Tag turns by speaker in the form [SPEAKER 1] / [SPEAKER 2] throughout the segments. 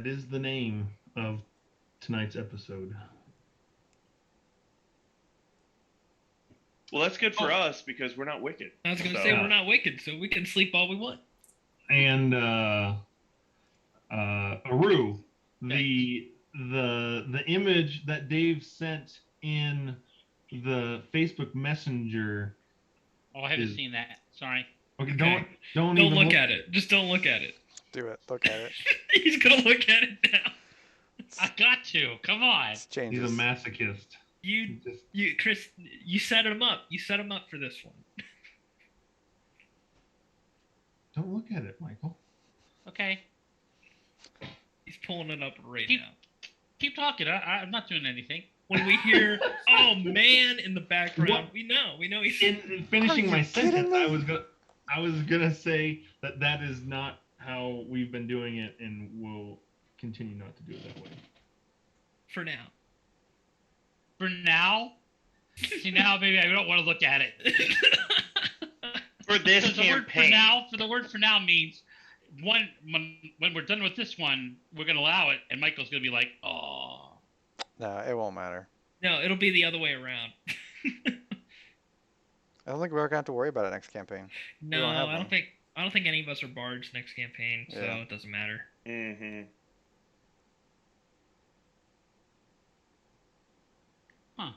[SPEAKER 1] That is the name of tonight's episode.
[SPEAKER 2] Well, that's good for us because we're not wicked.
[SPEAKER 3] I was going to say we're not wicked, so we can sleep all we want.
[SPEAKER 1] And Aru, the image that Dave sent in the Facebook Messenger.
[SPEAKER 4] Oh, I haven't seen that. Sorry.
[SPEAKER 1] Okay,
[SPEAKER 3] Okay.
[SPEAKER 1] don't
[SPEAKER 3] look at it. Just don't look at it.
[SPEAKER 5] Do it. Look at it.
[SPEAKER 3] He's gonna look at it now.
[SPEAKER 4] I got to. Come on.
[SPEAKER 5] It's changes.
[SPEAKER 1] He's a masochist.
[SPEAKER 3] Chris, you set him up. You set him up for this one.
[SPEAKER 1] Don't look at it, Michael.
[SPEAKER 4] Okay.
[SPEAKER 3] He's pulling it up right now.
[SPEAKER 4] Keep talking. I'm not doing anything.
[SPEAKER 3] When we hear "oh man" in the background, we know he's.
[SPEAKER 1] In finishing my sentence, I was gonna say that is not how we've been doing it, and we'll continue not to do it that way.
[SPEAKER 3] For now.
[SPEAKER 4] For now? See, now maybe I don't want to look at it.
[SPEAKER 2] For this campaign.
[SPEAKER 4] The word for now means when we're done with this one, we're going to allow it, and Michael's going to be like, oh.
[SPEAKER 5] No, it won't matter.
[SPEAKER 3] No, it'll be the other way around.
[SPEAKER 5] I don't think we're going to have to worry about it next campaign.
[SPEAKER 3] No, I don't think any of us are bards next campaign, so it doesn't matter.
[SPEAKER 2] Mm-hmm.
[SPEAKER 4] Huh.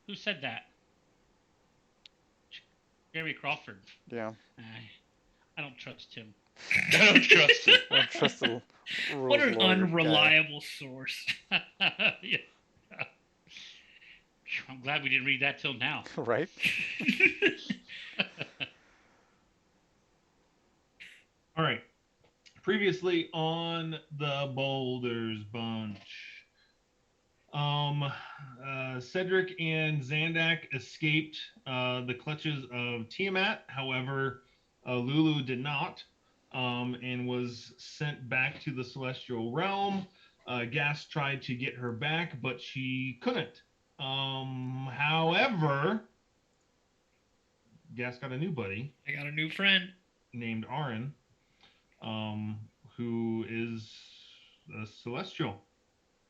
[SPEAKER 4] Who said that? Jeremy Crawford.
[SPEAKER 5] Yeah.
[SPEAKER 4] I don't trust him.
[SPEAKER 2] I don't trust him.
[SPEAKER 5] I don't trust the
[SPEAKER 3] What an unreliable source.
[SPEAKER 4] Yeah. I'm glad we didn't read that till now.
[SPEAKER 5] Right?
[SPEAKER 1] All right. Previously on the Boulders Bunch, Cedric and Zandak escaped the clutches of Tiamat. However, Lulu did not, and was sent back to the Celestial Realm. Gas tried to get her back, but she couldn't. However, Gas got a new buddy.
[SPEAKER 3] I got a new friend
[SPEAKER 1] named Aaron, who is a Celestial.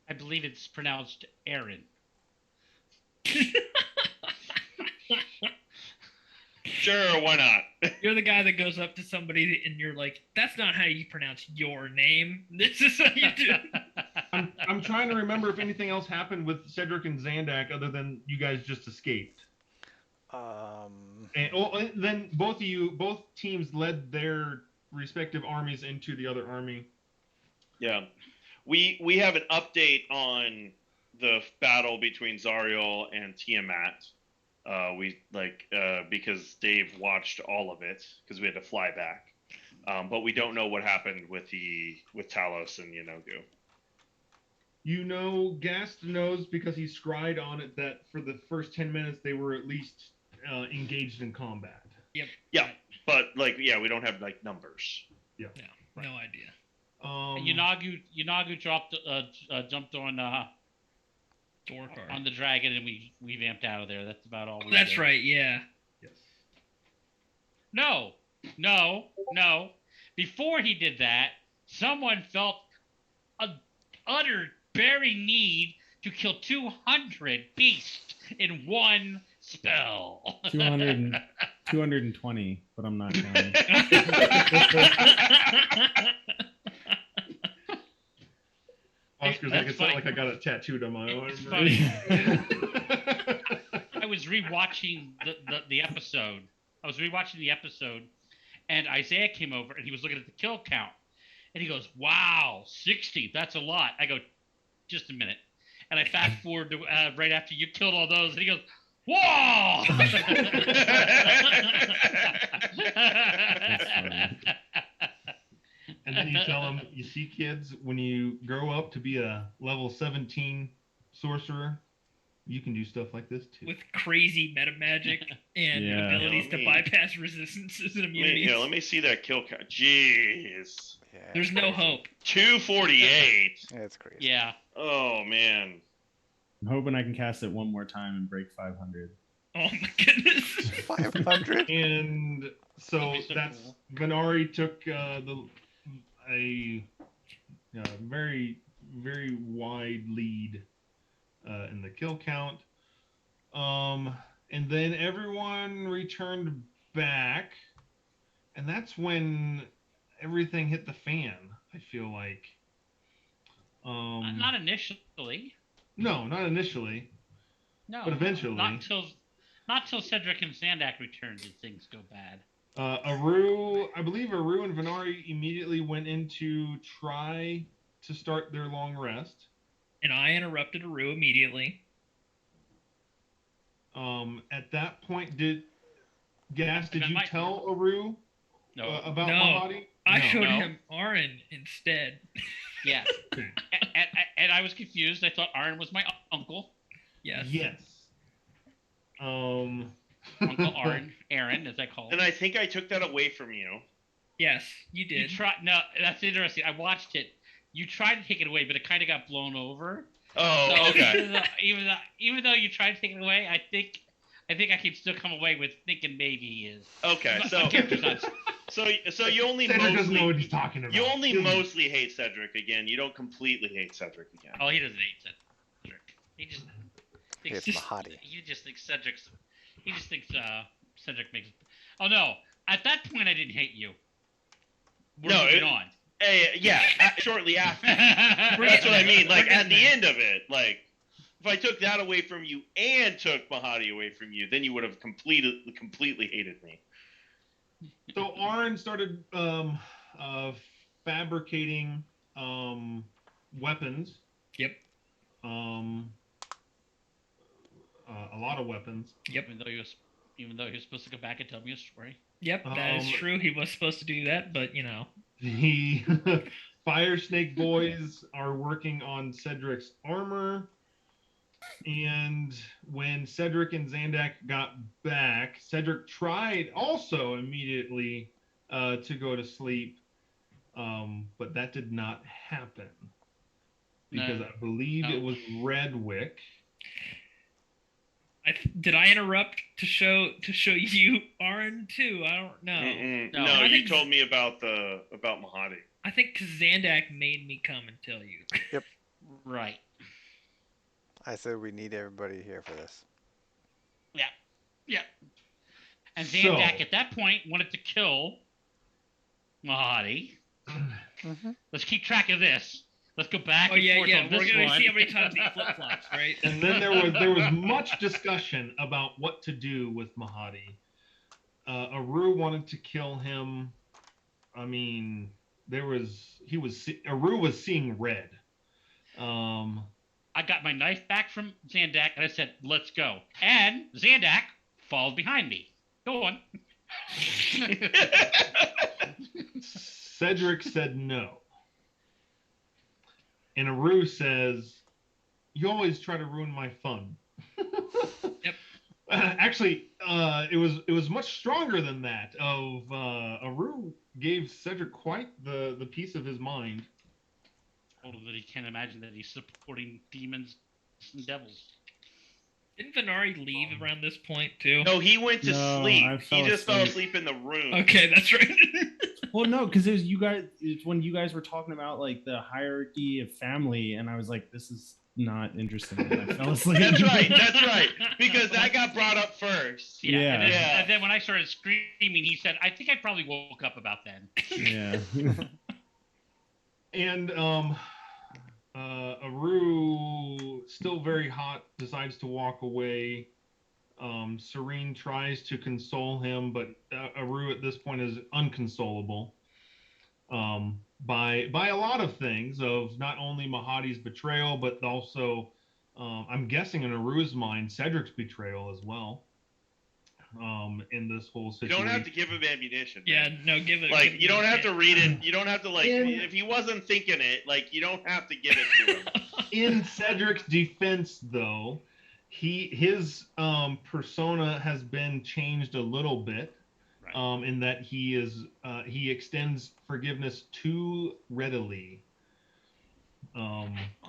[SPEAKER 4] I believe it's pronounced Aaron.
[SPEAKER 2] Sure, why not?
[SPEAKER 3] You're the guy that goes up to somebody and you're like, that's not how you pronounce your name. This is how you do it.
[SPEAKER 1] I'm trying to remember if anything else happened with Cedric and Zandak other than you guys just escaped. And then both teams led their respective armies into the other army.
[SPEAKER 2] Yeah. We have an update on the battle between Zariel and Tiamat. Because Dave watched all of it because we had to fly back. But we don't know what happened with Talos and Yanogu.
[SPEAKER 1] Gast knows because he scried on it that for the first 10 minutes they were at least engaged in combat.
[SPEAKER 3] Yep.
[SPEAKER 2] Yeah, but we don't have numbers.
[SPEAKER 1] Yeah.
[SPEAKER 3] No idea.
[SPEAKER 4] Yanogu jumped on the dragon and we vamped out of there. That's about all.
[SPEAKER 3] That's right. Yeah.
[SPEAKER 1] Yes.
[SPEAKER 4] No. Before he did that, someone felt an utter very need to kill 200 beasts in one spell.
[SPEAKER 6] 220, but I'm not counting.
[SPEAKER 1] Oscar's like, it's not like I got it tattooed on my arm.
[SPEAKER 4] It's funny. I was rewatching the episode. And Isaiah came over and he was looking at the kill count. And he goes, wow, 60, that's a lot. I go, just a minute. And I fast forward to right after you killed all those, and he goes, whoa!
[SPEAKER 1] And then you tell them, you see, kids, when you grow up to be a level 17 sorcerer, you can do stuff like this too.
[SPEAKER 3] With crazy meta magic and abilities to bypass resistances and immunities.
[SPEAKER 2] Let me see that kill count. Jeez.
[SPEAKER 5] Yeah,
[SPEAKER 3] there's no hope.
[SPEAKER 2] 248.
[SPEAKER 5] Yeah, it's crazy.
[SPEAKER 4] Yeah.
[SPEAKER 2] Oh, man.
[SPEAKER 6] I'm hoping I can cast it one more time and break 500.
[SPEAKER 3] Oh my goodness.
[SPEAKER 5] 500?
[SPEAKER 1] And so that's cool. Venari took very, very wide lead in the kill count. And then everyone returned back, and that's when everything hit the fan. I feel like.
[SPEAKER 4] Not initially.
[SPEAKER 1] No, not initially,
[SPEAKER 4] No.
[SPEAKER 1] but eventually.
[SPEAKER 4] Not till Cedric and Zandak returned did things go bad.
[SPEAKER 1] I believe Aru and Venari immediately went in to try to start their long rest.
[SPEAKER 3] And I interrupted Aru immediately.
[SPEAKER 1] At that point, did you
[SPEAKER 4] might-
[SPEAKER 1] tell Aru
[SPEAKER 4] No.
[SPEAKER 1] about
[SPEAKER 3] No.
[SPEAKER 1] Mahadi?
[SPEAKER 3] I
[SPEAKER 1] No.
[SPEAKER 3] showed
[SPEAKER 4] No.
[SPEAKER 3] him Arin instead.
[SPEAKER 4] Yeah. and I was confused. I thought Aaron was my uncle.
[SPEAKER 3] Yes.
[SPEAKER 1] Yes.
[SPEAKER 4] Uncle Aaron, as I call him.
[SPEAKER 2] And I think I took that away from you.
[SPEAKER 3] Yes, you
[SPEAKER 4] You
[SPEAKER 3] did.
[SPEAKER 4] no, that's interesting. I watched it. You tried to take it away, but it kind of got blown over.
[SPEAKER 2] Oh,
[SPEAKER 4] So
[SPEAKER 2] okay.
[SPEAKER 4] even though you tried to take it away, I think I can still come away with thinking maybe he is.
[SPEAKER 2] Okay,
[SPEAKER 4] My
[SPEAKER 2] so
[SPEAKER 4] character's not.
[SPEAKER 2] so you only
[SPEAKER 1] Cedric doesn't know what
[SPEAKER 2] mostly
[SPEAKER 1] he's talking about.
[SPEAKER 2] you only
[SPEAKER 1] He doesn't-
[SPEAKER 2] mostly hate Cedric again. You don't completely hate Cedric again.
[SPEAKER 4] Oh, he doesn't hate Cedric. He just thinks
[SPEAKER 5] It's Mahadi.
[SPEAKER 4] He just thinks Cedric's. He just thinks Cedric makes. Oh no! At that point, I didn't hate you. We're
[SPEAKER 2] No,
[SPEAKER 4] moving
[SPEAKER 2] it-
[SPEAKER 4] on.
[SPEAKER 2] Hey, yeah, shortly after.
[SPEAKER 3] We're
[SPEAKER 2] That's what I
[SPEAKER 3] getting
[SPEAKER 2] mean.
[SPEAKER 3] there.
[SPEAKER 2] Like
[SPEAKER 3] We're
[SPEAKER 2] at
[SPEAKER 3] getting
[SPEAKER 2] the
[SPEAKER 3] there.
[SPEAKER 2] end of it, like if I took that away from you and took Mahadi away from you, then you would have completely hated me.
[SPEAKER 1] So Aaron started fabricating weapons.
[SPEAKER 3] Yep.
[SPEAKER 1] A lot of weapons.
[SPEAKER 3] Yep.
[SPEAKER 4] Even though he was supposed to go back and tell me a story.
[SPEAKER 3] Yep, that is
[SPEAKER 1] Um,
[SPEAKER 3] true. He was supposed to do that, but you know.
[SPEAKER 1] The Fire Snake boys are working on Cedric's armor. And when Cedric and Zandak got back, Cedric tried also immediately to go to sleep, but that did not happen because
[SPEAKER 4] No.
[SPEAKER 1] I believe
[SPEAKER 4] No.
[SPEAKER 1] it was Redwick.
[SPEAKER 3] Did I interrupt to show you Aaron too? I don't know.
[SPEAKER 2] No,
[SPEAKER 4] No,
[SPEAKER 3] I
[SPEAKER 2] you
[SPEAKER 3] think-
[SPEAKER 2] told me about Mahadi.
[SPEAKER 3] I think 'cause Zandak made me come and tell you.
[SPEAKER 4] Right.
[SPEAKER 5] I said we need everybody here for this.
[SPEAKER 4] Yeah. And
[SPEAKER 1] So-
[SPEAKER 4] Zandak at that point wanted to kill Mahadi.
[SPEAKER 5] Mm-hmm.
[SPEAKER 4] Let's keep track of this. Let's go back
[SPEAKER 3] Oh
[SPEAKER 4] and
[SPEAKER 3] yeah,
[SPEAKER 4] forth
[SPEAKER 3] yeah.
[SPEAKER 4] on
[SPEAKER 3] We're
[SPEAKER 4] this
[SPEAKER 3] gonna
[SPEAKER 4] one.
[SPEAKER 3] see how many times he flip flops, right?
[SPEAKER 1] And then there was much discussion about what to do with Mahadi. Aru wanted to kill him. I mean, Aru was seeing red.
[SPEAKER 4] I got my knife back from Zandak and I said, let's go. And Zandak followed behind me. Go on.
[SPEAKER 1] Cedric said no. And Aru says, "You always try to ruin my fun."
[SPEAKER 3] Yep.
[SPEAKER 1] Actually, it was much stronger than that. Aru gave Cedric quite the piece of his mind.
[SPEAKER 4] Told him that he can't imagine that he's supporting demons and devils.
[SPEAKER 3] Didn't Venari leave around this point too?
[SPEAKER 2] No, he went to
[SPEAKER 6] No,
[SPEAKER 2] sleep.
[SPEAKER 6] I
[SPEAKER 2] He
[SPEAKER 6] fell
[SPEAKER 2] just fell
[SPEAKER 6] asleep.
[SPEAKER 2] asleep in the room.
[SPEAKER 3] Okay, that's right.
[SPEAKER 6] Well, no, because it was you guys. It's when you guys were talking about like the hierarchy of family, and I was like, "This is not interesting." And I fell asleep.
[SPEAKER 2] That's right. That's right. Because that got brought up first.
[SPEAKER 6] Yeah.
[SPEAKER 4] And then,
[SPEAKER 2] Yeah.
[SPEAKER 4] and then when I started screaming, he said, I think I probably woke up about then.
[SPEAKER 6] Yeah.
[SPEAKER 1] And Aru, still very hot, decides to walk away. Serene tries to console him, but Aru at this point is unconsolable by a lot of things, of not only Mahadi's betrayal, but also, I'm guessing in Aru's mind, Cedric's betrayal as well. In this whole
[SPEAKER 2] You
[SPEAKER 1] situation.
[SPEAKER 2] don't have to give him ammunition.
[SPEAKER 3] Yeah,
[SPEAKER 2] man.
[SPEAKER 3] no, give it.
[SPEAKER 2] Like
[SPEAKER 3] give
[SPEAKER 2] you don't have to
[SPEAKER 3] it.
[SPEAKER 2] read it. You don't have to like.
[SPEAKER 1] In-
[SPEAKER 2] If he wasn't thinking it, like you don't have to give it to him.
[SPEAKER 1] In Cedric's defense, though, his persona has been changed a little bit,
[SPEAKER 4] Right.
[SPEAKER 1] in that he extends forgiveness too readily,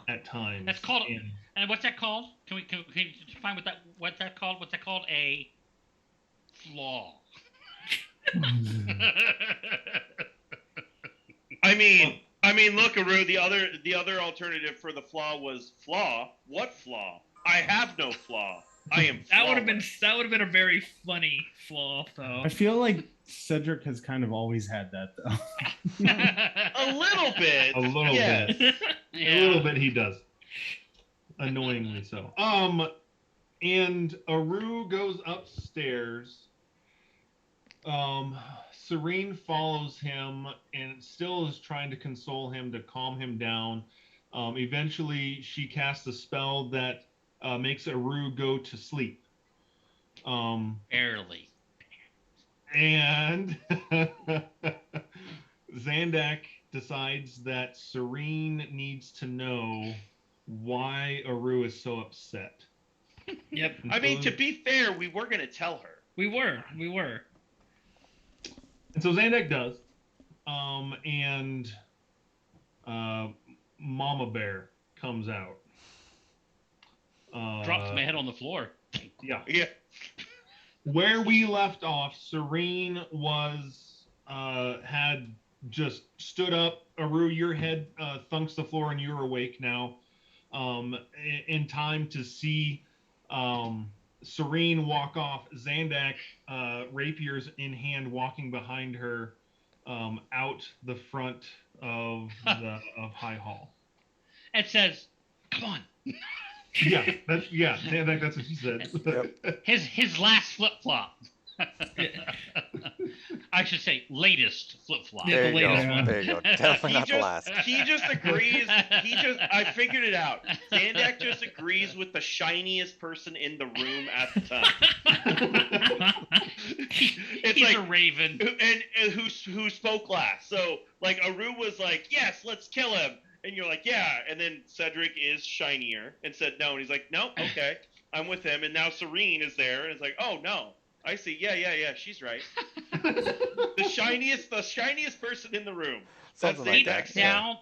[SPEAKER 1] at times.
[SPEAKER 4] That's called-
[SPEAKER 1] And
[SPEAKER 4] And what's that called? Can you define what's that called? What's that called? A
[SPEAKER 2] I mean, I mean, look, Aru. The other alternative for the flaw was flaw. What flaw? I have no flaw. I am.
[SPEAKER 3] That would have
[SPEAKER 2] flawless.
[SPEAKER 3] been a very funny flaw, though.
[SPEAKER 6] I feel like Cedric has kind of always had that though.
[SPEAKER 2] A little bit.
[SPEAKER 1] A little
[SPEAKER 2] yes.
[SPEAKER 1] bit.
[SPEAKER 4] Yeah.
[SPEAKER 1] A little bit he does. Annoyingly so. And Aru goes upstairs. Serene follows him and still is trying to console him to calm him down. Eventually, she casts a spell that makes Aru go to sleep.
[SPEAKER 4] Barely.
[SPEAKER 1] And Zandak decides that Serene needs to know why Aru is so upset.
[SPEAKER 3] Yep.
[SPEAKER 2] I mean, to be fair, we were gonna tell her.
[SPEAKER 3] We were.
[SPEAKER 1] And so Zandak does. And Mama Bear comes out.
[SPEAKER 4] Drops my head on the floor.
[SPEAKER 1] Yeah.
[SPEAKER 2] Yeah.
[SPEAKER 1] Where we left off, Serene was had just stood up. Aru, your head thunks the floor and you're awake now. In time to see Serene walk off. Zandak, rapiers in hand, walking behind her out the front of High Hall.
[SPEAKER 4] It says, "Come on."
[SPEAKER 1] Zandak, that's what she said.
[SPEAKER 5] Yep.
[SPEAKER 4] His last flip flop. I should say latest flip flop.
[SPEAKER 3] Yeah,
[SPEAKER 5] There
[SPEAKER 3] the
[SPEAKER 5] you go.
[SPEAKER 3] latest one.
[SPEAKER 5] There you go. Definitely not the last.
[SPEAKER 2] He just agrees. I figured it out. Zandak just agrees with the shiniest person in the room at the time. It's
[SPEAKER 4] He's
[SPEAKER 2] like
[SPEAKER 4] a raven.
[SPEAKER 2] and who spoke last. So like Aru was like, yes, let's kill him. And you're like, yeah. And then Cedric is shinier and said no. And he's like, no, okay, I'm with him. And now Serene is there and it's like, oh no, I see. Yeah. She's right. the shiniest person in the room.
[SPEAKER 5] Something
[SPEAKER 2] That's
[SPEAKER 5] like
[SPEAKER 2] Zandak.
[SPEAKER 5] that. Yeah.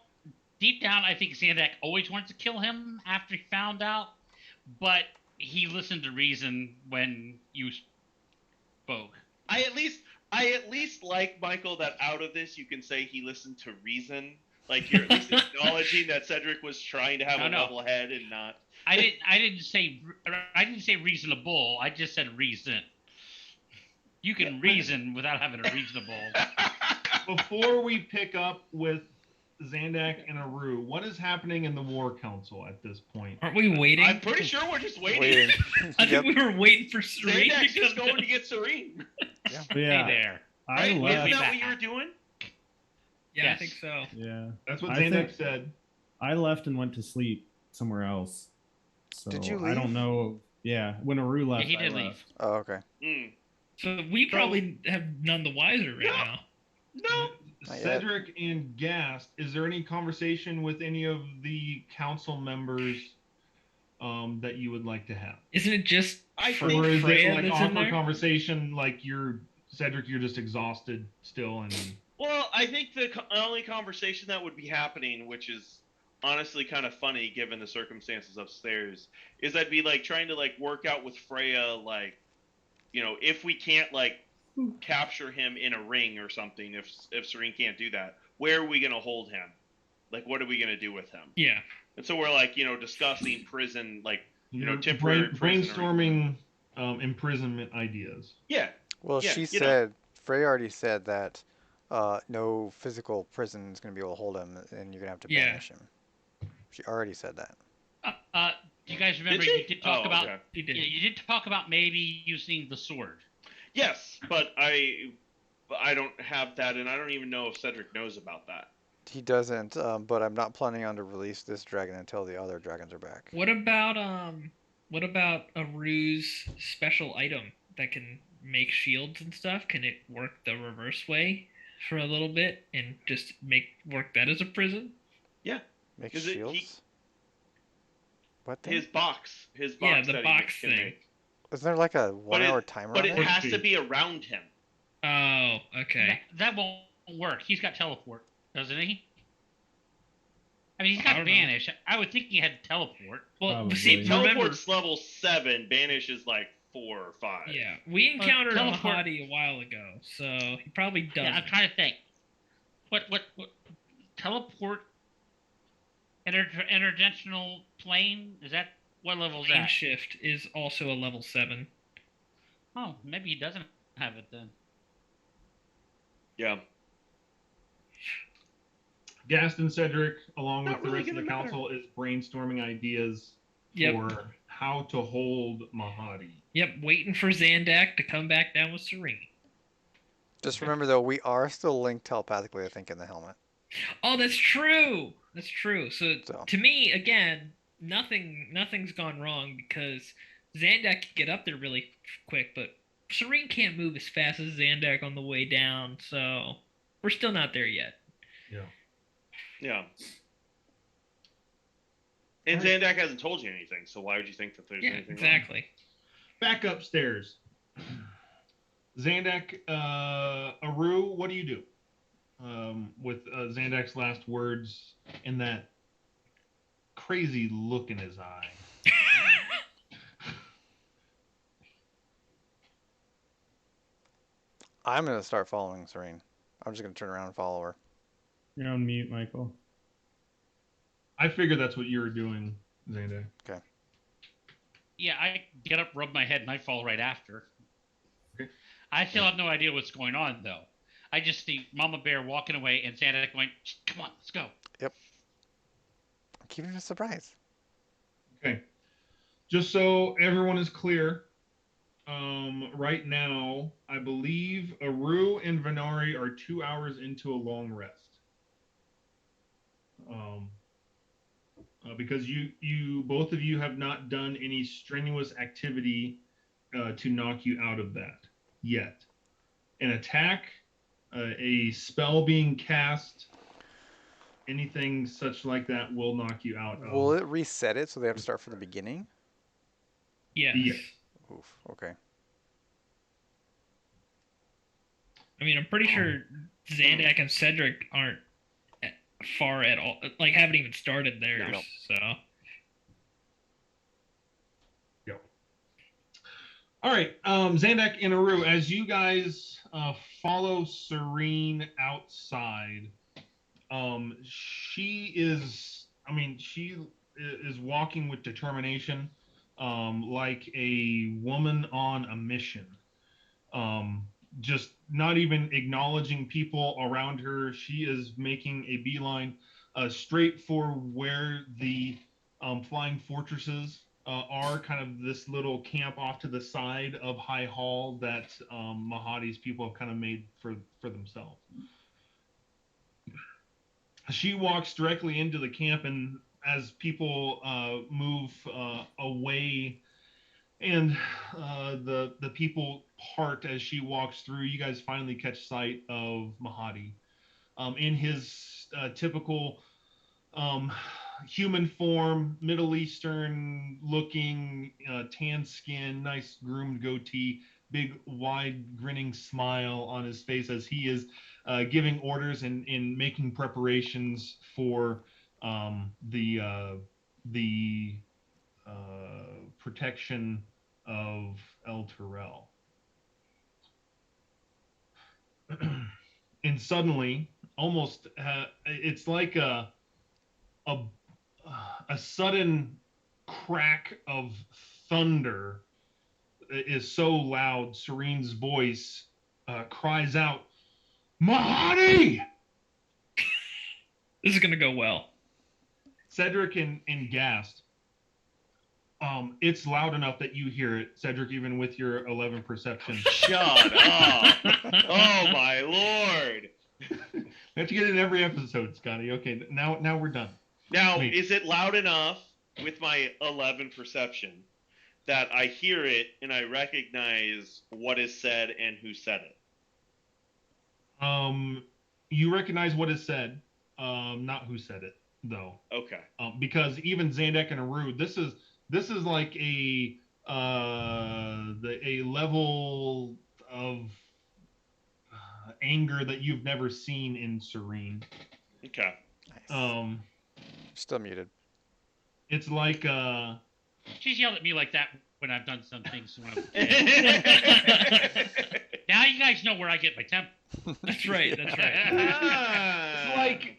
[SPEAKER 4] Deep down, I think Zandak always wanted to kill him after he found out, but he listened to reason when you spoke.
[SPEAKER 2] I at least like, Michael, that out of this you can say he listened to reason. Like you're at least acknowledging that Cedric was trying to have a
[SPEAKER 4] No.
[SPEAKER 2] level head and not.
[SPEAKER 4] I didn't say reasonable. I just said reason. You can reason without having a reasonable.
[SPEAKER 1] Before we pick up with Zandak and Aru, what is happening in the War Council at this point?
[SPEAKER 3] Aren't we waiting?
[SPEAKER 2] I'm pretty sure we're just waiting.
[SPEAKER 5] Waiting.
[SPEAKER 3] I
[SPEAKER 5] Yep.
[SPEAKER 3] think we were waiting for Serene
[SPEAKER 2] Zandak's
[SPEAKER 3] to
[SPEAKER 2] just
[SPEAKER 3] come
[SPEAKER 2] going to
[SPEAKER 3] down.
[SPEAKER 2] get Serene.
[SPEAKER 6] But
[SPEAKER 4] Hey
[SPEAKER 6] yeah,
[SPEAKER 4] there.
[SPEAKER 6] I
[SPEAKER 2] Right? Isn't
[SPEAKER 6] left.
[SPEAKER 2] that what you were doing?
[SPEAKER 3] Yeah,
[SPEAKER 4] Yes.
[SPEAKER 3] I think so.
[SPEAKER 6] Yeah,
[SPEAKER 1] That's what
[SPEAKER 6] I
[SPEAKER 1] Zandak
[SPEAKER 6] think-
[SPEAKER 1] said.
[SPEAKER 6] I left and went to sleep somewhere else. So
[SPEAKER 5] Did you
[SPEAKER 6] I don't
[SPEAKER 5] leave?
[SPEAKER 6] know. Yeah, when Aru left,
[SPEAKER 4] he did
[SPEAKER 6] I
[SPEAKER 4] leave.
[SPEAKER 6] left.
[SPEAKER 5] Oh, okay.
[SPEAKER 2] Mm.
[SPEAKER 3] So we probably have none the wiser right
[SPEAKER 2] No.
[SPEAKER 3] now.
[SPEAKER 2] No.
[SPEAKER 5] Not yet.
[SPEAKER 1] Cedric and Gast, is there any conversation with any of the council members that you would like to have?
[SPEAKER 3] Isn't it just
[SPEAKER 2] I
[SPEAKER 1] Or
[SPEAKER 2] think
[SPEAKER 1] is
[SPEAKER 3] Freya
[SPEAKER 1] it like
[SPEAKER 3] that's in
[SPEAKER 1] awkward
[SPEAKER 3] there?
[SPEAKER 1] conversation, like Cedric, you're just exhausted still, and
[SPEAKER 2] Well, I think the only conversation that would be happening, which is honestly kind of funny given the circumstances upstairs, is I'd be like trying to like work out with Freya, like, you know, if we can't like capture him in a ring or something, if Serene can't do that, where are we gonna hold him? Like, what are we gonna do with him?
[SPEAKER 3] Yeah.
[SPEAKER 2] And so we're like, you know, discussing prison, like,
[SPEAKER 1] you're
[SPEAKER 2] temporary prison
[SPEAKER 1] brainstorming imprisonment ideas.
[SPEAKER 2] yeah,
[SPEAKER 5] Well,
[SPEAKER 2] Yeah,
[SPEAKER 5] she
[SPEAKER 2] you know.
[SPEAKER 5] said, Frey already said that no physical prison is going to be able to hold him, and you're going to have to
[SPEAKER 3] Yeah.
[SPEAKER 5] banish him. She already said that.
[SPEAKER 4] Do you guys remember
[SPEAKER 2] Did she?
[SPEAKER 4] you did talk about?
[SPEAKER 2] okay.
[SPEAKER 3] He did.
[SPEAKER 4] Yeah, you did talk about maybe using the sword.
[SPEAKER 2] Yes, but I don't have that, and I don't even know if Cedric knows about that.
[SPEAKER 5] He doesn't, but I'm not planning on to release this dragon until the other dragons are back.
[SPEAKER 3] What about a ruse special item that can make shields and stuff? Can it work the reverse way for a little bit and just work that as a prison?
[SPEAKER 5] Make
[SPEAKER 2] 'Cause
[SPEAKER 5] shields? What thing?
[SPEAKER 2] His box
[SPEAKER 3] Yeah, the
[SPEAKER 2] that he
[SPEAKER 3] box
[SPEAKER 2] can
[SPEAKER 3] thing.
[SPEAKER 2] make.
[SPEAKER 5] Isn't there like a 1 hour timer
[SPEAKER 2] But
[SPEAKER 5] on
[SPEAKER 2] it
[SPEAKER 5] it?
[SPEAKER 2] has to be around him.
[SPEAKER 3] Oh, okay.
[SPEAKER 4] That won't work. He's got teleport, doesn't he? I mean, he's
[SPEAKER 3] I
[SPEAKER 4] got
[SPEAKER 3] don't know.
[SPEAKER 4] banish. I would think he had teleport.
[SPEAKER 3] Well,
[SPEAKER 6] Probably.
[SPEAKER 3] see, remember,
[SPEAKER 2] Teleport's level 7. Banish is like 4 or 5.
[SPEAKER 3] yeah, we encountered a
[SPEAKER 4] teleport-
[SPEAKER 3] Mahadi a while ago, so he probably does.
[SPEAKER 4] Yeah, I'm trying to think. What teleport interdimensional plane? Is that what level is
[SPEAKER 3] Plane
[SPEAKER 4] that?
[SPEAKER 3] shift is also a level 7.
[SPEAKER 4] Oh, maybe he doesn't have it then.
[SPEAKER 2] Yeah.
[SPEAKER 1] Gaston Cedric, along
[SPEAKER 2] Not
[SPEAKER 1] with the
[SPEAKER 2] really
[SPEAKER 1] rest of the
[SPEAKER 2] gonna matter.
[SPEAKER 1] council, is brainstorming ideas
[SPEAKER 3] Yep.
[SPEAKER 1] for how to hold Mahadi.
[SPEAKER 3] Yep, waiting for Zandak to come back down with Serene.
[SPEAKER 5] Just remember though, we are still linked telepathically, I think, in the helmet.
[SPEAKER 3] Oh, that's true. That's true. So
[SPEAKER 5] So.
[SPEAKER 3] to me, again, nothing's gone wrong because Zandak can get up there really quick, but Serene can't move as fast as Zandak on the way down. So we're still not there yet.
[SPEAKER 1] Yeah.
[SPEAKER 2] Yeah. And
[SPEAKER 1] Alright.
[SPEAKER 2] Zandak hasn't told you anything, so why would you think that there's
[SPEAKER 3] Yeah,
[SPEAKER 2] anything
[SPEAKER 3] exactly.
[SPEAKER 1] Back upstairs. Zandak, Aru, what do you do? With Zandak's last words and that crazy look in his eye.
[SPEAKER 5] I'm gonna start following Serene. I'm just gonna turn around and follow her.
[SPEAKER 6] You're on mute, Michael.
[SPEAKER 1] I figured that's what you were doing, Zandak.
[SPEAKER 4] Yeah, I get up, rub my head, and I fall right after.
[SPEAKER 1] Okay.
[SPEAKER 4] I still have no idea what's going on, though. I just see Mama Bear walking away and Santa going, "Come on, let's go."
[SPEAKER 5] I'm keeping it a surprise.
[SPEAKER 1] Okay. Just so everyone is clear, right now, I believe Aru and Venari are 2 hours into a long rest. Because you both of you have not done any strenuous activity to knock you out of that yet. An attack, a spell being cast, anything such like that will knock you out of.
[SPEAKER 5] Will it reset it so they have to start from the beginning?
[SPEAKER 3] Yes.
[SPEAKER 1] Yes.
[SPEAKER 5] Oof. Okay.
[SPEAKER 3] I mean, I'm pretty sure Zandak and Cedric aren't far at all. Like, haven't even started theirs.
[SPEAKER 5] No.
[SPEAKER 3] So.
[SPEAKER 1] Yep. All right, Zandak and Aru, as you guys follow Serene outside, she is walking with determination, like a woman on a mission. Just not even acknowledging people around her. She is making a beeline straight for where the flying fortresses are, kind of this little camp off to the side of High Hall that Mahadi's people have kind of made for themselves. She walks directly into the camp, and as people move away and the people part as she walks through, you guys finally catch sight of Mahadi in his typical human form, Middle Eastern looking, tan skin, nice groomed goatee, big wide grinning smile on his face as he is giving orders and making preparations for the protection of El Terrell. And suddenly, almost, it's like a sudden crack of thunder is so loud. Serene's voice cries out, "Mahadi!"
[SPEAKER 3] This is gonna go well.
[SPEAKER 1] Cedric and Gast. It's loud enough that you hear it, Cedric, even with your 11 perception.
[SPEAKER 2] Shut up! Oh my lord!
[SPEAKER 1] We have to get it in every episode, Scotty. Okay, now we're done.
[SPEAKER 2] Now,
[SPEAKER 1] Wait.
[SPEAKER 2] is it loud enough with my 11 perception that I hear it and I recognize what is said and who said it?
[SPEAKER 1] You recognize what is said, not who said it, though.
[SPEAKER 2] Okay.
[SPEAKER 1] Because even Zandak and Aru, this is like a level of anger that you've never seen in Serene.
[SPEAKER 2] Okay.
[SPEAKER 5] Nice. Still muted.
[SPEAKER 1] It's like
[SPEAKER 4] She's yelled at me like that when I've done some things when I was a kid. Now you guys know where I get my temper
[SPEAKER 3] That's right. That's right.
[SPEAKER 1] It's like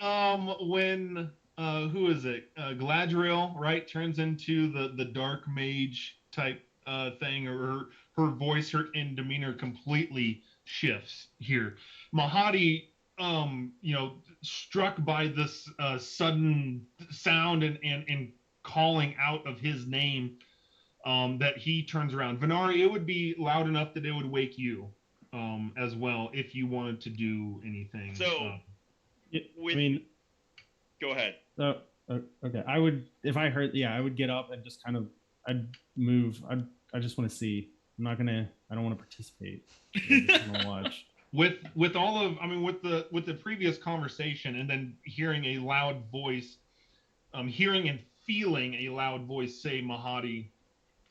[SPEAKER 1] when who is it? Galadriel, right, turns into the dark mage type thing, or her voice, her and demeanor completely shifts here. Mahadi, struck by this sudden sound and calling out of his name, that he turns around. Venari, it would be loud enough that it would wake you, as well, if you wanted to do anything.
[SPEAKER 2] So,
[SPEAKER 6] I
[SPEAKER 2] with,
[SPEAKER 6] mean,
[SPEAKER 2] go ahead.
[SPEAKER 6] okay. I would, if I heard, I would get up and just kind of, I'd move. I just want to see. I'm not gonna. I don't want to participate. I just want to watch.
[SPEAKER 1] With all of, I mean, with the previous conversation, and then hearing a loud voice, hearing and feeling a loud voice say Mahadi,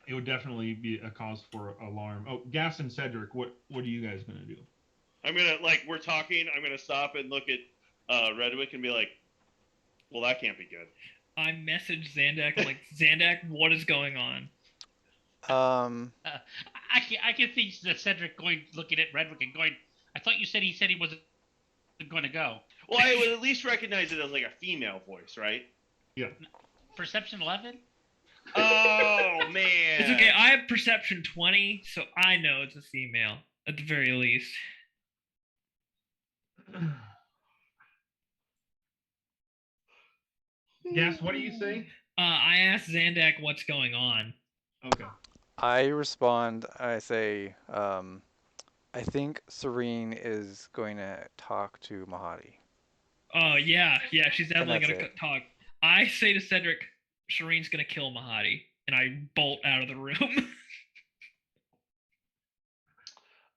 [SPEAKER 1] it would definitely be a cause for alarm. Oh, Gas and Cedric, what are you guys gonna do?
[SPEAKER 2] I'm gonna, we're talking. I'm gonna stop and look at Redwick and be like, "Well, that can't be good."
[SPEAKER 3] I message Zandak. I'm like, Zandak, what is going on?
[SPEAKER 4] I can think that Cedric looking at Redwick and going, I thought you said he wasn't going to go.
[SPEAKER 2] Well, I would at least recognize it as like a female voice, right?
[SPEAKER 1] Yeah.
[SPEAKER 4] Perception 11?
[SPEAKER 2] Oh man.
[SPEAKER 3] It's okay. I have perception 20, so I know it's a female at the very least.
[SPEAKER 1] Gas, what do you say?
[SPEAKER 3] I asked Zandak what's going on.
[SPEAKER 1] Okay.
[SPEAKER 5] I respond. I say, I think Serene is going to talk to Mahadi.
[SPEAKER 3] Oh yeah, she's definitely
[SPEAKER 5] that's
[SPEAKER 3] gonna
[SPEAKER 5] it.
[SPEAKER 3] talk. I say to Cedric, Shireen's gonna kill Mahadi, and I bolt out of the room.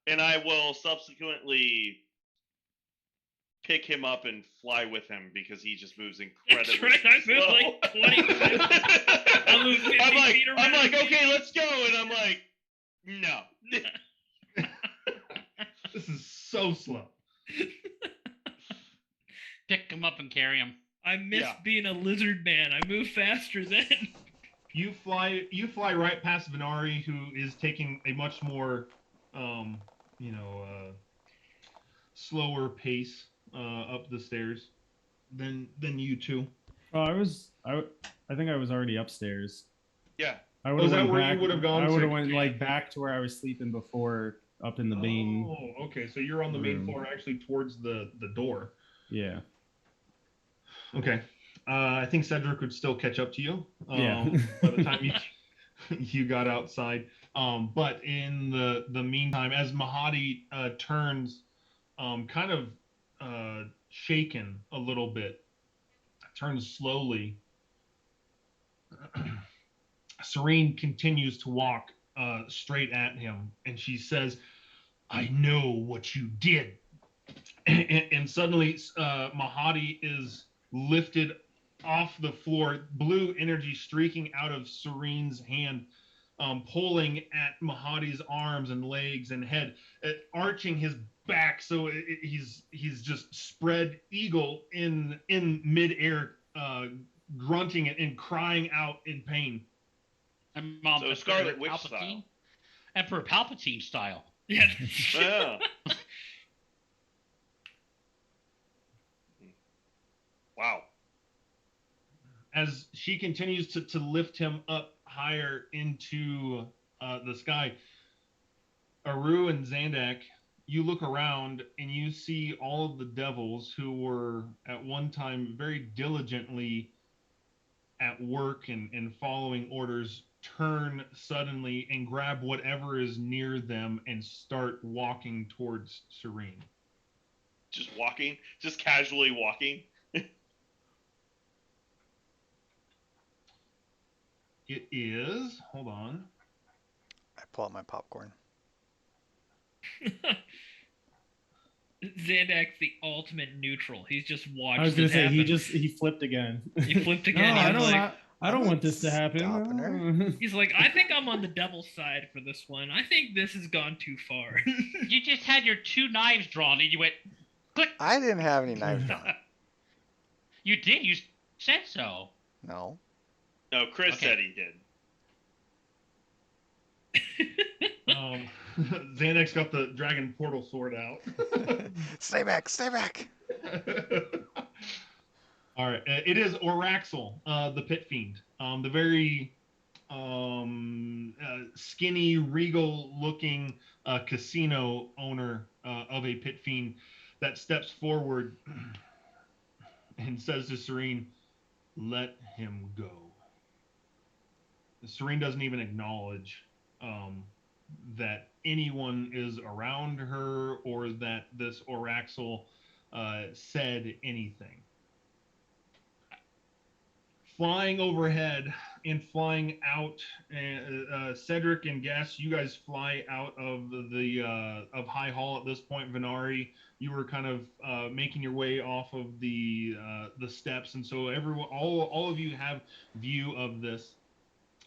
[SPEAKER 2] And I will subsequently pick him up and fly with him because he just moves incredibly
[SPEAKER 3] That's right, I move
[SPEAKER 2] slow.
[SPEAKER 3] like 20 minutes. I move 50 feet around.
[SPEAKER 2] I'm like, okay, let's go, and I'm like, no.
[SPEAKER 1] This is so slow.
[SPEAKER 4] Pick him up and carry him.
[SPEAKER 3] I miss being a lizard man. I move faster then.
[SPEAKER 1] You fly right past Venari, who is taking a much more, slower pace up the stairs than you two.
[SPEAKER 6] Oh, I think I was already upstairs.
[SPEAKER 2] Yeah.
[SPEAKER 6] I would
[SPEAKER 1] Oh, is
[SPEAKER 6] have
[SPEAKER 1] that
[SPEAKER 6] went
[SPEAKER 1] where
[SPEAKER 6] back.
[SPEAKER 1] you would have gone?
[SPEAKER 6] I would have
[SPEAKER 1] to-
[SPEAKER 6] went like back to where I was sleeping before, up in the main.
[SPEAKER 1] Oh, okay. So you're on the main
[SPEAKER 6] room.
[SPEAKER 1] floor, actually towards the door.
[SPEAKER 6] Yeah.
[SPEAKER 1] Okay. I think Cedric would still catch up to you.
[SPEAKER 6] Yeah.
[SPEAKER 1] By the time you got outside. But in the meantime, as Mahadi turns, kind of shaken a little bit, turns slowly. Serene continues to walk straight at him, and she says, "I know what you did." And suddenly, Mahadi is lifted off the floor, blue energy streaking out of Serene's hand, pulling at Mahadi's arms and legs and head, arching his back so he's just spread eagle in midair, grunting and crying out in pain.
[SPEAKER 4] And
[SPEAKER 2] So Scarlet Witch style.
[SPEAKER 4] Emperor Palpatine style.
[SPEAKER 3] Yeah.
[SPEAKER 2] Yeah. Wow.
[SPEAKER 1] As she continues to lift him up higher into the sky, Aru and Zandak, you look around and you see all of the devils who were at one time very diligently at work and following orders turn suddenly and grab whatever is near them and start walking towards Serene.
[SPEAKER 2] Just walking, just casually walking.
[SPEAKER 1] It is, hold on.
[SPEAKER 5] I pull out my popcorn.
[SPEAKER 3] Zandak's the ultimate neutral. He's just watched.
[SPEAKER 6] I was gonna
[SPEAKER 3] this
[SPEAKER 6] say
[SPEAKER 3] happen.
[SPEAKER 6] he flipped again.
[SPEAKER 3] He flipped
[SPEAKER 6] No,
[SPEAKER 3] again.
[SPEAKER 6] I don't want this to happen.
[SPEAKER 5] Stopping her.
[SPEAKER 6] No.
[SPEAKER 3] He's like, I think I'm on the devil's side for this one. I think this has gone too far.
[SPEAKER 4] You just had your 2 knives drawn and you went, click.
[SPEAKER 5] I didn't have any knives drawn.
[SPEAKER 4] You did. You said so.
[SPEAKER 5] No.
[SPEAKER 2] No, Chris
[SPEAKER 4] Okay.
[SPEAKER 2] said he did.
[SPEAKER 1] Xanax got the dragon portal sword out.
[SPEAKER 5] Stay back, stay back.
[SPEAKER 1] All right, it is Oraxel, the pit fiend, the very skinny, regal-looking casino owner of a pit fiend that steps forward and says to Serene, "Let him go." Serene doesn't even acknowledge that anyone is around her or that this Oraxel said anything. Flying overhead and flying out, Cedric and Guess, you guys fly out of the of High Hall at this point. Venari, you were kind of making your way off of the steps, and so everyone, all of you have view of this,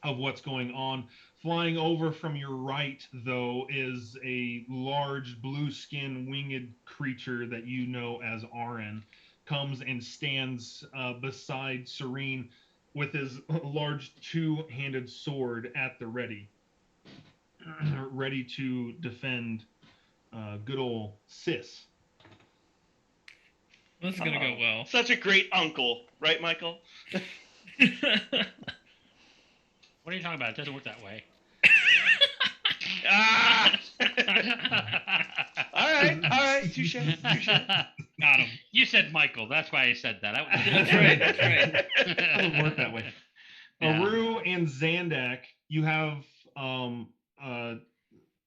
[SPEAKER 1] of what's going on. Flying over from your right, though, is a large blue skin winged creature that you know as Arin. Comes and stands beside Serene with his large two-handed sword at the ready, ready to defend good old Sis.
[SPEAKER 3] This is gonna go well.
[SPEAKER 2] Such a great uncle, right, Michael?
[SPEAKER 4] What are you talking about? It doesn't work that way.
[SPEAKER 2] Ah! all right, touche.
[SPEAKER 3] Got him.
[SPEAKER 4] You said Michael. That's why I said that.
[SPEAKER 3] That's right. That's right.
[SPEAKER 1] It doesn't work that way.
[SPEAKER 4] Yeah.
[SPEAKER 1] Aru and Zandak, you have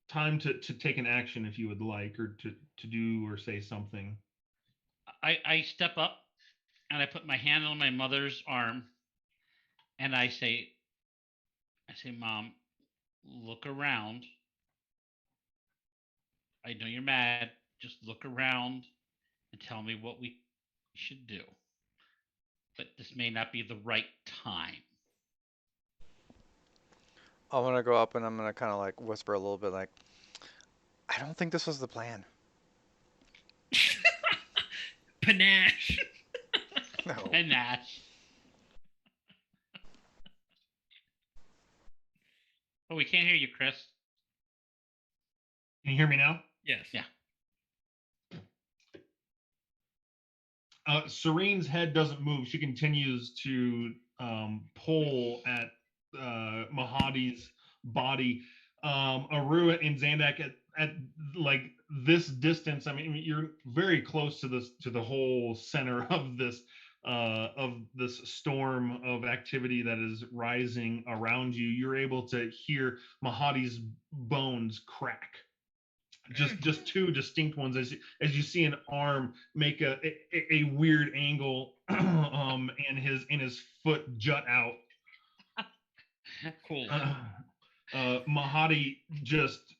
[SPEAKER 1] time to take an action if you would like, or to do or say something.
[SPEAKER 4] I step up and I put my hand on my mother's arm and I say, Mom, look around. I know you're mad. Just look around and tell me what we should do. But this may not be the right time.
[SPEAKER 5] I'm gonna go up and I'm gonna kind of like whisper a little bit, like, I don't think this was the plan.
[SPEAKER 3] Panache.
[SPEAKER 5] No.
[SPEAKER 4] And Nash. Oh, we can't hear you, Chris.
[SPEAKER 1] Can you hear me now?
[SPEAKER 3] Yes.
[SPEAKER 4] Yeah.
[SPEAKER 1] Serene's head doesn't move. She continues to pull at Mahadi's body. Aru and Zandak at like this distance. I mean, you're very close to the whole center of this storm of activity that is rising around you. You're able to hear Mahadi's bones crack. Just two distinct ones as you see an arm make a weird angle and his foot jut out.
[SPEAKER 3] Cool.
[SPEAKER 1] Mahadi just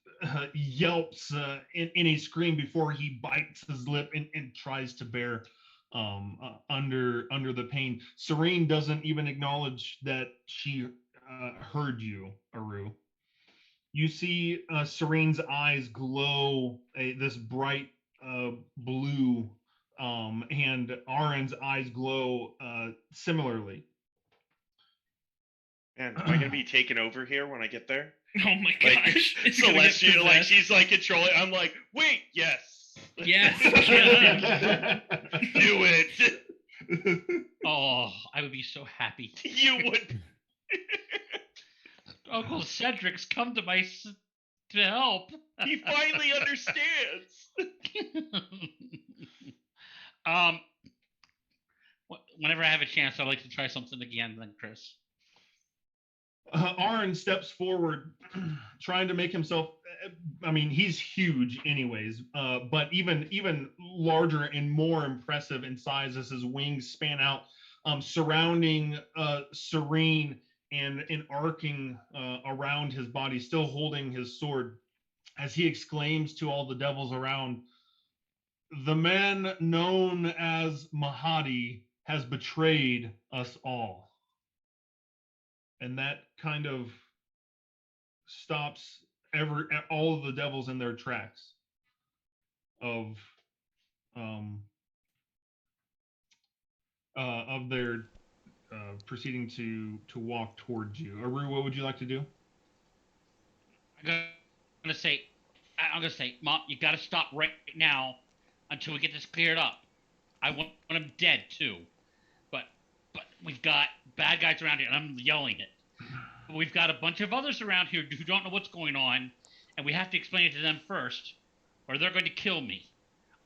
[SPEAKER 1] yelps in a scream before he bites his lip and tries to bear under the pain. Serene doesn't even acknowledge that she heard you, Aru. You see Serene's eyes glow this bright blue, and Arin's eyes glow similarly.
[SPEAKER 2] Man, am I gonna be taken over here when I get there?
[SPEAKER 3] Oh my
[SPEAKER 2] Like
[SPEAKER 3] gosh. It's gonna get
[SPEAKER 2] Celestia, like
[SPEAKER 3] possessed.
[SPEAKER 2] she's like controlling. I'm like, wait, yes,
[SPEAKER 3] Yes.
[SPEAKER 2] do it.
[SPEAKER 4] Oh, I would be so happy.
[SPEAKER 2] You would.
[SPEAKER 4] Uncle Cedric's come to help.
[SPEAKER 2] He finally understands.
[SPEAKER 4] Whenever I have a chance, I'd like to try something again. Then Chris.
[SPEAKER 1] Arin steps forward, trying to make himself. I mean, he's huge, anyways. But even larger and more impressive in size as his wings span out, surrounding Serene and arcing around his body, still holding his sword, as he exclaims to all the devils around, "The man known as Mahadi has betrayed us all." And that kind of stops all of the devils in their tracks of their proceeding to walk towards you. Aru, what would you like to do?
[SPEAKER 4] I'm gonna say, I'm gonna say, Mom, you got to stop right now until we get this cleared up. I want him dead too, but we've got bad guys around here, and I'm yelling it. We've got a bunch of others around here who don't know what's going on, and we have to explain it to them first, or they're going to kill me.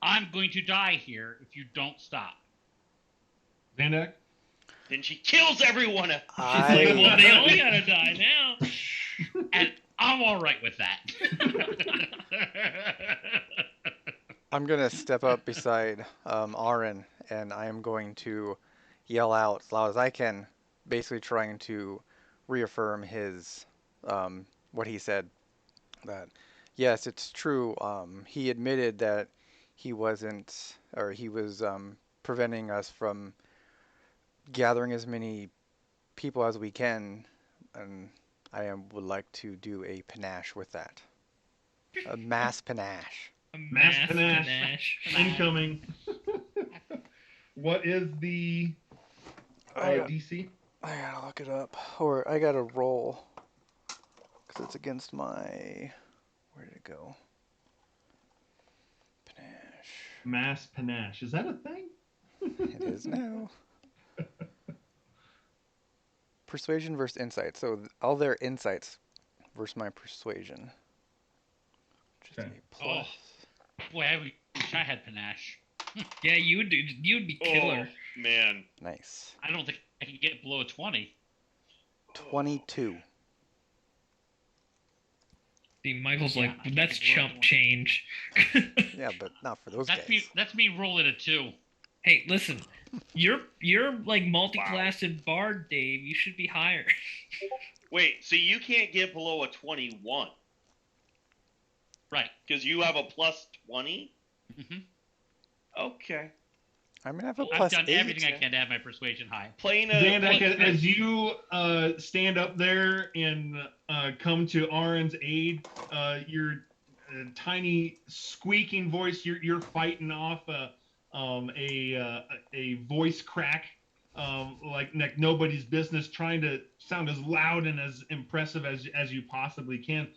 [SPEAKER 4] I'm going to die here if you don't stop.
[SPEAKER 1] Zandak?
[SPEAKER 2] Then she kills everyone.
[SPEAKER 3] She's like, well, they all gotta die now.
[SPEAKER 4] And I'm all right with that.
[SPEAKER 5] I'm going to step up beside Aaron, and I am going to yell out as loud as I can, basically trying to reaffirm his what he said, that yes, it's true. He admitted that he wasn't, or he was preventing us from gathering as many people as we can, and would like to do a panache with that. A mass panache.
[SPEAKER 3] A
[SPEAKER 1] Mass
[SPEAKER 3] mass
[SPEAKER 1] panache.
[SPEAKER 3] panache.
[SPEAKER 1] Incoming. What is the DC?
[SPEAKER 5] I gotta look it up, or I gotta roll, because it's against my. Where did it go? Panache.
[SPEAKER 1] Mass panache. Is that a thing?
[SPEAKER 5] It is now. Persuasion versus insight. So all their insights versus my persuasion. Just
[SPEAKER 1] Okay.
[SPEAKER 5] a plus.
[SPEAKER 4] Boy, I wish I had panache.
[SPEAKER 3] Yeah, you'd be killer.
[SPEAKER 2] Oh, man.
[SPEAKER 5] Nice.
[SPEAKER 4] I don't think I can get below a 20.
[SPEAKER 5] 22.
[SPEAKER 3] See, Michael's
[SPEAKER 4] Yeah,
[SPEAKER 3] like,
[SPEAKER 4] I
[SPEAKER 3] that's
[SPEAKER 4] think we're
[SPEAKER 3] chump
[SPEAKER 4] on.
[SPEAKER 3] change.
[SPEAKER 5] Yeah, but not for those
[SPEAKER 4] That's
[SPEAKER 5] guys.
[SPEAKER 4] me rolling a 2.
[SPEAKER 3] Hey, listen, you're like multi-classed and bard, Dave. You should be higher.
[SPEAKER 2] Wait, so you can't get below a 21
[SPEAKER 4] Right.
[SPEAKER 2] because you have a plus 20?
[SPEAKER 4] Mm-hmm.
[SPEAKER 2] Okay.
[SPEAKER 5] I mean, I have a
[SPEAKER 4] I've
[SPEAKER 5] plus
[SPEAKER 4] done
[SPEAKER 5] 8.
[SPEAKER 4] everything I can to have my persuasion high.
[SPEAKER 2] Playing a
[SPEAKER 1] Zandak, as you stand up there and come to Aaron's aid, your tiny squeaking voice, you're fighting off a voice crack, like nobody's business, trying to sound as loud and as impressive as you possibly can.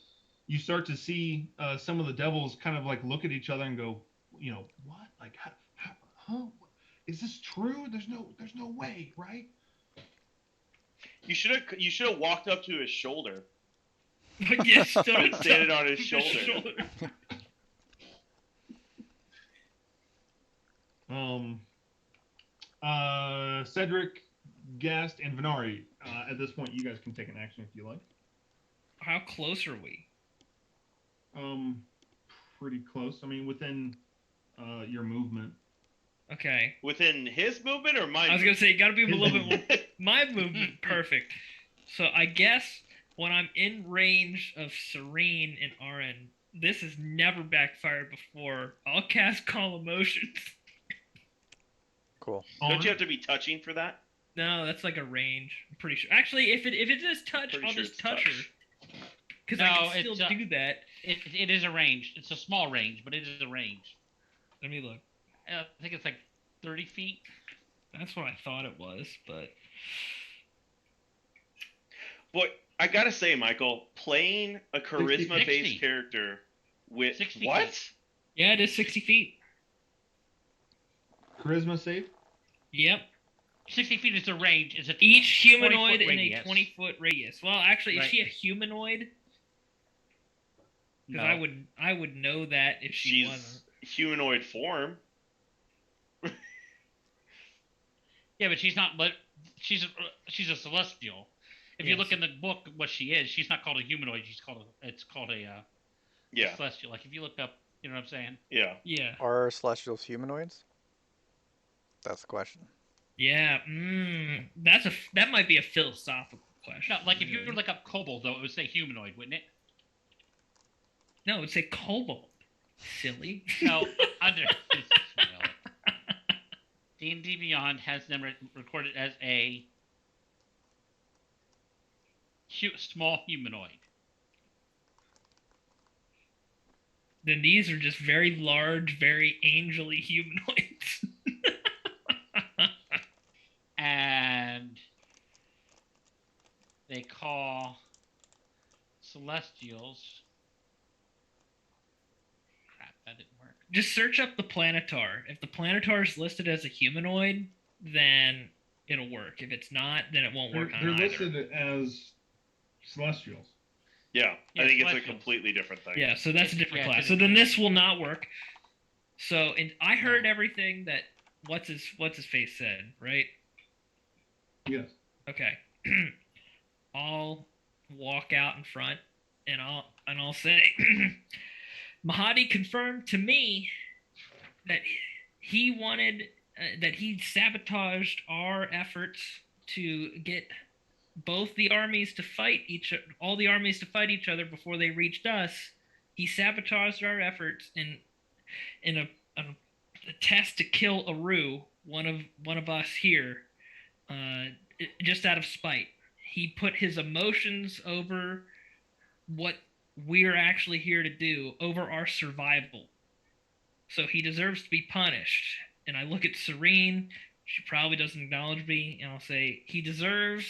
[SPEAKER 1] You start to see some of the devils kind of like look at each other and go, what? Like, huh? Is this true? There's no way, right?
[SPEAKER 2] You should have walked up to his shoulder
[SPEAKER 3] Yes,
[SPEAKER 2] and standing on his shoulder.
[SPEAKER 1] Cedric, Gast, and Venari. At this point, you guys can take an action if you like.
[SPEAKER 3] How close are we?
[SPEAKER 1] Pretty close. I mean, within your movement.
[SPEAKER 3] Okay.
[SPEAKER 2] Within his movement or mine?
[SPEAKER 3] I was gonna say, you gotta be a little bit more. My movement, perfect. So I guess when I'm in range of Serene and Aaron, this has never backfired before. I'll cast Call Emotions.
[SPEAKER 5] Cool.
[SPEAKER 2] Don't you have to be touching for that?
[SPEAKER 3] No, that's like a range. I'm pretty sure. Actually, if it is touch,
[SPEAKER 2] Pretty
[SPEAKER 3] I'll
[SPEAKER 2] sure
[SPEAKER 3] just
[SPEAKER 2] it's
[SPEAKER 3] touch
[SPEAKER 2] touch.
[SPEAKER 3] her. Because
[SPEAKER 4] No,
[SPEAKER 3] I can
[SPEAKER 4] it's,
[SPEAKER 3] still do that.
[SPEAKER 4] It is a range. It's a small range, but it is a range.
[SPEAKER 3] Let me look.
[SPEAKER 4] I think it's like 30 feet.
[SPEAKER 3] That's what I thought it was, but
[SPEAKER 2] But I gotta say, Michael, playing a
[SPEAKER 4] 60.
[SPEAKER 2] charisma-based character with
[SPEAKER 4] 60
[SPEAKER 2] what?
[SPEAKER 4] feet.
[SPEAKER 3] yeah, it is 60 feet.
[SPEAKER 1] Charisma save.
[SPEAKER 3] Yep.
[SPEAKER 4] 60 feet is a range. It's a
[SPEAKER 3] Each humanoid
[SPEAKER 4] 20-foot
[SPEAKER 3] in a
[SPEAKER 4] radius.
[SPEAKER 3] 20-foot radius. Well, actually,
[SPEAKER 4] Right.
[SPEAKER 3] is she a humanoid? Because
[SPEAKER 4] No.
[SPEAKER 3] I would know that if she
[SPEAKER 2] She's
[SPEAKER 3] wasn't.
[SPEAKER 2] humanoid form.
[SPEAKER 4] Yeah, but she's not. But she's a celestial. If you
[SPEAKER 3] Yes.
[SPEAKER 4] look in the book, what she is, she's not called a humanoid. It's called a
[SPEAKER 2] Yeah,
[SPEAKER 4] celestial. Like if you look up, you know what I'm saying?
[SPEAKER 2] yeah.
[SPEAKER 3] Yeah.
[SPEAKER 5] Are celestials humanoids? That's the question.
[SPEAKER 3] Yeah. That might be a philosophical question.
[SPEAKER 4] No, like if you
[SPEAKER 3] really.
[SPEAKER 4] look up kobold, though, it would say humanoid, wouldn't it?
[SPEAKER 3] No, it would say kobold. Silly.
[SPEAKER 4] No, under. D&D Beyond has them recorded as a small humanoid.
[SPEAKER 3] Then these are just very large, very angely humanoids.
[SPEAKER 4] And they call celestials That didn't work.
[SPEAKER 3] Just search up the Planetar. If the Planetar is listed as a humanoid, then it'll work. If it's not, then it won't work
[SPEAKER 1] They're
[SPEAKER 3] on either.
[SPEAKER 1] listed as celestials.
[SPEAKER 2] Yeah,
[SPEAKER 4] Yeah,
[SPEAKER 2] I think it's a
[SPEAKER 4] Celestials.
[SPEAKER 2] completely different thing.
[SPEAKER 3] Yeah, so that's a different
[SPEAKER 4] Yeah,
[SPEAKER 3] class.
[SPEAKER 4] it's
[SPEAKER 3] So
[SPEAKER 4] a
[SPEAKER 3] then
[SPEAKER 4] different-
[SPEAKER 3] this will not work. So, and I heard everything that what's his face said, right?
[SPEAKER 1] Yes.
[SPEAKER 3] Okay. I'll walk out in front and I'll say Mahadi confirmed to me that he wanted that he sabotaged our efforts to get both the armies to fight all the armies to fight each other before they reached us. He sabotaged our efforts in a test to kill Aru, one of us here, just out of spite. He put his emotions over what we're actually here to do, over our survival. So he deserves to be punished. And I look at Serene. She probably doesn't acknowledge me, and I'll say he deserves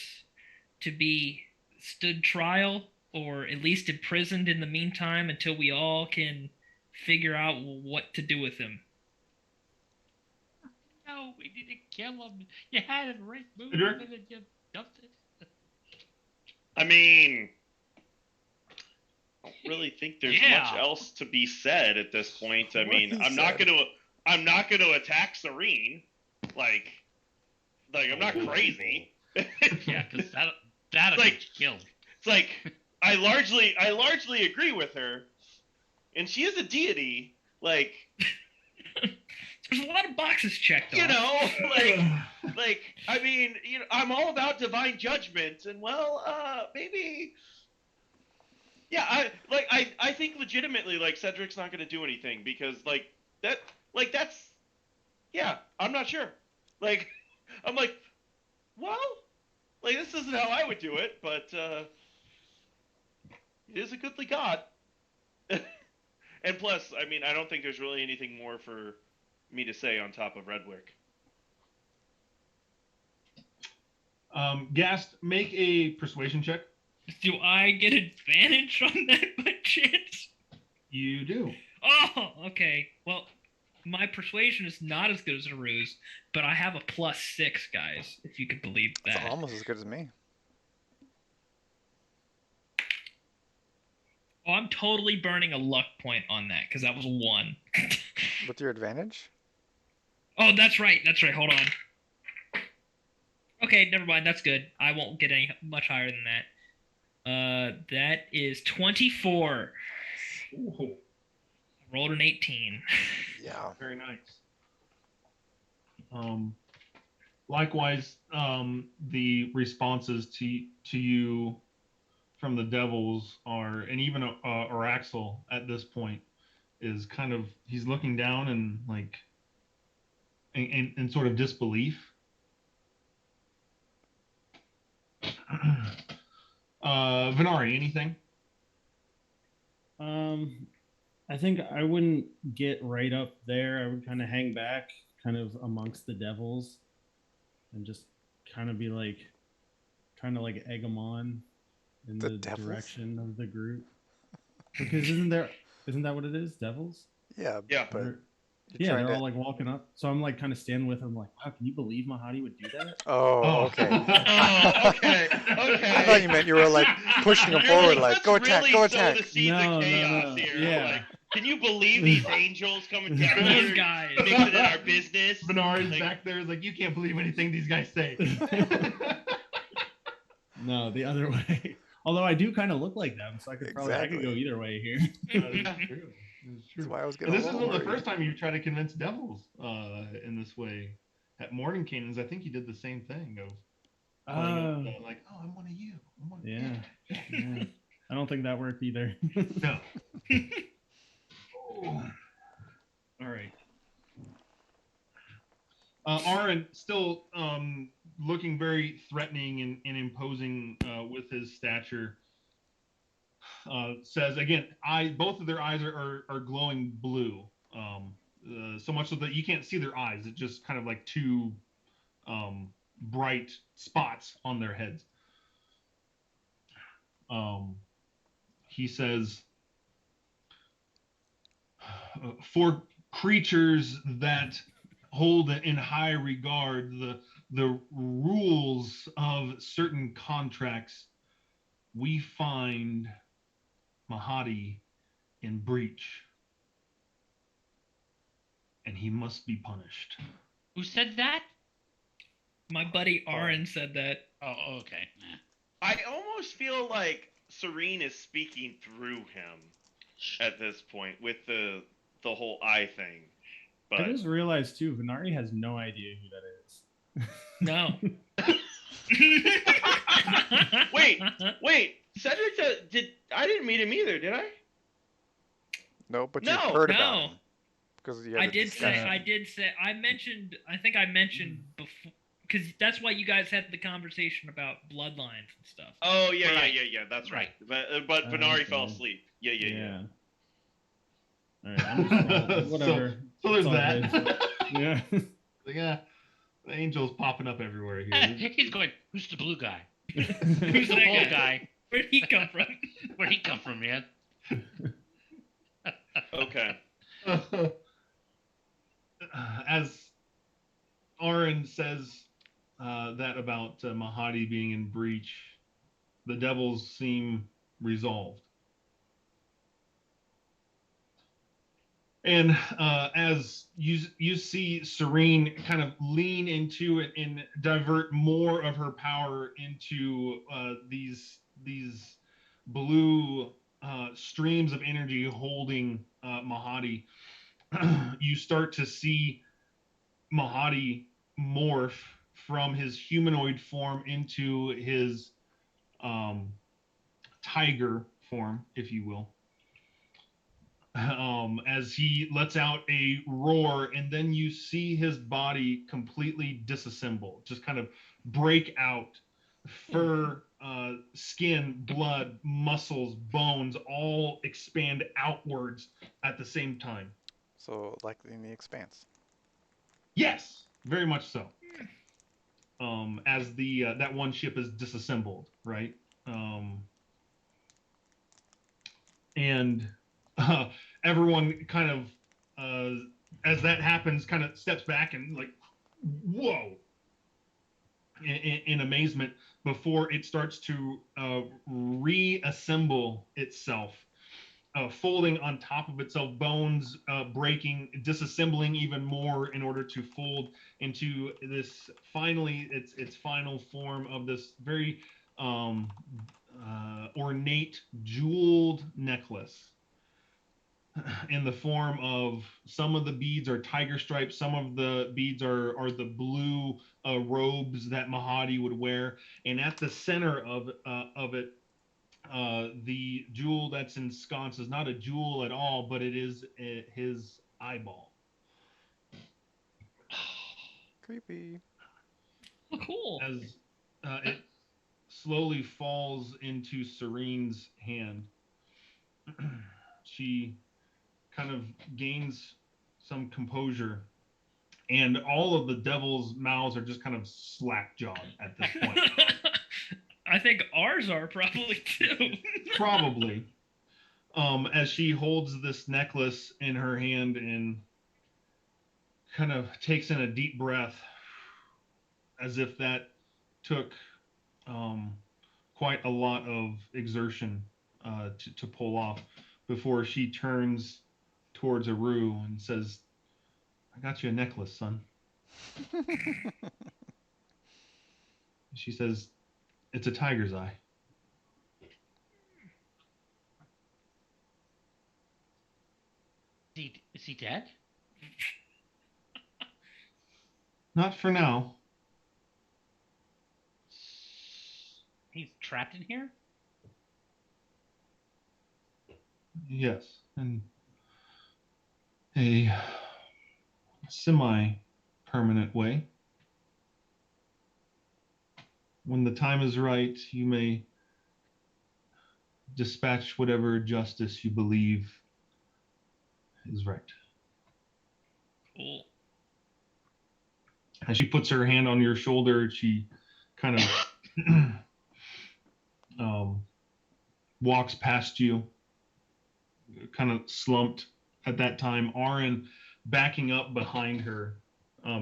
[SPEAKER 3] to be stood trial or at least imprisoned in the meantime until we all can figure out what to do with him.
[SPEAKER 4] No, we didn't kill him. You had it right move
[SPEAKER 1] Cedric?
[SPEAKER 4] and then you dumped it.
[SPEAKER 2] I mean, I don't really think there's
[SPEAKER 4] Yeah.
[SPEAKER 2] much else to be said at this point. I
[SPEAKER 5] What
[SPEAKER 2] mean,
[SPEAKER 5] he
[SPEAKER 2] I'm not
[SPEAKER 5] said.
[SPEAKER 2] gonna attack Serene. Like I'm not crazy.
[SPEAKER 4] Yeah, because that'll
[SPEAKER 2] Like-
[SPEAKER 4] get you killed.
[SPEAKER 2] It's like I largely agree with her, and she is a deity. Like,
[SPEAKER 3] There's a lot of boxes checked
[SPEAKER 2] you
[SPEAKER 3] off.
[SPEAKER 2] know, like I mean, you know, I'm all about divine judgment, and maybe. Yeah, I think legitimately, like, Cedric's not gonna do anything because that's yeah, I'm not sure. Like, I'm like, well, like, this isn't how I would do it, but it is a goodly god. And plus, I mean, I don't think there's really anything more for me to say on top of Redwick.
[SPEAKER 1] Gast, make a persuasion check.
[SPEAKER 3] Do I get advantage on that by chance?
[SPEAKER 1] You do.
[SPEAKER 3] Oh, okay. Well, my persuasion is not as good as Haru's, but I have a +6, guys, if you could believe
[SPEAKER 5] It's
[SPEAKER 3] that.
[SPEAKER 5] almost as good as me.
[SPEAKER 3] Oh, I'm totally burning a luck point on that, because that was a 1.
[SPEAKER 5] With your advantage?
[SPEAKER 3] Oh, that's right. Hold on. Okay, never mind. That's good. I won't get any much higher than that. That is 24.
[SPEAKER 1] Ooh,
[SPEAKER 3] Rolled an 18.
[SPEAKER 5] Yeah.
[SPEAKER 1] very nice. Likewise, the responses to you from the devils are, and even Araxel at this point is kind of, he's looking down and like in sort of disbelief. Venari, anything?
[SPEAKER 6] I think I wouldn't get right up there. I would kind of hang back, kind of amongst the devils, and just kind of be like, kind of like egg them on in
[SPEAKER 5] The
[SPEAKER 6] the
[SPEAKER 5] devils?
[SPEAKER 6] direction of the group. Because isn't that what it is? Devils?
[SPEAKER 5] Yeah.
[SPEAKER 2] Yeah.
[SPEAKER 5] But
[SPEAKER 6] They're-
[SPEAKER 5] you're
[SPEAKER 6] yeah,
[SPEAKER 5] trying
[SPEAKER 6] they're
[SPEAKER 5] to...
[SPEAKER 6] all like walking up. So I'm like kind of standing with them, like, wow, can you believe Mahadi would do that?
[SPEAKER 5] Oh, okay.
[SPEAKER 2] Oh, okay, okay.
[SPEAKER 5] I thought you meant you were like pushing them
[SPEAKER 2] You're
[SPEAKER 5] forward,
[SPEAKER 2] like,
[SPEAKER 5] like, go
[SPEAKER 2] let's
[SPEAKER 5] attack,
[SPEAKER 2] really
[SPEAKER 5] go
[SPEAKER 2] sow
[SPEAKER 5] attack.
[SPEAKER 2] the seeds
[SPEAKER 6] No,
[SPEAKER 2] of
[SPEAKER 6] no,
[SPEAKER 2] chaos
[SPEAKER 6] no.
[SPEAKER 2] here.
[SPEAKER 6] Yeah.
[SPEAKER 2] Like, can you believe these angels coming down
[SPEAKER 3] Those
[SPEAKER 2] here,
[SPEAKER 3] guys.
[SPEAKER 2] mixing in our business?
[SPEAKER 1] Venari's
[SPEAKER 2] Like,
[SPEAKER 1] back there is like, you can't believe anything these guys say.
[SPEAKER 6] No, the other way. Although I do kind of look like them, so I could probably I could go
[SPEAKER 5] Exactly.
[SPEAKER 6] either way here.
[SPEAKER 1] That is true. That's true.
[SPEAKER 5] That's why I was
[SPEAKER 1] And
[SPEAKER 5] getting
[SPEAKER 1] this
[SPEAKER 5] a
[SPEAKER 1] isn't
[SPEAKER 5] little
[SPEAKER 1] the
[SPEAKER 5] worried.
[SPEAKER 1] first time you try to convince devils in this way. At Morning Cannons, I think you did the same thing of calling it, like, oh, I'm one of you. I'm one of
[SPEAKER 6] Yeah. Yeah. I don't think that worked either.
[SPEAKER 1] No. All right. Aaron, still looking very threatening and imposing with his stature, says again, both of their eyes are glowing blue, so much so that you can't see their eyes. It's just kind of like two bright spots on their heads. He says, for creatures that hold in high regard the rules of certain contracts, we find Mahadi in breach, and he must be punished.
[SPEAKER 4] Who said that?
[SPEAKER 3] My buddy Aaron said that.
[SPEAKER 4] Oh, okay.
[SPEAKER 2] I almost feel like Serene is speaking through him at this point with the whole eye thing. But
[SPEAKER 6] I just realized too, Venari has no idea who that is.
[SPEAKER 3] No.
[SPEAKER 2] wait, Cedric I didn't meet him either, did I?
[SPEAKER 5] No, but
[SPEAKER 2] No,
[SPEAKER 5] you've heard
[SPEAKER 3] no.
[SPEAKER 5] about him. Because
[SPEAKER 3] I think I mentioned before, because that's why you guys had the conversation about bloodlines and stuff.
[SPEAKER 2] Oh yeah,
[SPEAKER 4] Right.
[SPEAKER 2] yeah. That's right. But Venari fell
[SPEAKER 6] Okay.
[SPEAKER 2] asleep. Yeah.
[SPEAKER 6] All right, I'm just, whatever.
[SPEAKER 1] So there's
[SPEAKER 6] It's all
[SPEAKER 1] that.
[SPEAKER 6] good. Yeah.
[SPEAKER 1] Yeah, the angel's popping up everywhere here.
[SPEAKER 4] He's going, who's the blue guy?
[SPEAKER 3] Who's
[SPEAKER 4] Who's the
[SPEAKER 3] that
[SPEAKER 4] blue
[SPEAKER 3] guy?
[SPEAKER 4] guy?
[SPEAKER 3] Where'd he come from?
[SPEAKER 4] Where'd he come from, man?
[SPEAKER 2] Okay.
[SPEAKER 1] As Aaron says that about Mahadi being in breach, the devils seem resolved. And as you see Serene kind of lean into it and divert more of her power into these blue streams of energy holding Mahadi, you start to see Mahadi morph from his humanoid form into his tiger form, if you will. As he lets out a roar, and then you see his body completely disassemble, just kind of break out. Fur, skin, blood, muscles, bones all expand outwards at the same time.
[SPEAKER 5] So, like in The Expanse.
[SPEAKER 1] Yes, very much so. As the that one ship is disassembled, right? And everyone kind of, as that happens, kind of steps back and like, whoa, in amazement before it starts to reassemble itself, folding on top of itself, bones breaking, disassembling even more in order to fold into this finally its final form of this very ornate jeweled necklace in the form of some of the beads are tiger stripes, some of the beads are the blue robes that Mahadi would wear, and at the center of it, the jewel that's ensconced is not a jewel at all, but it is his eyeball.
[SPEAKER 5] Creepy.
[SPEAKER 3] Oh, cool.
[SPEAKER 1] As it slowly falls into Serene's hand, she kind of gains some composure, and all of the devil's mouths are just kind of slack-jawed at this point.
[SPEAKER 3] I think ours are probably too.
[SPEAKER 1] Probably. As she holds this necklace in her hand and kind of takes in a deep breath, as if that took quite a lot of exertion to pull off, before she turns towards Aru and says, "I got you a necklace, son." She says, "It's a tiger's eye."
[SPEAKER 4] Is he dead?
[SPEAKER 1] Not for now.
[SPEAKER 4] He's trapped in here?
[SPEAKER 1] Yes, in a semi-permanent way. When the time is right, you may dispatch whatever justice you believe is right.
[SPEAKER 3] Cool.
[SPEAKER 1] As she puts her hand on your shoulder, she kind of walks past you, kind of slumped at that time, Aaron backing up behind her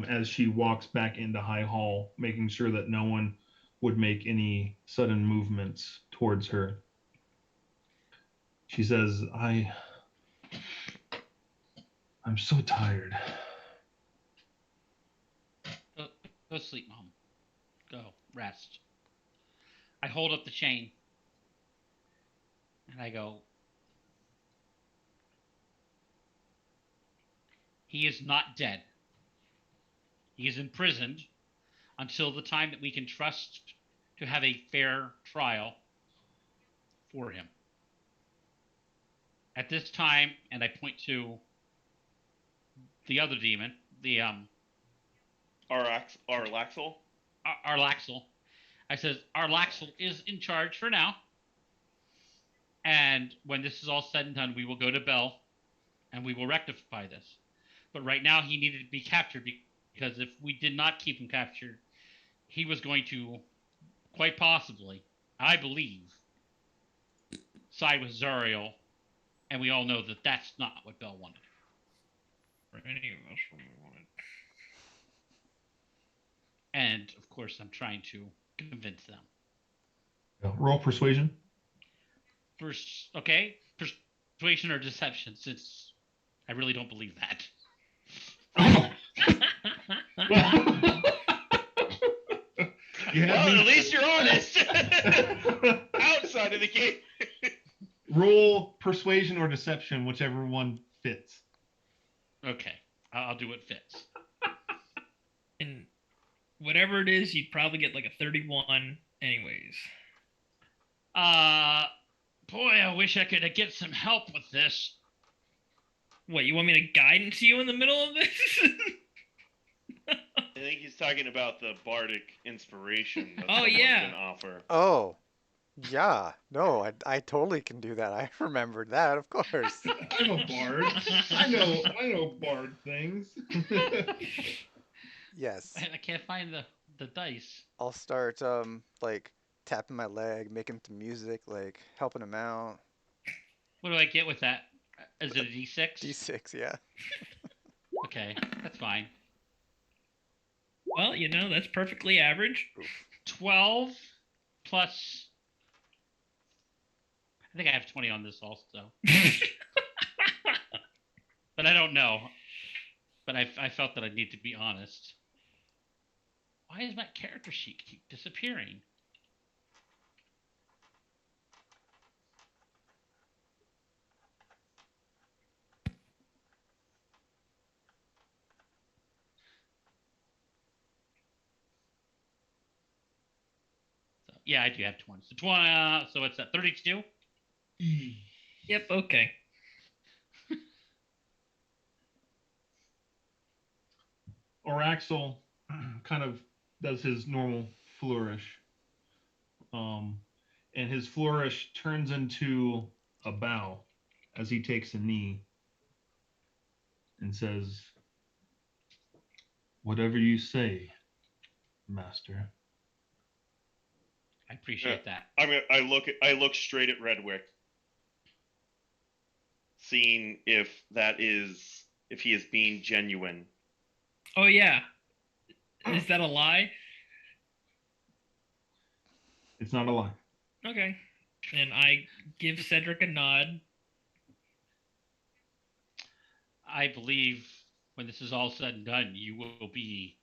[SPEAKER 1] as she walks back into High Hall, making sure that no one would make any sudden movements towards her. She says, I'm so tired.
[SPEAKER 4] Go sleep, Mom. Go rest. I hold up the chain and I go, he is not dead. He is imprisoned until the time that we can trust to have a fair trial for him. At this time, and I point to the other demon, the
[SPEAKER 2] Arlaxel.
[SPEAKER 4] Arlaxel. I says, Arlaxel is in charge for now. And when this is all said and done, we will go to Bell and we will rectify this. But right now, he needed to be captured because if we did not keep him captured, he was going to, quite possibly, I believe, side with Zariel. And we all know that that's not what Bell wanted.
[SPEAKER 3] Or any of us really wanted.
[SPEAKER 4] And, of course, I'm trying to convince them.
[SPEAKER 1] Roll persuasion.
[SPEAKER 4] First, okay, persuasion or deception, since I really don't believe that.
[SPEAKER 2] Well, at least you're honest. Outside of the game.
[SPEAKER 1] Roll persuasion or deception, whichever one fits.
[SPEAKER 4] Okay, I'll do what fits.
[SPEAKER 3] And whatever it is, you'd probably get like a 31 anyways.
[SPEAKER 4] Boy, I wish I could get some help with this.
[SPEAKER 3] What, you want me to guidance you in the middle of this?
[SPEAKER 2] I think he's talking about the bardic inspiration that
[SPEAKER 3] Oh,
[SPEAKER 2] someone
[SPEAKER 3] yeah.
[SPEAKER 2] can offer.
[SPEAKER 5] Oh, yeah. No, I totally can do that. I remembered that, of course.
[SPEAKER 1] I'm a bard. I know bard things.
[SPEAKER 5] Yes.
[SPEAKER 4] I can't find the dice.
[SPEAKER 5] I'll start like tapping my leg, making some music, like helping him out.
[SPEAKER 4] What do I get with that? Is it a D6?
[SPEAKER 5] D6, yeah.
[SPEAKER 4] Okay, that's fine.
[SPEAKER 3] Well, that's perfectly average.
[SPEAKER 4] 12 plus... I think I have 20 on this also. But I don't know. But I felt that I need to be honest. Why does my character sheet keep disappearing? So, yeah, I do have 20. So 20. So it's at 32.
[SPEAKER 3] Yep, okay.
[SPEAKER 1] Oraxel kind of does his normal flourish. And his flourish turns into a bow as he takes a knee and says, "Whatever you say, master."
[SPEAKER 4] I appreciate that.
[SPEAKER 2] I look straight at Redwick, seeing if he is being genuine.
[SPEAKER 3] Oh, yeah. Is that a lie?
[SPEAKER 1] It's not a lie.
[SPEAKER 3] Okay. And I give Cedric a nod.
[SPEAKER 4] I believe when this is all said and done, you will be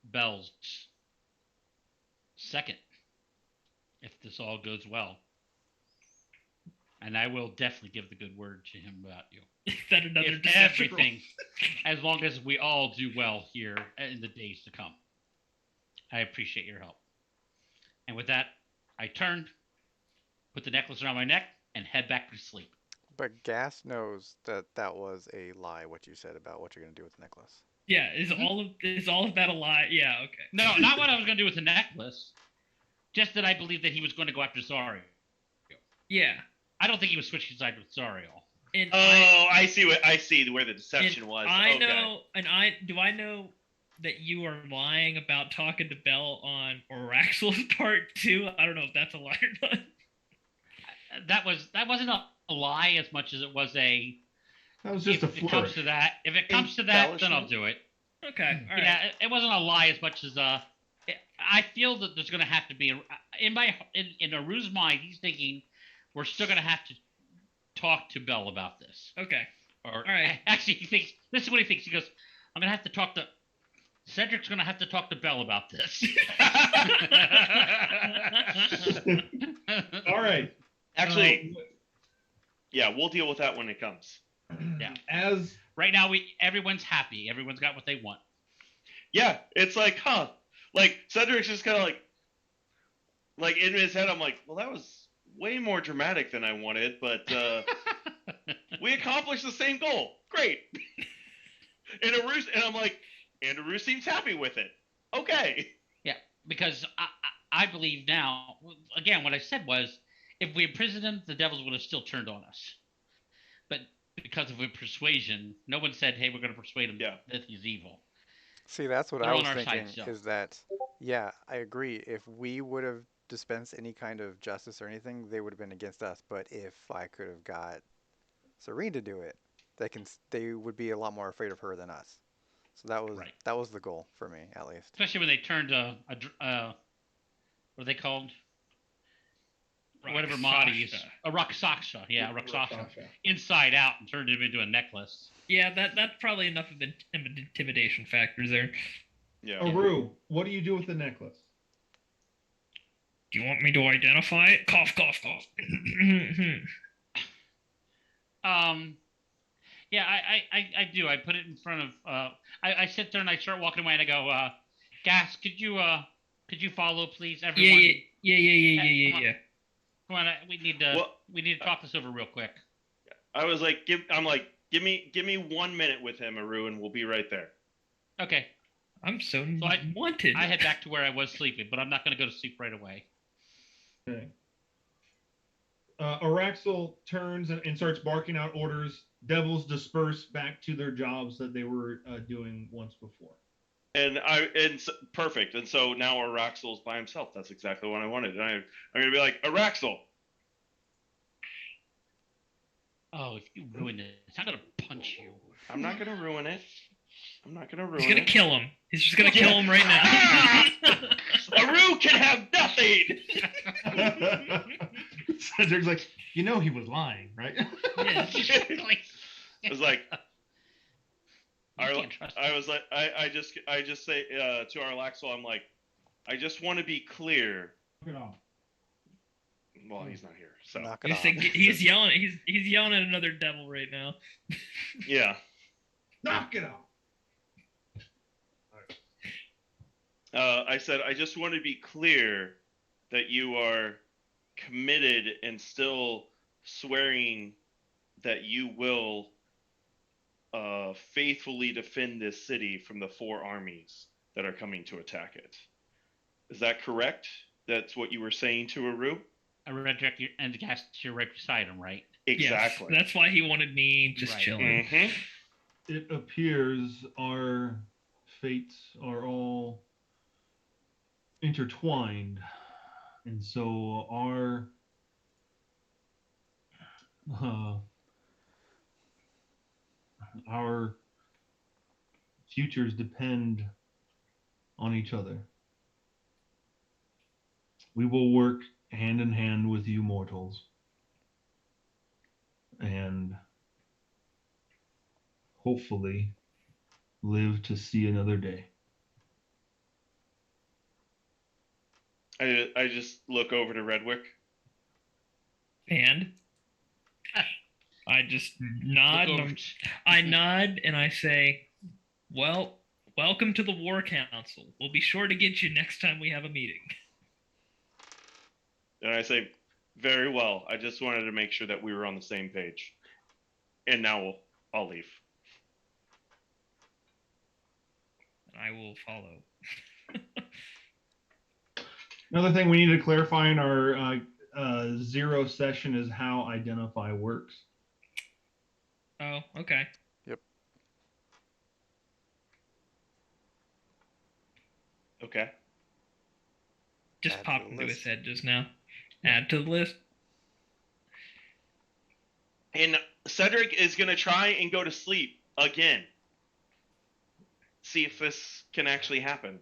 [SPEAKER 4] Bell's second, if this all goes well. And I will definitely give the good word to him about you.
[SPEAKER 3] Is that another
[SPEAKER 4] If
[SPEAKER 3] deception roll?
[SPEAKER 4] everything, as long as we all do well here in the days to come. I appreciate your help. And with that, I turned, put the necklace around my neck, and head back to sleep.
[SPEAKER 5] But Gas knows that that was a lie, what you said about what you're going to do with the necklace.
[SPEAKER 3] Yeah, is all of that a lie? Yeah, okay.
[SPEAKER 4] No, not what I was going to do with the necklace. Just that I believe that he was going to go after Zariel.
[SPEAKER 3] Yeah.
[SPEAKER 4] I don't think he was switching sides with Zariel.
[SPEAKER 3] And
[SPEAKER 2] I see where the deception was.
[SPEAKER 3] I
[SPEAKER 2] Okay.
[SPEAKER 3] know, and I know that you are lying about talking to Bell on Oraxel's part too. I don't know if that's a lie or not.
[SPEAKER 4] That wasn't a lie as much as it was a
[SPEAKER 1] That was just
[SPEAKER 4] if
[SPEAKER 1] a
[SPEAKER 4] it comes
[SPEAKER 1] flourish.
[SPEAKER 4] to that, then I'll do it.
[SPEAKER 3] Okay. All right.
[SPEAKER 4] Yeah, it wasn't a lie as much as I feel that there's going to have to be in Aru's mind. He's thinking we're still going to have to talk to Bell about this.
[SPEAKER 3] Okay.
[SPEAKER 4] Or
[SPEAKER 3] All right.
[SPEAKER 4] actually, he thinks this is what he thinks. He goes, "I'm going to have to talk to Cedric's going to have to talk to Bell about this."
[SPEAKER 1] All right.
[SPEAKER 2] Actually, yeah, we'll deal with that when it comes.
[SPEAKER 4] Yeah.
[SPEAKER 1] As
[SPEAKER 4] Right now, everyone's happy. Everyone's got what they want.
[SPEAKER 2] Yeah, it's like, huh? Like Cedric's just kind of like in his head. I'm like, well, that was way more dramatic than I wanted, but we accomplished the same goal. Great. And I'm like, and Aru seems happy with it. Okay.
[SPEAKER 4] Yeah, because I believe now. Again, what I said was, if we imprisoned him, the devils would have still turned on us. But because of a persuasion, no one said, "Hey, we're going to persuade him that he's evil."
[SPEAKER 5] See, that's what
[SPEAKER 4] They're
[SPEAKER 5] I
[SPEAKER 4] on
[SPEAKER 5] was
[SPEAKER 4] our
[SPEAKER 5] thinking.
[SPEAKER 4] side still.
[SPEAKER 5] Is that, yeah, I agree. If we would have dispensed any kind of justice or anything, they would have been against us. But if I could have got Serene to do it, they would be a lot more afraid of her than us. So that was the goal for me, at least.
[SPEAKER 4] Especially when they turned what are they called? Whatever Mahdi's. A Rakshasa. Yeah, a Rakshasa. Inside out and turned him into a necklace.
[SPEAKER 3] Yeah, that's probably enough of an intimidation factors there.
[SPEAKER 2] Yeah.
[SPEAKER 1] Aru, what do you do with the necklace?
[SPEAKER 3] Do you want me to identify it? Cough, cough, cough.
[SPEAKER 4] Yeah, I do. I put it in front of. I sit there and I start walking away and I go, Gas, could you follow, please, everyone?
[SPEAKER 3] Yeah.
[SPEAKER 4] Come on, we need to talk this over real quick.
[SPEAKER 2] I was like, give me 1 minute with him, Aru, and we'll be right there.
[SPEAKER 4] Okay.
[SPEAKER 3] I'm so wanted.
[SPEAKER 4] I head back to where I was sleeping, but I'm not going to go to sleep right away.
[SPEAKER 1] Okay. Araxel turns and starts barking out orders. Devils disperse back to their jobs that they were doing once before.
[SPEAKER 2] Perfect. And so now Araxel's by himself. That's exactly what I wanted. And I'm gonna be like, Araxel.
[SPEAKER 4] Oh, if you ruin it, I'm gonna punch you.
[SPEAKER 2] I'm not gonna ruin it.
[SPEAKER 3] He's gonna kill him. He's just gonna kill him right now.
[SPEAKER 2] Aru can have nothing.
[SPEAKER 1] Cedric's like, he was lying, right?
[SPEAKER 4] Yeah,
[SPEAKER 2] I was like, I just say to Araxel, I'm like, I just want to be clear.
[SPEAKER 6] Knock it off.
[SPEAKER 2] Well, he's not here, so
[SPEAKER 5] Knock it off.
[SPEAKER 3] He's yelling. He's yelling at another devil right now.
[SPEAKER 2] yeah.
[SPEAKER 1] Knock it off.
[SPEAKER 2] I said, I just want to be clear that you are committed and still swearing that you will faithfully defend this city from the 4 armies that are coming to attack it. Is that correct? That's what you were saying to Aru?
[SPEAKER 4] I read you and Gas, you're right beside him, right?
[SPEAKER 2] Exactly.
[SPEAKER 3] Yes, that's why he wanted me just chilling.
[SPEAKER 2] Mm-hmm.
[SPEAKER 1] It appears our fates are all intertwined, and so our futures depend on each other. We will work hand in hand with you mortals, and hopefully live to see another day.
[SPEAKER 2] I just look over to Redwick.
[SPEAKER 3] And I just nod. I nod and I say, "Well, welcome to the War Council. We'll be sure to get you next time we have a meeting."
[SPEAKER 2] And I say, very well. I just wanted to make sure that we were on the same page. And now I'll leave.
[SPEAKER 3] I will follow.
[SPEAKER 1] Another thing we need to clarify in our zero session is how identify works.
[SPEAKER 3] Oh, okay.
[SPEAKER 5] Yep.
[SPEAKER 2] Okay.
[SPEAKER 3] Just
[SPEAKER 5] Add
[SPEAKER 3] popped
[SPEAKER 5] to the
[SPEAKER 3] into his
[SPEAKER 5] list.
[SPEAKER 3] head just now. Add to the list.
[SPEAKER 2] And Cedric is gonna try and go to sleep again. See if this can actually happen.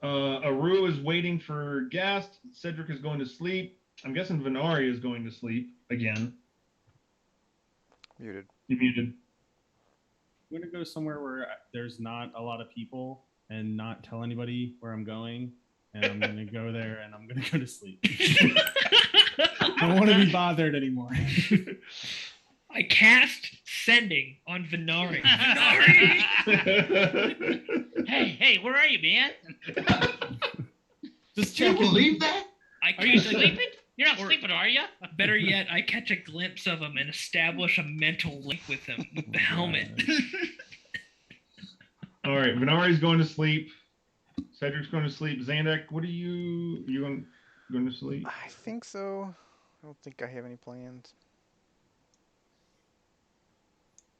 [SPEAKER 1] Aru is waiting for Gast. Cedric is going to sleep. I'm guessing Venari is going to sleep again.
[SPEAKER 5] Muted.
[SPEAKER 1] You muted.
[SPEAKER 6] I'm gonna go somewhere where there's not a lot of people and not tell anybody where I'm going. And I'm gonna go there and I'm gonna go to sleep. I don't want to be bothered anymore.
[SPEAKER 3] I cast sending on Venari.
[SPEAKER 4] Hey, where are you, man?
[SPEAKER 6] Just
[SPEAKER 7] Can you
[SPEAKER 6] checking.
[SPEAKER 7] believe that?
[SPEAKER 3] I
[SPEAKER 4] Are you
[SPEAKER 3] catch a,
[SPEAKER 4] sleeping? You're not
[SPEAKER 3] Or-
[SPEAKER 4] sleeping, are you?
[SPEAKER 3] better yet, I catch a glimpse of him and establish a mental link with him with the helmet.
[SPEAKER 1] All right, Venari's going to sleep. Cedric's going to sleep. Zandak, what are you going to sleep?
[SPEAKER 5] I think so. I don't think I have any plans.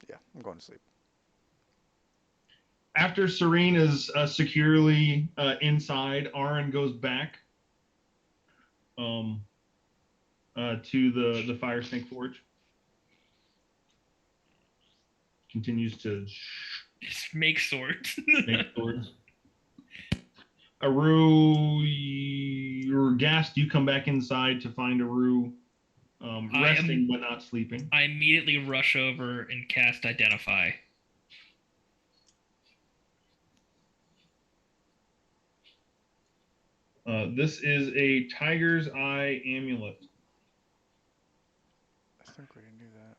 [SPEAKER 5] Yeah, I'm going to sleep.
[SPEAKER 1] After Serene is securely inside, Aaron goes back to the Fire Snake Forge. Continues to
[SPEAKER 3] Just make swords.
[SPEAKER 1] make swords. Aru or Gast, you come back inside to find Aru resting but not sleeping.
[SPEAKER 3] I immediately rush over and cast Identify.
[SPEAKER 1] This is a Tiger's Eye amulet.
[SPEAKER 5] I think we didn't do that.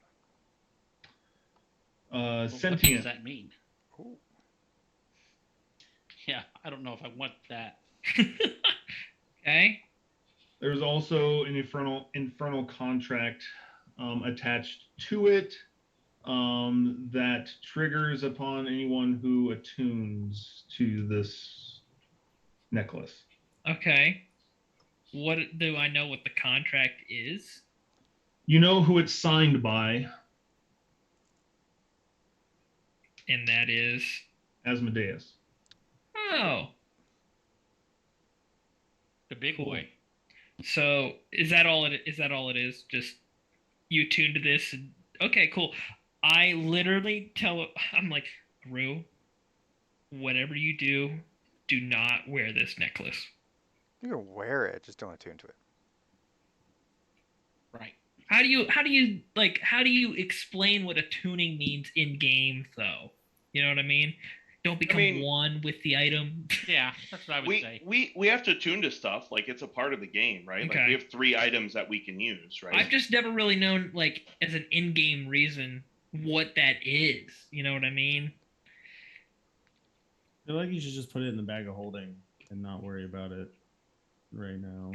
[SPEAKER 4] Well, what
[SPEAKER 1] Sentient.
[SPEAKER 4] does that mean?
[SPEAKER 5] Ooh.
[SPEAKER 4] Yeah, I don't know if I want that.
[SPEAKER 3] Okay.
[SPEAKER 1] There's also an infernal contract attached to it that triggers upon anyone who attunes to this necklace.
[SPEAKER 3] Okay. What do I know what the contract is?
[SPEAKER 1] You know who it's signed by,
[SPEAKER 3] And that is
[SPEAKER 1] Asmodeus.
[SPEAKER 3] oh.
[SPEAKER 4] The big
[SPEAKER 3] Cool.
[SPEAKER 4] boy.
[SPEAKER 3] So is that all it is? Just you tune to this and okay, cool. I literally I'm like, Rue, whatever you do, do not wear this necklace.
[SPEAKER 5] You can wear it, just don't attune to it.
[SPEAKER 4] Right.
[SPEAKER 3] How do you explain what attuning means in game though? You know what I mean? Don't become one with the item.
[SPEAKER 4] Yeah, that's what I would say.
[SPEAKER 2] We have to tune to stuff, like it's a part of the game, right?
[SPEAKER 3] Okay.
[SPEAKER 2] Like we have 3 items that we can use, right?
[SPEAKER 3] I've just never really known, like, as an in-game reason, what that is. You know what I mean?
[SPEAKER 6] I feel like you should just put it in the bag of holding and not worry about it right now.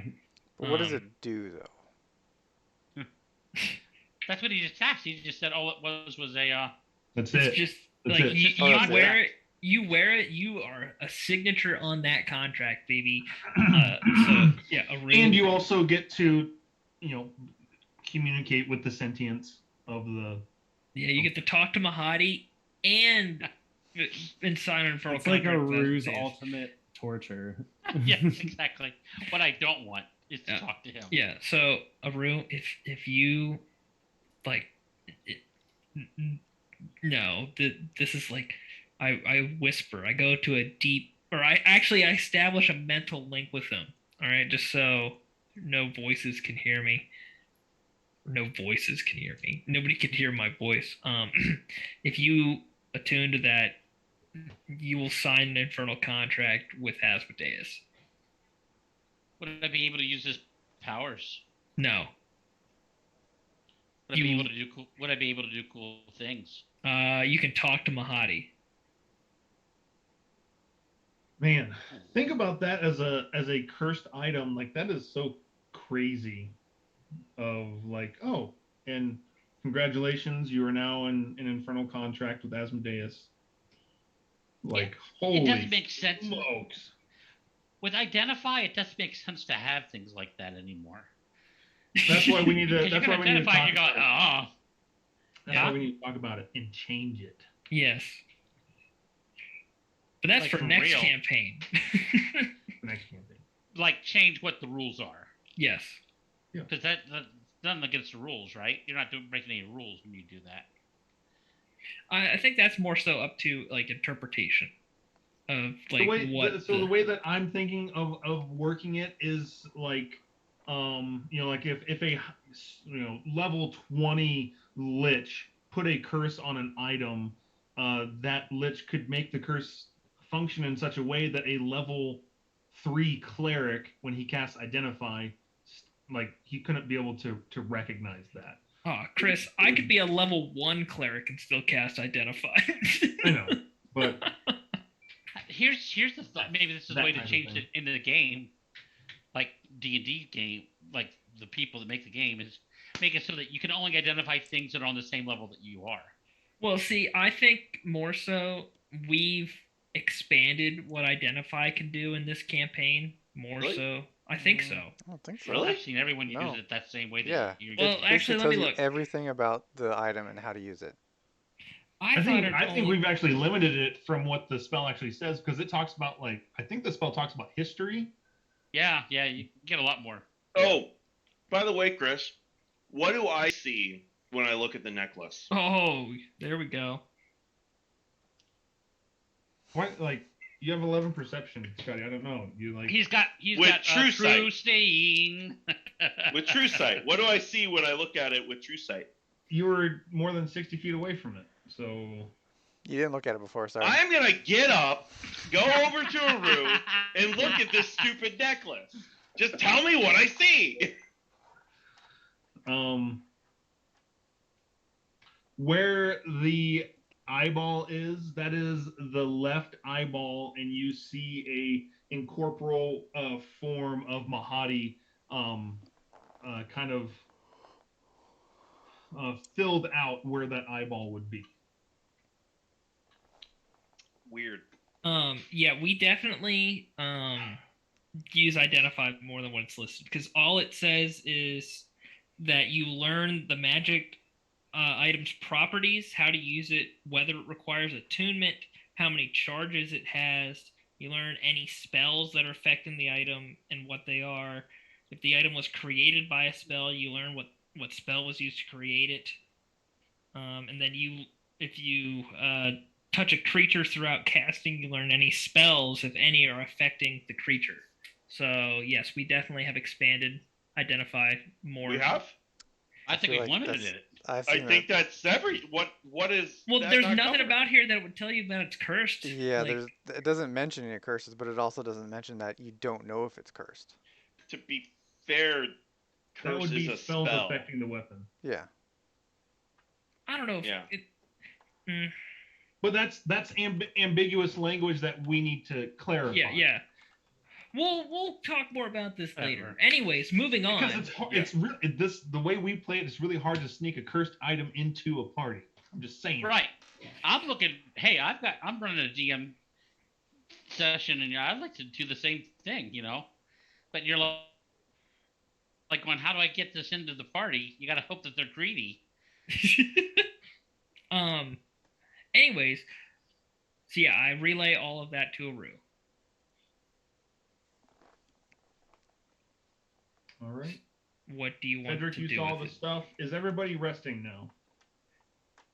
[SPEAKER 5] But what does it do, though?
[SPEAKER 4] That's what he just asked. He just said all it was a.
[SPEAKER 1] That's
[SPEAKER 3] It's
[SPEAKER 1] it.
[SPEAKER 3] just
[SPEAKER 1] That's
[SPEAKER 3] like
[SPEAKER 1] it.
[SPEAKER 3] you
[SPEAKER 5] That's
[SPEAKER 3] wear
[SPEAKER 4] it.
[SPEAKER 3] it. You wear it. You are a signature on that contract, baby. So yeah, a ring.
[SPEAKER 1] And you also get to, communicate with the sentience of the.
[SPEAKER 3] Yeah, you get to talk to Mahadi and sign an infernal
[SPEAKER 6] It's like a
[SPEAKER 3] contract with
[SPEAKER 6] ruse
[SPEAKER 3] Asmodeus.
[SPEAKER 6] ultimate torture.
[SPEAKER 4] Yes, exactly. What I don't want is to
[SPEAKER 3] Yeah.
[SPEAKER 4] talk to him.
[SPEAKER 3] Yeah, so Aru, if you like, no, this is like, I whisper, I go to a deep, or I establish a mental link with him. All right, just so no voices can hear me. No voices can hear me. Nobody can hear my voice. If you attune to that, you will sign an infernal contract with Asmodeus.
[SPEAKER 4] Would I be able to use his powers?
[SPEAKER 3] No.
[SPEAKER 4] Would I be able to do cool? Would I be able to do cool things?
[SPEAKER 3] You can talk to Mahadi.
[SPEAKER 1] Man, think about that as a cursed item. Like, that is so crazy. Of like, oh, and congratulations, you are now in an infernal contract with Asmodeus. Like, holy
[SPEAKER 4] It doesn't make sense.
[SPEAKER 1] smokes.
[SPEAKER 4] With Identify, it doesn't make sense to have things like that anymore.
[SPEAKER 1] That's why we need to.
[SPEAKER 4] Because
[SPEAKER 1] That's
[SPEAKER 4] you
[SPEAKER 1] why
[SPEAKER 4] can
[SPEAKER 1] we need to
[SPEAKER 4] identify
[SPEAKER 1] talk
[SPEAKER 4] and you go,
[SPEAKER 1] about it.
[SPEAKER 4] oh.
[SPEAKER 1] That's
[SPEAKER 4] Yeah.
[SPEAKER 1] why we need to talk about it and change it.
[SPEAKER 3] Yes. But that's
[SPEAKER 4] Like,
[SPEAKER 3] for
[SPEAKER 4] for
[SPEAKER 3] next
[SPEAKER 4] real.
[SPEAKER 3] campaign.
[SPEAKER 1] The next campaign.
[SPEAKER 4] Like change what the rules are.
[SPEAKER 3] Yes.
[SPEAKER 4] Because that nothing against the rules, right? You're not breaking any rules when you do that.
[SPEAKER 3] I think that's more so up to like interpretation of like
[SPEAKER 1] the way that I'm thinking of working it is like, like if a level 20 lich put a curse on an item, that lich could make the curse function in such a way that a level 3 cleric, when he casts identify, like he couldn't be able to recognize that.
[SPEAKER 3] Oh, Chris, I could be a level 1 cleric and still cast identify.
[SPEAKER 1] I know, but
[SPEAKER 4] here's the thought. Maybe this is the way to change it into the game, like D&D game, like the people that make the game, is make it so that you can only identify things that are on the same level that you are.
[SPEAKER 3] Well, see, I think more so we've expanded what identify can do in this campaign. More
[SPEAKER 2] Really?
[SPEAKER 3] so, I think so.
[SPEAKER 5] I don't think so.
[SPEAKER 2] Really?
[SPEAKER 4] I've seen everyone use
[SPEAKER 5] No.
[SPEAKER 4] it that same way.
[SPEAKER 5] Yeah.
[SPEAKER 3] Well,
[SPEAKER 5] It
[SPEAKER 3] actually, let me
[SPEAKER 5] tells you
[SPEAKER 3] look.
[SPEAKER 5] everything about the item and how to use it.
[SPEAKER 1] I think we've actually limited it from what the spell actually says, because it talks about, like, I think the spell talks about history.
[SPEAKER 4] Yeah, you get a lot more.
[SPEAKER 2] Oh, by the way, Chris, what do I see when I look at the necklace?
[SPEAKER 3] Oh, there we go.
[SPEAKER 1] What, like, you have 11 perception, Scotty? I don't know. You like
[SPEAKER 4] He's got
[SPEAKER 2] With true
[SPEAKER 4] true
[SPEAKER 2] sight.
[SPEAKER 4] seeing.
[SPEAKER 2] With true sight. What do I see when I look at it with true sight?
[SPEAKER 1] you were more than 60 feet away from it, so
[SPEAKER 5] You didn't look at it before, sorry.
[SPEAKER 2] I'm gonna get up, go over to Aru, and look at this stupid necklace. Just tell me what I see.
[SPEAKER 1] Where the eyeball is, that is the left eyeball, and you see a incorporeal form of Mahadi, kind of filled out where that eyeball would be.
[SPEAKER 2] Weird.
[SPEAKER 3] Yeah, we definitely use identify more than what it's listed, because all it says is that you learn the magic item's properties, how to use it, whether it requires attunement, how many charges it has. You learn any spells that are affecting the item and what they are. If the item was created by a spell, you learn what spell was used to create it. And then if you touch a creature throughout casting, you learn any spells, if any, are affecting the creature. So yes, we definitely have expanded identify more.
[SPEAKER 2] We have?
[SPEAKER 4] I think we've
[SPEAKER 5] like
[SPEAKER 4] limited it.
[SPEAKER 2] I think that's what is.
[SPEAKER 3] Well,
[SPEAKER 2] that
[SPEAKER 3] there's
[SPEAKER 2] not
[SPEAKER 3] nothing
[SPEAKER 2] covered?
[SPEAKER 3] about here that would tell you that it's cursed.
[SPEAKER 5] Yeah,
[SPEAKER 3] Like,
[SPEAKER 5] it doesn't mention any curses, but it also doesn't mention that you don't know if it's cursed.
[SPEAKER 2] To be fair,
[SPEAKER 1] That
[SPEAKER 2] curse
[SPEAKER 1] would be
[SPEAKER 2] is a
[SPEAKER 1] spells
[SPEAKER 2] spell.
[SPEAKER 1] affecting the weapon.
[SPEAKER 5] Yeah.
[SPEAKER 3] I don't know if
[SPEAKER 2] Yeah.
[SPEAKER 3] it.
[SPEAKER 1] But that's ambiguous language that we need to clarify.
[SPEAKER 3] Yeah. We'll talk more about this later.
[SPEAKER 4] Whatever.
[SPEAKER 3] Anyways, moving on.
[SPEAKER 1] Because it's really the way we play it, it's really hard to sneak a cursed item into a party. I'm just saying.
[SPEAKER 4] Right. I'm looking. Hey, I'm running a DM session, and I'd like to do the same thing, But you're like going, how do I get this into the party? You got to hope that they're greedy.
[SPEAKER 3] Anyways, so yeah, I relay all of that to Aru.
[SPEAKER 1] All right.
[SPEAKER 3] What do you want
[SPEAKER 1] Cedric,
[SPEAKER 3] to
[SPEAKER 1] you
[SPEAKER 3] do
[SPEAKER 1] saw
[SPEAKER 3] with
[SPEAKER 1] the
[SPEAKER 3] it?
[SPEAKER 1] stuff. Is everybody resting now?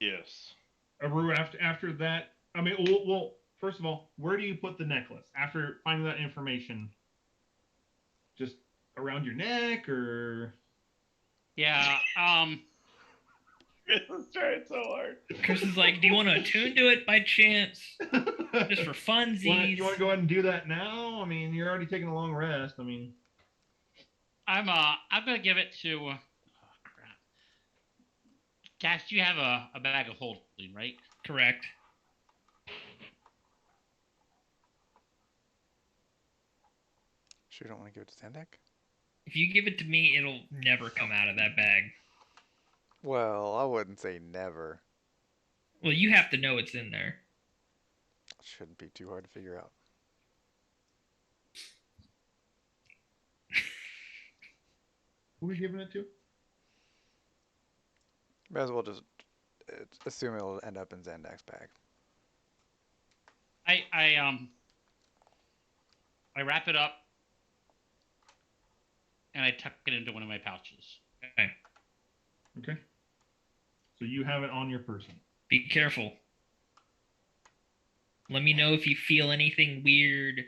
[SPEAKER 2] Yes.
[SPEAKER 1] Aru, after that, I mean, well, first of all, where do you put the necklace after finding that information? Just around your neck, or?
[SPEAKER 4] Yeah.
[SPEAKER 2] Chris is trying so hard.
[SPEAKER 3] Chris is like, do you want to attune to it by chance? Just for funsies?
[SPEAKER 1] You want to go ahead and do that now? I mean, you're already taking a long rest. I mean,
[SPEAKER 4] I'm gonna give it to. Oh, crap. Cash, you have a bag of holding, right?
[SPEAKER 3] Correct.
[SPEAKER 5] Sure, you don't want to give it to Zandak?
[SPEAKER 3] If you give it to me, it'll never come out of that bag.
[SPEAKER 5] Well, I wouldn't say never.
[SPEAKER 3] Well, you have to know it's in there.
[SPEAKER 5] Shouldn't be too hard to figure out.
[SPEAKER 1] who are we giving it to?
[SPEAKER 5] May as well just assume it'll end up in Zandak's bag.
[SPEAKER 4] I wrap it up and I tuck it into one of my pouches.
[SPEAKER 3] Okay.
[SPEAKER 1] Okay. So you have it on your person.
[SPEAKER 3] Be careful. Let me know if you feel anything weird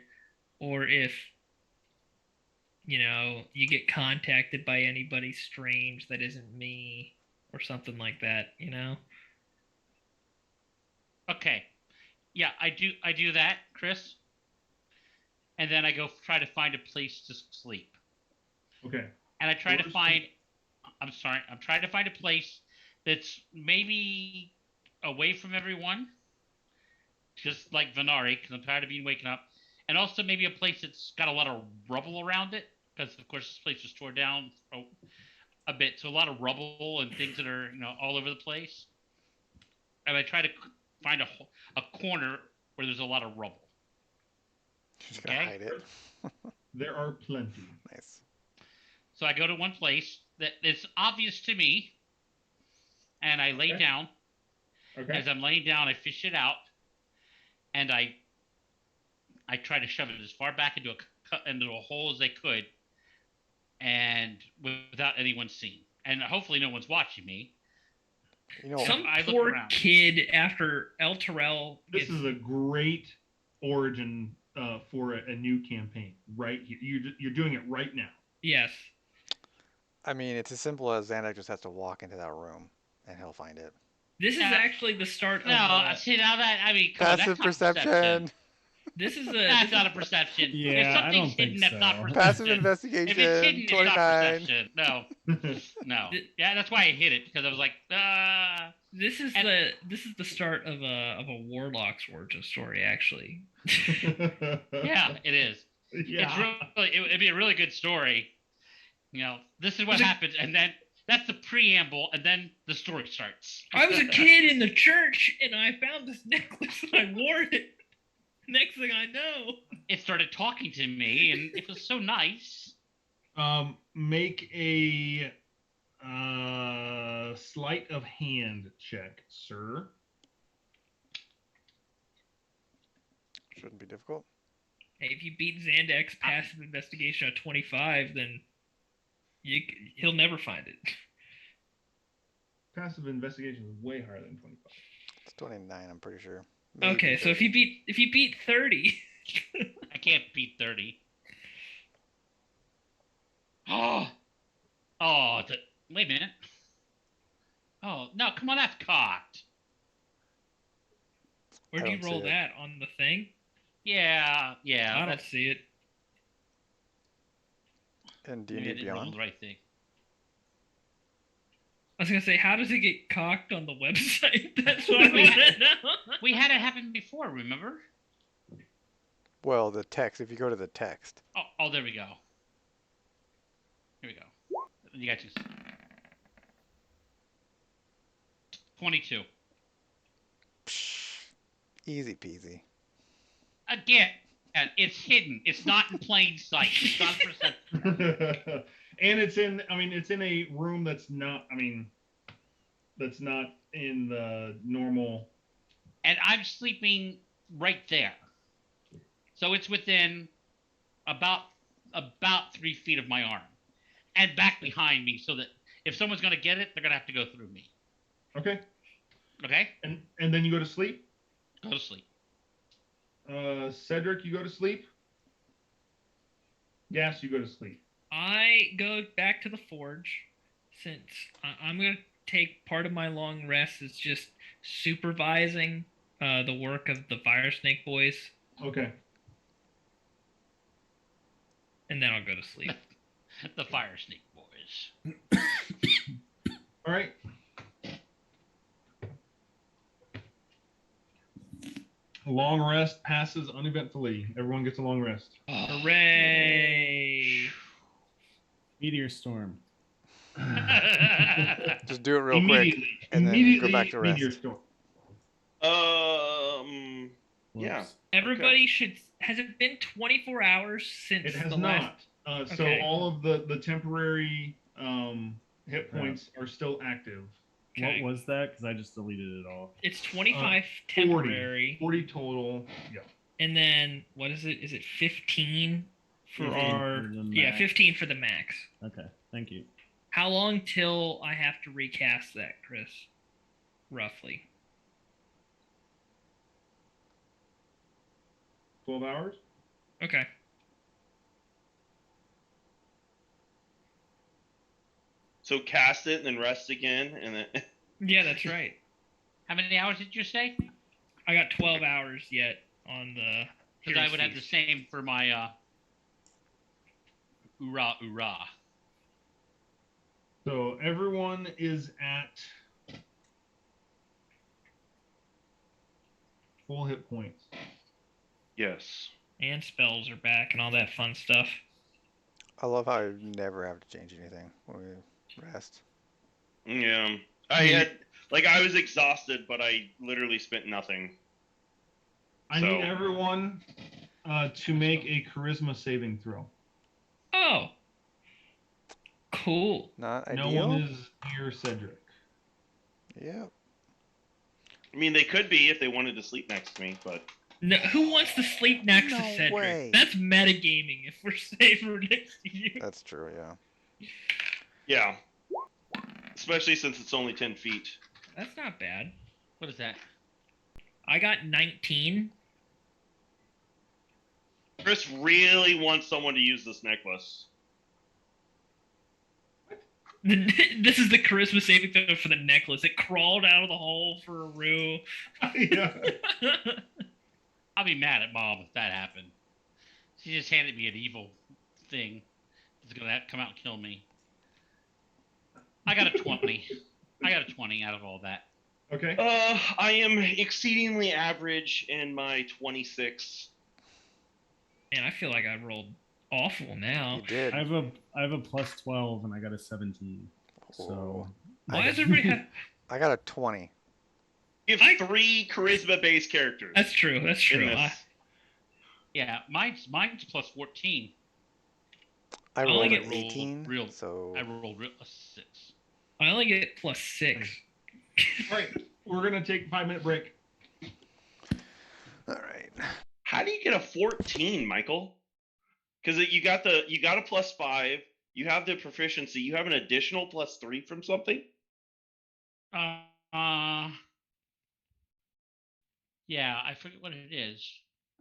[SPEAKER 3] or if, you get contacted by anybody strange that isn't me or something like that.
[SPEAKER 4] Okay. Yeah, I do that, Chris. And then I go try to find a place to sleep.
[SPEAKER 1] Okay.
[SPEAKER 4] And I try to find I'm trying to find a place that's maybe away from everyone, just like Venari, because I'm tired of being waken up, and also maybe a place that's got a lot of rubble around it, because of course this place was torn down a bit, so a lot of rubble and things that are all over the place. And I try to find a corner where there's a lot of rubble.
[SPEAKER 5] Just gonna hide it.
[SPEAKER 1] There are plenty.
[SPEAKER 5] Nice.
[SPEAKER 4] So I go to one place that is obvious to me, and I lay down.
[SPEAKER 1] Okay.
[SPEAKER 4] As I'm laying down, I fish it out, and I try to shove it as far back into a hole as I could, and without anyone seeing, and hopefully no one's watching me.
[SPEAKER 3] Some poor kid after El Terrell.
[SPEAKER 1] This is a great origin for a new campaign. Right here, you're doing it right now.
[SPEAKER 3] Yes.
[SPEAKER 5] I mean, it's as simple as Xander just has to walk into that room, and he'll find it.
[SPEAKER 3] This is actually the start
[SPEAKER 4] of... see, now that... I mean,
[SPEAKER 5] passive perception.
[SPEAKER 3] This is
[SPEAKER 4] That's not a perception.
[SPEAKER 6] Yeah,
[SPEAKER 4] if something's
[SPEAKER 6] I don't
[SPEAKER 4] hidden,
[SPEAKER 6] think
[SPEAKER 4] that's
[SPEAKER 6] so.
[SPEAKER 4] not perception.
[SPEAKER 5] Passive investigation,
[SPEAKER 4] if it's hidden,
[SPEAKER 5] 29.
[SPEAKER 4] it's not perception. No. Yeah, that's why I hit it, because I was like,
[SPEAKER 3] This is the start of a warlock's origin story, actually.
[SPEAKER 4] Yeah, it is.
[SPEAKER 1] Yeah.
[SPEAKER 4] It'd be a really good story. This is what happens, and then that's the preamble, and then the story starts.
[SPEAKER 3] I was a kid in the church, and I found this necklace, and I wore it. Next thing I know,
[SPEAKER 4] it started talking to me, and it was so nice.
[SPEAKER 1] Make a sleight of hand check, sir.
[SPEAKER 5] Shouldn't be difficult.
[SPEAKER 3] Hey, if you beat Xandak's passive investigation at 25, then he'll never find it.
[SPEAKER 1] Passive investigation is way higher than 25.
[SPEAKER 5] It's 29, I'm pretty sure. Maybe
[SPEAKER 3] okay,
[SPEAKER 5] 30.
[SPEAKER 3] so if you beat 30,
[SPEAKER 4] I can't beat 30. Wait a minute. Oh no! Come on, that's cocked.
[SPEAKER 3] Where do you roll that on the thing?
[SPEAKER 4] Yeah.
[SPEAKER 3] I don't see it.
[SPEAKER 5] And D&D Beyond.
[SPEAKER 4] The right thing.
[SPEAKER 3] I was gonna say, how does it get cocked on the website? That's what I want to know.
[SPEAKER 4] We had it happen before, remember?
[SPEAKER 5] Well, the text. If you go to the text.
[SPEAKER 4] Oh, there we go. Here we go. You got 22.
[SPEAKER 5] Psh, easy peasy.
[SPEAKER 4] Again, it's hidden. It's not in plain sight. It's not perception.
[SPEAKER 1] And it's in a room that's not in the normal.
[SPEAKER 4] And I'm sleeping right there. So it's within about 3 feet of my arm. And back behind me, so that if someone's going to get it, they're going to have to go through me.
[SPEAKER 1] Okay.
[SPEAKER 4] Okay?
[SPEAKER 1] And then you go to sleep?
[SPEAKER 4] Go to sleep.
[SPEAKER 1] Cedric, you go to sleep? Yes, you go to sleep.
[SPEAKER 3] I go back to the forge, since I'm going to take part of my long rest is just supervising the work of the Fire Snake boys.
[SPEAKER 1] Okay.
[SPEAKER 3] And then I'll go to sleep.
[SPEAKER 4] The Fire Snake boys.
[SPEAKER 1] All right. A long rest passes uneventfully. Everyone gets a long rest.
[SPEAKER 3] Hooray!
[SPEAKER 6] Meteor storm.
[SPEAKER 5] Just do it real quick, and then go back to rest.
[SPEAKER 1] Meteor storm.
[SPEAKER 2] Yeah.
[SPEAKER 3] Everybody should. Has it been 24 hours since
[SPEAKER 1] It has
[SPEAKER 3] the
[SPEAKER 1] not.
[SPEAKER 3] last?
[SPEAKER 1] So all of the temporary hit points are still active.
[SPEAKER 3] Okay.
[SPEAKER 6] What was that? Because I just deleted it all.
[SPEAKER 3] It's 25 temporary.
[SPEAKER 1] 40 total. Yeah.
[SPEAKER 3] And then what is it? Is it 15 for
[SPEAKER 6] 15
[SPEAKER 3] our?
[SPEAKER 6] for the
[SPEAKER 3] Yeah,
[SPEAKER 6] max.
[SPEAKER 3] 15 for the max.
[SPEAKER 6] Okay, thank you.
[SPEAKER 3] How long till I have to recast that, Chris? Roughly.
[SPEAKER 1] 12 hours.
[SPEAKER 3] Okay.
[SPEAKER 2] So cast it and then rest again, and then
[SPEAKER 3] Yeah, that's right.
[SPEAKER 4] How many hours did you say?
[SPEAKER 3] I got 12 hours yet on the.
[SPEAKER 4] Because I
[SPEAKER 3] Hero's
[SPEAKER 4] would have the
[SPEAKER 3] Feast.
[SPEAKER 4] same for my Oorah.
[SPEAKER 1] So everyone is at full hit points.
[SPEAKER 2] yes.
[SPEAKER 3] And spells are back and all that fun stuff.
[SPEAKER 5] I love how I never have to change anything when we rest.
[SPEAKER 2] Yeah. I was exhausted, but I literally spent nothing.
[SPEAKER 1] I need everyone to make a charisma saving throw.
[SPEAKER 3] Oh. Cool.
[SPEAKER 5] Not
[SPEAKER 1] No
[SPEAKER 5] ideal.
[SPEAKER 1] one is near Cedric.
[SPEAKER 5] Yep.
[SPEAKER 2] I mean, they could be if they wanted to sleep next to me, but
[SPEAKER 3] No, who wants to sleep next to
[SPEAKER 5] No
[SPEAKER 3] Cedric?
[SPEAKER 5] way.
[SPEAKER 3] That's metagaming if we're safer next to you.
[SPEAKER 5] That's true. Yeah.
[SPEAKER 2] yeah. Especially since it's only 10 feet.
[SPEAKER 3] That's not bad.
[SPEAKER 4] What is that?
[SPEAKER 3] I got 19.
[SPEAKER 2] Chris really wants someone to use this necklace.
[SPEAKER 3] This is the charisma saving throw for the necklace. It crawled out of the hole for Aru.
[SPEAKER 1] Yeah.
[SPEAKER 4] I'll be mad at Mom if that happened. She just handed me an evil thing that's going to come out and kill me. I got a 20. I got a 20 out of all that.
[SPEAKER 1] Okay.
[SPEAKER 2] I am exceedingly average in my 26.
[SPEAKER 3] Man, I feel like I rolled awful now.
[SPEAKER 5] You did.
[SPEAKER 6] I have a plus 12 and I got a 17. So
[SPEAKER 3] Why does everybody have...
[SPEAKER 5] I got a 20.
[SPEAKER 2] You have 3 charisma-based characters.
[SPEAKER 3] That's true. That's
[SPEAKER 2] in
[SPEAKER 3] true.
[SPEAKER 2] this.
[SPEAKER 4] Yeah, mine's plus 14.
[SPEAKER 5] I
[SPEAKER 3] only
[SPEAKER 5] rolled
[SPEAKER 3] get
[SPEAKER 5] an 18. So
[SPEAKER 4] I rolled a 6.
[SPEAKER 3] I only get plus 6.
[SPEAKER 1] All right. We're going to take a 5-minute break.
[SPEAKER 5] all right.
[SPEAKER 2] How do you get a 14, Michael? Because you got a plus 5. You have the proficiency. You have an additional plus 3 from something.
[SPEAKER 4] Yeah, I forget what it is.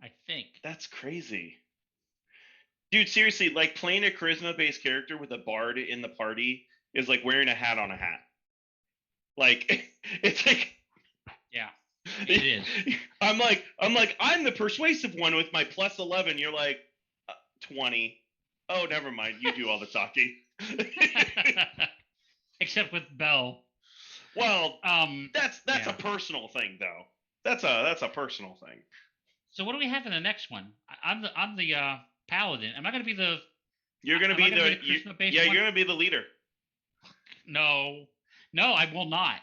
[SPEAKER 4] I think.
[SPEAKER 2] That's crazy. Dude, seriously, like playing a charisma-based character with a bard in the party is like wearing a hat on a hat. Like, it's like...
[SPEAKER 4] Yeah, it is.
[SPEAKER 2] I'm the persuasive one with my plus 11. You're like, 20. Oh, never mind. You do all the talking.
[SPEAKER 4] Except with Belle.
[SPEAKER 2] Well, that's
[SPEAKER 4] yeah.
[SPEAKER 2] a personal thing, though. That's a personal thing.
[SPEAKER 4] So what do we have in the next one? I'm the paladin. Am I going to be the?
[SPEAKER 2] You're going to be the you're going to be the leader.
[SPEAKER 4] No, I will not.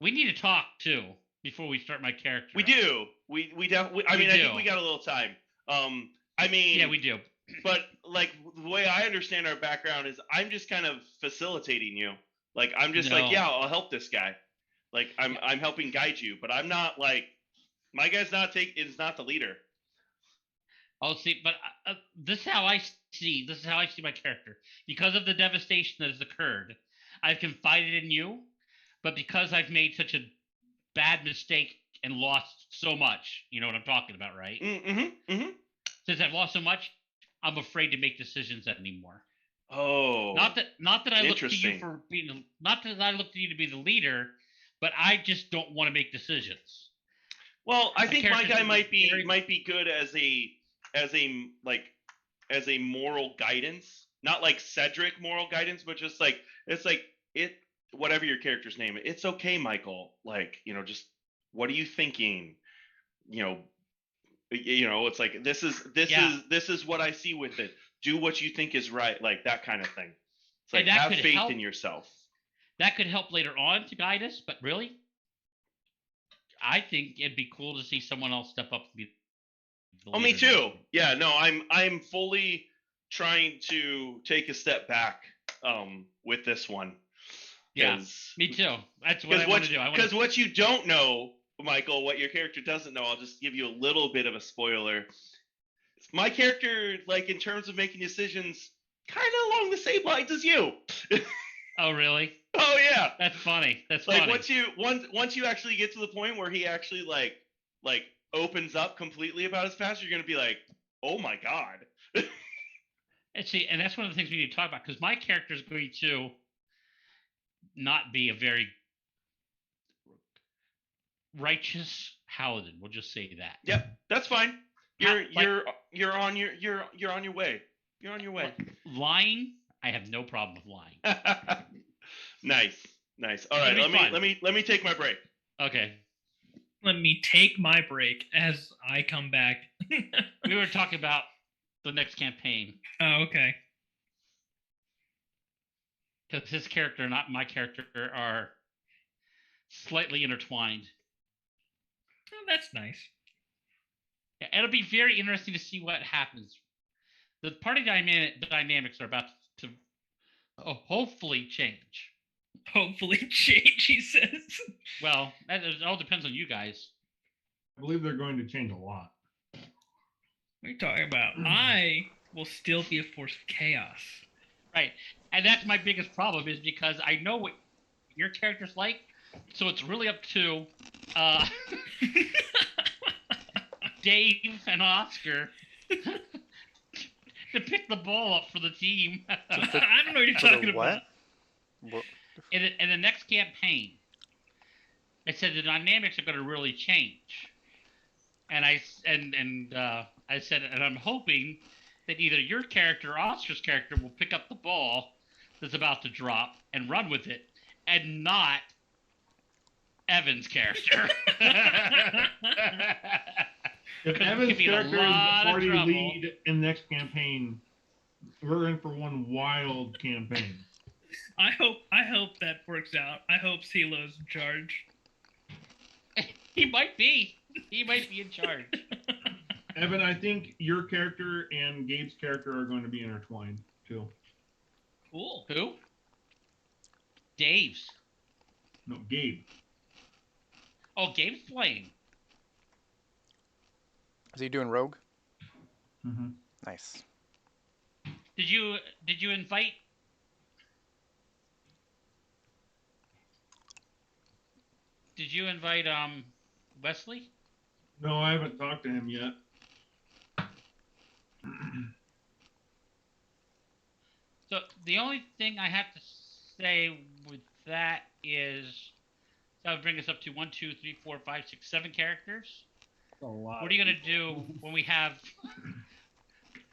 [SPEAKER 4] We need to talk too before we start my character.
[SPEAKER 2] We do. We definitely. I think we got a little time.
[SPEAKER 4] Yeah, we do.
[SPEAKER 2] But like the way I understand our background is, I'm just kind of facilitating you. Like I'm just like, yeah, I'll help this guy. Like I'm helping guide you, but I'm not like, my guy's is not the leader.
[SPEAKER 4] Oh, see, but this is how I see my character. Because of the devastation that has occurred, I've confided in you, but because I've made such a bad mistake and lost so much, you know what I'm talking about, right? Since I've lost so much, I'm afraid to make decisions anymore.
[SPEAKER 2] Oh,
[SPEAKER 4] not that I look to you for being, not that I look to you to be the leader, but I just don't want to make decisions.
[SPEAKER 2] Well, I think my guy might be good as a moral guidance, not like Cedric moral guidance, but just like whatever your character's name. It's okay, Michael. Like, just what are you thinking? It's like this is what I see with it. Do what you think is right, like that kind of thing. It's like, have faith in yourself.
[SPEAKER 4] That could help later on to guide us, but really, I think it'd be cool to see someone else step up and be the leader.
[SPEAKER 2] Me too. Yeah, no, I'm fully trying to take a step back with this one.
[SPEAKER 4] Yeah, me too. That's what I want to do.
[SPEAKER 2] Because what you don't know, Michael, what your character doesn't know, I'll just give you a little bit of a spoiler. My character, like in terms of making decisions, kind of along the same lines as you.
[SPEAKER 4] Oh, really?
[SPEAKER 2] Oh yeah.
[SPEAKER 4] That's funny. That's
[SPEAKER 2] Like
[SPEAKER 4] funny.
[SPEAKER 2] once you actually get to the point where he actually like opens up completely about his past, you're gonna be like, oh my god.
[SPEAKER 4] And see, and that's one of the things we need to talk about because my character is going to not be a very righteous paladin. We'll just say that.
[SPEAKER 2] Yep, that's fine.
[SPEAKER 4] How-
[SPEAKER 2] You're on your way. You're on your way.
[SPEAKER 4] Lying, I have no problem with lying.
[SPEAKER 2] Nice. All right,
[SPEAKER 4] It'll be fun.
[SPEAKER 2] let me take my break.
[SPEAKER 4] Okay.
[SPEAKER 3] Let me take my break as I come back.
[SPEAKER 4] We were talking about the next campaign
[SPEAKER 3] Oh, okay.
[SPEAKER 4] because his character, not my character, are slightly intertwined.
[SPEAKER 3] Oh, that's nice.
[SPEAKER 4] Yeah, it'll be very interesting to see what happens. The party dynamics are about to hopefully change.
[SPEAKER 3] Hopefully change, he says.
[SPEAKER 4] Well, it all depends on you guys.
[SPEAKER 1] I believe they're going to change a lot.
[SPEAKER 3] What are you talking about? I will still be a force of chaos.
[SPEAKER 4] Right. And that's my biggest problem is because I know what your character's like, so it's really up to Dave and Oscar to pick the ball up for the team.
[SPEAKER 3] I don't know what you're
[SPEAKER 5] For the
[SPEAKER 3] talking
[SPEAKER 5] what?
[SPEAKER 3] about.
[SPEAKER 5] What?
[SPEAKER 4] In the next campaign, I said the dynamics are going to really change, and I said, and I'm hoping that either your character or Oscar's character will pick up the ball that's about to drop and run with it, and not Evan's character.
[SPEAKER 1] If
[SPEAKER 4] Could
[SPEAKER 1] Evan's
[SPEAKER 4] be in a
[SPEAKER 1] character is the
[SPEAKER 4] lot of
[SPEAKER 1] party
[SPEAKER 4] trouble.
[SPEAKER 1] lead in the next campaign, we're in for one wild campaign.
[SPEAKER 3] I hope that works out. I hope CeeLo's in charge.
[SPEAKER 4] He might be. He might be in charge.
[SPEAKER 1] Evan, I think your character and Gabe's character are going to be intertwined too.
[SPEAKER 3] Cool.
[SPEAKER 4] Who? Dave's.
[SPEAKER 1] No, Gabe.
[SPEAKER 4] Oh, Gabe's playing.
[SPEAKER 5] Is he doing rogue?
[SPEAKER 1] Mm-hmm.
[SPEAKER 5] Nice.
[SPEAKER 4] Did you invite? Did you invite Wesley?
[SPEAKER 1] No, I haven't talked to him yet.
[SPEAKER 4] So the only thing I have to say with that is that would bring us up to 1, 2, 3, 4, 5, 6, 7 characters.
[SPEAKER 6] A lot.
[SPEAKER 4] What are you gonna do when we have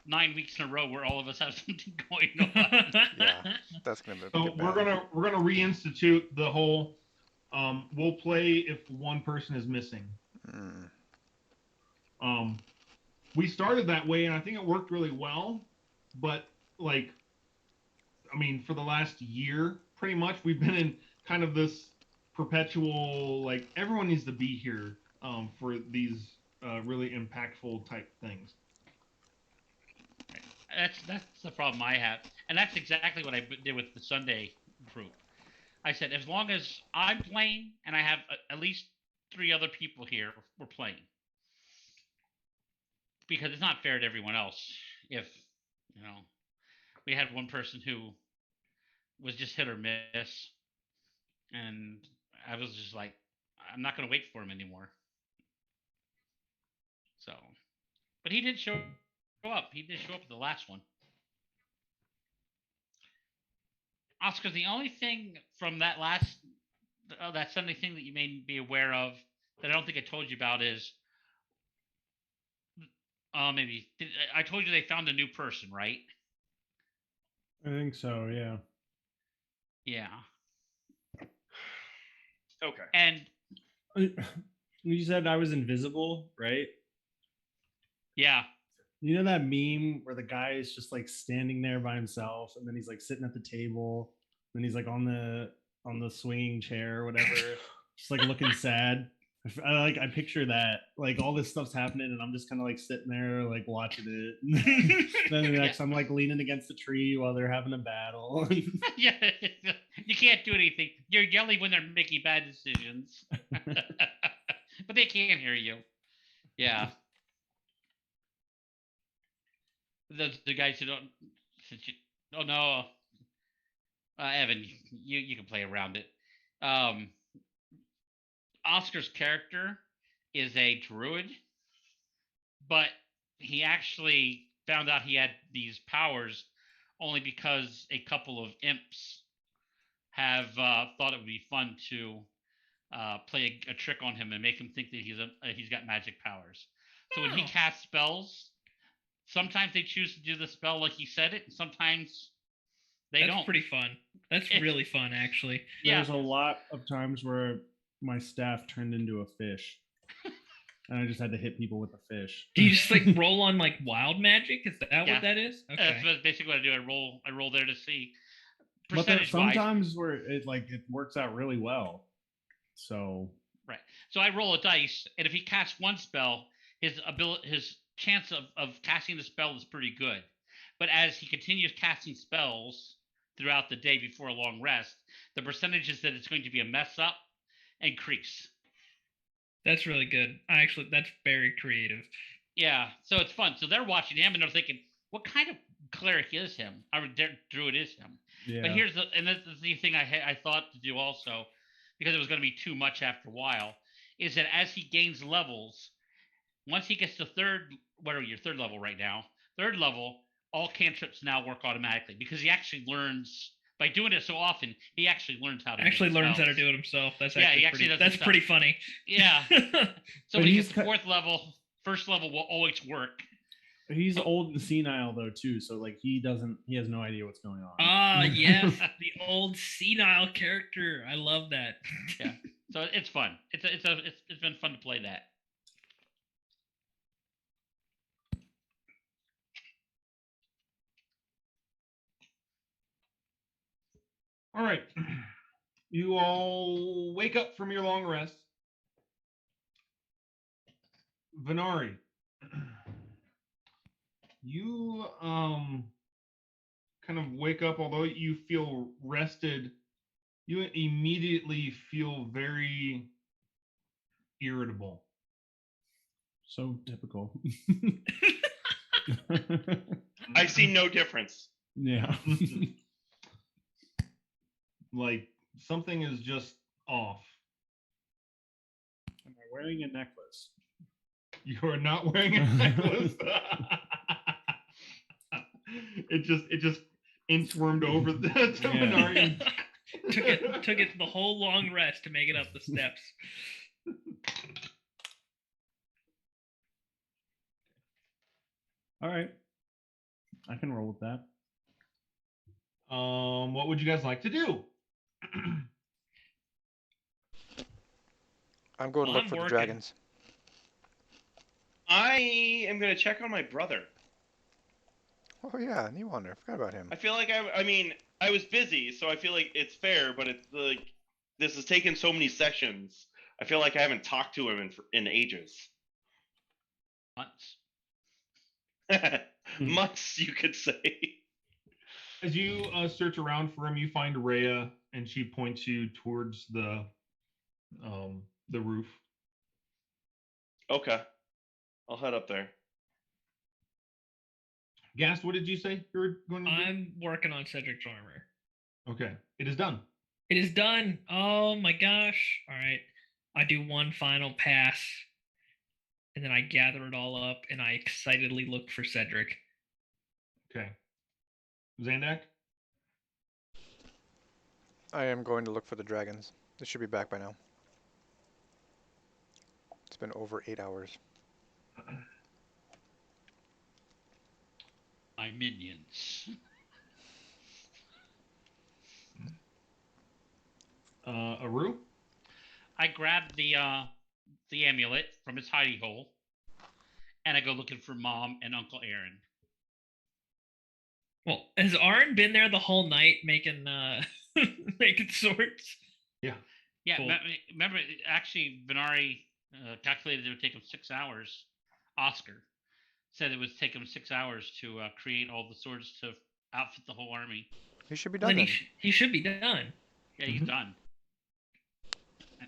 [SPEAKER 4] 9 weeks in a row where all of us have something going on?
[SPEAKER 5] Yeah, that's gonna be.
[SPEAKER 1] So we're gonna reinstitute the whole. We'll play if one person is missing. We started that way, and I think it worked really well. But like, I mean, for the last year, pretty much, we've been in kind of this perpetual like everyone needs to be here for these really impactful type things.
[SPEAKER 4] That's the problem I have, and that's exactly what I did with the Sunday group. I said as long as I'm playing and I have at least 3 other people here, we're playing. Because it's not fair to everyone else. If we had one person who was just hit or miss, and I was just like, I'm not going to wait for him anymore. So, but he did show up. He did show up at the last one. Oscar, the only thing from that that Sunday thing that you may be aware of that I don't think I told you about is maybe I told you they found a new person, right?
[SPEAKER 6] I think so. Yeah.
[SPEAKER 4] Yeah.
[SPEAKER 2] Okay.
[SPEAKER 4] And
[SPEAKER 6] You said I was invisible, right?
[SPEAKER 4] yeah.
[SPEAKER 6] You know that meme where the guy is just like standing there by himself, and then he's like sitting at the table, and then he's like on the swinging chair or whatever, just like looking sad. I picture that, like all this stuff's happening, and I'm just kind of like sitting there like watching it. Then the next, I'm like leaning against the tree while they're having a battle.
[SPEAKER 4] Yeah. You can't do anything. You're yelling when they're making bad decisions. But they can't hear you. Yeah. The guys who don't. Oh no. Evan, you can play around it. Oscar's character is a druid, but he actually found out he had these powers only because a couple of imps have thought it would be fun to play a trick on him and make him think that he's got magic powers. So when he casts spells, sometimes they choose to do the spell like he said it, and sometimes they don't.
[SPEAKER 3] That's pretty fun. That's really fun, actually.
[SPEAKER 4] Yeah.
[SPEAKER 6] There's a lot of times where my staff turned into a fish, and I just had to hit people with the fish.
[SPEAKER 3] Do you just like roll on like wild magic? Is that
[SPEAKER 4] Yeah.
[SPEAKER 3] what that is? Okay.
[SPEAKER 4] That's basically what I do. I roll there to see.
[SPEAKER 6] But there's
[SPEAKER 4] Percentage-wise,
[SPEAKER 6] sometimes where it works out really well. So
[SPEAKER 4] right. So I roll a dice, and if he casts one spell, his chance of casting the spell is pretty good. But as he continues casting spells throughout the day before a long rest, the percentages that it's going to be a mess up increase.
[SPEAKER 3] That's really good. That's very creative.
[SPEAKER 4] Yeah, so it's fun. So they're watching him and they're thinking, what kind of cleric is him? Or druid is him?
[SPEAKER 6] yeah.
[SPEAKER 4] But this is the thing I thought to do also, because it was going to be too much after a while, is that as he gains levels, once he gets to what are your third level right now? Third level, all cantrips now work automatically because he actually learns by doing it so often. He actually learns how to
[SPEAKER 3] Learns how to do it himself. That's
[SPEAKER 4] that's
[SPEAKER 3] pretty funny.
[SPEAKER 4] Yeah. So
[SPEAKER 6] But
[SPEAKER 4] when he
[SPEAKER 6] he's
[SPEAKER 4] gets to fourth level, first level will always work.
[SPEAKER 6] He's old and senile though too, so like he has no idea what's going on.
[SPEAKER 3] Ah, yes, the old senile character. I love that.
[SPEAKER 4] Yeah. So it's fun. It's been fun to play that.
[SPEAKER 1] All right. You all wake up from your long rest. Venari, you kind of wake up, although you feel rested, you immediately feel very irritable.
[SPEAKER 6] So typical.
[SPEAKER 2] I see no difference.
[SPEAKER 6] Yeah.
[SPEAKER 1] Like something is just off.
[SPEAKER 6] Am I wearing a necklace?
[SPEAKER 1] You are not wearing a necklace. It just inchwormed over the Venari.
[SPEAKER 3] took it the whole long rest to make it up the steps.
[SPEAKER 6] All right. I can roll with that.
[SPEAKER 1] What would you guys like to do?
[SPEAKER 5] I'm going to look
[SPEAKER 3] I'm
[SPEAKER 5] for the
[SPEAKER 3] working.
[SPEAKER 5] dragons.
[SPEAKER 2] I am going to check on my brother.
[SPEAKER 5] Oh yeah, new wonder. Forgot about him.
[SPEAKER 2] I feel like I was busy, so I feel like it's fair, but it's like this has taken so many sessions. I feel like I haven't talked to him in ages.
[SPEAKER 4] Months.
[SPEAKER 2] Months, you could say.
[SPEAKER 1] As you search around for him, you find Rhea, and she points you towards the roof.
[SPEAKER 2] Okay, I'll head up there.
[SPEAKER 1] Gast, what did you say you were going to do?
[SPEAKER 3] I'm working on Cedric's armor.
[SPEAKER 1] Okay, it is done.
[SPEAKER 3] It is done. Oh my gosh. All right. I do one final pass, and then I gather it all up, and I excitedly look for Cedric.
[SPEAKER 1] Okay. Zandak?
[SPEAKER 5] I am going to look for the dragons. They should be back by now. It's been over 8 hours.
[SPEAKER 4] My minions.
[SPEAKER 1] Aru?
[SPEAKER 4] I grab the amulet from its hidey hole, and I go looking for Mom and Uncle Aaron.
[SPEAKER 3] Well, has Aaron been there the whole night making making swords?
[SPEAKER 1] Yeah.
[SPEAKER 4] Yeah,
[SPEAKER 3] Cool.
[SPEAKER 4] remember, actually, Venari calculated it would take him 6 hours. Oscar said it would take him 6 hours to create all the swords to outfit the whole army.
[SPEAKER 5] He should be done
[SPEAKER 3] Then
[SPEAKER 5] then.
[SPEAKER 3] he should be done.
[SPEAKER 4] Yeah, he's done.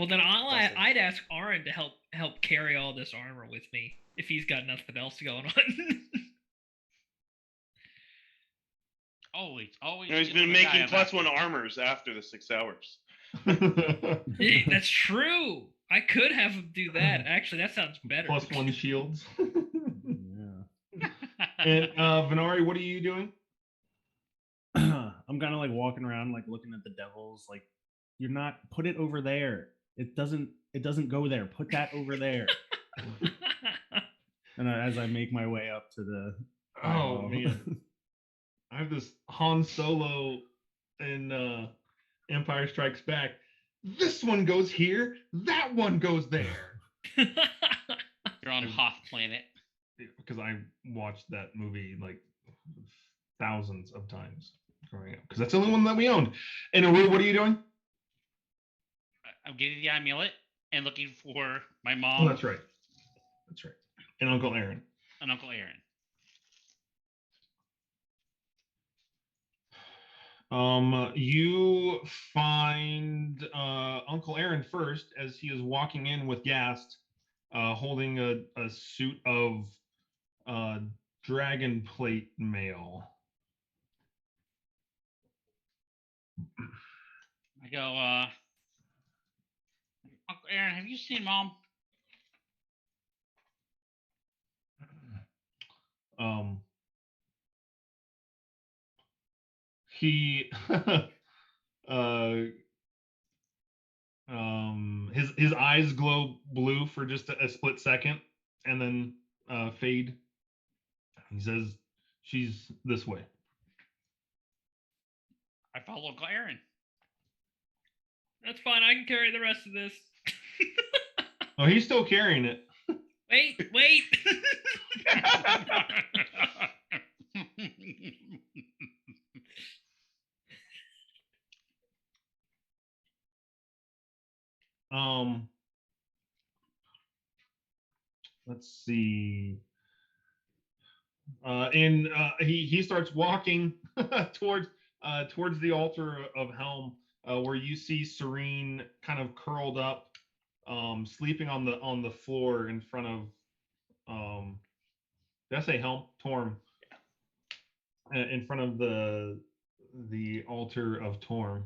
[SPEAKER 3] Well, then
[SPEAKER 5] Impressive.
[SPEAKER 3] I'd ask Aaron to help carry all this armor with me if he's got nothing else going on.
[SPEAKER 4] Always.
[SPEAKER 2] He's
[SPEAKER 4] killing
[SPEAKER 2] been
[SPEAKER 4] the guy
[SPEAKER 2] making
[SPEAKER 4] on
[SPEAKER 2] plus
[SPEAKER 4] that.
[SPEAKER 2] 1 armors after the 6 hours.
[SPEAKER 3] Hey, that's true. I could have him do that. Actually, that sounds better.
[SPEAKER 1] Plus 1 shields.
[SPEAKER 6] Yeah.
[SPEAKER 1] And Venari, what are you doing?
[SPEAKER 6] I'm kind of like walking around, like looking at the devils. Like, you're not. Put it over there. It doesn't go there. Put that over there. And as I make my way up to the.
[SPEAKER 1] Oh man, I have this Han Solo in Empire Strikes Back. This one goes here. That one goes there.
[SPEAKER 4] You're on Hoth planet.
[SPEAKER 1] Because I watched that movie like thousands of times growing up. Because that's the only one that we owned. And Aru, what are you doing?
[SPEAKER 4] I'm getting the amulet and looking for my
[SPEAKER 1] Oh,
[SPEAKER 4] mom
[SPEAKER 1] that's right. That's right. And Uncle Aaron.
[SPEAKER 4] and Uncle Aaron.
[SPEAKER 1] You find Uncle Aaron first as he is walking in with Gast, holding a suit of dragon plate mail.
[SPEAKER 4] I go, Uncle Aaron, have you seen Mom?
[SPEAKER 1] He his eyes glow blue for just a split second and then fade. He says, "She's this way."
[SPEAKER 4] I follow Uncle Aaron.
[SPEAKER 3] That's fine. I can carry the rest of this.
[SPEAKER 1] Oh, he's still carrying it.
[SPEAKER 3] Wait.
[SPEAKER 1] Let's see. And he starts walking towards the altar of Helm, where you see Serene kind of curled up, sleeping on the floor in front of did I say Helm? Torm. In front of the altar of Torm.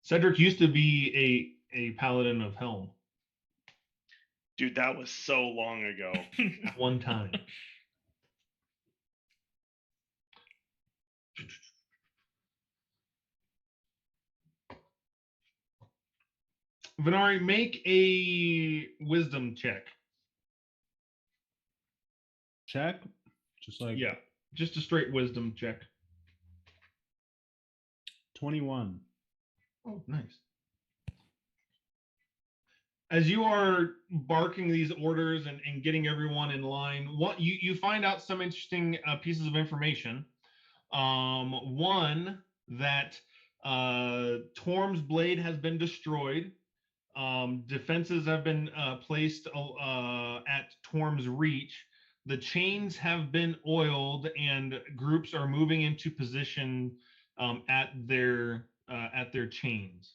[SPEAKER 1] Cedric used to be a paladin of Helm.
[SPEAKER 2] Dude, that was so long ago.
[SPEAKER 1] At one time. Venari, make a wisdom check.
[SPEAKER 6] Check. Just like
[SPEAKER 1] Yeah, just a straight wisdom check.
[SPEAKER 6] 21.
[SPEAKER 1] Oh, nice. As you are barking these orders and getting everyone in line, what you find out some interesting pieces of information. One, that Torm's blade has been destroyed. Defenses have been placed at Torm's reach. The chains have been oiled, and groups are moving into position at their chains.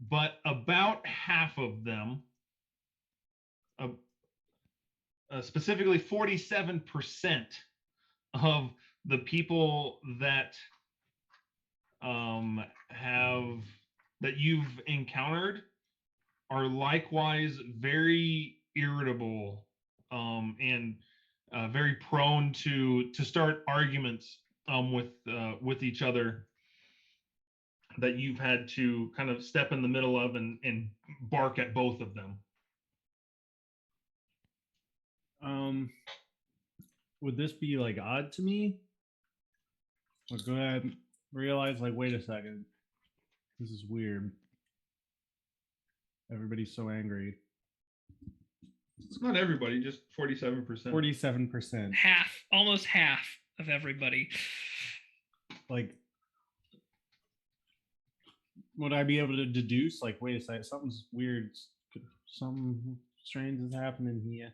[SPEAKER 1] But about half of them, specifically 47% of the people that that you've encountered are likewise very irritable and very prone to start arguments with each other that you've had to kind of step in the middle of and bark at both of them.
[SPEAKER 6] Would this be like odd to me? Or go ahead and realize, like, wait a second, this is weird. Everybody's so angry.
[SPEAKER 1] It's not everybody, just 47%.
[SPEAKER 6] 47%.
[SPEAKER 3] Almost half of everybody.
[SPEAKER 6] Like, would I be able to deduce, like, wait a second, something's weird, something strange is happening here?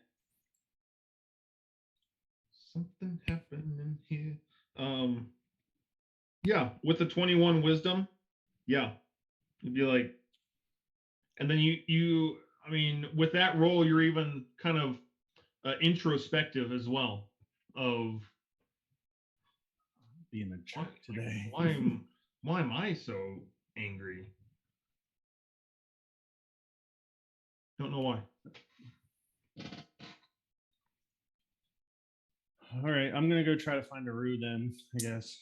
[SPEAKER 1] Something happening here. Yeah, with the 21 wisdom, yeah, you'd be like, and then you I mean, with that roll, you're even kind of introspective as well. Of
[SPEAKER 6] Being a jerk today.
[SPEAKER 1] why am I so angry? Don't know why.
[SPEAKER 6] All right, I'm gonna go try to find a Rue then, I guess.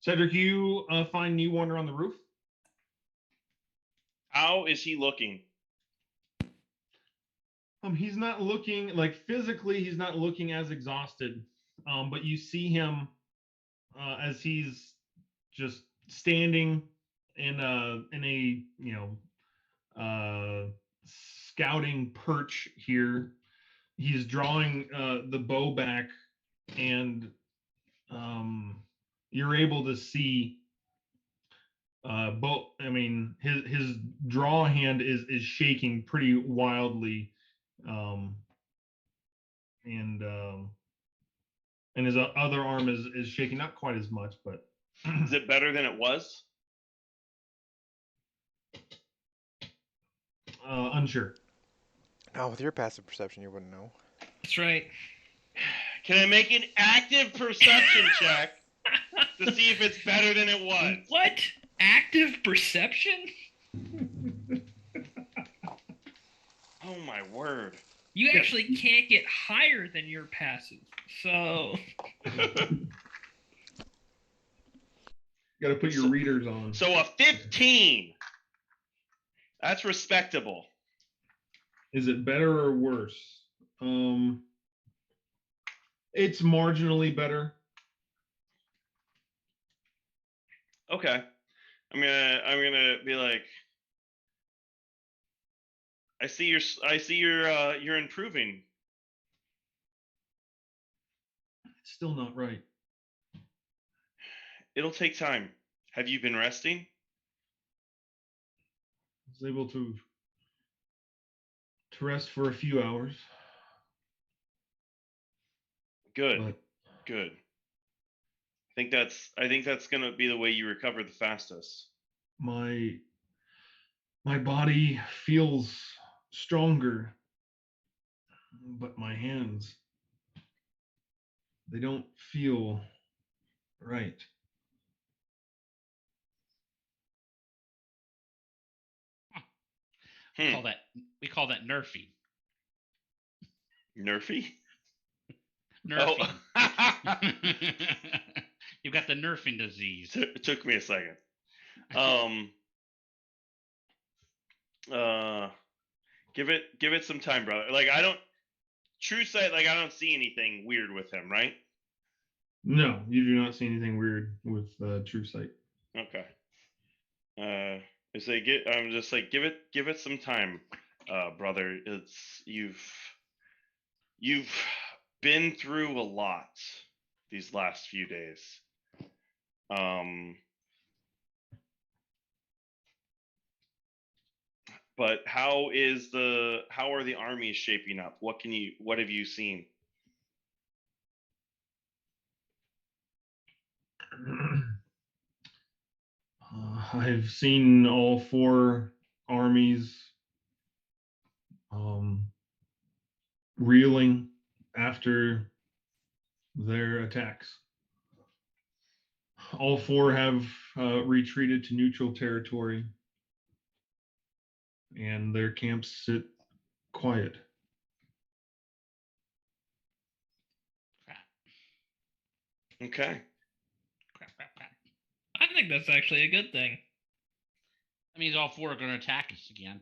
[SPEAKER 1] Cedric, you find New Wonder on the roof.
[SPEAKER 2] How is he looking?
[SPEAKER 1] He's not looking like physically. He's not looking as exhausted, but you see him as he's just standing in a scouting perch here. He's drawing the bow back, and you're able to see both. I mean, his draw hand is shaking pretty wildly, and his other arm is shaking, not quite as much, but
[SPEAKER 2] Is it better than it was?
[SPEAKER 1] unsure.
[SPEAKER 5] Now, with your passive perception, you wouldn't know.
[SPEAKER 3] That's right.
[SPEAKER 2] Can I make an active perception check to see if it's better than it was?
[SPEAKER 3] What? Active perception?
[SPEAKER 2] Oh my word.
[SPEAKER 3] You actually can't get higher than your passive. So
[SPEAKER 1] Got to put your readers on.
[SPEAKER 2] So a 15. That's respectable.
[SPEAKER 1] Is it better or worse? It's marginally better.
[SPEAKER 2] Okay. I'm gonna be like, I see you're improving.
[SPEAKER 1] It's still not right.
[SPEAKER 2] It'll take time. Have you been resting?
[SPEAKER 1] I was able to rest for a few hours.
[SPEAKER 2] Good.
[SPEAKER 1] But
[SPEAKER 2] Good. I think that's gonna be the way you recover the fastest.
[SPEAKER 1] my body feels stronger, but my hands, they don't feel right.
[SPEAKER 4] We call that nerfing.
[SPEAKER 2] Nerfy?
[SPEAKER 4] Nerfing.
[SPEAKER 2] Oh.
[SPEAKER 4] You've got the nerfing disease.
[SPEAKER 2] It took me a second. Give it some time, brother. Like true sight, like I don't see anything weird with him, right?
[SPEAKER 1] No, you do not see anything weird with True Sight.
[SPEAKER 2] Okay. I'm just like give it some time, brother. You've been through a lot these last few days. But how are the armies shaping up? What have you seen?
[SPEAKER 1] I've seen all four armies reeling after their attacks. All four have retreated to neutral territory, and their camps sit quiet.
[SPEAKER 2] Okay.
[SPEAKER 4] Crap.
[SPEAKER 3] I think that's actually a good thing.
[SPEAKER 4] That means all four are going to attack us again.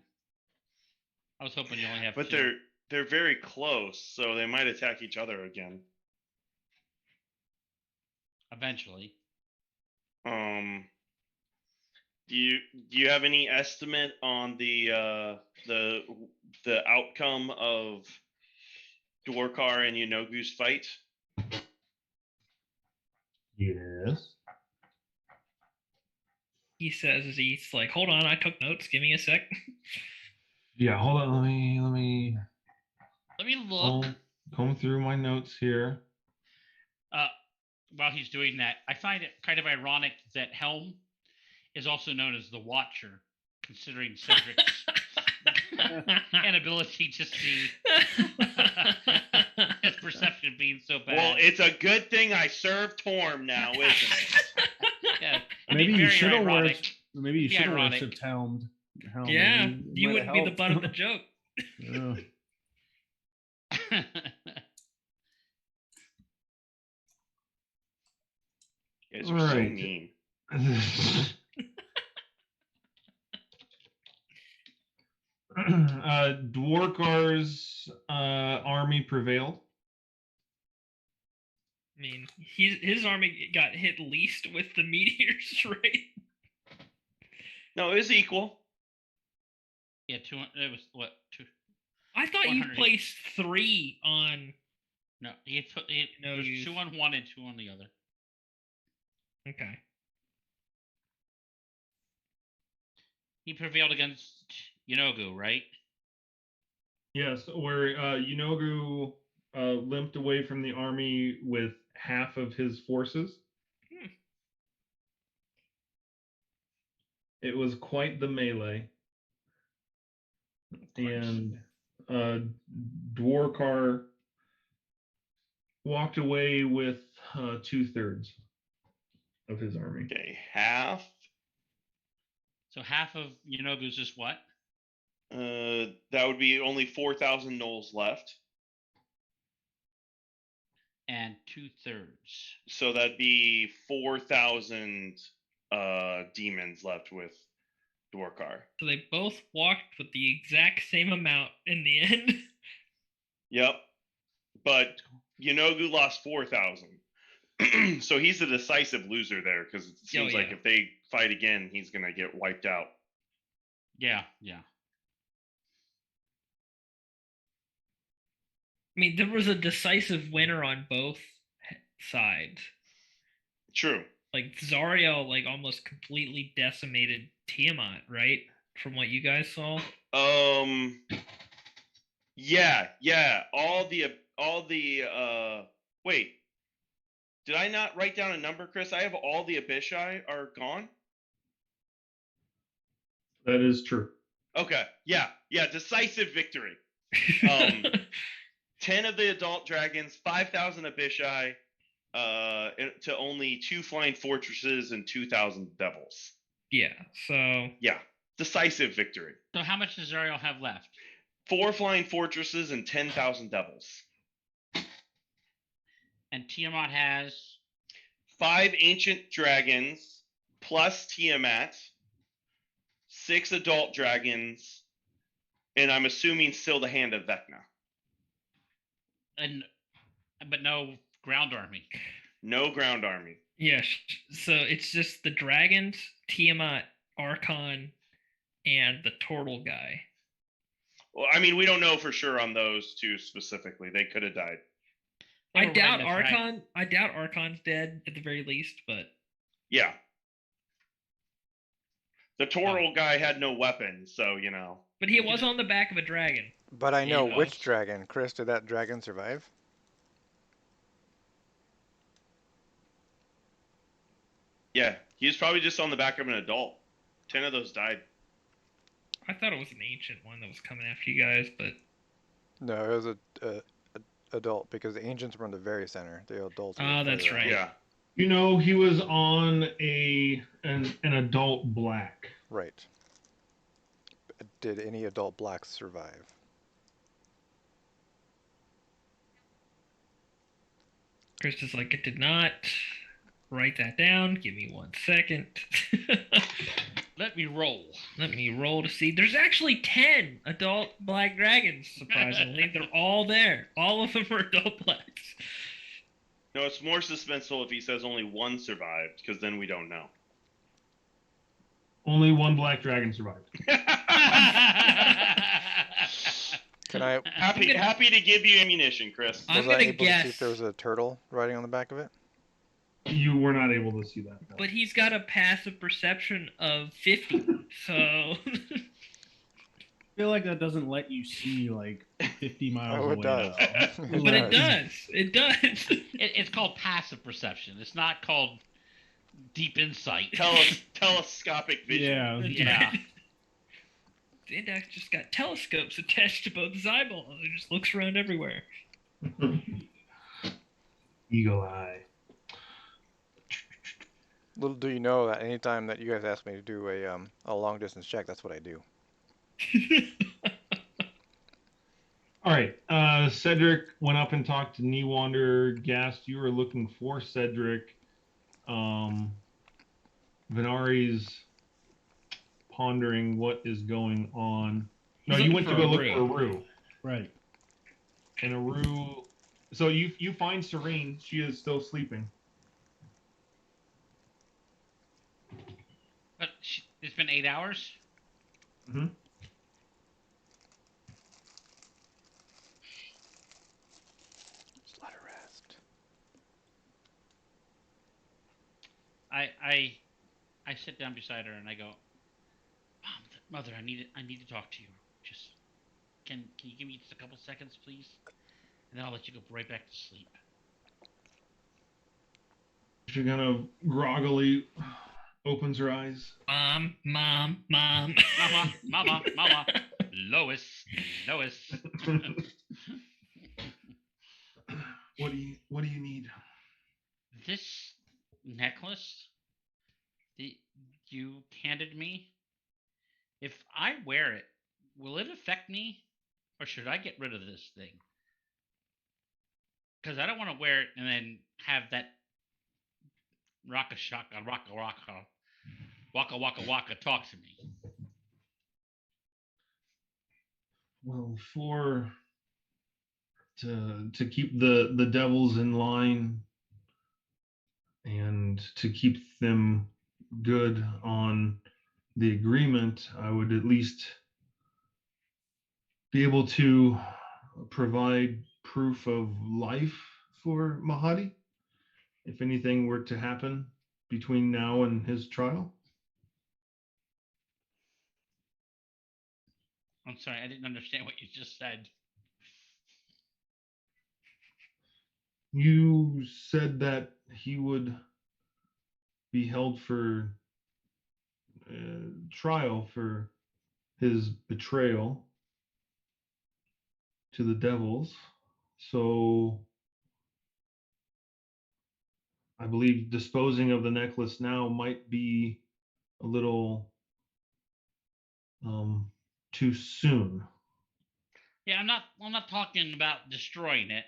[SPEAKER 4] I was hoping you only have
[SPEAKER 2] But
[SPEAKER 4] two.
[SPEAKER 2] they're very close, so they might attack each other again.
[SPEAKER 4] Eventually.
[SPEAKER 2] Do you have any estimate on the outcome of Dwarkar and Yanogu's fight?
[SPEAKER 1] Yes.
[SPEAKER 3] He says as he's like, hold on, I took notes. Give me a sec.
[SPEAKER 1] Yeah, hold on. Let me
[SPEAKER 4] look.
[SPEAKER 1] Comb through my notes here.
[SPEAKER 4] While he's doing that, I find it kind of ironic that Helm is also known as the Watcher, considering Cedric's and ability to see. His perception being so bad.
[SPEAKER 2] Well, it's a good thing I serve Torm now, isn't it?
[SPEAKER 4] Yeah,
[SPEAKER 6] Maybe you should have
[SPEAKER 4] ironic.
[SPEAKER 6] worshipped. Maybe you
[SPEAKER 4] It'd be
[SPEAKER 6] should have
[SPEAKER 4] ironic.
[SPEAKER 6] worshipped Helm.
[SPEAKER 3] Yeah,
[SPEAKER 6] Maybe it
[SPEAKER 3] you
[SPEAKER 6] might
[SPEAKER 3] wouldn't
[SPEAKER 6] have
[SPEAKER 3] be the
[SPEAKER 6] helped.
[SPEAKER 3] butt of the joke.
[SPEAKER 6] Yeah.
[SPEAKER 2] You guys are so
[SPEAKER 1] Right.
[SPEAKER 2] mean.
[SPEAKER 1] Dwarkar's army prevailed.
[SPEAKER 3] I mean, his army got hit least with the meteors, right?
[SPEAKER 2] No, it was equal.
[SPEAKER 4] Yeah, it was what? Two?
[SPEAKER 3] I thought you
[SPEAKER 4] 100.
[SPEAKER 3] placed 3 on.
[SPEAKER 4] No,
[SPEAKER 3] No,
[SPEAKER 4] there's
[SPEAKER 3] you-
[SPEAKER 4] 2 on one and 2 on the other.
[SPEAKER 3] Okay.
[SPEAKER 4] He prevailed against Yenogu, right?
[SPEAKER 1] Yes, where Yunogu limped away from the army with half of his forces.
[SPEAKER 3] Hmm.
[SPEAKER 1] It was quite the melee. And Dwarkar walked away with 2/3 of his army.
[SPEAKER 2] Okay, half.
[SPEAKER 4] So half of Yenogu's is what?
[SPEAKER 2] That would be only 4,000 gnolls left.
[SPEAKER 4] And 2/3.
[SPEAKER 2] So that'd be 4,000 demons left with Dwarkar.
[SPEAKER 3] So they both walked with the exact same amount in the end.
[SPEAKER 2] Yep. But Yenogu lost 4,000. So he's a decisive loser there because it seems like
[SPEAKER 3] yeah.
[SPEAKER 2] if they fight again, he's going to get wiped out.
[SPEAKER 4] Yeah.
[SPEAKER 3] I mean, there was a decisive winner on both sides.
[SPEAKER 2] True.
[SPEAKER 3] Like Zariel, like almost completely decimated Tiamat, right? From what you guys saw.
[SPEAKER 2] Yeah. All the wait. Did I not write down a number, Chris? I have all the Abishai are gone.
[SPEAKER 1] That is true.
[SPEAKER 2] Okay. Yeah. Decisive victory. 10 of the adult dragons, 5,000 Abishai, to only 2 flying fortresses and 2,000 devils.
[SPEAKER 3] Yeah. So.
[SPEAKER 2] Yeah. Decisive victory.
[SPEAKER 4] So how much does Zariel have left?
[SPEAKER 2] 4 flying fortresses and 10,000 devils.
[SPEAKER 4] And Tiamat has
[SPEAKER 2] 5 ancient dragons plus Tiamat, 6 adult dragons, and I'm assuming still the hand of Vecna.
[SPEAKER 4] But no ground army.
[SPEAKER 2] No ground army.
[SPEAKER 3] Yes. So it's just the dragons, Tiamat, Archon, and the turtle guy.
[SPEAKER 2] Well, I mean, we don't know for sure on those 2 specifically. They could have died.
[SPEAKER 3] I doubt Archon. I doubt Archon's dead at the very least, but
[SPEAKER 2] yeah. The turtle guy had no weapon, so you know.
[SPEAKER 3] But he was on the back of a dragon.
[SPEAKER 5] But I know which dragon. Chris, did that dragon survive?
[SPEAKER 2] Yeah, he was probably just on the back of an adult. 10 of those died.
[SPEAKER 3] I thought it was an ancient one that was coming after you guys, but
[SPEAKER 5] No, it was a adult because the ancients were in the very center. The adults.
[SPEAKER 3] Oh, that's right.
[SPEAKER 2] Yeah.
[SPEAKER 1] You know, he was on an adult black.
[SPEAKER 5] Right. Did any adult blacks survive?
[SPEAKER 3] Chris is like, it did not. Write that down. Give me 1 second.
[SPEAKER 4] Let me roll.
[SPEAKER 3] Let me roll to see. There's actually 10 adult black dragons, surprisingly. They're all there. All of them are adult blacks.
[SPEAKER 2] No, it's more suspenseful if he says only 1 survived, because then we don't know.
[SPEAKER 1] Only 1 black dragon survived.
[SPEAKER 5] Can I?
[SPEAKER 2] Happy to give you ammunition, Chris.
[SPEAKER 3] I'm
[SPEAKER 5] Was I
[SPEAKER 3] gonna
[SPEAKER 5] able to see
[SPEAKER 3] guess.
[SPEAKER 5] if there was a turtle riding on the back of it?
[SPEAKER 1] You were not able to see that. No.
[SPEAKER 3] But he's got a passive perception of 50, so.
[SPEAKER 6] I feel like that doesn't let you see like 50 miles
[SPEAKER 5] Oh,
[SPEAKER 6] away.
[SPEAKER 5] it does.
[SPEAKER 6] though.
[SPEAKER 3] But it does. It does.
[SPEAKER 4] It's called passive perception. It's not called deep insight.
[SPEAKER 2] Telescopic vision.
[SPEAKER 6] Yeah.
[SPEAKER 4] Yeah.
[SPEAKER 3] Zandak's just got telescopes attached to both his eyeballs. He just looks around everywhere.
[SPEAKER 1] Eagle eye.
[SPEAKER 5] Little do you know that anytime that you guys ask me to do a long distance check, that's what I do.
[SPEAKER 1] All right. Cedric went up and talked to Newander. Gast, you were looking for Cedric. Venari's pondering what is going on. No,
[SPEAKER 3] He's
[SPEAKER 1] you
[SPEAKER 3] looking
[SPEAKER 1] went to
[SPEAKER 3] for
[SPEAKER 1] go look
[SPEAKER 3] Aru.
[SPEAKER 1] for Aru.
[SPEAKER 6] Right.
[SPEAKER 1] And Aru. So you find Serene. She is still sleeping.
[SPEAKER 4] But it's been 8 hours.
[SPEAKER 1] Mm-hmm.
[SPEAKER 5] Just let her rest.
[SPEAKER 4] I sit down beside her and I go, Mother, I need to talk to you. Just can you give me just a couple seconds, please? And then I'll let you go right back to sleep.
[SPEAKER 1] She kind of groggily opens her eyes.
[SPEAKER 3] Mom.
[SPEAKER 4] Mama. Lois.
[SPEAKER 1] What do you need?
[SPEAKER 4] This necklace that you handed me, if I wear it, will it affect me? Or should I get rid of this thing? Because I don't want to wear it and then have that waka waka talk to me.
[SPEAKER 1] Well, to keep the devils in line and to keep them good on the agreement, I would at least be able to provide proof of life for Mahadi if anything were to happen between now and his trial.
[SPEAKER 4] I'm sorry, I didn't understand what you just said.
[SPEAKER 1] You said that he would be held for trial for his betrayal to the devils. So I believe disposing of the necklace now might be a little too soon.
[SPEAKER 4] Yeah, I'm not talking about destroying it,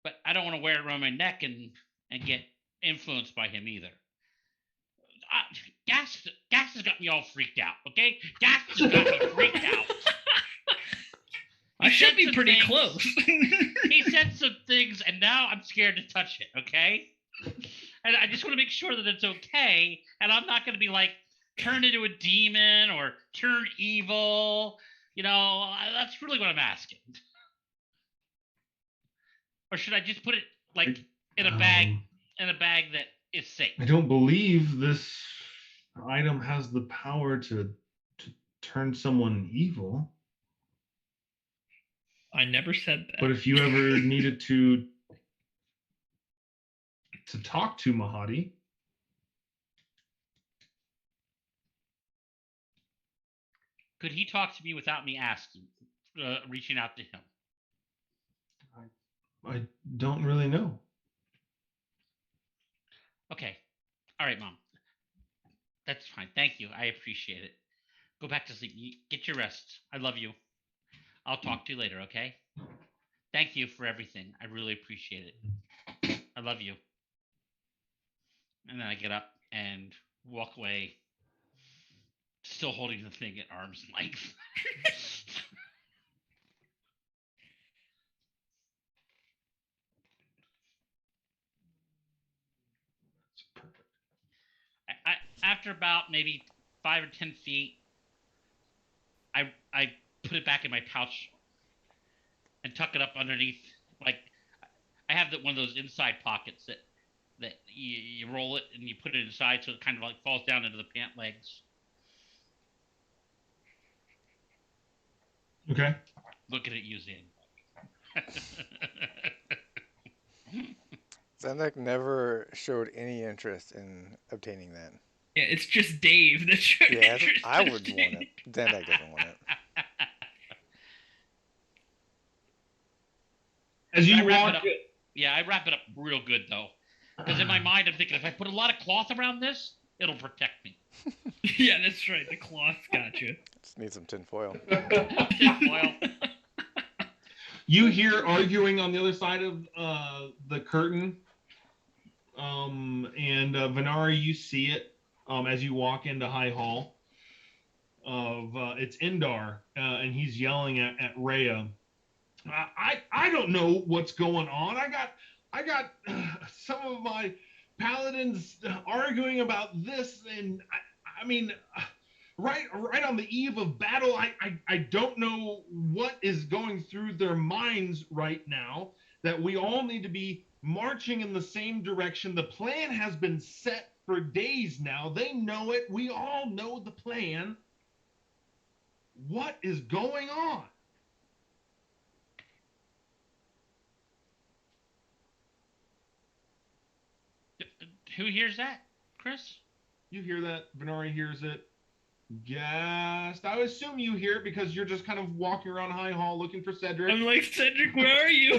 [SPEAKER 4] but I don't want to wear it around my neck and get influenced by him either. Gas has got me all freaked out. Okay, Gas has got me freaked out.
[SPEAKER 3] I should be pretty close.
[SPEAKER 4] He said some things, and now I'm scared to touch it. Okay, and I just want to make sure that it's okay, and I'm not going to be like turned into a demon or turn evil. You know, that's really what I'm asking. Or should I just put it like in a bag that is safe?
[SPEAKER 1] I don't believe this item has the power to turn someone evil.
[SPEAKER 3] I never said that.
[SPEAKER 1] But if you ever needed to talk to Mahadi,
[SPEAKER 4] could he talk to me without me asking, reaching out to him?
[SPEAKER 1] I don't really know.
[SPEAKER 4] Okay. All right, Mom. That's fine. Thank you. I appreciate it. Go back to sleep. Get your rest. I love you. I'll talk to you later, okay? Thank you for everything. I really appreciate it. I love you. And then I get up and walk away, still holding the thing at arm's length. After about maybe 5 or 10 feet, I put it back in my pouch and tuck it up underneath. Like, I have one of those inside pockets that you roll it and you put it inside so it kind of like falls down into the pant legs.
[SPEAKER 1] Okay.
[SPEAKER 4] Looking at you, Zan.
[SPEAKER 5] Zendak never showed any interest in obtaining that.
[SPEAKER 3] Yeah, it's just Dave that's
[SPEAKER 5] Yeah,
[SPEAKER 3] interested.
[SPEAKER 5] I would want it. Zandak doesn't want it.
[SPEAKER 1] As
[SPEAKER 4] I
[SPEAKER 1] you
[SPEAKER 4] wrap
[SPEAKER 1] walk,
[SPEAKER 4] it up. Yeah, I wrap it up real good though, because in my mind I'm thinking if I put a lot of cloth around this, it'll protect me.
[SPEAKER 3] Yeah, that's right. The cloth got you.
[SPEAKER 5] Just need some tin foil.
[SPEAKER 4] Tinfoil.
[SPEAKER 1] you hear arguing on the other side of the curtain. And Venari, you see it as you walk into High Hall. It's Indar, and he's yelling at Rhea. I don't know what's going on. I got some of my paladins arguing about this, and I mean, right on the eve of battle. I don't know what is going through their minds right now. That we all need to be marching in the same direction. The plan has been set for days now. They know it. We all know the plan. What is going on?
[SPEAKER 4] Who hears that, Chris?
[SPEAKER 1] You hear that? Venari hears it. Yes, I would assume you hear it because you're just kind of walking around High Hall looking for Cedric.
[SPEAKER 3] I'm like, Cedric, where are you?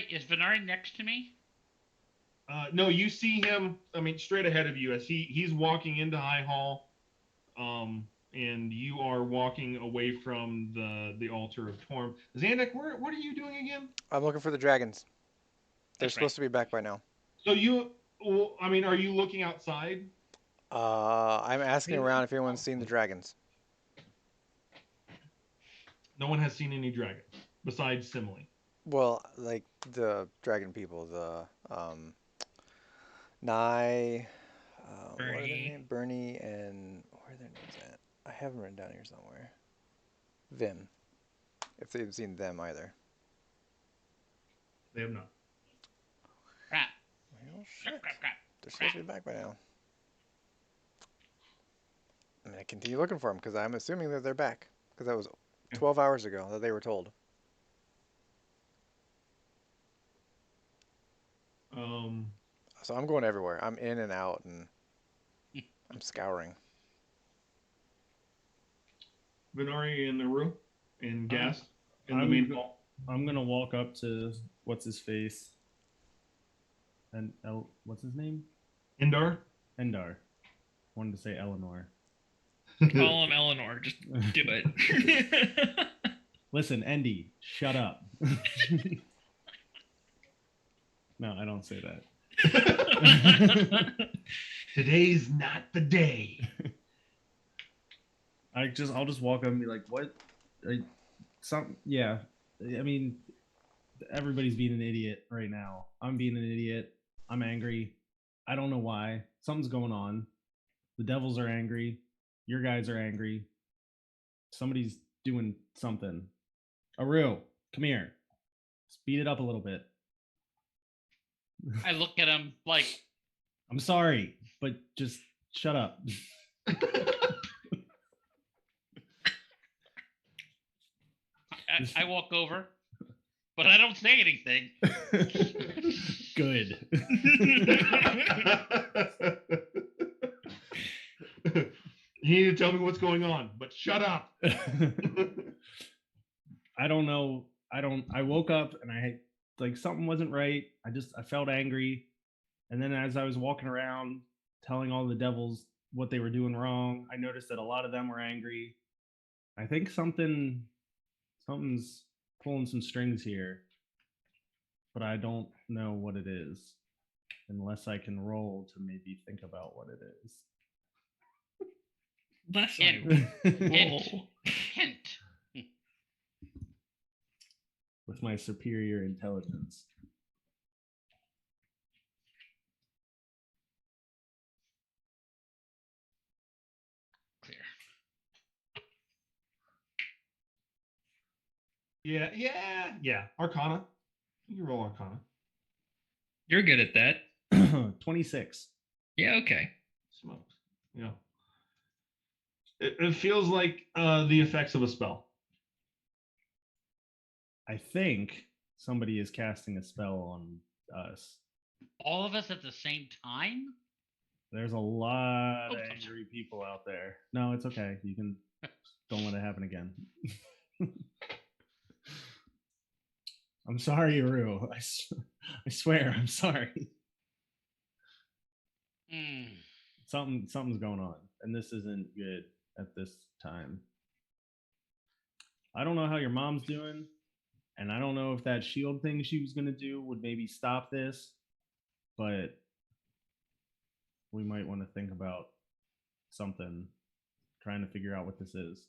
[SPEAKER 4] Is Venari next to me?
[SPEAKER 1] No, you see him. I mean, straight ahead of you as he's walking into High Hall, and you are walking away from the altar of Torm. Zandak, what are you doing again?
[SPEAKER 5] I'm looking for the dragons. They're
[SPEAKER 4] That's
[SPEAKER 5] supposed to be back by now.
[SPEAKER 1] So I mean, are you looking outside?
[SPEAKER 5] I'm asking around if anyone's seen the dragons.
[SPEAKER 1] No one has seen any dragons besides Simile.
[SPEAKER 5] Well, like the dragon people, the Nye, what are their
[SPEAKER 3] Bernie.
[SPEAKER 5] names? Bernie and where are their names at? I have them written down here somewhere. Vim. If they've seen them either.
[SPEAKER 1] They have not.
[SPEAKER 4] Crap.
[SPEAKER 5] Well, shit.
[SPEAKER 4] Crap.
[SPEAKER 5] They're supposed to be back by now. I'm gonna continue looking for them because I'm assuming that they're back because that was 12 hours ago that they were told. So I'm going everywhere. I'm in and out and I'm scouring.
[SPEAKER 1] Venari and Naru and Gas in the
[SPEAKER 6] I'm
[SPEAKER 1] main
[SPEAKER 6] go-
[SPEAKER 1] hall.
[SPEAKER 6] I'm gonna walk up to what's his face, and what's his name?
[SPEAKER 1] Indar.
[SPEAKER 6] Endar. Wanted to say Eleanor.
[SPEAKER 3] Call him Eleanor. Just do it.
[SPEAKER 6] Listen, Endy, shut up. No, I don't say that.
[SPEAKER 1] Today's not the day.
[SPEAKER 6] I'll just walk up and be like, "What? Yeah. I mean, everybody's being an idiot right now. I'm being an idiot. I'm angry. I don't know why. Something's going on. The devils are angry. Your guys are angry. Somebody's doing something. Aru, come here. Speed it up a little bit.
[SPEAKER 4] I look at him like,
[SPEAKER 6] I'm sorry, but just shut up."
[SPEAKER 4] I walk over, but I don't say anything.
[SPEAKER 6] Good.
[SPEAKER 1] You need to tell me what's going on, but shut up.
[SPEAKER 6] I don't know. I woke up and I like something wasn't right. I felt angry. And then as I was walking around telling all the devils what they were doing wrong, I noticed that a lot of them were angry. I think something's pulling some strings here, but I don't know what it is unless I can roll to maybe think about what it is.
[SPEAKER 3] Less
[SPEAKER 4] Hint.
[SPEAKER 3] roll.
[SPEAKER 4] Hint.
[SPEAKER 6] With my superior intelligence.
[SPEAKER 4] Clear.
[SPEAKER 1] Yeah. Arcana. You can roll Arcana.
[SPEAKER 3] You're good at that.
[SPEAKER 6] 26.
[SPEAKER 3] Yeah, okay.
[SPEAKER 1] Smokes. Yeah. It feels like the effects of a spell.
[SPEAKER 6] I think somebody is casting a spell on us.
[SPEAKER 4] All of us at the same time?
[SPEAKER 6] There's a lot
[SPEAKER 4] Oh,
[SPEAKER 6] of
[SPEAKER 4] I'm sorry.
[SPEAKER 6] angry people out there. No, it's okay. You can don't let it happen again. I'm sorry, Rue. I swear, I'm sorry.
[SPEAKER 4] Mm.
[SPEAKER 6] Something's going on, and this isn't good at this time. I don't know how your mom's doing, and I don't know if that shield thing she was gonna do would maybe stop this, but we might want to think about something, trying to figure out what this is,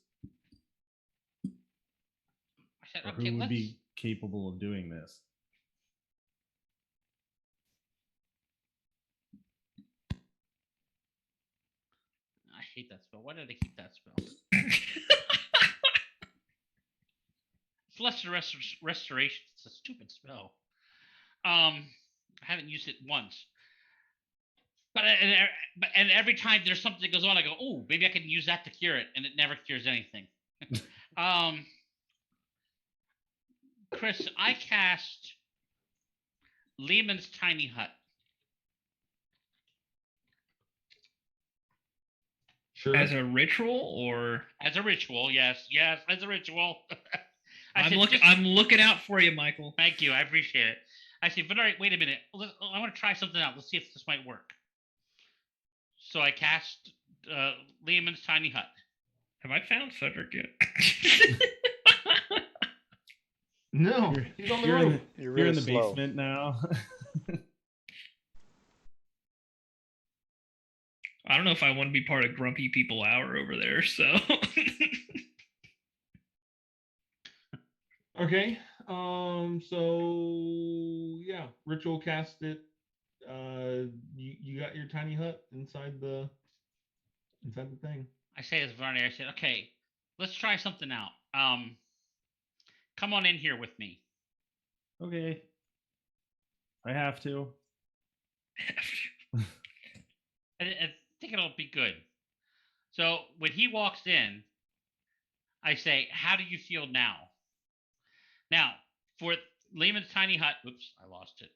[SPEAKER 4] I said,
[SPEAKER 6] or
[SPEAKER 4] okay,
[SPEAKER 6] who would
[SPEAKER 4] let's.
[SPEAKER 6] be capable of doing this.
[SPEAKER 4] I hate that spell. Why did I keep that spell? It's lesser restoration. It's a stupid spell. I haven't used it once. But every time there's something that goes on, I go, oh, maybe I can use that to cure it, and it never cures anything. Chris, I cast Lehman's Tiny Hut.
[SPEAKER 1] Sure.
[SPEAKER 3] As a ritual, or
[SPEAKER 4] As a ritual, yes, as a ritual.
[SPEAKER 3] I'm looking out for you, Michael.
[SPEAKER 4] Thank you, I appreciate it. I said, but all right, wait a minute. I want to try something out. Let's see if this might work. So I cast Lehman's Tiny Hut.
[SPEAKER 3] Have I found Cedric yet?
[SPEAKER 1] No, he's on the road.
[SPEAKER 6] You're
[SPEAKER 5] really
[SPEAKER 6] in the
[SPEAKER 5] slow.
[SPEAKER 6] basement now.
[SPEAKER 3] I don't know if I want to be part of Grumpy People Hour over there, so.
[SPEAKER 1] Okay. So yeah, ritual cast it. You got your tiny hut inside the thing.
[SPEAKER 4] I say as Varney, I said, okay, let's try something out. Come on in here with me.
[SPEAKER 6] Okay. I have to.
[SPEAKER 4] I think it'll be good. So when he walks in, I say, how do you feel now? Now, for Lehman's Tiny Hut, oops, I lost it.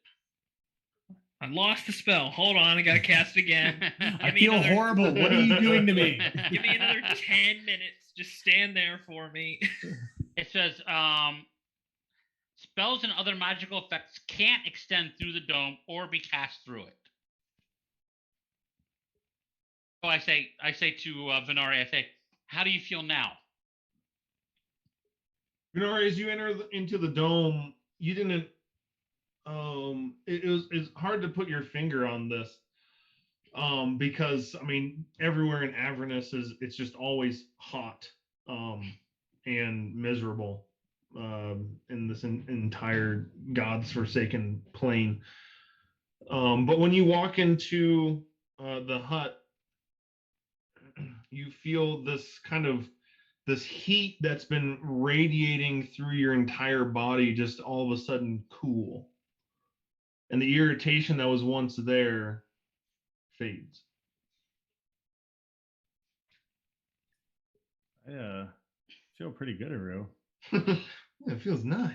[SPEAKER 3] I lost the spell. Hold on, I gotta cast again.
[SPEAKER 6] I feel horrible. What are you doing to me?
[SPEAKER 3] Give me another 10 minutes. Just stand there for me.
[SPEAKER 4] It says, spells and other magical effects can't extend through the dome or be cast through it. So I say to Venari, I say, how do you feel now?
[SPEAKER 1] Venari, as you enter into the dome, you didn't. It's hard to put your finger on this. Because I mean, everywhere in Avernus it's just always hot, and miserable, in this entire God's forsaken plain. But when you walk into the hut, you feel this heat that's been radiating through your entire body just all of a sudden cool, and the irritation that was once there fades.
[SPEAKER 6] I feel pretty good, Aru.
[SPEAKER 1] It feels nice.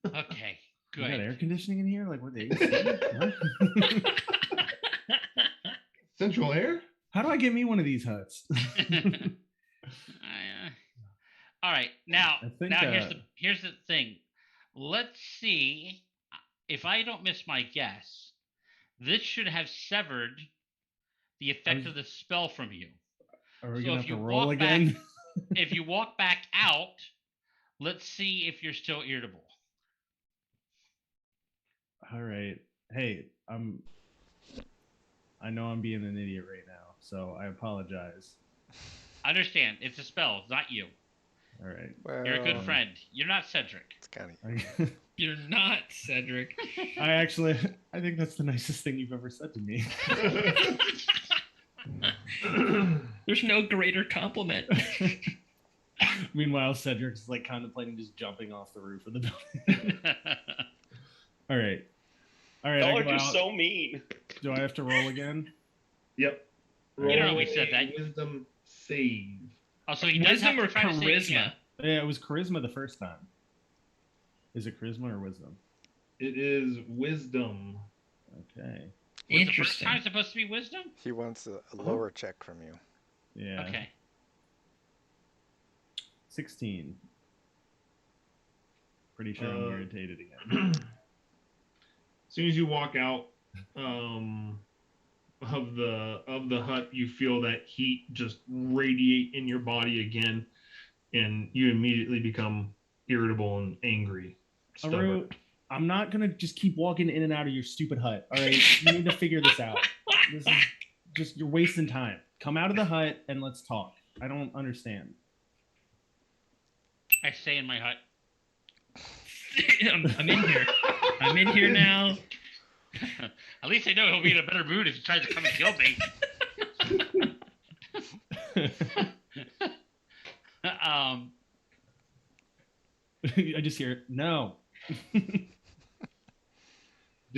[SPEAKER 4] Okay,
[SPEAKER 6] You got
[SPEAKER 4] good.
[SPEAKER 6] air conditioning in here? Like what the AC? What?
[SPEAKER 1] Central air?
[SPEAKER 6] How do I get me one of these huts?
[SPEAKER 4] All right, now
[SPEAKER 6] I think,
[SPEAKER 4] here's the thing. Let's see if I don't miss my guess. This should have severed the effect of the spell from you.
[SPEAKER 6] Are we
[SPEAKER 4] So
[SPEAKER 6] gonna
[SPEAKER 4] if
[SPEAKER 6] have to
[SPEAKER 4] you
[SPEAKER 6] roll
[SPEAKER 4] walk
[SPEAKER 6] again?
[SPEAKER 4] If you walk back out, let's see if you're still irritable.
[SPEAKER 6] All right. Hey, I know I'm being an idiot right now, so I apologize.
[SPEAKER 4] Understand, it's a spell, it's not you.
[SPEAKER 6] All right.
[SPEAKER 5] Well,
[SPEAKER 4] You're a good friend. You're not Cedric.
[SPEAKER 5] It's kind
[SPEAKER 6] I
[SPEAKER 3] You're not Cedric.
[SPEAKER 6] I think that's the nicest thing you've ever said to me.
[SPEAKER 3] There's no greater compliment.
[SPEAKER 6] Meanwhile, Cedric's like contemplating just jumping off the roof of the building. All right. I
[SPEAKER 2] Y'all
[SPEAKER 6] go
[SPEAKER 2] are just
[SPEAKER 6] out.
[SPEAKER 2] so mean.
[SPEAKER 6] Do I have to roll again?
[SPEAKER 1] Yep.
[SPEAKER 4] You know we
[SPEAKER 1] Roll
[SPEAKER 4] said
[SPEAKER 1] a
[SPEAKER 4] that.
[SPEAKER 1] Wisdom save.
[SPEAKER 4] Oh, so he does have
[SPEAKER 3] Wisdom or
[SPEAKER 4] to try to save it again.
[SPEAKER 3] charisma?
[SPEAKER 6] Yeah, it was charisma the first time. Is it charisma or wisdom?
[SPEAKER 1] It is wisdom.
[SPEAKER 6] Okay.
[SPEAKER 4] Was the first
[SPEAKER 3] Interesting.
[SPEAKER 4] time supposed to be wisdom?
[SPEAKER 5] He wants a lower check from you.
[SPEAKER 6] Yeah.
[SPEAKER 4] Okay.
[SPEAKER 6] 16. Pretty sure I'm irritated again.
[SPEAKER 1] As soon as you walk out of the hut, you feel that heat just radiate in your body again, and you immediately become irritable and angry. Stubborn.
[SPEAKER 6] Aru, I'm not gonna just keep walking in and out of your stupid hut. All right, you need to figure this out. This is just you're wasting time. Come out of the hut and let's talk. I don't understand.
[SPEAKER 4] I stay in my hut.
[SPEAKER 3] I'm in here. I'm in here now.
[SPEAKER 4] At least I know he'll be in a better mood if he tries to come and kill me.
[SPEAKER 6] I just hear no.
[SPEAKER 1] Did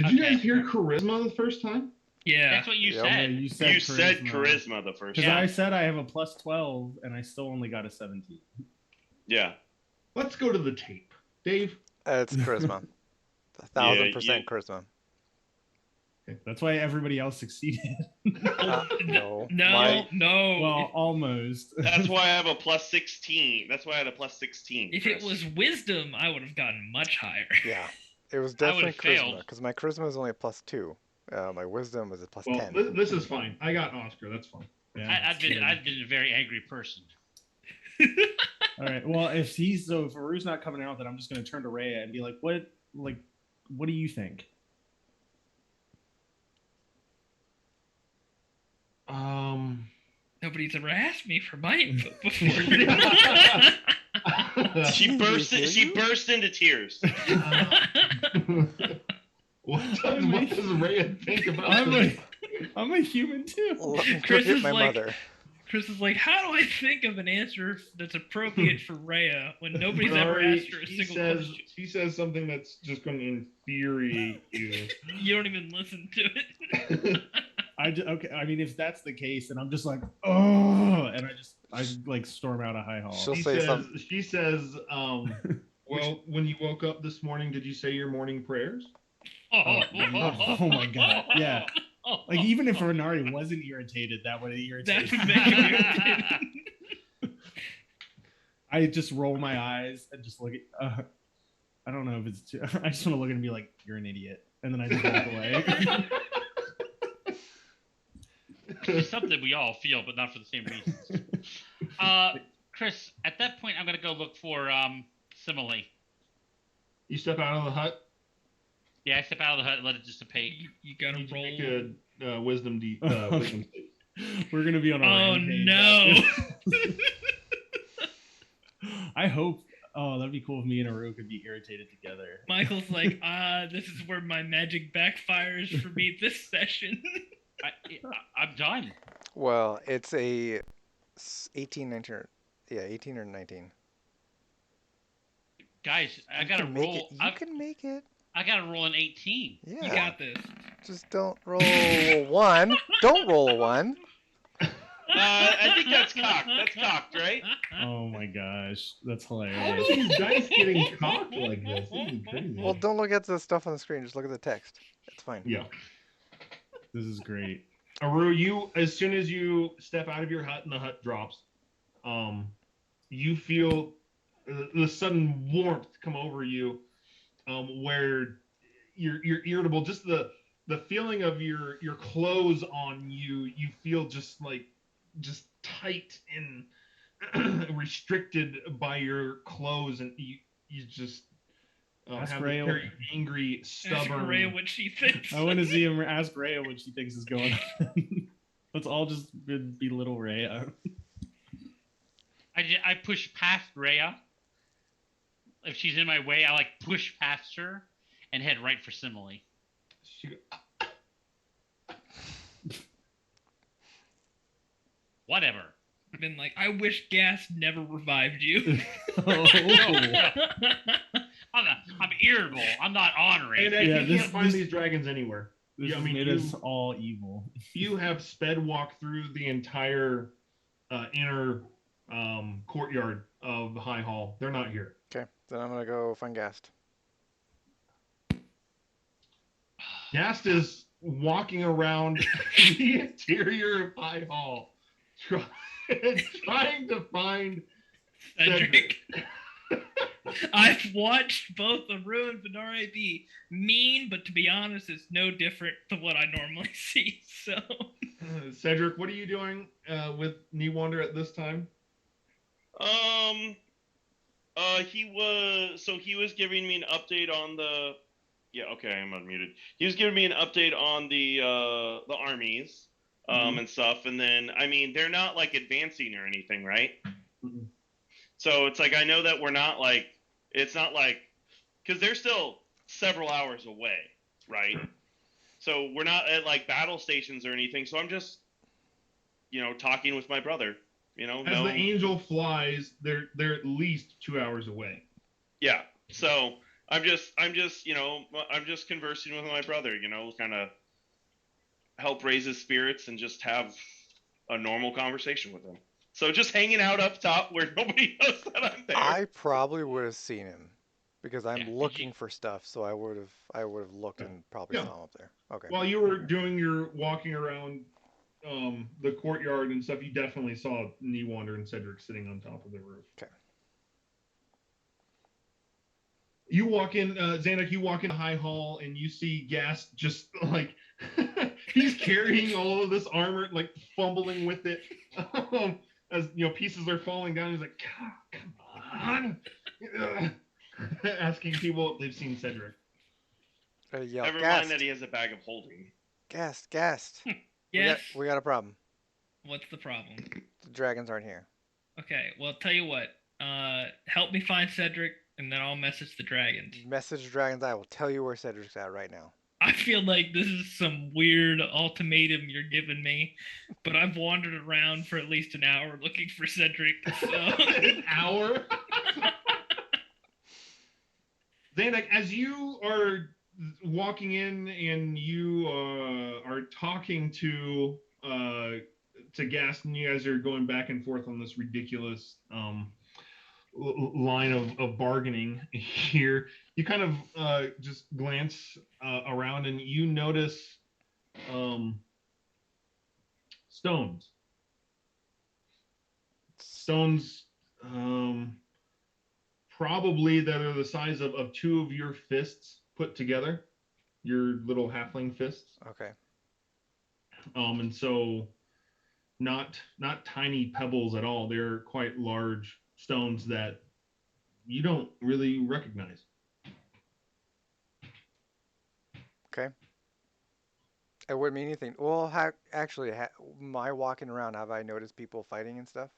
[SPEAKER 4] Okay.
[SPEAKER 1] you guys hear charisma the first time?
[SPEAKER 3] Yeah.
[SPEAKER 4] That's what you
[SPEAKER 5] Yep.
[SPEAKER 6] Yeah,
[SPEAKER 4] said.
[SPEAKER 6] you said
[SPEAKER 2] You said charisma the first
[SPEAKER 6] Because
[SPEAKER 2] time.
[SPEAKER 6] I said I have a plus 12 and I still only got a 17.
[SPEAKER 2] Yeah.
[SPEAKER 1] Let's go to the tape. Dave?
[SPEAKER 5] It's charisma. 1,000% charisma.
[SPEAKER 6] That's why everybody else succeeded.
[SPEAKER 5] No.
[SPEAKER 3] No, no.
[SPEAKER 6] Well, almost.
[SPEAKER 2] That's why I have a plus 16. That's why I had a plus 16.
[SPEAKER 3] If
[SPEAKER 2] Chris.
[SPEAKER 3] it was wisdom, I would have gotten much higher.
[SPEAKER 5] Yeah. It was
[SPEAKER 4] I would've
[SPEAKER 5] definitely charisma,
[SPEAKER 4] failed.
[SPEAKER 5] because my charisma is only a plus 2. My wisdom was a plus
[SPEAKER 1] Well,
[SPEAKER 5] 10.
[SPEAKER 1] this is fine. I got Oscar. That's fine.
[SPEAKER 6] Yeah,
[SPEAKER 4] I've been a very angry person.
[SPEAKER 6] All right. Well, if Faru's not coming out, then I'm just gonna turn to Rhea and be like, what do you think?
[SPEAKER 3] Nobody's ever asked me for my input before.
[SPEAKER 2] She burst into tears.
[SPEAKER 1] What does Rhea think about
[SPEAKER 6] I'm a human too.
[SPEAKER 5] Let me go
[SPEAKER 3] Chris
[SPEAKER 5] get
[SPEAKER 3] is
[SPEAKER 5] my
[SPEAKER 3] like-
[SPEAKER 5] mother.
[SPEAKER 3] Chris is like, how do I think of an answer that's appropriate for Rhea when nobody's ever
[SPEAKER 1] Rory,
[SPEAKER 3] asked her a
[SPEAKER 1] she
[SPEAKER 3] single
[SPEAKER 1] says,
[SPEAKER 3] question?
[SPEAKER 1] She says something that's just going to infuriate you.
[SPEAKER 3] You don't even listen to it.
[SPEAKER 6] Okay. I mean, if that's the case, then I'm just like, oh, and I like storm out a high hall.
[SPEAKER 5] She'll
[SPEAKER 1] She
[SPEAKER 5] say
[SPEAKER 1] says,
[SPEAKER 5] something.
[SPEAKER 1] she says, well, when you woke up this morning, did you say your morning prayers?
[SPEAKER 6] Oh my god, yeah. Like even if Renari wasn't irritated, that would irritate.
[SPEAKER 3] That would make him irritated.
[SPEAKER 6] I just roll my eyes and just look at. I don't know if it's too. I just want to look at him and be like, "You're an idiot," and then I just walk away.
[SPEAKER 4] It's something we all feel, but not for the same reasons. Chris, at that point, I'm going to go look for Simile.
[SPEAKER 1] You step out of the hut.
[SPEAKER 4] Yeah, I step out of the hut and let it dissipate.
[SPEAKER 3] You gotta
[SPEAKER 1] You
[SPEAKER 3] roll.
[SPEAKER 1] make a wisdom wisdom save.
[SPEAKER 6] We're gonna be on a
[SPEAKER 3] Oh
[SPEAKER 6] rampage
[SPEAKER 3] no!
[SPEAKER 6] I hope. Oh, that'd be cool if me and Aru could be irritated together.
[SPEAKER 3] Michael's like, this is where my magic backfires for me this session.
[SPEAKER 4] I'm done.
[SPEAKER 5] Well, it's a 18, 19, yeah, 18 or 19.
[SPEAKER 4] Guys, I
[SPEAKER 5] You
[SPEAKER 4] got to
[SPEAKER 5] can make
[SPEAKER 4] roll.
[SPEAKER 5] it. You can make it.
[SPEAKER 4] I got to roll an 18.
[SPEAKER 5] Yeah.
[SPEAKER 3] You got this.
[SPEAKER 5] Just don't roll a 1. Don't roll a 1.
[SPEAKER 2] I think that's cocked. That's cocked, right?
[SPEAKER 6] Oh my gosh, that's
[SPEAKER 1] How are
[SPEAKER 6] hilarious.
[SPEAKER 1] these dice getting cocked like this? This is crazy.
[SPEAKER 5] Well, don't look at the stuff on the screen. Just look at the text. It's fine.
[SPEAKER 1] Yeah.
[SPEAKER 6] This is great.
[SPEAKER 1] Aru, you as soon as you step out of your hut and the hut drops, you feel the sudden warmth come over you, where you're irritable. Just the feeling of your clothes on you, you feel just tight and restricted by your clothes, and you just
[SPEAKER 6] Ask
[SPEAKER 1] have a
[SPEAKER 6] Rhea-
[SPEAKER 1] very angry,
[SPEAKER 3] Ask
[SPEAKER 1] stubborn.
[SPEAKER 3] Rhea what she thinks.
[SPEAKER 6] I want to see him ask Rhea what she thinks is going on. Let's all just belittle Rhea.
[SPEAKER 4] I push past Rhea. If she's in my way, I push past her and head right for Simile.
[SPEAKER 1] She-
[SPEAKER 4] Whatever.
[SPEAKER 3] Been like, I wish gas never revived you.
[SPEAKER 6] Oh.
[SPEAKER 4] I'm irritable. I'm not honoring.
[SPEAKER 1] And
[SPEAKER 6] Yeah,
[SPEAKER 1] you
[SPEAKER 6] this-
[SPEAKER 1] can't find
[SPEAKER 6] this-
[SPEAKER 1] these dragons anywhere.
[SPEAKER 6] This
[SPEAKER 1] Yeah, I
[SPEAKER 6] has
[SPEAKER 1] mean,
[SPEAKER 6] made
[SPEAKER 1] you-
[SPEAKER 6] us all evil.
[SPEAKER 1] You have sped walk through the entire inner courtyard of the High Hall. They're not here.
[SPEAKER 5] Okay, then I'm gonna go find Gast.
[SPEAKER 1] Gast is walking around the interior of High Hall, trying to find
[SPEAKER 3] Cedric.
[SPEAKER 1] Cedric.
[SPEAKER 3] I've watched both Aru and Venari be mean, but to be honest, it's no different to what I normally see. So,
[SPEAKER 1] Cedric, what are you doing with Newander at this time?
[SPEAKER 2] He was giving me an update on the. Yeah, okay, I'm unmuted. He was giving me an update on the armies,
[SPEAKER 1] Mhm.
[SPEAKER 2] and stuff, and then I mean they're not like advancing or anything, right?
[SPEAKER 1] Mhm.
[SPEAKER 2] So it's like I know that we're not like it's not like because they're still several hours away, right? So we're not at like battle stations or anything. So I'm just talking with my brother.
[SPEAKER 1] As the
[SPEAKER 2] No,
[SPEAKER 1] angel flies, they're at least 2 hours away.
[SPEAKER 2] yeah. So I'm just conversing with my brother. Kind of help raise his spirits and just have a normal conversation with him. So just hanging out up top where nobody knows that I'm there.
[SPEAKER 5] I probably would have seen him because I'm
[SPEAKER 4] Yeah, did
[SPEAKER 5] looking
[SPEAKER 4] you-
[SPEAKER 5] for stuff, so I would have looked and probably
[SPEAKER 1] Yeah.
[SPEAKER 5] saw him up there. Okay.
[SPEAKER 1] While you were doing your walking around the courtyard and stuff, you definitely saw Newander and Cedric sitting on top of the roof.
[SPEAKER 5] Okay.
[SPEAKER 1] You walk in, Xander, you walk in the high hall and you see Gast just like he's carrying all of this armor, like fumbling with it. As pieces are falling down. He's like, come on. Asking people if they've seen Cedric.
[SPEAKER 5] Yell,
[SPEAKER 2] Never
[SPEAKER 5] Gast,
[SPEAKER 2] mind that he has a bag of holding.
[SPEAKER 5] Gast.
[SPEAKER 3] yes.
[SPEAKER 5] We got a problem.
[SPEAKER 3] What's the problem?
[SPEAKER 5] The dragons aren't here.
[SPEAKER 3] Okay, well, tell you what. Help me find Cedric, and then I'll message the dragons.
[SPEAKER 5] Message dragons. I will tell you where Cedric's at right now.
[SPEAKER 3] I feel like this is some weird ultimatum you're giving me, but I've wandered around for at least an hour looking for Cedric. So.
[SPEAKER 1] An hour? Xander, as you are walking in and you are talking to Gast, and you guys are going back and forth on this ridiculous line of bargaining here, you kind of just glance around and you notice stones. Stones probably that are the size of two of your fists put together, your little halfling fists.
[SPEAKER 5] Okay.
[SPEAKER 1] And so not tiny pebbles at all. They're quite large stones that you don't really recognize.
[SPEAKER 5] Okay. It wouldn't mean anything. Well, my walking around, have I noticed people fighting and stuff?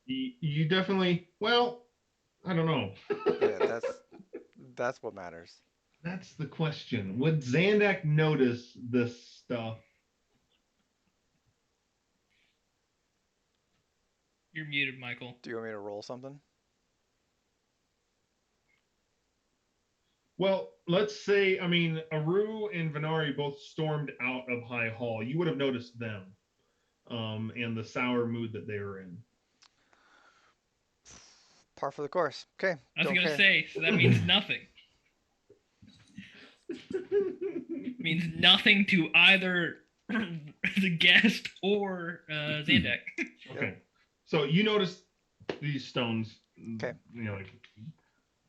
[SPEAKER 1] You definitely, well, I don't know.
[SPEAKER 5] Yeah, that's what matters.
[SPEAKER 1] That's the question. Would Zandak notice this stuff?
[SPEAKER 3] You're muted, Michael.
[SPEAKER 5] Do you want me to roll something?
[SPEAKER 1] Well, let's say, I mean, Aru and Venari both stormed out of High Hall. You would have noticed them and the sour mood that they were in.
[SPEAKER 5] Par for the course. Okay.
[SPEAKER 3] I was
[SPEAKER 5] don't
[SPEAKER 3] gonna
[SPEAKER 5] care.
[SPEAKER 3] say, so that means nothing. Means nothing to either the guest or Zandak.
[SPEAKER 1] Okay. So you notice these stones.
[SPEAKER 5] Okay.
[SPEAKER 1] Like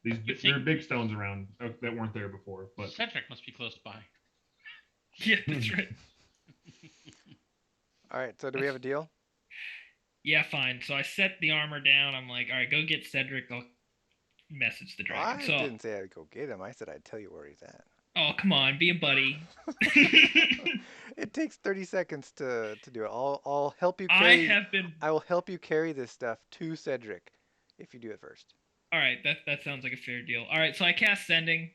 [SPEAKER 1] these
[SPEAKER 4] You see-
[SPEAKER 1] there are big stones around that weren't there before. But
[SPEAKER 4] Cedric must be close by.
[SPEAKER 3] Yeah, that's right.
[SPEAKER 5] All right. So do we have a deal?
[SPEAKER 3] Yeah, fine. So I set the armor down. I'm like, all right, go get Cedric. I'll message the dragon.
[SPEAKER 5] I
[SPEAKER 3] So,
[SPEAKER 5] didn't say I'd go get him. I said I'd tell you where he's at.
[SPEAKER 3] oh come on, be a buddy.
[SPEAKER 5] It takes 30 seconds to do it. I'll help you
[SPEAKER 3] I
[SPEAKER 5] carry.
[SPEAKER 3] have been.
[SPEAKER 5] I will help you carry this stuff to Cedric if you do it first.
[SPEAKER 3] All right, that sounds like a fair deal. All right, so I cast sending,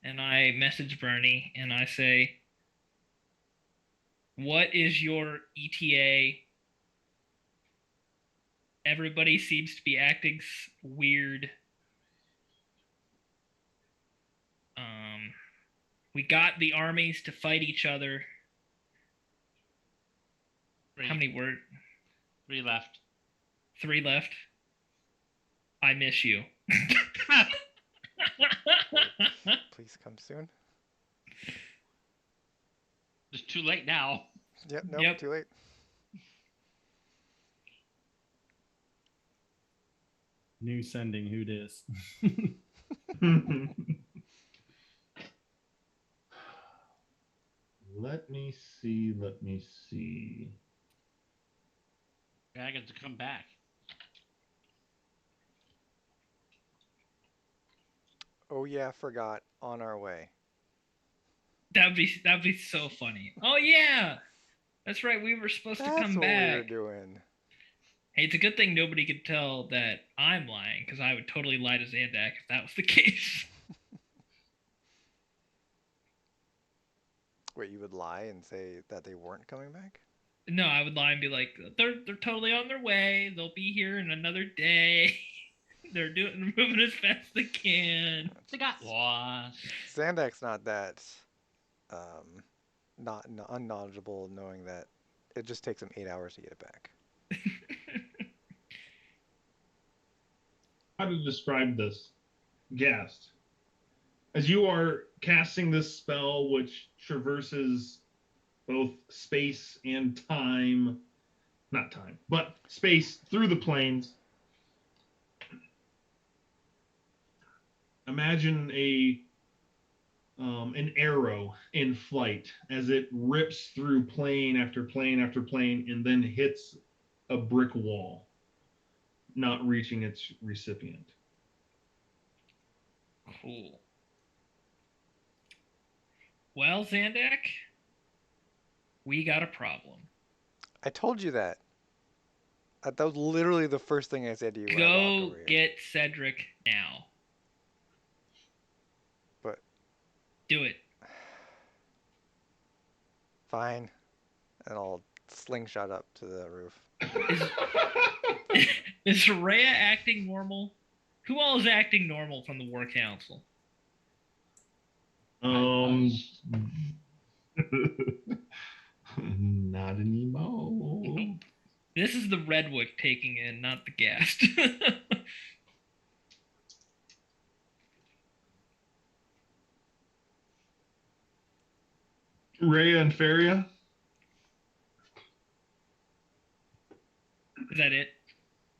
[SPEAKER 3] and I message Bernie, and I say, "What is your ETA? Everybody seems to be acting weird. We got the armies to fight each other. How many were?
[SPEAKER 4] 3 left.
[SPEAKER 3] 3 left. I miss you."
[SPEAKER 5] Please come soon.
[SPEAKER 4] It's too late now.
[SPEAKER 5] Yep, nope,
[SPEAKER 3] Yep.
[SPEAKER 5] too late.
[SPEAKER 6] New sending. Who dis?
[SPEAKER 1] Let me see. Let me see.
[SPEAKER 4] I got to come back.
[SPEAKER 5] Oh yeah, forgot. On our way.
[SPEAKER 3] That'd be so funny. Oh yeah, that's right. We were supposed to
[SPEAKER 5] That's
[SPEAKER 3] come
[SPEAKER 5] what we were
[SPEAKER 3] back.
[SPEAKER 5] doing.
[SPEAKER 3] Hey, it's a good thing nobody could tell that I'm lying, because I would totally lie to Zandak if that was the case.
[SPEAKER 5] Wait, you would lie and say that they weren't coming back?
[SPEAKER 3] No, I would lie and be like, they're totally on their way. They'll be here in another day. They're moving as fast as they can.
[SPEAKER 4] They got lost.
[SPEAKER 5] Zandak's not that not unknowledgeable, knowing that it just takes him 8 hours to get it back.
[SPEAKER 1] How to describe this? Ghast. As you are casting this spell, which traverses both space and time, not time, but space through the planes, imagine an arrow in flight as it rips through plane after plane after plane and then hits a brick wall, not reaching its recipient.
[SPEAKER 3] Cool. Well, Zandak, we got a problem.
[SPEAKER 5] I told you that. That was literally the first thing I said to you when I walked
[SPEAKER 3] Go
[SPEAKER 5] over here.
[SPEAKER 3] get Cedric now.
[SPEAKER 5] But
[SPEAKER 3] Do it.
[SPEAKER 5] fine. And I'll slingshot up to the roof.
[SPEAKER 3] Is Rhea acting normal? Who all is acting normal from the War Council?
[SPEAKER 1] Not anymore.
[SPEAKER 3] This is the Redwood taking in, not the Ghast.
[SPEAKER 1] Rhea and Feria?
[SPEAKER 3] Is that it?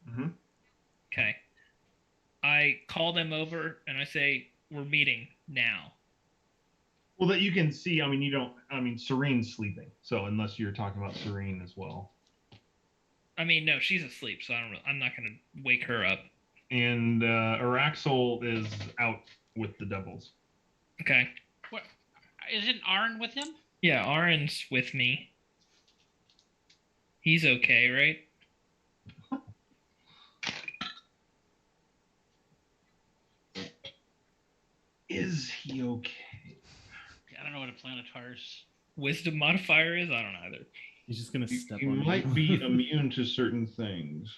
[SPEAKER 1] Mm-hmm.
[SPEAKER 3] Okay. I call them over and I say, we're meeting now.
[SPEAKER 1] Well, that you can see, Serene's sleeping. So unless you're talking about Serene as well.
[SPEAKER 3] I mean, no, she's asleep, so I'm not going to wake her up.
[SPEAKER 1] And Araxel is out with the devils.
[SPEAKER 3] Okay.
[SPEAKER 4] What? Isn't Arn with him?
[SPEAKER 3] Yeah, Arin's with me. He's okay, right?
[SPEAKER 1] Is he okay?
[SPEAKER 4] I don't know what a planetar's
[SPEAKER 3] Wisdom modifier is? I don't know either.
[SPEAKER 6] He's just gonna step
[SPEAKER 1] He
[SPEAKER 6] on
[SPEAKER 1] might
[SPEAKER 6] you.
[SPEAKER 1] be immune to certain things.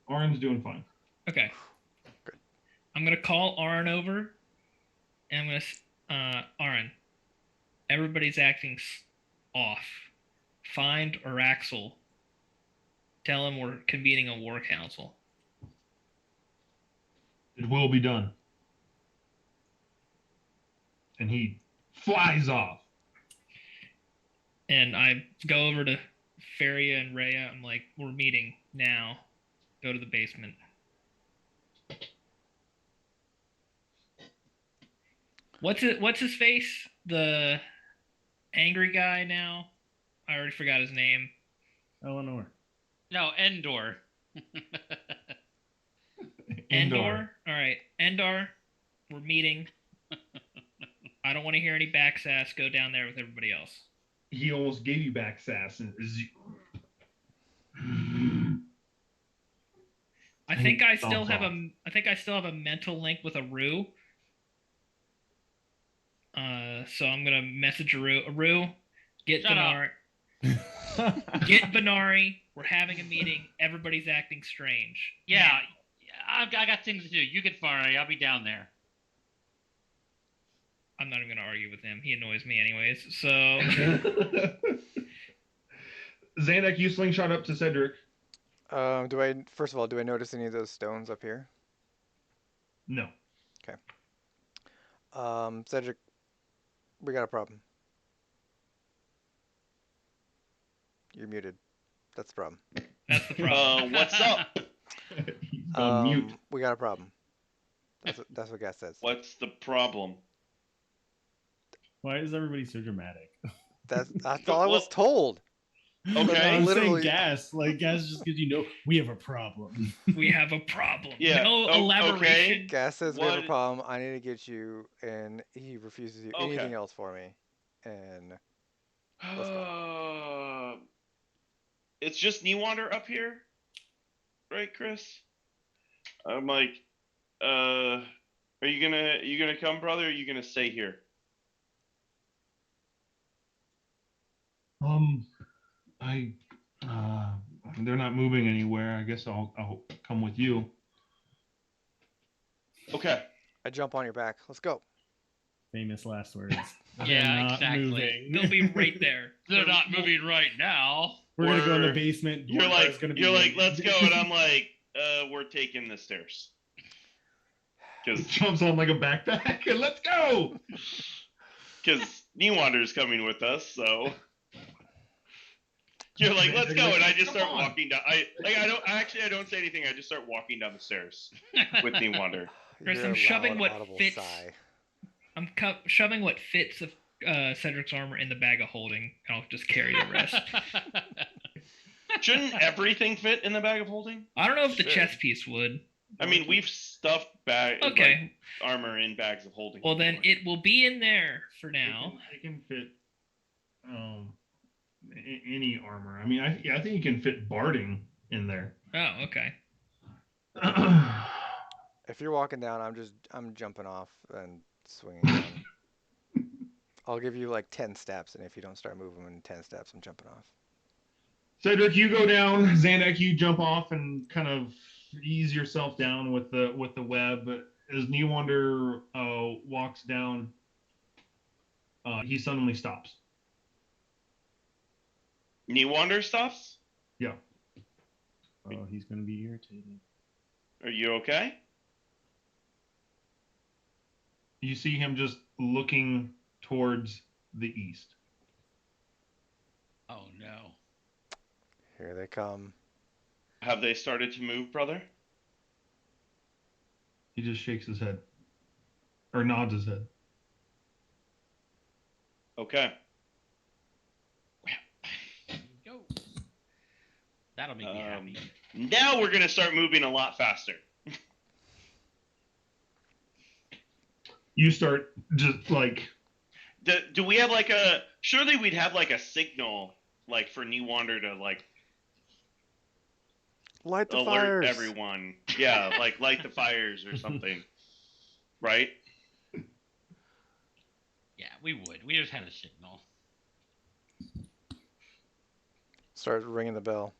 [SPEAKER 1] Arn's doing fine.
[SPEAKER 3] Okay.
[SPEAKER 5] Good.
[SPEAKER 3] I'm going to call Arn over, and I'm going to... Arn, everybody's acting off. Find Araxel. Tell him we're convening a war council.
[SPEAKER 1] It will be done. And he flies off.
[SPEAKER 3] And I go over to Feria and Rhea. I'm like, we're meeting now. Go to the basement. What's his face? The angry guy now? I already forgot his name.
[SPEAKER 6] Eleanor.
[SPEAKER 4] No, Endor.
[SPEAKER 3] Endor? Alright. Endor, we're meeting. I don't want to hear any back sass. Go down there with everybody else.
[SPEAKER 1] He almost gave you back sass.
[SPEAKER 3] I think I still have a mental link with Aru. So I'm gonna message Aru. Aru, get
[SPEAKER 4] Shut up.
[SPEAKER 3] Benari. Get Benari. We're having a meeting. Everybody's acting strange.
[SPEAKER 4] Yeah, I got things to do. You get far. I'll be down there.
[SPEAKER 3] I'm not even gonna argue with him. He annoys me anyways. So
[SPEAKER 1] Zandak, you slingshot up to Cedric.
[SPEAKER 5] First of all, do I notice any of those stones up here?
[SPEAKER 1] No.
[SPEAKER 5] Cedric, we got a problem. You're muted. That's the problem.
[SPEAKER 3] That's the problem.
[SPEAKER 2] What's up?
[SPEAKER 1] He's gone mute.
[SPEAKER 5] We got a problem. That's what Gas says.
[SPEAKER 2] What's the problem?
[SPEAKER 6] Why is everybody so dramatic?
[SPEAKER 5] That's all I was told.
[SPEAKER 2] Okay.
[SPEAKER 6] I'm
[SPEAKER 5] Literally-
[SPEAKER 6] saying gas. Like gas just gives you no. We have a problem.
[SPEAKER 3] We have a problem.
[SPEAKER 2] Yeah,
[SPEAKER 3] No
[SPEAKER 2] okay.
[SPEAKER 3] elaboration.
[SPEAKER 5] Gas says we have a
[SPEAKER 2] What-
[SPEAKER 5] problem. I need to get you, and he refuses to do
[SPEAKER 2] Okay.
[SPEAKER 5] anything else for me. And let's go.
[SPEAKER 2] It's just Newander up here, right, Chris? I'm like, are you gonna come, brother? Or are you gonna stay here?
[SPEAKER 1] They're not moving anywhere. I guess I'll come with you.
[SPEAKER 2] Okay.
[SPEAKER 5] I jump on your back. Let's go.
[SPEAKER 6] Famous last words.
[SPEAKER 4] Yeah,
[SPEAKER 6] They're not
[SPEAKER 4] exactly.
[SPEAKER 6] moving.
[SPEAKER 3] They'll be right there.
[SPEAKER 4] They're not moving right now.
[SPEAKER 6] We're gonna go in the
[SPEAKER 2] We're-
[SPEAKER 6] basement.
[SPEAKER 2] You're
[SPEAKER 6] Dwarf's
[SPEAKER 2] like,
[SPEAKER 6] gonna be
[SPEAKER 2] let's go, and I'm like, we're taking the stairs. Because
[SPEAKER 1] Jumps on like a backpack and let's go.
[SPEAKER 2] Newander's coming with us, so you're like, let's go, and I just start
[SPEAKER 1] Come on.
[SPEAKER 2] walking down. I don't say anything. I just start walking down the stairs with Newander.
[SPEAKER 3] Chris,
[SPEAKER 5] Your
[SPEAKER 3] I'm shoving
[SPEAKER 5] loud,
[SPEAKER 3] what
[SPEAKER 5] audible
[SPEAKER 3] fits.
[SPEAKER 5] sigh.
[SPEAKER 3] I'm shoving what fits of Cedric's armor in the bag of holding. And I'll just carry the rest.
[SPEAKER 2] Shouldn't everything fit in the bag of holding?
[SPEAKER 3] I don't know if the
[SPEAKER 2] Sure.
[SPEAKER 3] chest piece would.
[SPEAKER 2] I mean, we've stuffed
[SPEAKER 3] Okay.
[SPEAKER 2] armor in bags of holding.
[SPEAKER 3] Well, then
[SPEAKER 2] before.
[SPEAKER 3] it will be in there for now.
[SPEAKER 1] It can fit any armor. I mean, I think you can fit barding in there.
[SPEAKER 3] Oh, okay.
[SPEAKER 5] If you're walking down, I'm jumping off and swinging down. I'll give you like 10 steps, and if you don't start moving in 10 steps, I'm jumping off.
[SPEAKER 1] Cedric, you go down. Zandak, you jump off and kind of ease yourself down with the web. As Newander walks down, he suddenly stops.
[SPEAKER 2] Newander stops.
[SPEAKER 1] Yeah.
[SPEAKER 6] Oh, he's gonna be irritated.
[SPEAKER 2] Are you okay?
[SPEAKER 1] You see him just looking towards the east.
[SPEAKER 4] Oh no.
[SPEAKER 5] Here they come.
[SPEAKER 2] Have they started to move, brother?
[SPEAKER 1] He just shakes his head. Or nods his head.
[SPEAKER 2] Okay.
[SPEAKER 4] There you go. That'll make me happy.
[SPEAKER 2] Now we're gonna start moving a lot faster.
[SPEAKER 1] You start just like
[SPEAKER 2] Do we have like a? Surely we'd have like a signal, like for Newander to like
[SPEAKER 5] Light the
[SPEAKER 2] alert
[SPEAKER 5] fires.
[SPEAKER 2] everyone. Yeah, like light the fires or something. Right?
[SPEAKER 4] Yeah, we would. We just had a signal.
[SPEAKER 5] Start ringing the bell.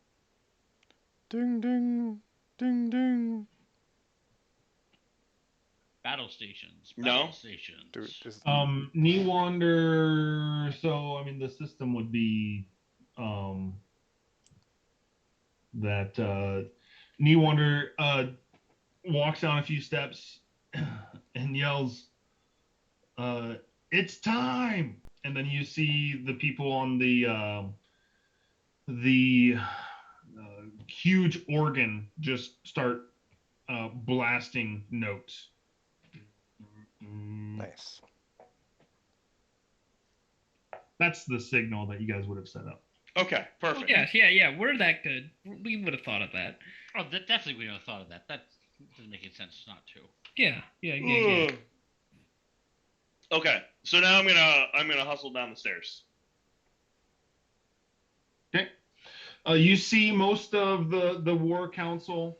[SPEAKER 5] Ding ding, ding ding.
[SPEAKER 4] Battle stations.
[SPEAKER 2] No.
[SPEAKER 4] Battle stations.
[SPEAKER 5] Dude, this,
[SPEAKER 1] Newander. So I mean, the system would be that Newander walks down a few steps and yells, "It's time!" And then you see the people on the huge organ just start blasting notes.
[SPEAKER 5] nice.
[SPEAKER 1] That's the signal that you guys would have set up.
[SPEAKER 2] Okay, perfect.
[SPEAKER 3] Yeah. We're that good. We would have thought of that.
[SPEAKER 4] Oh, definitely we would have thought of that. That doesn't make any sense not to.
[SPEAKER 3] Yeah.
[SPEAKER 2] Ugh. Okay, so now I'm gonna hustle down the stairs.
[SPEAKER 1] Okay. You see most of the war council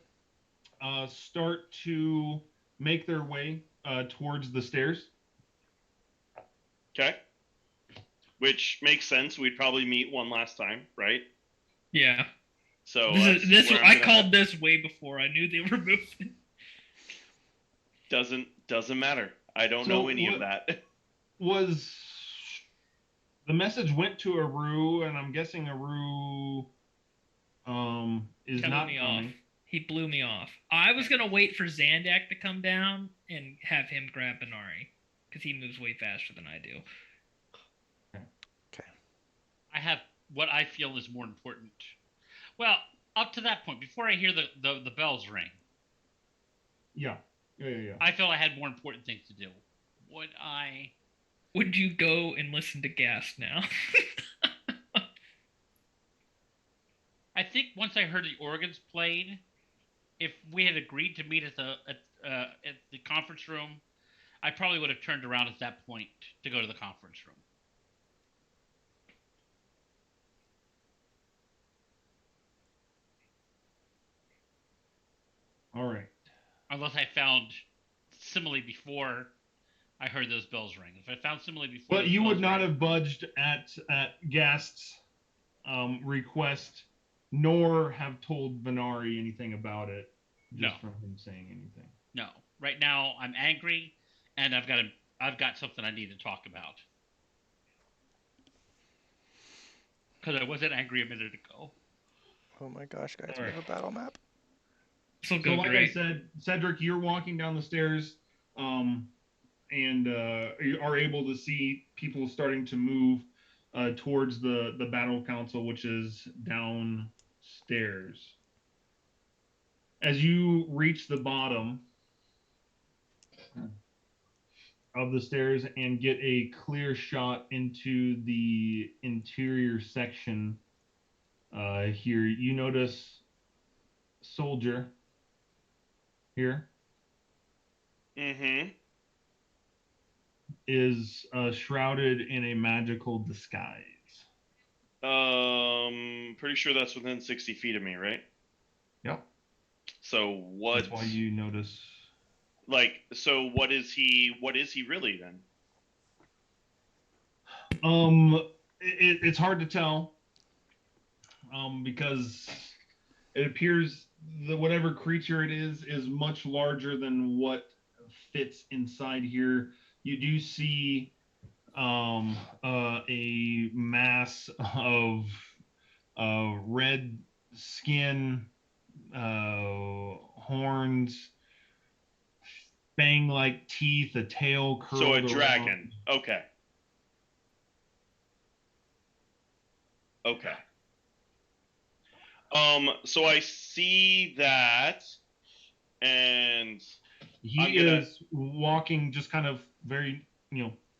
[SPEAKER 1] start to make their way towards the stairs.
[SPEAKER 2] Okay. Which makes sense. We'd probably meet one last time, right?
[SPEAKER 3] Yeah.
[SPEAKER 2] So
[SPEAKER 3] This
[SPEAKER 2] where I'm
[SPEAKER 3] I
[SPEAKER 2] gonna
[SPEAKER 3] called
[SPEAKER 2] have-
[SPEAKER 3] this way before I knew they were moving.
[SPEAKER 2] Doesn't matter. I don't
[SPEAKER 1] So
[SPEAKER 2] know any
[SPEAKER 1] what-
[SPEAKER 2] of that.
[SPEAKER 1] Was the message went to Aru, and I'm guessing Aru is
[SPEAKER 3] Cut
[SPEAKER 1] not
[SPEAKER 3] me
[SPEAKER 1] coming.
[SPEAKER 3] off. He blew me off. I was gonna wait for Zandak to come down and have him grab Benari, because he moves way faster than I do.
[SPEAKER 5] Okay.
[SPEAKER 4] I have what I feel is more important. Well, up to that point, before I hear the bells ring,
[SPEAKER 1] Yeah.
[SPEAKER 4] I felt I had more important things to do. Would I?
[SPEAKER 3] Would you go and listen to Gas now?
[SPEAKER 4] I think once I heard the organs played, if we had agreed to meet at the conference room, I probably would have turned around at that point to go to the conference room.
[SPEAKER 1] All right.
[SPEAKER 4] Unless I found simile before I heard those bells ring. If I found simile before,
[SPEAKER 1] But you would not have budged at Gast's request, nor have told Venari anything about it, just from him saying anything.
[SPEAKER 4] No. Right now, I'm angry, and I've got something I need to talk about. Because I wasn't angry a minute ago.
[SPEAKER 5] Oh my gosh, guys,
[SPEAKER 1] All
[SPEAKER 5] we
[SPEAKER 1] right.
[SPEAKER 5] have a battle map.
[SPEAKER 3] So
[SPEAKER 1] like
[SPEAKER 3] great.
[SPEAKER 1] I said, Cedric, you're walking down the stairs, and you are able to see people starting to move towards the battle council, which is downstairs. As you reach the bottom of the stairs and get a clear shot into the interior section here, you notice Soldier here.
[SPEAKER 2] Mm-hmm.
[SPEAKER 1] Is shrouded in a magical disguise.
[SPEAKER 2] Pretty sure that's within 60 feet of me, right?
[SPEAKER 1] Yep.
[SPEAKER 2] So what?
[SPEAKER 1] That's why you notice.
[SPEAKER 2] So what is he? What is he really then?
[SPEAKER 1] It's hard to tell. Because it appears that whatever creature it is much larger than what fits inside here. You do see a mass of red skin, horns, fang-like teeth, a tail curled
[SPEAKER 2] So a
[SPEAKER 1] around.
[SPEAKER 2] dragon. Okay. Okay. So I see that, and
[SPEAKER 1] he is walking just kind of very,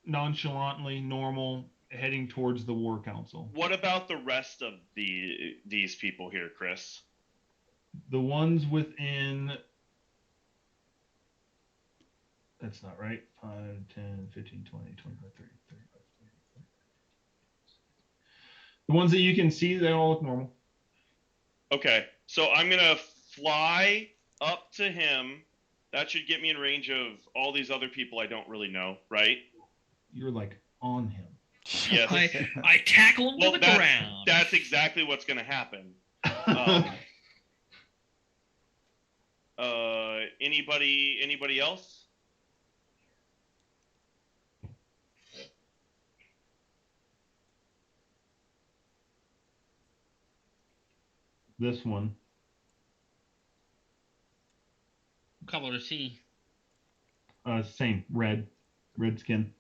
[SPEAKER 1] nonchalantly, normal, heading towards the War Council.
[SPEAKER 2] What about the rest of these people here, Chris?
[SPEAKER 1] The ones within... That's not right. 5, 10, 15, 20, 25, 30, 35, 40, 45. The ones that you can see, they all look normal.
[SPEAKER 2] Okay, so I'm going to fly up to him. That should get me in range of all these other people I don't really know, right?
[SPEAKER 1] You're like on him.
[SPEAKER 2] Yes.
[SPEAKER 3] I tackle him to the ground.
[SPEAKER 2] That's exactly what's going to happen. Anybody else?
[SPEAKER 1] This one.
[SPEAKER 4] What color is he?
[SPEAKER 1] Same. Red skin.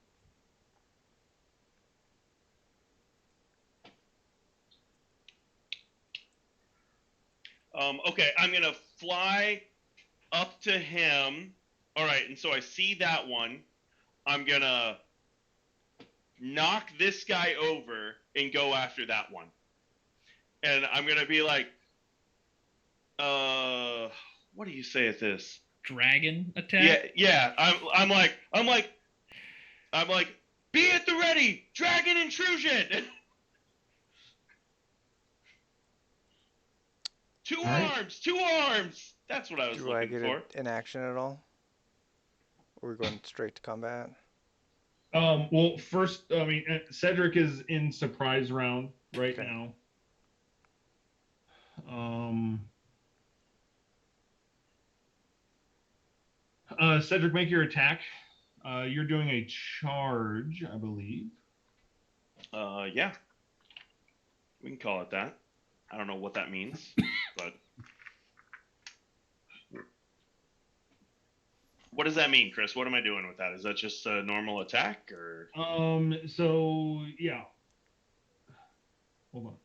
[SPEAKER 2] Okay, I'm going to fly up to him. All right, and so I see that one. I'm going to knock this guy over and go after that one. And I'm going to be like, what do you say at this?
[SPEAKER 3] Dragon attack?
[SPEAKER 2] Yeah. I'm like, be at the ready, dragon intrusion. Two arms. That's what I was
[SPEAKER 5] Do I
[SPEAKER 2] looking
[SPEAKER 5] get
[SPEAKER 2] for.
[SPEAKER 5] it in action at all? Or are we going straight to combat?
[SPEAKER 1] Well, first, Cedric is in surprise round right now. Cedric, make your attack. You're doing a charge, I believe.
[SPEAKER 2] Yeah. We can call it that. I don't know what that means, but what does that mean, Chris? What am I doing with that? Is that just a normal attack, or?
[SPEAKER 1] So yeah. Hold on.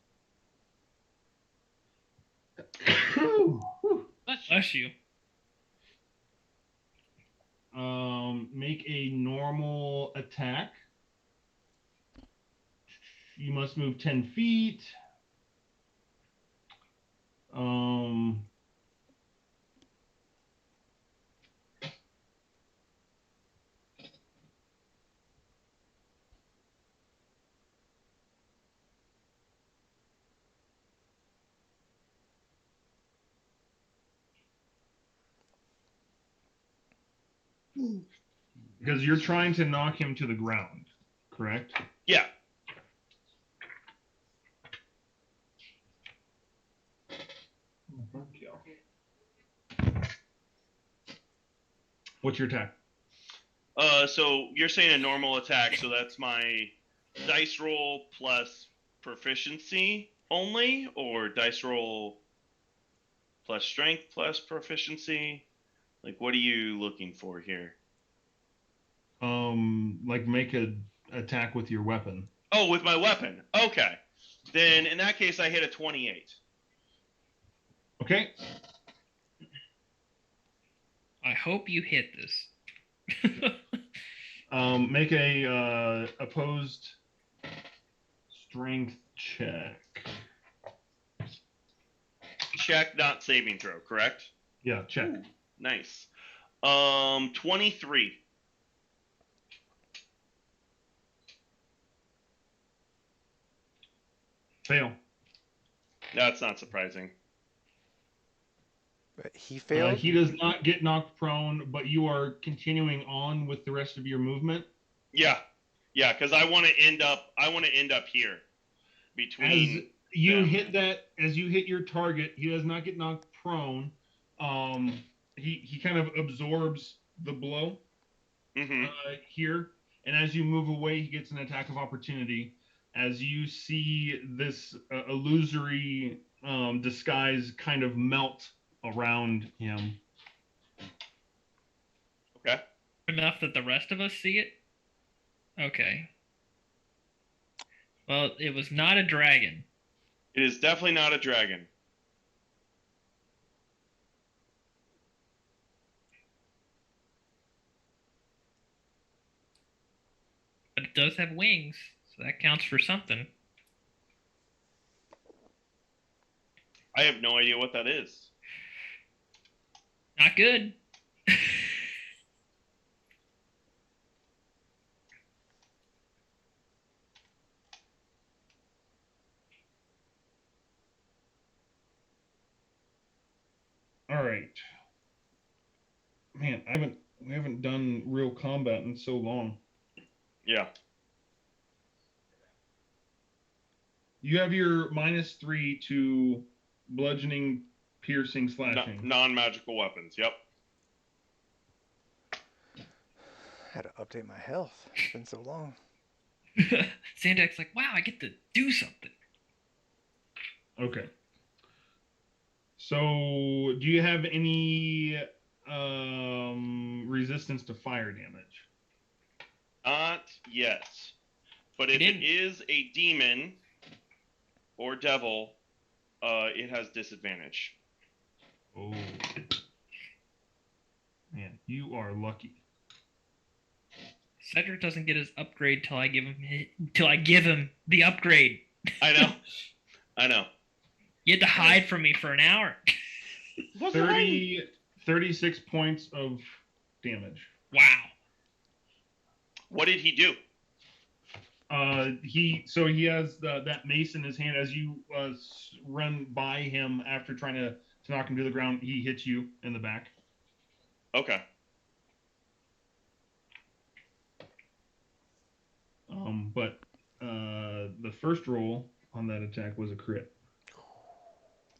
[SPEAKER 3] Bless you.
[SPEAKER 1] Make a normal attack. You must move 10 feet. Because you're trying to knock him to the ground, correct?
[SPEAKER 2] Yeah.
[SPEAKER 1] What's your attack?
[SPEAKER 2] So you're saying a normal attack, so that's my dice roll plus proficiency only, or dice roll plus strength plus proficiency? Like, what are you looking for here?
[SPEAKER 1] Like make a attack with your weapon.
[SPEAKER 2] Oh, with my weapon. Okay. Then in that case, I hit a 28.
[SPEAKER 1] Okay.
[SPEAKER 3] I hope you hit this.
[SPEAKER 1] Make a opposed strength check.
[SPEAKER 2] Check, not saving throw, correct?
[SPEAKER 1] Yeah, check.
[SPEAKER 2] Ooh, nice. 23.
[SPEAKER 1] Fail.
[SPEAKER 2] That's not surprising.
[SPEAKER 5] But he failed.
[SPEAKER 1] He does not get knocked prone, but you are continuing on with the rest of your movement.
[SPEAKER 2] Yeah, because I want to end up here between.
[SPEAKER 1] As you
[SPEAKER 2] them.
[SPEAKER 1] hit that, as you hit your target, he does not get knocked prone. He kind of absorbs the blow here, and as you move away, he gets an attack of opportunity. As you see this illusory disguise kind of melt around him.
[SPEAKER 2] Okay.
[SPEAKER 3] Enough that the rest of us see it? Okay. Well, it was not a dragon.
[SPEAKER 2] It is definitely not a dragon.
[SPEAKER 3] But it does have wings, so that counts for something.
[SPEAKER 2] I have no idea what that is.
[SPEAKER 3] Not good.
[SPEAKER 1] All right. Man, we haven't done real combat in so long.
[SPEAKER 2] Yeah.
[SPEAKER 1] You have your -3 to bludgeoning, piercing, slashing.
[SPEAKER 2] Non-magical weapons. Yep.
[SPEAKER 5] Had to update my health. It's been so long.
[SPEAKER 3] Sandak's like, wow, I get to do something.
[SPEAKER 1] Okay. So, do you have any resistance to fire damage?
[SPEAKER 2] Not yet. But if it is a demon or devil, it has disadvantage.
[SPEAKER 1] Oh. Man, you are lucky.
[SPEAKER 3] Cedric doesn't get his upgrade till I give him the upgrade.
[SPEAKER 2] I know. I know.
[SPEAKER 3] You had to hide from me for an hour.
[SPEAKER 1] 36 points of damage.
[SPEAKER 3] Wow.
[SPEAKER 2] What did he do?
[SPEAKER 1] He has that mace in his hand. As you run by him after trying to knock him to the ground, he hits you in the back.
[SPEAKER 2] Okay.
[SPEAKER 1] But the first roll on that attack was a crit.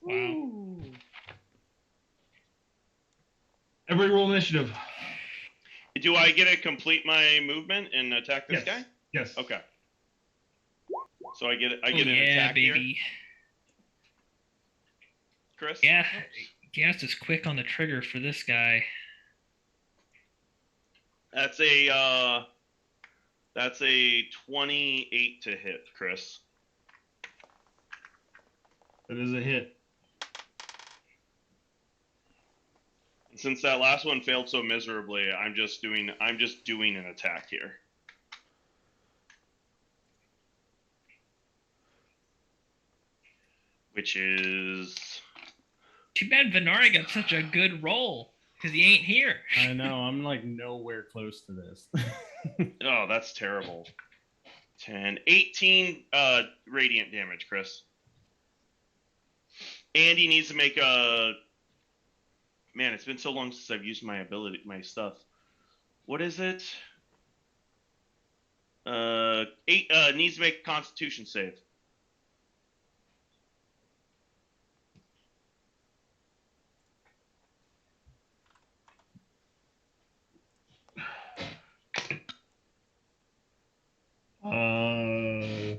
[SPEAKER 3] Wow.
[SPEAKER 1] Every roll initiative.
[SPEAKER 2] Do I get to complete my movement and attack this guy?
[SPEAKER 1] Yes.
[SPEAKER 2] Okay. So I get an
[SPEAKER 3] yeah,
[SPEAKER 2] attack
[SPEAKER 3] baby.
[SPEAKER 2] Chris?
[SPEAKER 3] Yeah, Gas is quick on the trigger for this guy.
[SPEAKER 2] That's a 28 to hit, Chris.
[SPEAKER 1] That is a hit.
[SPEAKER 2] And since that last one failed so miserably, I'm just doing an attack here. Which is
[SPEAKER 3] Too bad Venari got such a good roll, because he ain't here.
[SPEAKER 6] I know. I'm like nowhere close to this.
[SPEAKER 2] oh, that's terrible. 10, 18 radiant damage, Chris. And he needs to make a. Man, it's been so long since I've used my stuff. What is it? 8 needs to make a Constitution save.
[SPEAKER 1] Uh,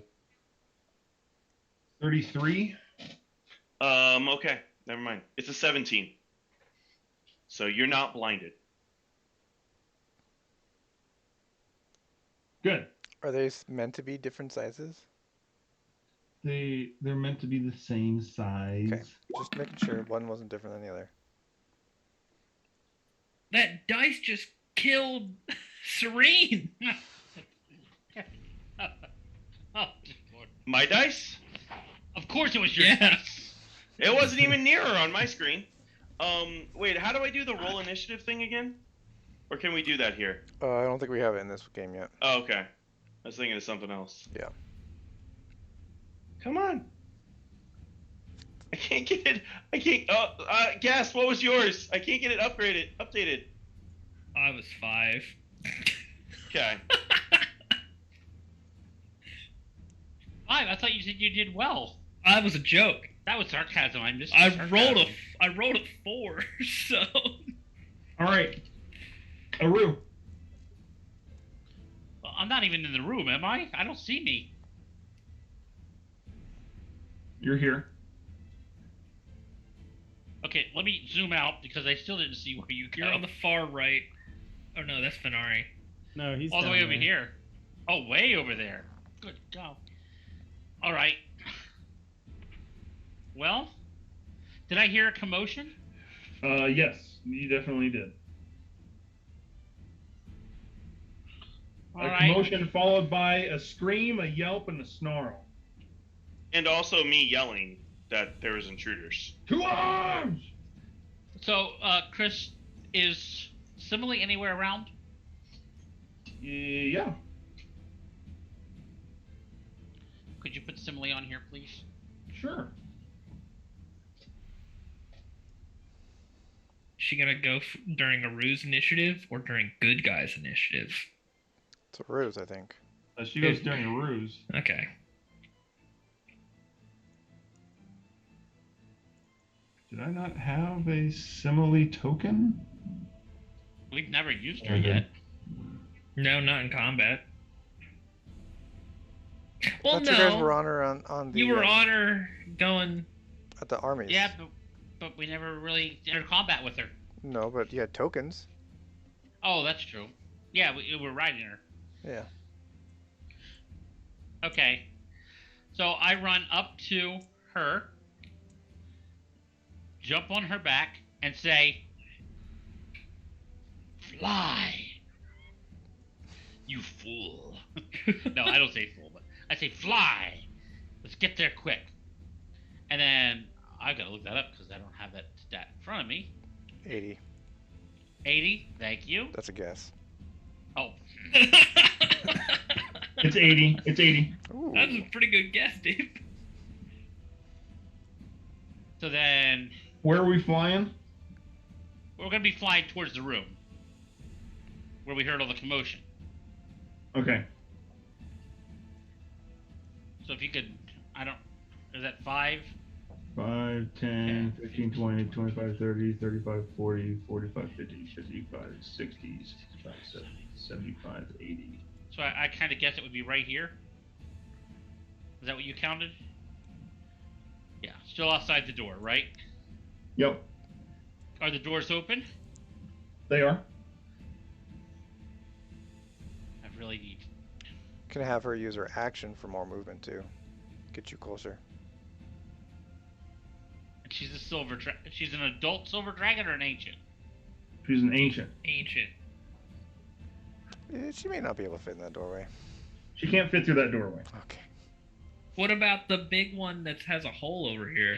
[SPEAKER 1] 33.
[SPEAKER 2] Okay, never mind. It's a 17. So you're not blinded.
[SPEAKER 1] Good.
[SPEAKER 5] Are they meant to be different sizes?
[SPEAKER 1] They're meant to be the same size.
[SPEAKER 5] Okay, just making sure one wasn't different than the other.
[SPEAKER 3] That dice just killed Serene.
[SPEAKER 4] Oh, good Lord.
[SPEAKER 2] My dice?
[SPEAKER 4] Of course it was your
[SPEAKER 3] Yeah.
[SPEAKER 4] dice.
[SPEAKER 2] It wasn't even nearer on my screen. Wait, how do I do the roll initiative thing again? Or can we do that here?
[SPEAKER 5] I don't think we have it in this game yet.
[SPEAKER 2] Oh, okay. I was thinking of something else.
[SPEAKER 5] Yeah.
[SPEAKER 2] Come on. I can't get it. I can't. Gas, what was yours? I can't get it updated.
[SPEAKER 3] I was 5.
[SPEAKER 2] Okay.
[SPEAKER 4] 5. I thought you said you did well.
[SPEAKER 3] That was a joke.
[SPEAKER 4] That was sarcasm. I missed.
[SPEAKER 3] I
[SPEAKER 4] sarcasm.
[SPEAKER 3] rolled a 4, so.
[SPEAKER 1] All right. Aru.
[SPEAKER 4] Well, I'm not even in the room, am I? I don't see me.
[SPEAKER 1] You're here.
[SPEAKER 4] Okay, let me zoom out because I still didn't see where you go.
[SPEAKER 3] You're on the far right. Oh no, that's Venari.
[SPEAKER 6] No, he's
[SPEAKER 4] all the
[SPEAKER 6] down
[SPEAKER 4] way over
[SPEAKER 6] there.
[SPEAKER 4] here. Oh, way over there. Good God. All right. Well, did I hear a commotion?
[SPEAKER 1] Yes, you definitely did.
[SPEAKER 4] All
[SPEAKER 1] A
[SPEAKER 4] right.
[SPEAKER 1] commotion followed by a scream, a yelp, and a snarl.
[SPEAKER 2] And also me yelling that there was intruders.
[SPEAKER 1] To arms!
[SPEAKER 4] So, Chris, is Simile anywhere around?
[SPEAKER 1] Yeah.
[SPEAKER 4] Could you put Simile on here, please?
[SPEAKER 1] Sure.
[SPEAKER 3] Is she gonna go during a ruse initiative or during good guys initiative?
[SPEAKER 5] It's a ruse, I think.
[SPEAKER 1] She goes during a ruse.
[SPEAKER 3] Okay.
[SPEAKER 1] Did I not have a simile token?
[SPEAKER 4] We've never used her
[SPEAKER 1] Okay.
[SPEAKER 4] yet.
[SPEAKER 3] No, not in combat. Well,
[SPEAKER 5] Thought
[SPEAKER 3] no.
[SPEAKER 5] you guys were on her on the.
[SPEAKER 3] You were on her going.
[SPEAKER 5] At the armies.
[SPEAKER 4] Yeah, but we never really entered combat with her.
[SPEAKER 5] No, but you had tokens.
[SPEAKER 4] Oh, that's true. Yeah, we were riding her.
[SPEAKER 5] Yeah.
[SPEAKER 4] Okay. So I run up to her, jump on her back, and say, "Fly, you fool." No, I don't say fool, but I say, "Fly. Let's get there quick." And then I gotta look that up because I don't have that stat in front of me.
[SPEAKER 5] 80.
[SPEAKER 4] 80. Thank you.
[SPEAKER 5] That's a guess.
[SPEAKER 4] Oh.
[SPEAKER 1] It's 80. It's 80.
[SPEAKER 5] Ooh.
[SPEAKER 3] That was a pretty good guess, Dave.
[SPEAKER 4] So then
[SPEAKER 1] Where are we flying?
[SPEAKER 4] we're gonna be flying towards the room where we heard all the commotion.
[SPEAKER 1] Okay.
[SPEAKER 4] So if you could, is that 5?
[SPEAKER 1] 5, 10, 15, 20, 25, 30, 35, 40, 45, 50, 55, 60, 65, 70, 75, 80.
[SPEAKER 4] So I kind of guess it would be right here. Is that what you counted? Yeah, still outside the door, right?
[SPEAKER 1] Yep,
[SPEAKER 4] Are the doors open?
[SPEAKER 1] they are.
[SPEAKER 4] I really need.
[SPEAKER 5] Can have her use her action for more movement too. Get you closer.
[SPEAKER 4] And she's a silver. She's an adult silver dragon or an ancient?
[SPEAKER 1] She's an ancient.
[SPEAKER 3] Ancient.
[SPEAKER 5] She may not be able to fit in that doorway.
[SPEAKER 1] She can't fit through that doorway.
[SPEAKER 5] Okay.
[SPEAKER 3] What about the big one that has a hole over here?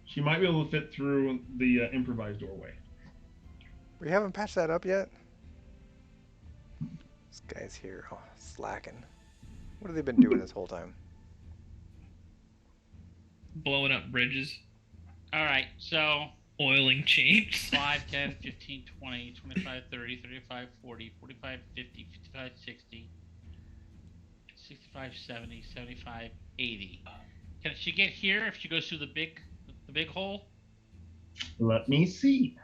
[SPEAKER 1] She might be able to fit through the improvised doorway.
[SPEAKER 5] We haven't patched that up yet. This guy's here, slacking. What have they been doing this whole time?
[SPEAKER 3] Blowing up bridges,
[SPEAKER 4] All right, so
[SPEAKER 3] oiling chains.
[SPEAKER 4] 5, 10, 15, 20, 25, 30, 35, 40, 45, 50, 55, 60, 65, 70, 75, 80. Can she get here if she goes through the big hole?
[SPEAKER 1] Let me see.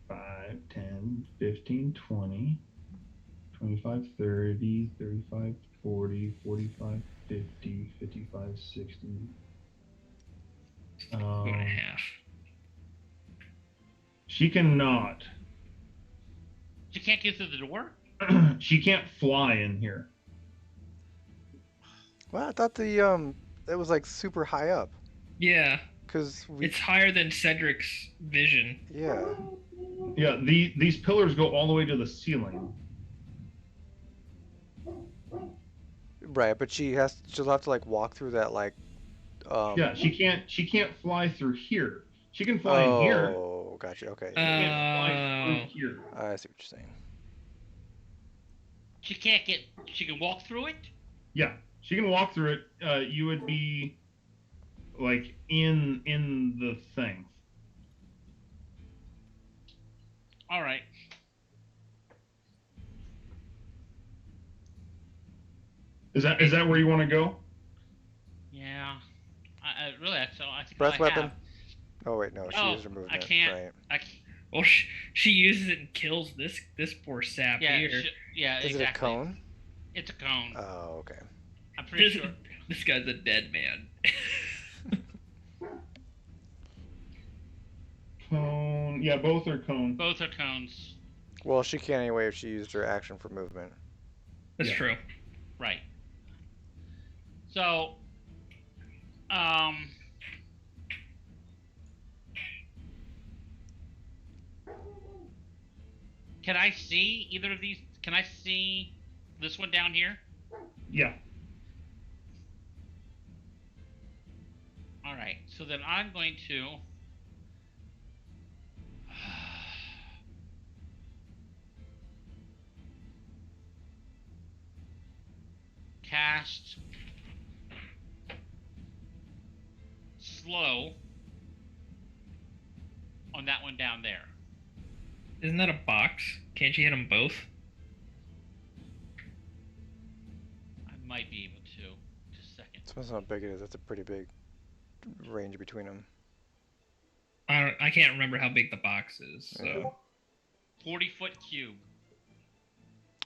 [SPEAKER 1] 5, 10, 15, 20, 25, 30, 35, 40, 45, 50, 55, 60.
[SPEAKER 3] 2.5.
[SPEAKER 1] She cannot.
[SPEAKER 4] She can't get through the door?
[SPEAKER 1] She can't fly in here.
[SPEAKER 5] Well, I thought the it was like super high up.
[SPEAKER 3] Yeah,
[SPEAKER 5] Cause
[SPEAKER 3] it's higher than Cedric's vision.
[SPEAKER 5] yeah.
[SPEAKER 1] Yeah, these pillars go all the way to the ceiling.
[SPEAKER 5] Right, but she'll have to like walk through that like
[SPEAKER 1] Yeah, she can't fly through here. She can fly in here.
[SPEAKER 5] Oh, gotcha. Okay.
[SPEAKER 1] She can't fly
[SPEAKER 3] Oh.
[SPEAKER 1] through here.
[SPEAKER 5] I see what you're saying.
[SPEAKER 4] She can't get. She can walk through it?
[SPEAKER 1] Yeah, she can walk through it. You would be like in the thing.
[SPEAKER 4] All right.
[SPEAKER 1] Is that where you want to go?
[SPEAKER 4] Yeah. I really, that's all I think.
[SPEAKER 5] Breath
[SPEAKER 4] all I
[SPEAKER 5] weapon?
[SPEAKER 4] have.
[SPEAKER 5] Oh wait, no, she
[SPEAKER 4] Oh,
[SPEAKER 5] used her movement.
[SPEAKER 4] I can't.
[SPEAKER 5] Right.
[SPEAKER 4] I can't.
[SPEAKER 3] Well, she uses it and kills this poor sap
[SPEAKER 4] Yeah,
[SPEAKER 3] here.
[SPEAKER 4] yeah,
[SPEAKER 5] Is
[SPEAKER 4] exactly.
[SPEAKER 5] it a cone?
[SPEAKER 4] It's a cone.
[SPEAKER 5] Oh, okay.
[SPEAKER 4] I'm pretty
[SPEAKER 3] This,
[SPEAKER 4] sure.
[SPEAKER 3] this guy's a dead man.
[SPEAKER 1] Cone. Yeah, both are cone.
[SPEAKER 4] Both are cones.
[SPEAKER 5] Well, she can't anyway if she used her action for movement.
[SPEAKER 3] That's
[SPEAKER 1] Yeah.
[SPEAKER 3] true.
[SPEAKER 4] Right. So, can I see either of these? Can I see this one down here?
[SPEAKER 1] Yeah.
[SPEAKER 4] All right. So then I'm going to. Cast slow on that one down there.
[SPEAKER 3] Isn't that a box? Can't you hit them both?
[SPEAKER 4] I might be able to. Just a second.
[SPEAKER 5] Depends on how big it is. That's a pretty big range between them.
[SPEAKER 3] I can't remember how big the box is. So
[SPEAKER 5] Yeah.
[SPEAKER 4] 40-foot cube.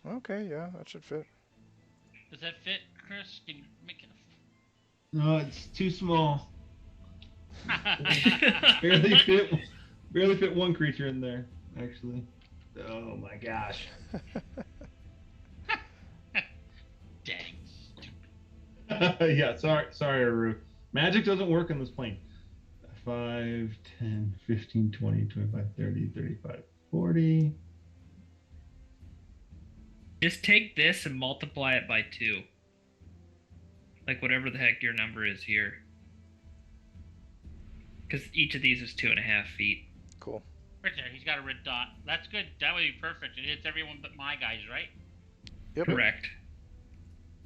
[SPEAKER 5] Okay, yeah, that should fit.
[SPEAKER 4] Does that fit, Chris? Can you make it?
[SPEAKER 1] No, it's too small.
[SPEAKER 4] A...
[SPEAKER 1] Barely fit one creature in there, actually. Oh my gosh.
[SPEAKER 4] Dang.
[SPEAKER 1] Yeah, sorry, Aru. Magic doesn't work in this plane. 5, 10, 15, 20, 25, 30, 35, 40.
[SPEAKER 3] just take this and multiply it by 2. Like whatever the heck your number is here. Because each of these is 2.5 feet.
[SPEAKER 5] Cool.
[SPEAKER 4] Right there, he's got a red dot. That's good. That would be perfect. It hits everyone but my guys, right?
[SPEAKER 5] Yep.
[SPEAKER 3] Correct.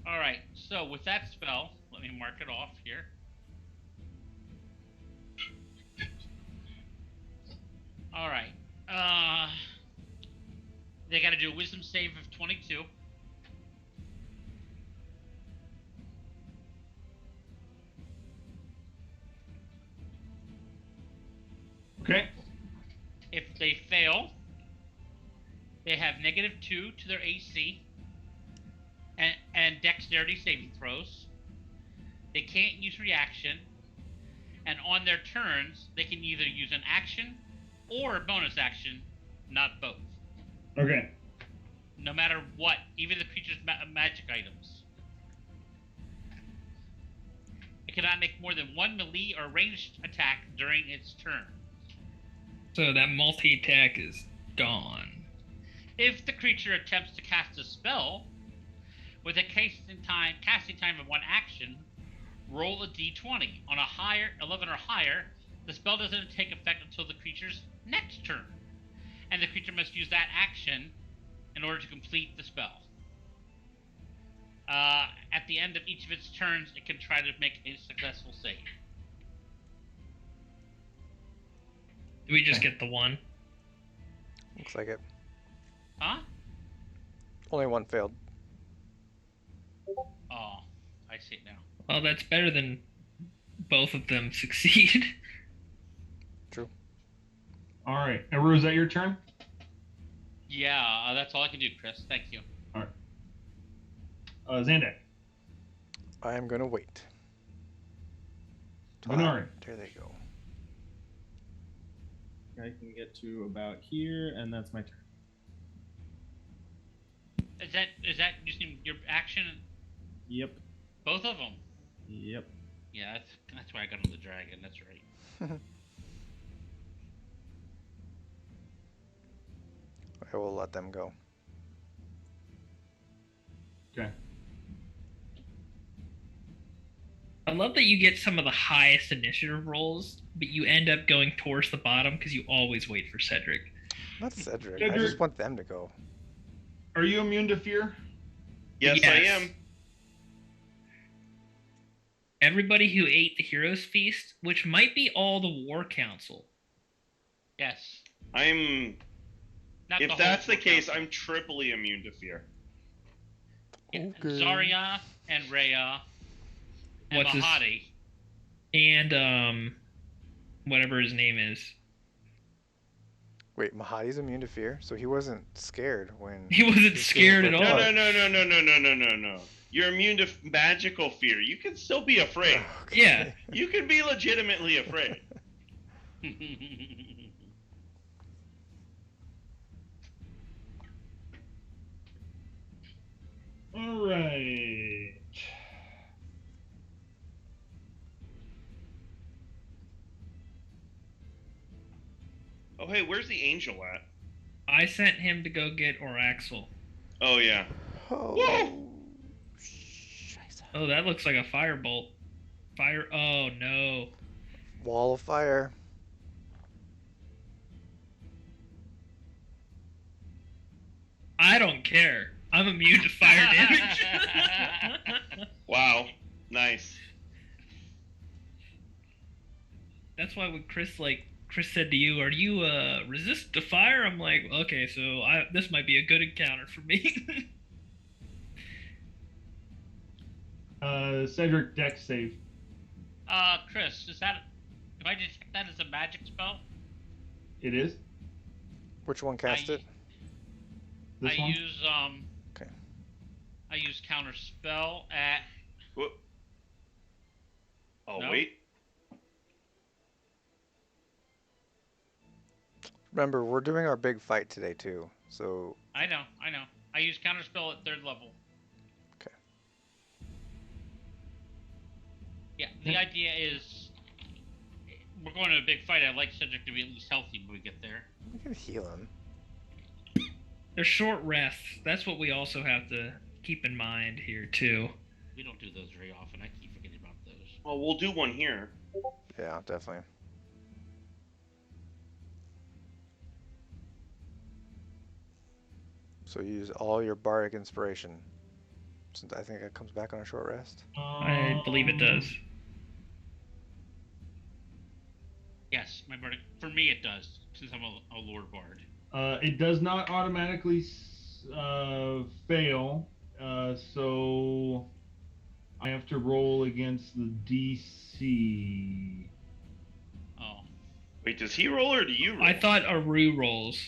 [SPEAKER 4] All right. So with that spell, let me mark it off here. All right. They got to do a wisdom save of 22.
[SPEAKER 1] Okay.
[SPEAKER 4] If they fail, they have -2 to their AC and dexterity saving throws. They can't use reaction, and on their turns, they can either use an action or a bonus action, not both.
[SPEAKER 1] Okay.
[SPEAKER 4] No matter what, even the creature's magic items. It cannot make more than one melee or ranged attack during its turn.
[SPEAKER 3] So that multi-attack is gone.
[SPEAKER 4] If the creature attempts to cast a spell, with a casting time of one action, roll a d20. On a higher 11 or higher, the spell doesn't take effect until the creature's next turn, and the creature must use that action in order to complete the spell. At the end of each of its turns, it can try to make a successful save.
[SPEAKER 3] Do we just get the one?
[SPEAKER 5] Looks like it.
[SPEAKER 4] Huh?
[SPEAKER 5] Only one failed.
[SPEAKER 4] Oh, I see it now.
[SPEAKER 3] Well, that's better than both of them succeed.
[SPEAKER 5] True.
[SPEAKER 1] All right. Eru, is that your turn?
[SPEAKER 4] Yeah, that's all I can do, Chris. Thank you.
[SPEAKER 1] All right. Zandak.
[SPEAKER 5] I am gonna wait.
[SPEAKER 1] Bernard.
[SPEAKER 5] There they go.
[SPEAKER 6] I can get to about here, and that's my turn.
[SPEAKER 4] Is that using your action?
[SPEAKER 6] Yep.
[SPEAKER 4] Both of them.
[SPEAKER 6] Yep.
[SPEAKER 4] Yeah, that's why I got on the dragon. That's right.
[SPEAKER 5] I will let them go.
[SPEAKER 1] Okay.
[SPEAKER 3] I love that you get some of the highest initiative rolls, but you end up going towards the bottom because you always wait for Cedric.
[SPEAKER 5] Not Cedric. I
[SPEAKER 1] Cedric.
[SPEAKER 5] just want them to go.
[SPEAKER 1] Are you immune to fear?
[SPEAKER 2] Yes, I am.
[SPEAKER 3] Everybody who ate the Hero's Feast, which might be all the War Council.
[SPEAKER 4] Yes.
[SPEAKER 2] I'm.
[SPEAKER 4] Not
[SPEAKER 2] If
[SPEAKER 4] the
[SPEAKER 2] that's
[SPEAKER 4] whole
[SPEAKER 2] the case,
[SPEAKER 4] Council.
[SPEAKER 2] I'm triply immune to fear.
[SPEAKER 4] Yeah,
[SPEAKER 5] Okay.
[SPEAKER 4] Zarya and Rhea and
[SPEAKER 3] What's his-
[SPEAKER 4] Mahadi.
[SPEAKER 3] And whatever his name is.
[SPEAKER 5] Wait, Mahadi's immune to fear, so he wasn't scared when
[SPEAKER 3] He wasn't
[SPEAKER 5] was
[SPEAKER 3] scared
[SPEAKER 5] getting
[SPEAKER 3] at
[SPEAKER 5] ripped
[SPEAKER 3] all.
[SPEAKER 2] No. You're immune to magical fear. You can still be afraid.
[SPEAKER 5] Okay.
[SPEAKER 3] Yeah.
[SPEAKER 2] You can be legitimately afraid.
[SPEAKER 1] All right.
[SPEAKER 2] Oh, hey, where's the angel at?
[SPEAKER 3] I sent him to go get Oraxel.
[SPEAKER 2] Oh, yeah.
[SPEAKER 5] Oh. Scheiße.
[SPEAKER 3] Oh, that looks like a firebolt. Fire. Oh, no.
[SPEAKER 5] Wall of fire.
[SPEAKER 3] I don't care. I'm immune to fire damage.
[SPEAKER 2] Wow. Nice.
[SPEAKER 3] That's why when Chris said to you, "Are you resist to fire?" I'm like, okay, so this might be a good encounter for me.
[SPEAKER 1] Cedric, Dex save.
[SPEAKER 4] Chris, if I detect that as a magic spell,
[SPEAKER 1] It is.
[SPEAKER 5] Which one cast it?
[SPEAKER 1] This
[SPEAKER 4] I
[SPEAKER 1] one.
[SPEAKER 4] use
[SPEAKER 5] Okay.
[SPEAKER 4] I use counter spell at
[SPEAKER 2] Whoop. Oh,
[SPEAKER 4] No?
[SPEAKER 2] wait.
[SPEAKER 5] Remember, we're doing our big fight today too, so
[SPEAKER 4] I know. I use counter spell at 3rd level.
[SPEAKER 5] Okay.
[SPEAKER 4] Yeah, the idea is we're going to a big fight. I'd like Cedric to be at least healthy when we get there.
[SPEAKER 5] we can heal him.
[SPEAKER 3] They're short rests. That's what we also have to keep in mind here too.
[SPEAKER 4] We don't do those very often. I keep forgetting about those.
[SPEAKER 2] Well, we'll do one here.
[SPEAKER 5] Yeah, definitely. So use all your bardic inspiration. Since I think it comes back on a short rest.
[SPEAKER 3] I believe it does.
[SPEAKER 4] Yes, for me it does, since I'm a Lord Bard.
[SPEAKER 1] It does not automatically fail, so I have to roll against the DC.
[SPEAKER 4] Oh.
[SPEAKER 2] Wait, does he roll or do you roll?
[SPEAKER 3] I thought Aru rolls.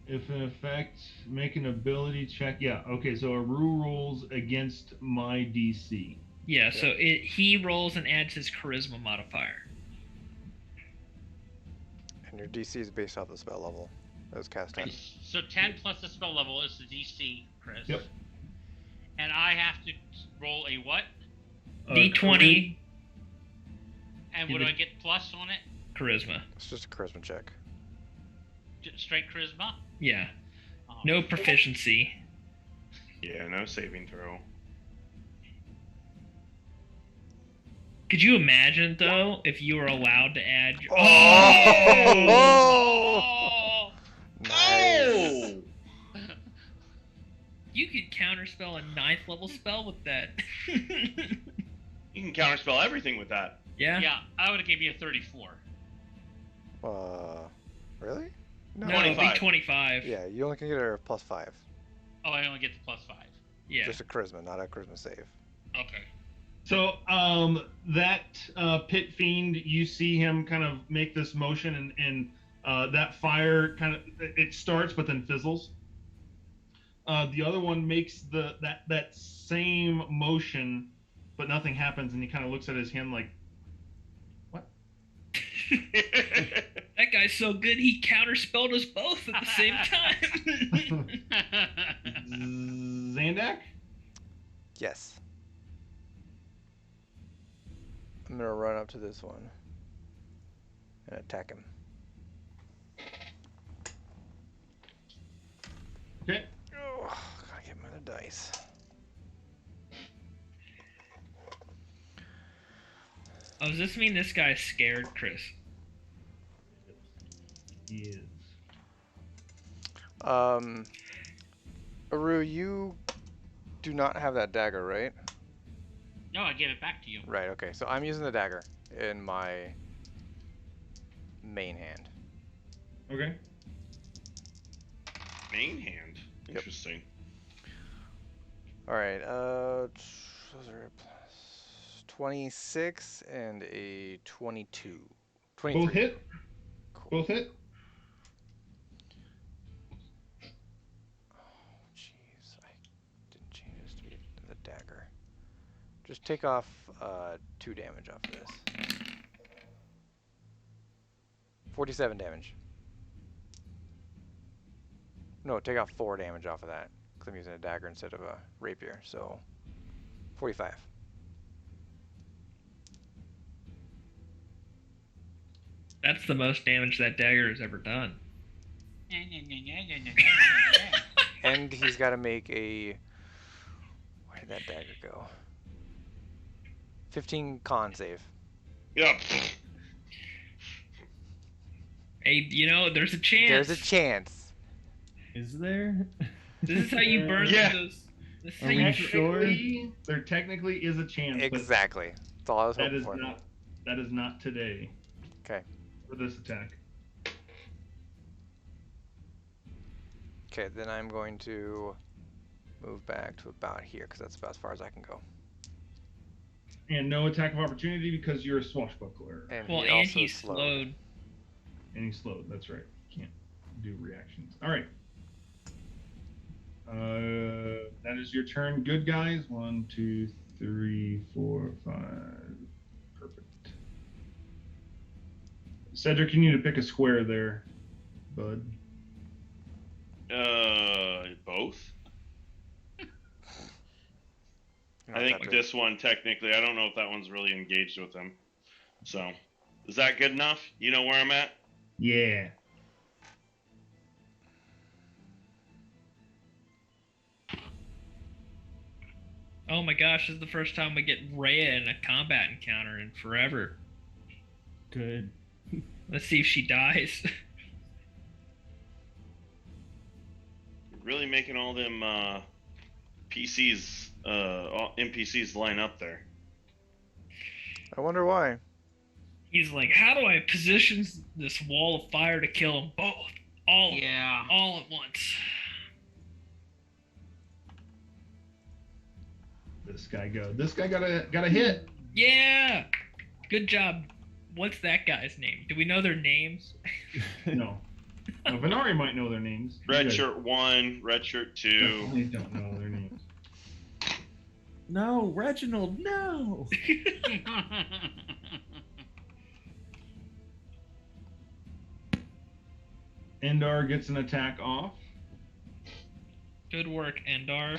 [SPEAKER 1] If in effect, make an ability check. Yeah, okay, so Aru rolls against my DC.
[SPEAKER 3] Yeah, so he rolls and adds his charisma modifier.
[SPEAKER 5] And your DC is based off the spell level that was cast on.
[SPEAKER 4] So 10 plus the spell level is the DC, Chris.
[SPEAKER 1] Yep.
[SPEAKER 4] And I have to roll a what?
[SPEAKER 3] D20
[SPEAKER 4] And what do I get plus on it?
[SPEAKER 3] charisma.
[SPEAKER 5] It's just a charisma check.
[SPEAKER 4] Straight charisma?
[SPEAKER 3] Yeah.
[SPEAKER 4] Oh.
[SPEAKER 3] No proficiency.
[SPEAKER 2] Yeah, no saving throw.
[SPEAKER 3] Could you imagine though if you were allowed to add?
[SPEAKER 5] Oh! Nice.
[SPEAKER 3] You could counterspell a 9th level spell with that.
[SPEAKER 2] You can counterspell everything with that.
[SPEAKER 3] Yeah.
[SPEAKER 4] Yeah, I would have gave you a 34.
[SPEAKER 5] Really?
[SPEAKER 3] No, it'd be
[SPEAKER 2] 25.
[SPEAKER 3] 25.
[SPEAKER 5] Yeah, you only can get a +5.
[SPEAKER 4] Oh, I only get the +5.
[SPEAKER 3] Yeah.
[SPEAKER 5] Just a charisma, not a charisma save.
[SPEAKER 4] Okay.
[SPEAKER 1] So that pit fiend, you see him kind of make this motion, and that fire kind of it starts but then fizzles. The other one makes that same motion, but nothing happens, and he kind of looks at his hand like, "What?"
[SPEAKER 3] That guy's so good he counterspelled us both at the same time.
[SPEAKER 1] Zandak?
[SPEAKER 5] Yes. I'm gonna run up to this one and attack him.
[SPEAKER 1] Okay.
[SPEAKER 5] Oh, gotta get my other dice.
[SPEAKER 3] Oh, does this mean this guy's scared, Chris?
[SPEAKER 1] He is.
[SPEAKER 5] Aru, you do not have that dagger, right?
[SPEAKER 4] No, I gave it back to you.
[SPEAKER 5] Right, okay. So I'm using the dagger in my main hand.
[SPEAKER 1] Okay.
[SPEAKER 2] Main hand. Interesting.
[SPEAKER 5] Alright, those are a plus 26 and a 22. 23.
[SPEAKER 1] Both hit?
[SPEAKER 5] Cool.
[SPEAKER 1] Both hit?
[SPEAKER 5] Oh, jeez. I didn't change this to be the dagger. Just take off 2 damage off of this. 47 damage. No, take off 4 damage off of that. Because I'm using a dagger instead of a rapier. So, 45.
[SPEAKER 3] That's the most damage that dagger has ever done.
[SPEAKER 5] And he's got to make a... Where did that dagger go? 15 con save.
[SPEAKER 2] Yep.
[SPEAKER 3] Hey, there's a chance.
[SPEAKER 5] There's a chance.
[SPEAKER 6] Is there?
[SPEAKER 3] This is how you burn
[SPEAKER 2] Yeah.
[SPEAKER 3] those. This is how
[SPEAKER 6] Are
[SPEAKER 3] you
[SPEAKER 6] we sure?
[SPEAKER 1] There technically is a chance,
[SPEAKER 5] Exactly. That's all I was
[SPEAKER 1] but
[SPEAKER 5] hoping for.
[SPEAKER 1] that is not today.
[SPEAKER 5] Okay.
[SPEAKER 1] For this attack.
[SPEAKER 5] Okay, then I'm going to move back to about here because that's about as far as I can go.
[SPEAKER 1] And no attack of opportunity because you're a swashbuckler.
[SPEAKER 5] And
[SPEAKER 3] Well,
[SPEAKER 5] he
[SPEAKER 3] and
[SPEAKER 5] also
[SPEAKER 3] he's
[SPEAKER 5] slowed.
[SPEAKER 3] slowed.
[SPEAKER 1] And he's slowed. That's right. Can't do reactions. All right. That is your turn. Good guys. 1, 2, 3, 4, 5. Perfect. Cedric, you need to pick a square there, bud.
[SPEAKER 2] Both.
[SPEAKER 5] You
[SPEAKER 2] I
[SPEAKER 5] don't
[SPEAKER 2] think
[SPEAKER 5] have to-
[SPEAKER 2] this one technically. I don't know if that one's really engaged with him. So, is that good enough? You know where I'm at?
[SPEAKER 1] Yeah.
[SPEAKER 3] Oh my gosh, this is the first time we get Rhea in a combat encounter in forever.
[SPEAKER 6] Good.
[SPEAKER 3] Let's see if she dies.
[SPEAKER 2] Really making all them PCs, all NPCs line up there.
[SPEAKER 5] I wonder why.
[SPEAKER 3] He's like, how do I position this wall of fire to kill them both? All at once.
[SPEAKER 1] This guy got a hit.
[SPEAKER 3] Yeah! Good job. What's that guy's name? Do we know their names?
[SPEAKER 1] No. Venari might know their names. You
[SPEAKER 2] Red
[SPEAKER 1] guys
[SPEAKER 2] shirt 1, red shirt 2.
[SPEAKER 1] definitely don't know their names.
[SPEAKER 6] No, Reginald, no.
[SPEAKER 1] Endar gets an attack off.
[SPEAKER 3] Good work, Endar.
[SPEAKER 1] All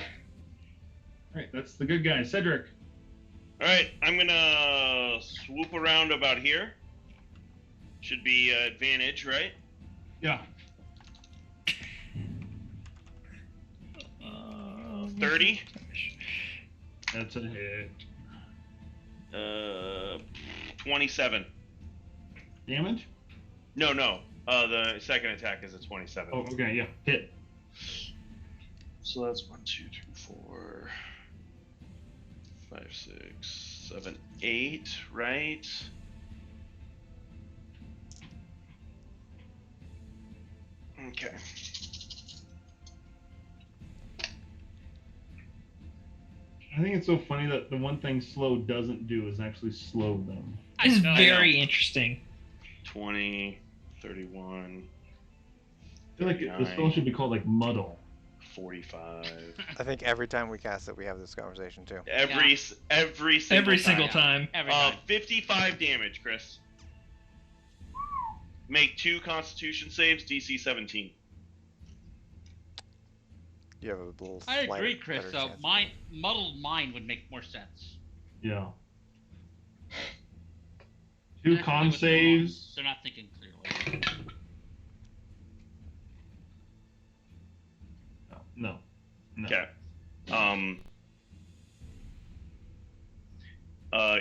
[SPEAKER 1] right, that's the good guy. Cedric.
[SPEAKER 2] All right, I'm gonna swoop around about here. Should be advantage, right?
[SPEAKER 1] Yeah.
[SPEAKER 2] 30.
[SPEAKER 1] That's a hit.
[SPEAKER 2] 27.
[SPEAKER 1] Damage?
[SPEAKER 2] No. The second attack is a 27.
[SPEAKER 1] Oh, okay, yeah. Hit.
[SPEAKER 2] So that's 1, 2, 3, 4, 5, 6, 7, 8, right? Okay.
[SPEAKER 1] I think it's so funny that the one thing slow doesn't do is actually slow them.
[SPEAKER 3] It's
[SPEAKER 4] know.
[SPEAKER 3] very interesting.
[SPEAKER 2] 20, 31,
[SPEAKER 1] I feel like the spell should be called like muddle.
[SPEAKER 2] 45.
[SPEAKER 5] I think every time we cast it, we have this conversation too.
[SPEAKER 2] Every single
[SPEAKER 3] Every
[SPEAKER 2] time.
[SPEAKER 3] single time.
[SPEAKER 4] Every time.
[SPEAKER 2] 55 damage, Chris. Make 2 Constitution saves, DC 17.
[SPEAKER 5] You have a little.
[SPEAKER 4] I
[SPEAKER 5] slight
[SPEAKER 4] agree, Chris.
[SPEAKER 5] better
[SPEAKER 4] So
[SPEAKER 5] chance.
[SPEAKER 4] muddled mind would make more sense.
[SPEAKER 1] Yeah. 2
[SPEAKER 4] Actually,
[SPEAKER 1] con
[SPEAKER 4] with the wrong-
[SPEAKER 1] saves.
[SPEAKER 4] They're not thinking clearly.
[SPEAKER 1] No.
[SPEAKER 2] Okay.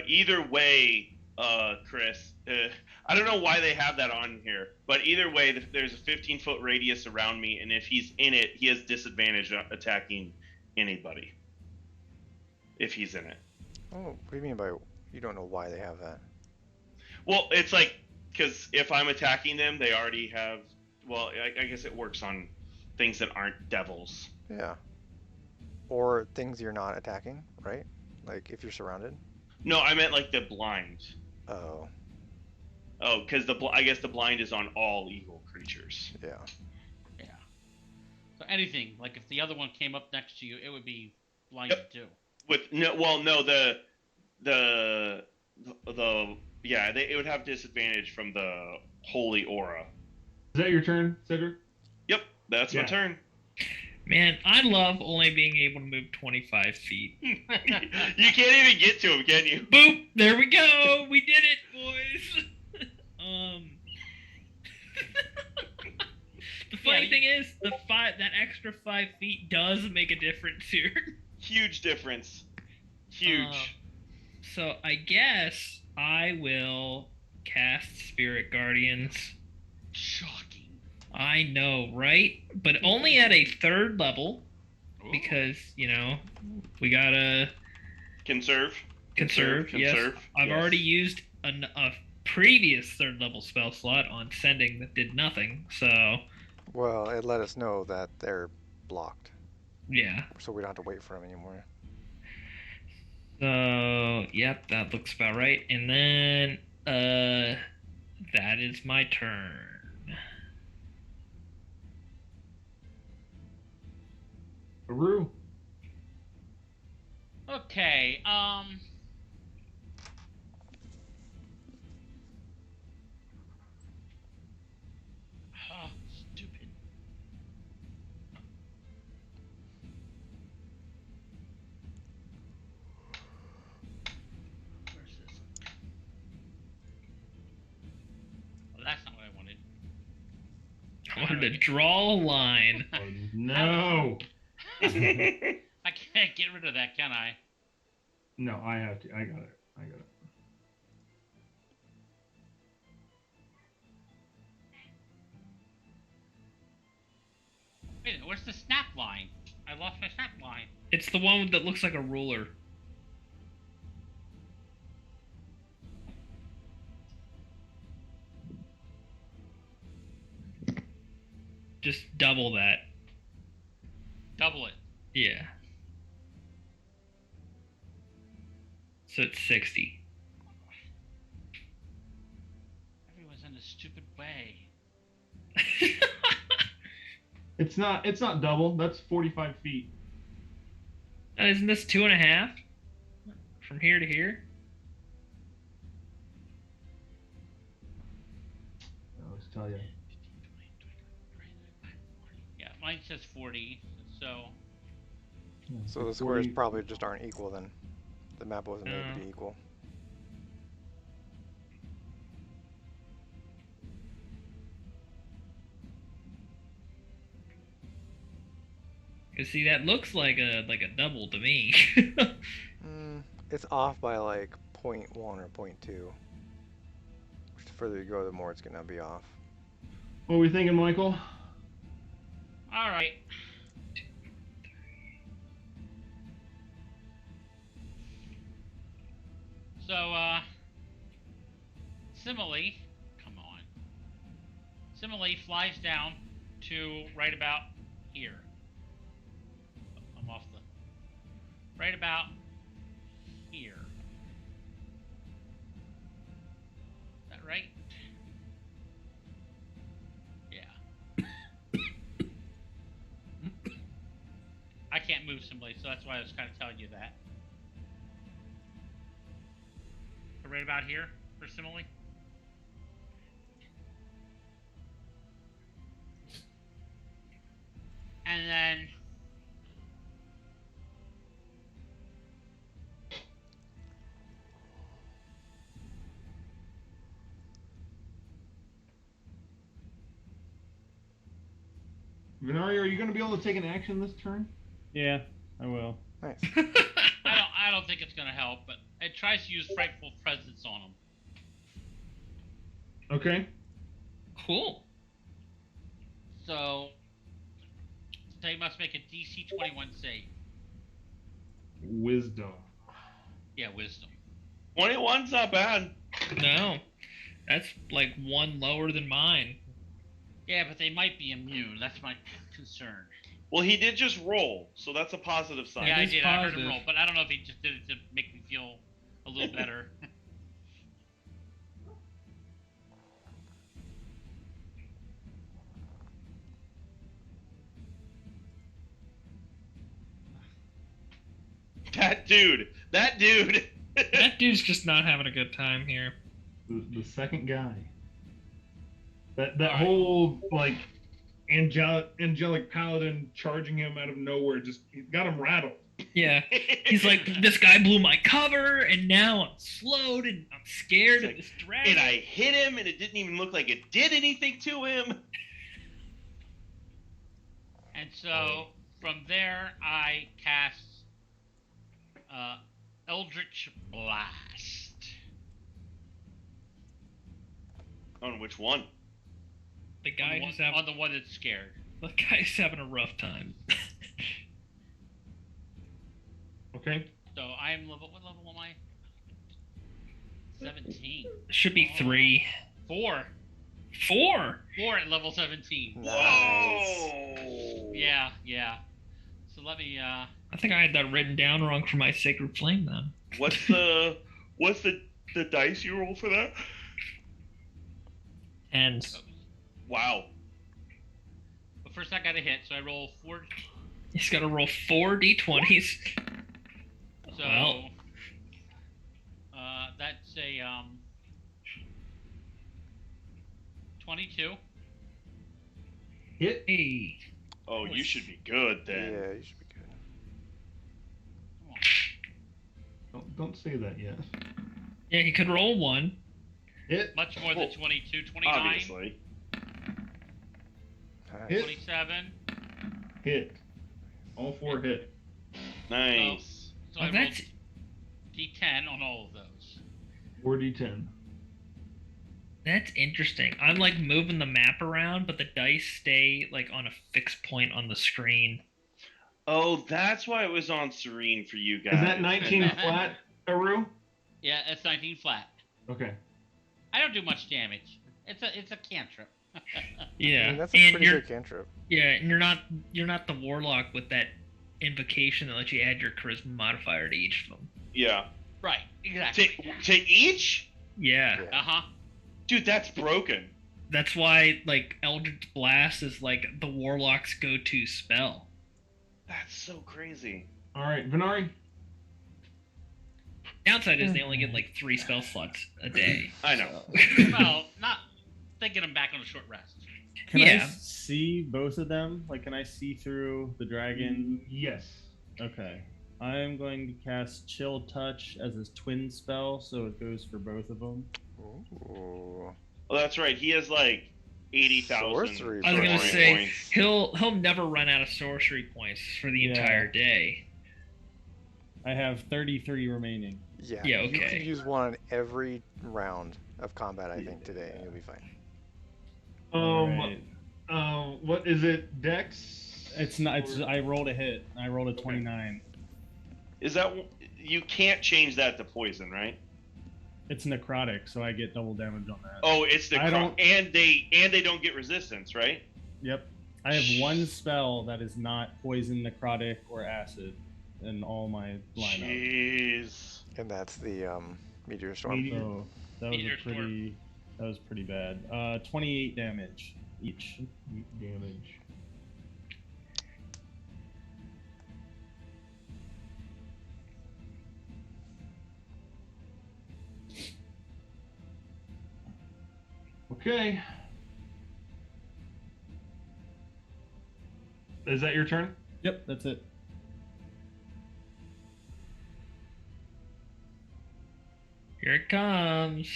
[SPEAKER 2] Either way, Chris, I don't know why they have that on here, but either way, there's a 15-foot radius around me, and if he's in it, he has disadvantage on attacking anybody. If he's in it.
[SPEAKER 5] Oh, what do you mean by you don't know why they have that?
[SPEAKER 2] Well, it's like, because if I'm attacking them, they already have, well, I guess it works on things that aren't devils.
[SPEAKER 5] Yeah. Or things you're not attacking, right? Like if you're surrounded.
[SPEAKER 2] No, I meant like the blind.
[SPEAKER 5] Oh,
[SPEAKER 2] Oh, because I guess the blind is on all evil creatures.
[SPEAKER 5] yeah.
[SPEAKER 4] Yeah. So anything, like if the other one came up next to you, it would be blinded too.
[SPEAKER 2] With no, well, no, it would have disadvantage from the holy aura.
[SPEAKER 1] Is that your turn, Cedric?
[SPEAKER 2] Yep, that's my
[SPEAKER 1] Yeah.
[SPEAKER 2] turn.
[SPEAKER 3] Man, I love only being able to move 25 feet.
[SPEAKER 2] You can't even get to him, can you?
[SPEAKER 3] Boop! There we go! We did it, boys! The funny thing is, that extra 5 feet does make a difference here.
[SPEAKER 2] Huge difference. Huge.
[SPEAKER 3] So I guess I will cast Spirit Guardians.
[SPEAKER 4] Shocking.
[SPEAKER 3] I know, right? But only at a 3rd level, because, we gotta
[SPEAKER 2] Conserve.
[SPEAKER 3] conserve. Yes. I've already used a previous 3rd level spell slot on sending that did nothing, so
[SPEAKER 5] Well, it let us know that they're blocked,
[SPEAKER 3] yeah.
[SPEAKER 5] so we don't have to wait for them anymore.
[SPEAKER 3] So, yep, that looks about right. And then, that is my turn.
[SPEAKER 1] Haru.
[SPEAKER 4] Okay. Oh, stupid. Where's this? Well, that's not what I wanted.
[SPEAKER 3] I wanted to draw a line.
[SPEAKER 1] Oh, no.
[SPEAKER 4] I can't get rid of that, can I?
[SPEAKER 1] No, I have to. I got it.
[SPEAKER 4] Wait, where's the snap line? I lost my snap line.
[SPEAKER 3] It's the one that looks like a ruler. Just double that.
[SPEAKER 4] Double it.
[SPEAKER 3] Yeah. So it's 60.
[SPEAKER 4] Everyone's in a stupid way.
[SPEAKER 1] It's not double. That's 45 feet.
[SPEAKER 3] Isn't this 2.5? From here to here?
[SPEAKER 1] I always tell you.
[SPEAKER 4] Mine says 40. So
[SPEAKER 5] So the squares probably just aren't equal then. The map wasn't made to be equal.
[SPEAKER 3] You see, that looks like a double to me.
[SPEAKER 5] It's off by like 0.1 or 0.2. Which the further you go, the more it's gonna be off.
[SPEAKER 1] What are we thinking, Michael?
[SPEAKER 4] all right. So Simile, come on. Simile flies down to right about here. I'm off the right about here. Is that right? Yeah. I can't move Simile, so that's why I was kind of telling you that. So right about here for Simile. And then
[SPEAKER 1] Venari, are you going to be able to take an action this turn?
[SPEAKER 6] Yeah, I will.
[SPEAKER 5] Nice.
[SPEAKER 4] I don't think it's gonna help, but it tries to use frightful presence on him.
[SPEAKER 1] Okay.
[SPEAKER 3] Cool.
[SPEAKER 4] So they must make a DC 21 save.
[SPEAKER 1] Wisdom.
[SPEAKER 4] Yeah, wisdom.
[SPEAKER 2] 21's not bad.
[SPEAKER 3] No, that's like one lower than mine.
[SPEAKER 4] Yeah, but they might be immune. That's my concern.
[SPEAKER 2] Well, he did just roll, so that's a positive sign.
[SPEAKER 4] Yeah, I
[SPEAKER 3] is
[SPEAKER 4] did. I heard him
[SPEAKER 3] positive.
[SPEAKER 4] roll, but I don't know if he just did it to make me feel a little better.
[SPEAKER 2] That dude.
[SPEAKER 3] That dude's just not having a good time here.
[SPEAKER 1] The second guy. That
[SPEAKER 4] Alright.
[SPEAKER 1] whole like angelic paladin charging him out of nowhere just got him rattled.
[SPEAKER 3] Yeah. He's like, this guy blew my cover, and now I'm slowed, and I'm scared of this dragon.
[SPEAKER 2] And I hit him, and it didn't even look like it did anything to him.
[SPEAKER 4] And so from there, I cast Eldritch Blast.
[SPEAKER 2] On which one?
[SPEAKER 3] The guy who's having
[SPEAKER 4] on the one that's scared.
[SPEAKER 3] the guy's having a rough time.
[SPEAKER 1] Okay.
[SPEAKER 4] So I am level. What level am I? 17.
[SPEAKER 3] Should be 3.
[SPEAKER 4] 4.
[SPEAKER 3] 4.
[SPEAKER 4] 4 at level 17.
[SPEAKER 5] Nice.
[SPEAKER 2] Whoa!
[SPEAKER 4] Yeah. So let me.
[SPEAKER 3] I think I had that written down wrong for my Sacred Flame then.
[SPEAKER 2] What's the dice you roll for that?
[SPEAKER 3] And
[SPEAKER 2] Wow.
[SPEAKER 4] But first I got a hit, so I roll 4.
[SPEAKER 3] he's got to roll 4 d20s.
[SPEAKER 4] So
[SPEAKER 3] Wow.
[SPEAKER 4] That's a 22.
[SPEAKER 1] Hit.
[SPEAKER 3] Hey.
[SPEAKER 2] Oh, you should be good then.
[SPEAKER 5] Yeah, you should be good.
[SPEAKER 4] Come on.
[SPEAKER 1] Don't say that yet.
[SPEAKER 3] Yeah, he could roll 1.
[SPEAKER 1] Hit.
[SPEAKER 4] Much more than 22. 29.
[SPEAKER 2] Obviously.
[SPEAKER 5] Nice.
[SPEAKER 1] Hit.
[SPEAKER 4] 27.
[SPEAKER 1] Hit. All 4 hit.
[SPEAKER 2] Nice.
[SPEAKER 4] So
[SPEAKER 3] Oh,
[SPEAKER 4] I rolled
[SPEAKER 3] that's
[SPEAKER 4] D10 on all of those.
[SPEAKER 1] 4d10.
[SPEAKER 3] that's interesting. I'm like moving the map around, but the dice stay like on a fixed point on the screen.
[SPEAKER 2] Oh, that's why it was on Serene for you guys.
[SPEAKER 1] Is that 19 flat, Aru?
[SPEAKER 4] Yeah, it's 19 flat.
[SPEAKER 1] Okay.
[SPEAKER 4] I don't do much damage. It's a cantrip.
[SPEAKER 3] Yeah,
[SPEAKER 5] I mean, that's a
[SPEAKER 3] and
[SPEAKER 5] pretty
[SPEAKER 3] you're
[SPEAKER 5] good cantrip.
[SPEAKER 3] yeah, and you're not the warlock with that invocation that lets you add your charisma modifier to each of them.
[SPEAKER 2] Yeah.
[SPEAKER 4] Right, exactly.
[SPEAKER 2] To each?
[SPEAKER 3] Yeah,
[SPEAKER 5] Yeah.
[SPEAKER 4] Uh-huh.
[SPEAKER 2] Dude, that's broken.
[SPEAKER 3] that's why like Eldritch Blast is like the warlock's go-to spell.
[SPEAKER 2] That's so crazy.
[SPEAKER 1] All right, Venari.
[SPEAKER 3] Downside is they only get like 3 spell slots a day.
[SPEAKER 2] I know.
[SPEAKER 4] Well, not thinking I'm back on a short rest.
[SPEAKER 6] Can I
[SPEAKER 3] Yeah.
[SPEAKER 6] see both of them? Like, can I see through the dragon?
[SPEAKER 1] Yes.
[SPEAKER 6] Okay. I am going to cast Chill Touch as his twin spell, so it goes for both of them.
[SPEAKER 5] Ooh.
[SPEAKER 2] Oh, that's right. He has like 80,000
[SPEAKER 5] Sorcery
[SPEAKER 3] I was gonna
[SPEAKER 5] points.
[SPEAKER 3] say
[SPEAKER 2] points.
[SPEAKER 3] he'll never run out of sorcery points for the
[SPEAKER 6] Yeah.
[SPEAKER 3] entire day.
[SPEAKER 6] I have 33 remaining.
[SPEAKER 5] Yeah.
[SPEAKER 3] Yeah,
[SPEAKER 5] You
[SPEAKER 3] okay.
[SPEAKER 5] can use one on every round of combat, I think, today, and you'll be fine.
[SPEAKER 6] Alright.
[SPEAKER 1] What is it? Dex?
[SPEAKER 6] It's not. It's. I rolled a hit. I rolled a 29.
[SPEAKER 2] Is that you can't change that to poison, right?
[SPEAKER 6] It's necrotic, so I get double damage on that.
[SPEAKER 2] Oh, it's the
[SPEAKER 6] I don't-
[SPEAKER 2] and they don't get resistance, right?
[SPEAKER 6] Yep. I have one spell that is not poison, necrotic, or acid in all my lineup.
[SPEAKER 2] Jeez.
[SPEAKER 5] And that's the meteor storm.
[SPEAKER 1] Meteor-
[SPEAKER 6] So that was
[SPEAKER 4] Meteor
[SPEAKER 6] a pretty. That was pretty bad. 28 damage each.
[SPEAKER 1] Damage. Okay. Is that your turn?
[SPEAKER 6] Yep, that's it.
[SPEAKER 3] Here it comes.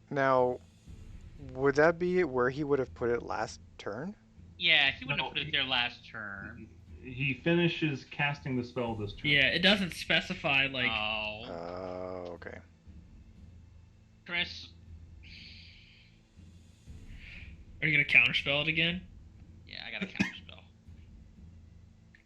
[SPEAKER 5] Now, would that be where he would have put it last turn?
[SPEAKER 4] Yeah, he would
[SPEAKER 1] No,
[SPEAKER 4] have put it there last turn.
[SPEAKER 1] He finishes casting the spell this turn.
[SPEAKER 3] Yeah, it doesn't specify like.
[SPEAKER 4] Oh,
[SPEAKER 5] Oh, okay.
[SPEAKER 4] Chris.
[SPEAKER 3] Are you gonna counterspell it again?
[SPEAKER 4] Yeah, I got a counterspell.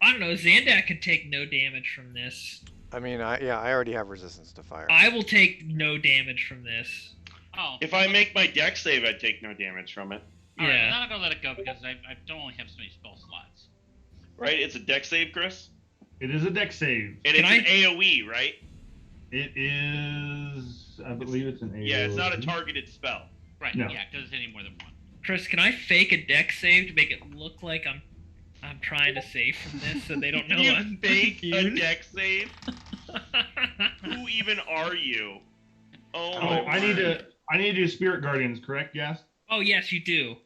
[SPEAKER 3] I don't know. Zandak can take no damage from this.
[SPEAKER 5] I mean, I already have resistance to fire.
[SPEAKER 3] I will take no damage from this.
[SPEAKER 4] Oh,
[SPEAKER 2] If I make my deck save, I'd take no damage from it.
[SPEAKER 4] all right,
[SPEAKER 3] Yeah.
[SPEAKER 4] I'm not gonna let it go because I don't only have so many spell slots.
[SPEAKER 2] Right? It's a deck save, Chris?
[SPEAKER 1] It is a deck save.
[SPEAKER 2] And
[SPEAKER 3] Can
[SPEAKER 2] it's
[SPEAKER 3] I-
[SPEAKER 2] an AoE, right?
[SPEAKER 1] It is. I believe it's an A.
[SPEAKER 2] Yeah, it's not a targeted spell.
[SPEAKER 4] Right?
[SPEAKER 1] No.
[SPEAKER 4] Yeah, because it's any more than one.
[SPEAKER 3] Chris, can I fake a deck save to make it look like I'm trying to save from this so they don't know
[SPEAKER 2] You
[SPEAKER 3] I'm
[SPEAKER 2] fake a
[SPEAKER 3] confused?
[SPEAKER 2] deck save? Who even are you? Oh,
[SPEAKER 1] Oh,
[SPEAKER 2] my
[SPEAKER 1] I need
[SPEAKER 2] word.
[SPEAKER 1] to. I need to do Spirit Guardians, correct? Yes.
[SPEAKER 3] Oh yes, you do.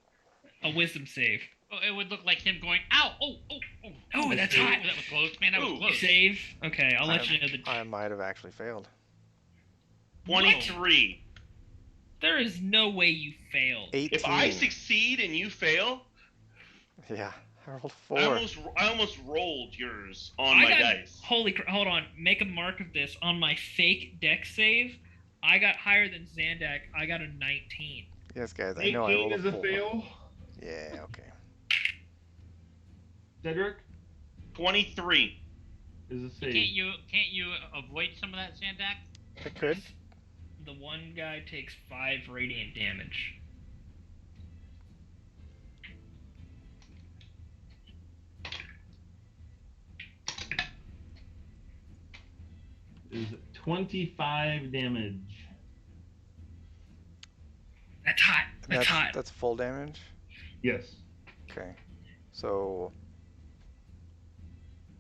[SPEAKER 3] A wisdom save.
[SPEAKER 4] Oh, it would look like him going, ow, oh, oh, oh.
[SPEAKER 3] Oh, that's
[SPEAKER 4] Ooh,
[SPEAKER 3] hot.
[SPEAKER 4] That was close, man. That was
[SPEAKER 2] Ooh.
[SPEAKER 4] close.
[SPEAKER 3] Save. Okay, I'll let
[SPEAKER 5] I'm-
[SPEAKER 3] you know the.
[SPEAKER 5] I might have actually failed.
[SPEAKER 2] 23.
[SPEAKER 3] There is no way you failed.
[SPEAKER 5] 18.
[SPEAKER 2] If I succeed and you fail,
[SPEAKER 5] Yeah, I rolled 4.
[SPEAKER 2] I almost rolled yours on
[SPEAKER 3] I
[SPEAKER 2] my
[SPEAKER 3] got-
[SPEAKER 2] dice.
[SPEAKER 3] Hold on. Make a mark of this on my fake deck save. I got higher than Zandak. I got a 19.
[SPEAKER 5] Yes, guys, I know I
[SPEAKER 1] 18
[SPEAKER 5] rolled
[SPEAKER 1] is
[SPEAKER 5] a
[SPEAKER 1] a
[SPEAKER 5] 4.
[SPEAKER 1] fail.
[SPEAKER 5] Yeah, okay.
[SPEAKER 1] Cedric
[SPEAKER 2] 23.
[SPEAKER 1] is a save.
[SPEAKER 4] Can't you avoid some of that, Zandak?
[SPEAKER 5] I could.
[SPEAKER 3] The one guy takes 5 radiant damage.
[SPEAKER 1] Is 25 damage.
[SPEAKER 3] That's hot. That's hot.
[SPEAKER 5] That's full damage?
[SPEAKER 1] Yes.
[SPEAKER 5] Okay. So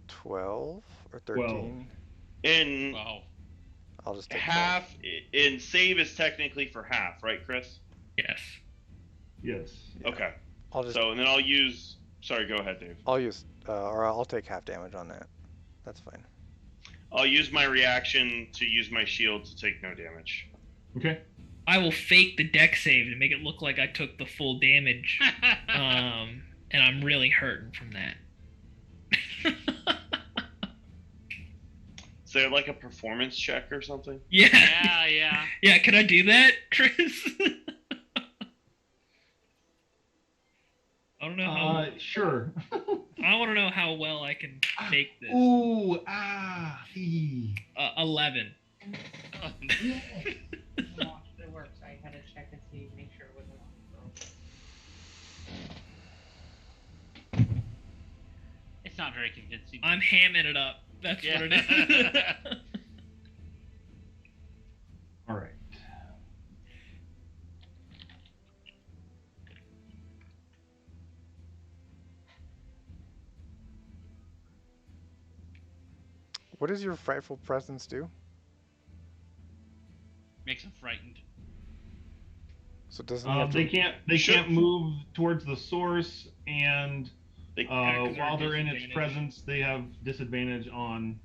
[SPEAKER 5] 12 or 13?
[SPEAKER 2] And
[SPEAKER 4] Wow.
[SPEAKER 5] I'll just take
[SPEAKER 2] half, and save is technically for half, right, Chris?
[SPEAKER 3] Yes.
[SPEAKER 1] Yes.
[SPEAKER 5] Yeah.
[SPEAKER 2] Okay.
[SPEAKER 5] I'll just
[SPEAKER 2] So, and then I'll use. Sorry, go ahead, Dave.
[SPEAKER 5] I'll use or I'll take half damage on that. That's fine.
[SPEAKER 2] I'll use my reaction to use my shield to take no damage.
[SPEAKER 1] Okay.
[SPEAKER 3] I will fake the deck save to make it look like I took the full damage. And I'm really hurting from that.
[SPEAKER 2] Is there like a performance check or something?
[SPEAKER 3] Yeah.
[SPEAKER 4] Yeah, yeah.
[SPEAKER 3] Yeah, can I do that, Chris? I don't know how.
[SPEAKER 1] Sure.
[SPEAKER 3] I want to know how well I can fake this.
[SPEAKER 1] Ooh, ee.
[SPEAKER 3] 11.
[SPEAKER 7] It works. I had to check and see, make sure it wasn't on.
[SPEAKER 4] It's not very convincing.
[SPEAKER 3] I'm hamming it up. That's
[SPEAKER 4] Yeah.
[SPEAKER 3] what it is.
[SPEAKER 1] All right.
[SPEAKER 5] What does your frightful presence do?
[SPEAKER 4] Makes him frightened.
[SPEAKER 5] So doesn't he have to?
[SPEAKER 1] They can't move towards the source, and
[SPEAKER 2] They,
[SPEAKER 3] Yeah, 'cause they're
[SPEAKER 1] while they're in its
[SPEAKER 3] disadvantaged.
[SPEAKER 1] presence, they have disadvantage on.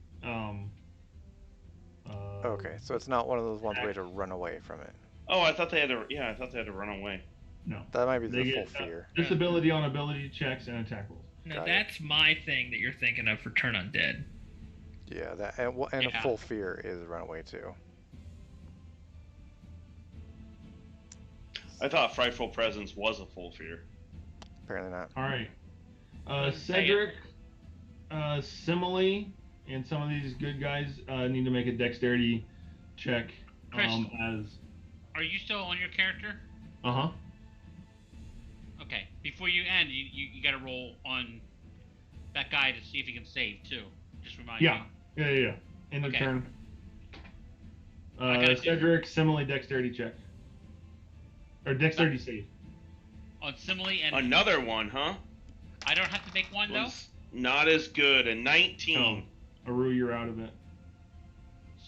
[SPEAKER 5] Okay, so it's not one of those ones where you
[SPEAKER 1] attack.
[SPEAKER 5] have to run away from it.
[SPEAKER 2] oh, I thought they had to. Yeah, I thought they had to run away.
[SPEAKER 1] No,
[SPEAKER 5] That might be
[SPEAKER 1] they
[SPEAKER 5] the full
[SPEAKER 1] get
[SPEAKER 5] fear.
[SPEAKER 1] disability on ability checks and attack rolls.
[SPEAKER 3] Now
[SPEAKER 5] Got it.
[SPEAKER 3] that's my thing that you're thinking of for Turn Undead.
[SPEAKER 5] Yeah, that and a
[SPEAKER 4] Yeah.
[SPEAKER 5] full fear is runaway too.
[SPEAKER 2] I thought frightful presence was a full fear.
[SPEAKER 5] Apparently not.
[SPEAKER 1] All right,
[SPEAKER 4] Say it.
[SPEAKER 1] Cedric, Simile, and some of these good guys need to make a dexterity check.
[SPEAKER 4] Chris.
[SPEAKER 1] As
[SPEAKER 4] Are you still on your character?
[SPEAKER 1] uh-huh.
[SPEAKER 4] Okay. Before you end, you got to roll on that guy to see if he can save too. Just remind
[SPEAKER 1] Yeah.
[SPEAKER 4] me.
[SPEAKER 1] Yeah. End of
[SPEAKER 4] Okay.
[SPEAKER 1] turn.
[SPEAKER 4] I gotta do-
[SPEAKER 1] Cedric, Simile, dexterity check. Or dexterity save.
[SPEAKER 4] On Simile and
[SPEAKER 2] Another one, huh?
[SPEAKER 4] I don't have to make one though.
[SPEAKER 2] Was not as good. A 19.
[SPEAKER 1] Oh, Aru, you're out of it.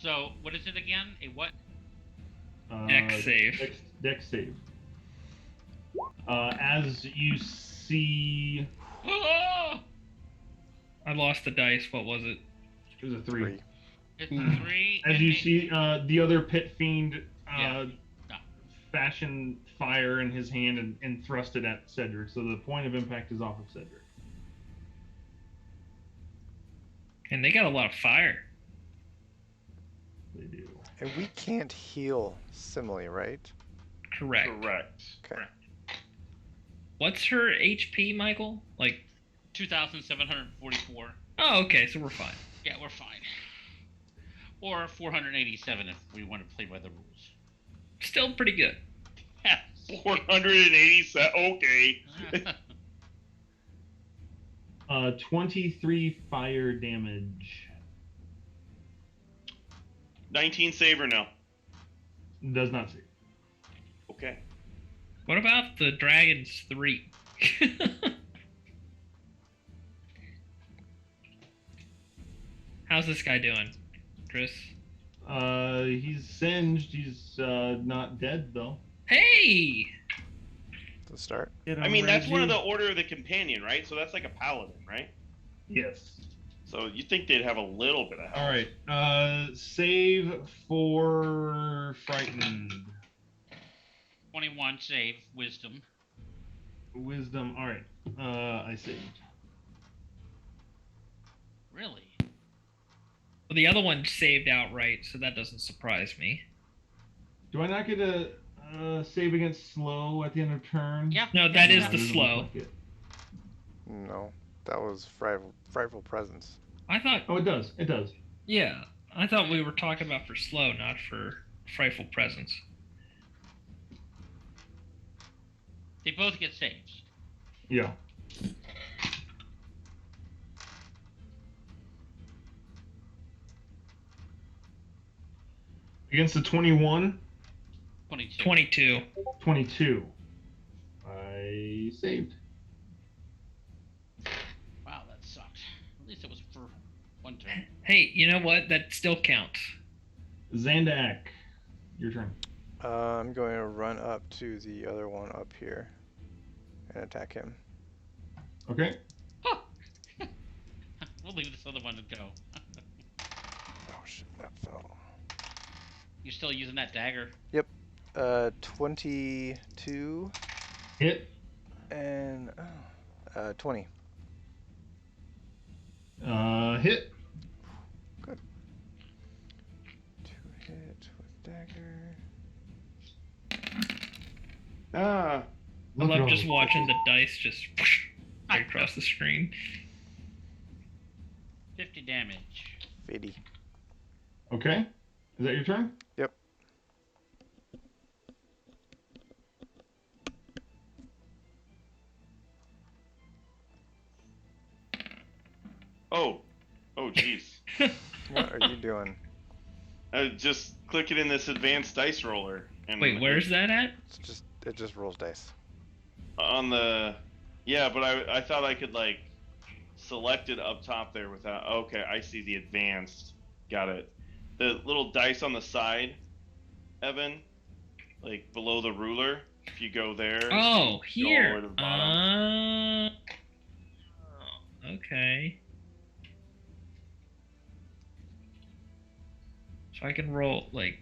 [SPEAKER 4] So what is it again? A what?
[SPEAKER 3] Dex save.
[SPEAKER 1] Dex save. As you see,
[SPEAKER 4] Oh!
[SPEAKER 3] I lost the dice. What was it?
[SPEAKER 1] it was a 3.
[SPEAKER 4] It's a 3.
[SPEAKER 1] As
[SPEAKER 4] and
[SPEAKER 1] you
[SPEAKER 4] it-
[SPEAKER 1] see, the other pit fiend
[SPEAKER 4] Yeah.
[SPEAKER 1] fashion fire in his hand and thrust it at Cedric. So the point of impact is off of Cedric.
[SPEAKER 3] And they got a lot of fire.
[SPEAKER 1] They do.
[SPEAKER 5] And we can't heal Simile, right?
[SPEAKER 3] Correct.
[SPEAKER 2] Correct.
[SPEAKER 5] Okay.
[SPEAKER 3] What's her HP, Michael? Like,
[SPEAKER 4] 2,744.
[SPEAKER 3] oh, okay, so we're fine.
[SPEAKER 4] Yeah, we're fine. Or 487 if we want to play by the rules.
[SPEAKER 3] Still pretty good.
[SPEAKER 2] 487. Okay.
[SPEAKER 1] 23 fire damage.
[SPEAKER 2] 19 save or no?
[SPEAKER 1] Does not save.
[SPEAKER 2] Okay.
[SPEAKER 3] What about the Dragons 3? How's this guy doing, Chris?
[SPEAKER 1] He's singed. He's not dead though.
[SPEAKER 3] Hey!
[SPEAKER 5] To start.
[SPEAKER 2] I mean, that's one of the Order of the Companion, right? So that's like a paladin, right?
[SPEAKER 1] Yes.
[SPEAKER 2] So you think they'd have a little bit of health.
[SPEAKER 1] All right. Save for frightened.
[SPEAKER 4] 21 save, wisdom.
[SPEAKER 1] Wisdom. All right. I saved.
[SPEAKER 4] Really?
[SPEAKER 3] Well, the other one saved outright, so that doesn't surprise me.
[SPEAKER 1] Do I not get a save against slow at the end of turn?
[SPEAKER 4] Yeah.
[SPEAKER 3] No, that is
[SPEAKER 1] No,
[SPEAKER 3] the
[SPEAKER 1] it doesn't
[SPEAKER 3] slow.
[SPEAKER 1] look like it.
[SPEAKER 5] No, that was frightful presence.
[SPEAKER 3] I thought,
[SPEAKER 1] Oh, it does. It does.
[SPEAKER 3] yeah, I thought we were talking about for slow, not for frightful presence.
[SPEAKER 4] They both get saves.
[SPEAKER 1] Yeah. Against the 21,
[SPEAKER 4] 22.
[SPEAKER 3] 22.
[SPEAKER 1] 22. I saved.
[SPEAKER 4] Wow, that sucked. At least it was for one turn.
[SPEAKER 3] Hey, you know what? That still counts.
[SPEAKER 1] Zandak, your turn.
[SPEAKER 5] I'm going to run up to the other one up here and attack him.
[SPEAKER 1] Okay.
[SPEAKER 4] We'll leave this other one to go.
[SPEAKER 5] Oh shit, that fell.
[SPEAKER 4] You're still using that dagger.
[SPEAKER 5] 22
[SPEAKER 1] Hit.
[SPEAKER 5] and 20.
[SPEAKER 1] Hit.
[SPEAKER 5] Good. 2 hits with dagger.
[SPEAKER 2] Ah.
[SPEAKER 3] I
[SPEAKER 1] Look at
[SPEAKER 3] love
[SPEAKER 1] all
[SPEAKER 3] just
[SPEAKER 1] the-
[SPEAKER 3] watching the dice just whoosh, right across the screen.
[SPEAKER 4] 50 damage.
[SPEAKER 5] 50.
[SPEAKER 1] Okay. Is that your turn?
[SPEAKER 5] Yep.
[SPEAKER 2] Oh. Oh, jeez.
[SPEAKER 5] What are you doing?
[SPEAKER 2] Just click it in this advanced dice roller. And
[SPEAKER 3] Wait, where's that at?
[SPEAKER 5] It just rolls dice.
[SPEAKER 2] On the. Yeah, but I thought I could, like, select it up top there without. Okay, I see the advanced. Got it. The little dice on the side, Evan, like below the ruler. If you go there.
[SPEAKER 3] Oh,
[SPEAKER 2] go all the way
[SPEAKER 3] here.
[SPEAKER 2] to the bottom.
[SPEAKER 3] Okay. So I can roll like.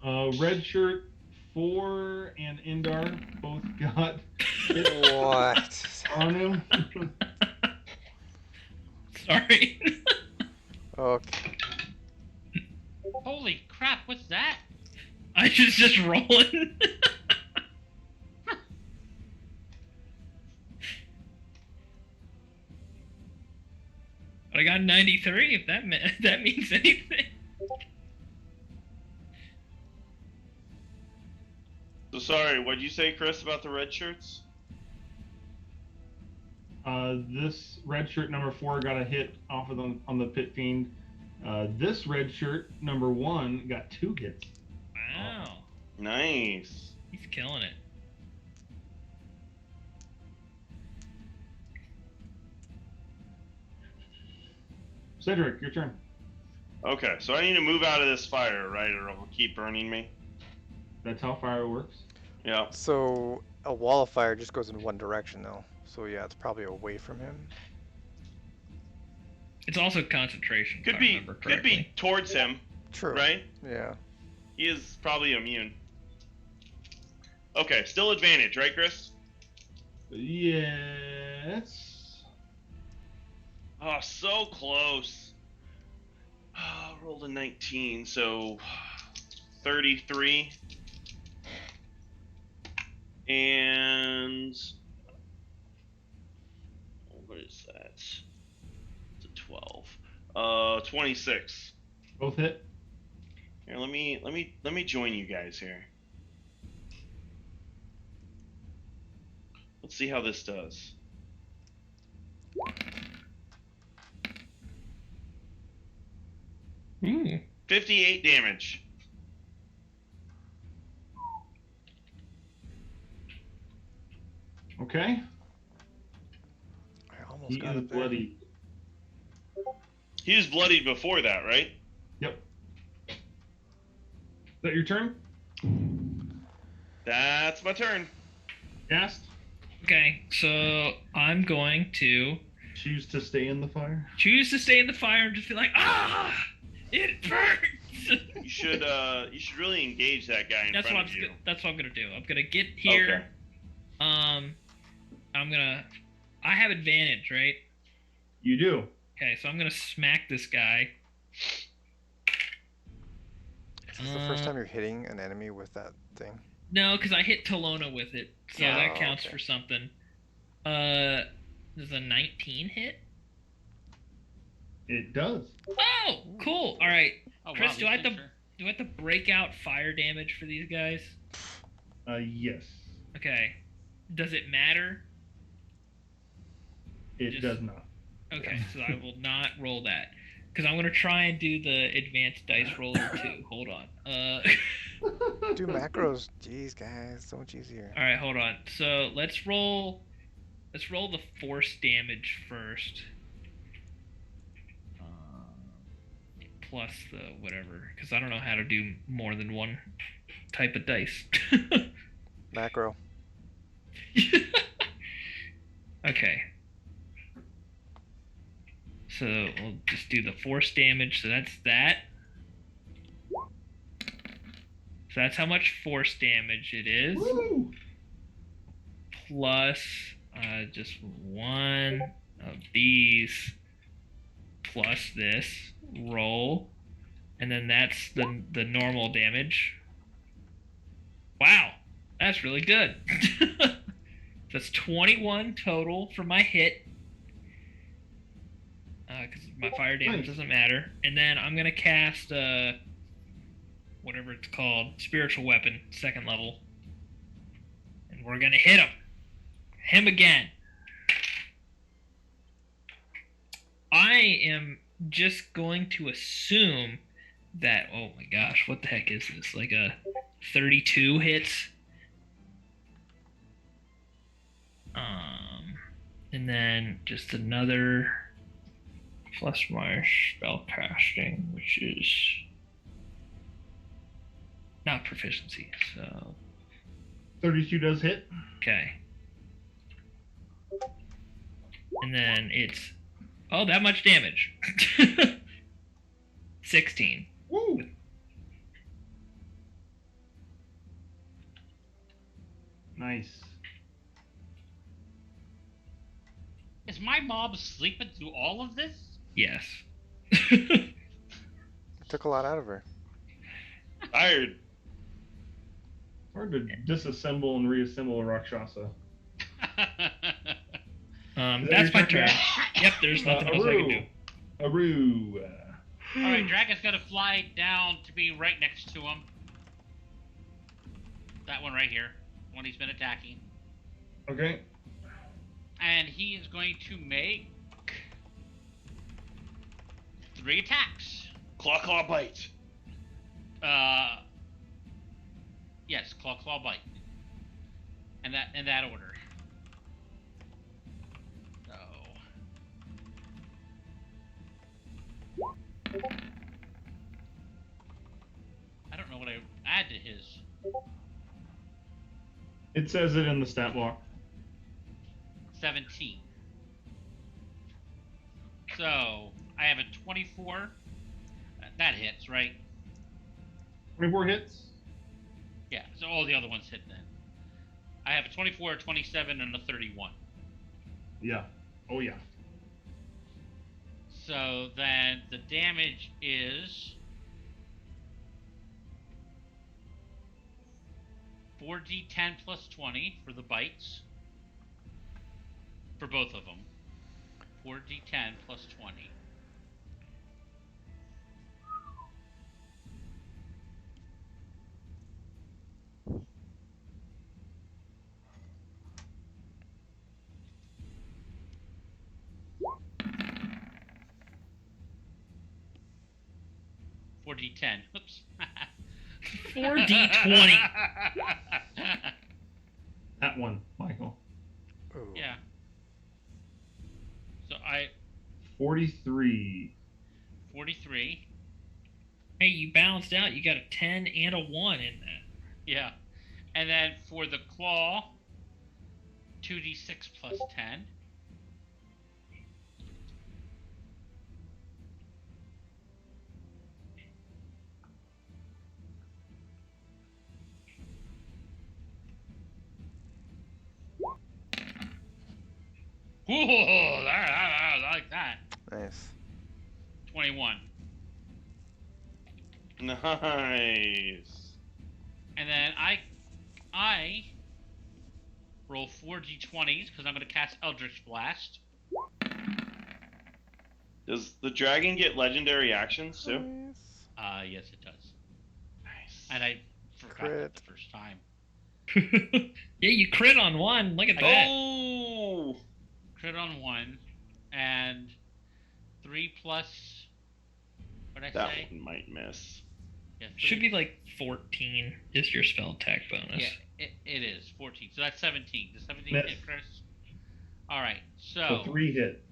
[SPEAKER 1] Red shirt 4 and Indar both got
[SPEAKER 5] What?
[SPEAKER 1] Arnu.
[SPEAKER 3] Sorry.
[SPEAKER 5] Okay.
[SPEAKER 4] Holy crap! What's that?
[SPEAKER 3] I was just rolling. But I got 93. If that means anything.
[SPEAKER 2] So sorry, what'd you say, Chris, about the red shirts?
[SPEAKER 1] This red shirt number 4 got a hit off of them on the Pit Fiend. This red shirt number 1 got 2 hits.
[SPEAKER 3] Wow.
[SPEAKER 2] Nice.
[SPEAKER 3] He's killing it.
[SPEAKER 1] Cedric, your turn.
[SPEAKER 2] Okay, so I need to move out of this fire, right, or it'll keep burning me.
[SPEAKER 1] That's how fire works.
[SPEAKER 2] Yeah.
[SPEAKER 5] So a wall of fire just goes in one direction, though. So yeah, it's probably away from him.
[SPEAKER 3] It's also concentration. if I
[SPEAKER 2] Could be
[SPEAKER 3] remember correctly.
[SPEAKER 2] towards him,
[SPEAKER 5] True.
[SPEAKER 2] right?
[SPEAKER 5] Yeah.
[SPEAKER 2] He is probably immune. Okay, still advantage, right, Chris?
[SPEAKER 1] Yes.
[SPEAKER 2] Oh, so close. Rolled a 19, so 33. And what is that? It's a 12. 26.
[SPEAKER 1] Both hit.
[SPEAKER 2] Here, let me join you guys here. Let's see how this does.
[SPEAKER 3] Ooh.
[SPEAKER 2] 58 damage.
[SPEAKER 1] Okay.
[SPEAKER 5] I almost
[SPEAKER 1] He
[SPEAKER 5] got
[SPEAKER 1] is
[SPEAKER 5] it there.
[SPEAKER 1] bloody.
[SPEAKER 2] He was bloodied before that, right?
[SPEAKER 1] Yep. Is that your turn?
[SPEAKER 2] That's my turn.
[SPEAKER 1] Cast.
[SPEAKER 3] Okay, so I'm going to
[SPEAKER 1] Choose to stay in the fire.
[SPEAKER 3] choose to stay in the fire and just be like, it burns.
[SPEAKER 2] You should really engage that guy in
[SPEAKER 3] That's
[SPEAKER 2] front
[SPEAKER 3] what
[SPEAKER 2] of you.
[SPEAKER 3] That's what I'm gonna do. I'm gonna get here.
[SPEAKER 2] Okay.
[SPEAKER 3] I have advantage, right?
[SPEAKER 1] You do.
[SPEAKER 3] Okay, so I'm gonna smack this guy.
[SPEAKER 5] Is this the first time you're hitting an enemy with that thing?
[SPEAKER 3] No, because I hit Talona with it, so
[SPEAKER 2] Yeah.
[SPEAKER 3] that
[SPEAKER 5] Oh,
[SPEAKER 3] counts
[SPEAKER 5] okay.
[SPEAKER 3] for something. Does a 19 hit?
[SPEAKER 1] It does.
[SPEAKER 3] Oh, cool. All right.
[SPEAKER 4] Oh,
[SPEAKER 3] Chris,
[SPEAKER 4] wow,
[SPEAKER 3] do I have
[SPEAKER 4] these
[SPEAKER 3] to
[SPEAKER 4] things
[SPEAKER 3] do I have to break out fire damage for these guys?
[SPEAKER 1] Yes.
[SPEAKER 3] Okay. Does it matter?
[SPEAKER 1] It
[SPEAKER 3] Just-
[SPEAKER 1] does not.
[SPEAKER 3] Okay, so I will not roll that because I'm gonna try and do the advanced dice roller too. Hold on.
[SPEAKER 5] Do macros. Jeez, guys, so much easier.
[SPEAKER 3] All right, hold on. So let's roll. Let's roll the force damage first. Plus the whatever, because I don't know how to do more than one type of dice.
[SPEAKER 5] Macro.
[SPEAKER 3] Okay. So we'll just do the force damage. So that's that. So that's how much force damage it is.
[SPEAKER 1] Woo!
[SPEAKER 3] Plus just one of these. Plus this roll. And then that's the normal damage. Wow. That's really good. That's 21 total for my hit. Because my fire damage
[SPEAKER 1] Nice.
[SPEAKER 3] doesn't matter. And then I'm going to cast whatever it's called, spiritual weapon, 2nd level. And we're going to hit him. Him again. I am just going to assume that, oh my gosh, what the heck is this? Like a 32 hits? And then just another plus my spell casting, which is not proficiency. So
[SPEAKER 1] 32 does hit.
[SPEAKER 3] okay. And then it's that much damage. 16.
[SPEAKER 1] Woo! Nice.
[SPEAKER 4] Is my mom sleeping through all of this?
[SPEAKER 3] Yes.
[SPEAKER 5] It took a lot out of her.
[SPEAKER 2] Tired.
[SPEAKER 1] Hard to disassemble and reassemble a Rakshasa. Is that
[SPEAKER 3] That's
[SPEAKER 1] your
[SPEAKER 3] my turn. Yep, there's nothing else I can do.
[SPEAKER 1] Aru.
[SPEAKER 4] All right, Dragon's gonna fly down to be right next to him. That one right here, the one he's been attacking.
[SPEAKER 1] Okay.
[SPEAKER 4] And he is going to make 3 attacks.
[SPEAKER 2] Claw, claw, bite.
[SPEAKER 4] Yes, claw, claw, bite. And that in that order. So. I don't know what I add to his.
[SPEAKER 1] It says it in the stat block.
[SPEAKER 4] 17. So I have a 24. That hits, right?
[SPEAKER 1] 24 hits.
[SPEAKER 4] Yeah. So all the other ones hit then. I have a 24, a 27, and a 31.
[SPEAKER 1] Yeah. Oh yeah.
[SPEAKER 4] So then the damage is 4d10 plus 20 for the bites. For both of them. 4d10 plus 20. $4d10. Oops.
[SPEAKER 3] 4d20.
[SPEAKER 1] That one, Michael.
[SPEAKER 5] Ooh.
[SPEAKER 4] Yeah. So I
[SPEAKER 1] 43.
[SPEAKER 4] 43.
[SPEAKER 3] Hey, you balanced out. You got a 10 and a 1 in that.
[SPEAKER 4] Yeah. And then for the claw, 2d6 plus 10. Ooh, I like that.
[SPEAKER 5] Nice.
[SPEAKER 4] 21.
[SPEAKER 2] Nice.
[SPEAKER 4] And then I roll 4d20s because I'm going to cast Eldritch Blast.
[SPEAKER 2] Does the dragon get legendary actions too?
[SPEAKER 5] Nice.
[SPEAKER 4] Yes, it does.
[SPEAKER 2] Nice.
[SPEAKER 4] And I forgot that
[SPEAKER 5] Crit.
[SPEAKER 4] the first time.
[SPEAKER 3] Yeah, you crit on 1. Look at that.
[SPEAKER 2] Oh!
[SPEAKER 4] Crit on 1. And 3 plus. What'd I
[SPEAKER 2] That
[SPEAKER 4] say?
[SPEAKER 2] one might miss.
[SPEAKER 4] Yeah,
[SPEAKER 3] Should be like 14 is your spell attack bonus.
[SPEAKER 4] Yeah, it is 14. So that's 17. Does 17
[SPEAKER 1] Miss.
[SPEAKER 4] hit, Chris? All right.
[SPEAKER 1] So
[SPEAKER 4] So
[SPEAKER 1] 3 hit.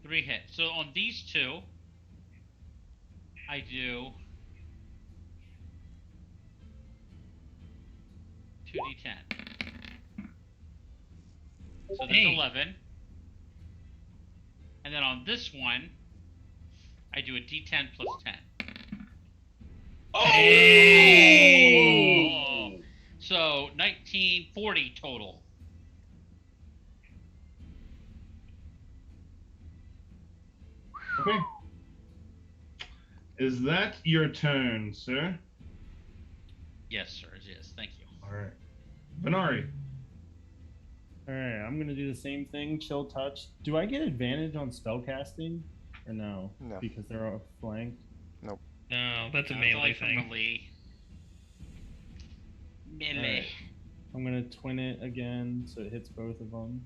[SPEAKER 4] 3 hits. So on these two, I do 2d10. So there's
[SPEAKER 3] Hey.
[SPEAKER 4] 11. And then on this one, I do a d10 plus 10.
[SPEAKER 2] Oh!
[SPEAKER 3] Hey!
[SPEAKER 4] So 1940 total.
[SPEAKER 1] Okay. Is that your turn, sir?
[SPEAKER 4] Yes, sir, it is. Thank you.
[SPEAKER 1] All right. Venari.
[SPEAKER 6] All right, I'm gonna do the same thing. Chill touch. Do I get advantage on spell casting, or no?
[SPEAKER 5] No.
[SPEAKER 6] Because they're off flanked.
[SPEAKER 3] No, that's a
[SPEAKER 4] It's
[SPEAKER 3] melee
[SPEAKER 4] only for
[SPEAKER 3] thing.
[SPEAKER 4] melee. Melee.
[SPEAKER 6] Alright. I'm gonna twin it again, so it hits both of them.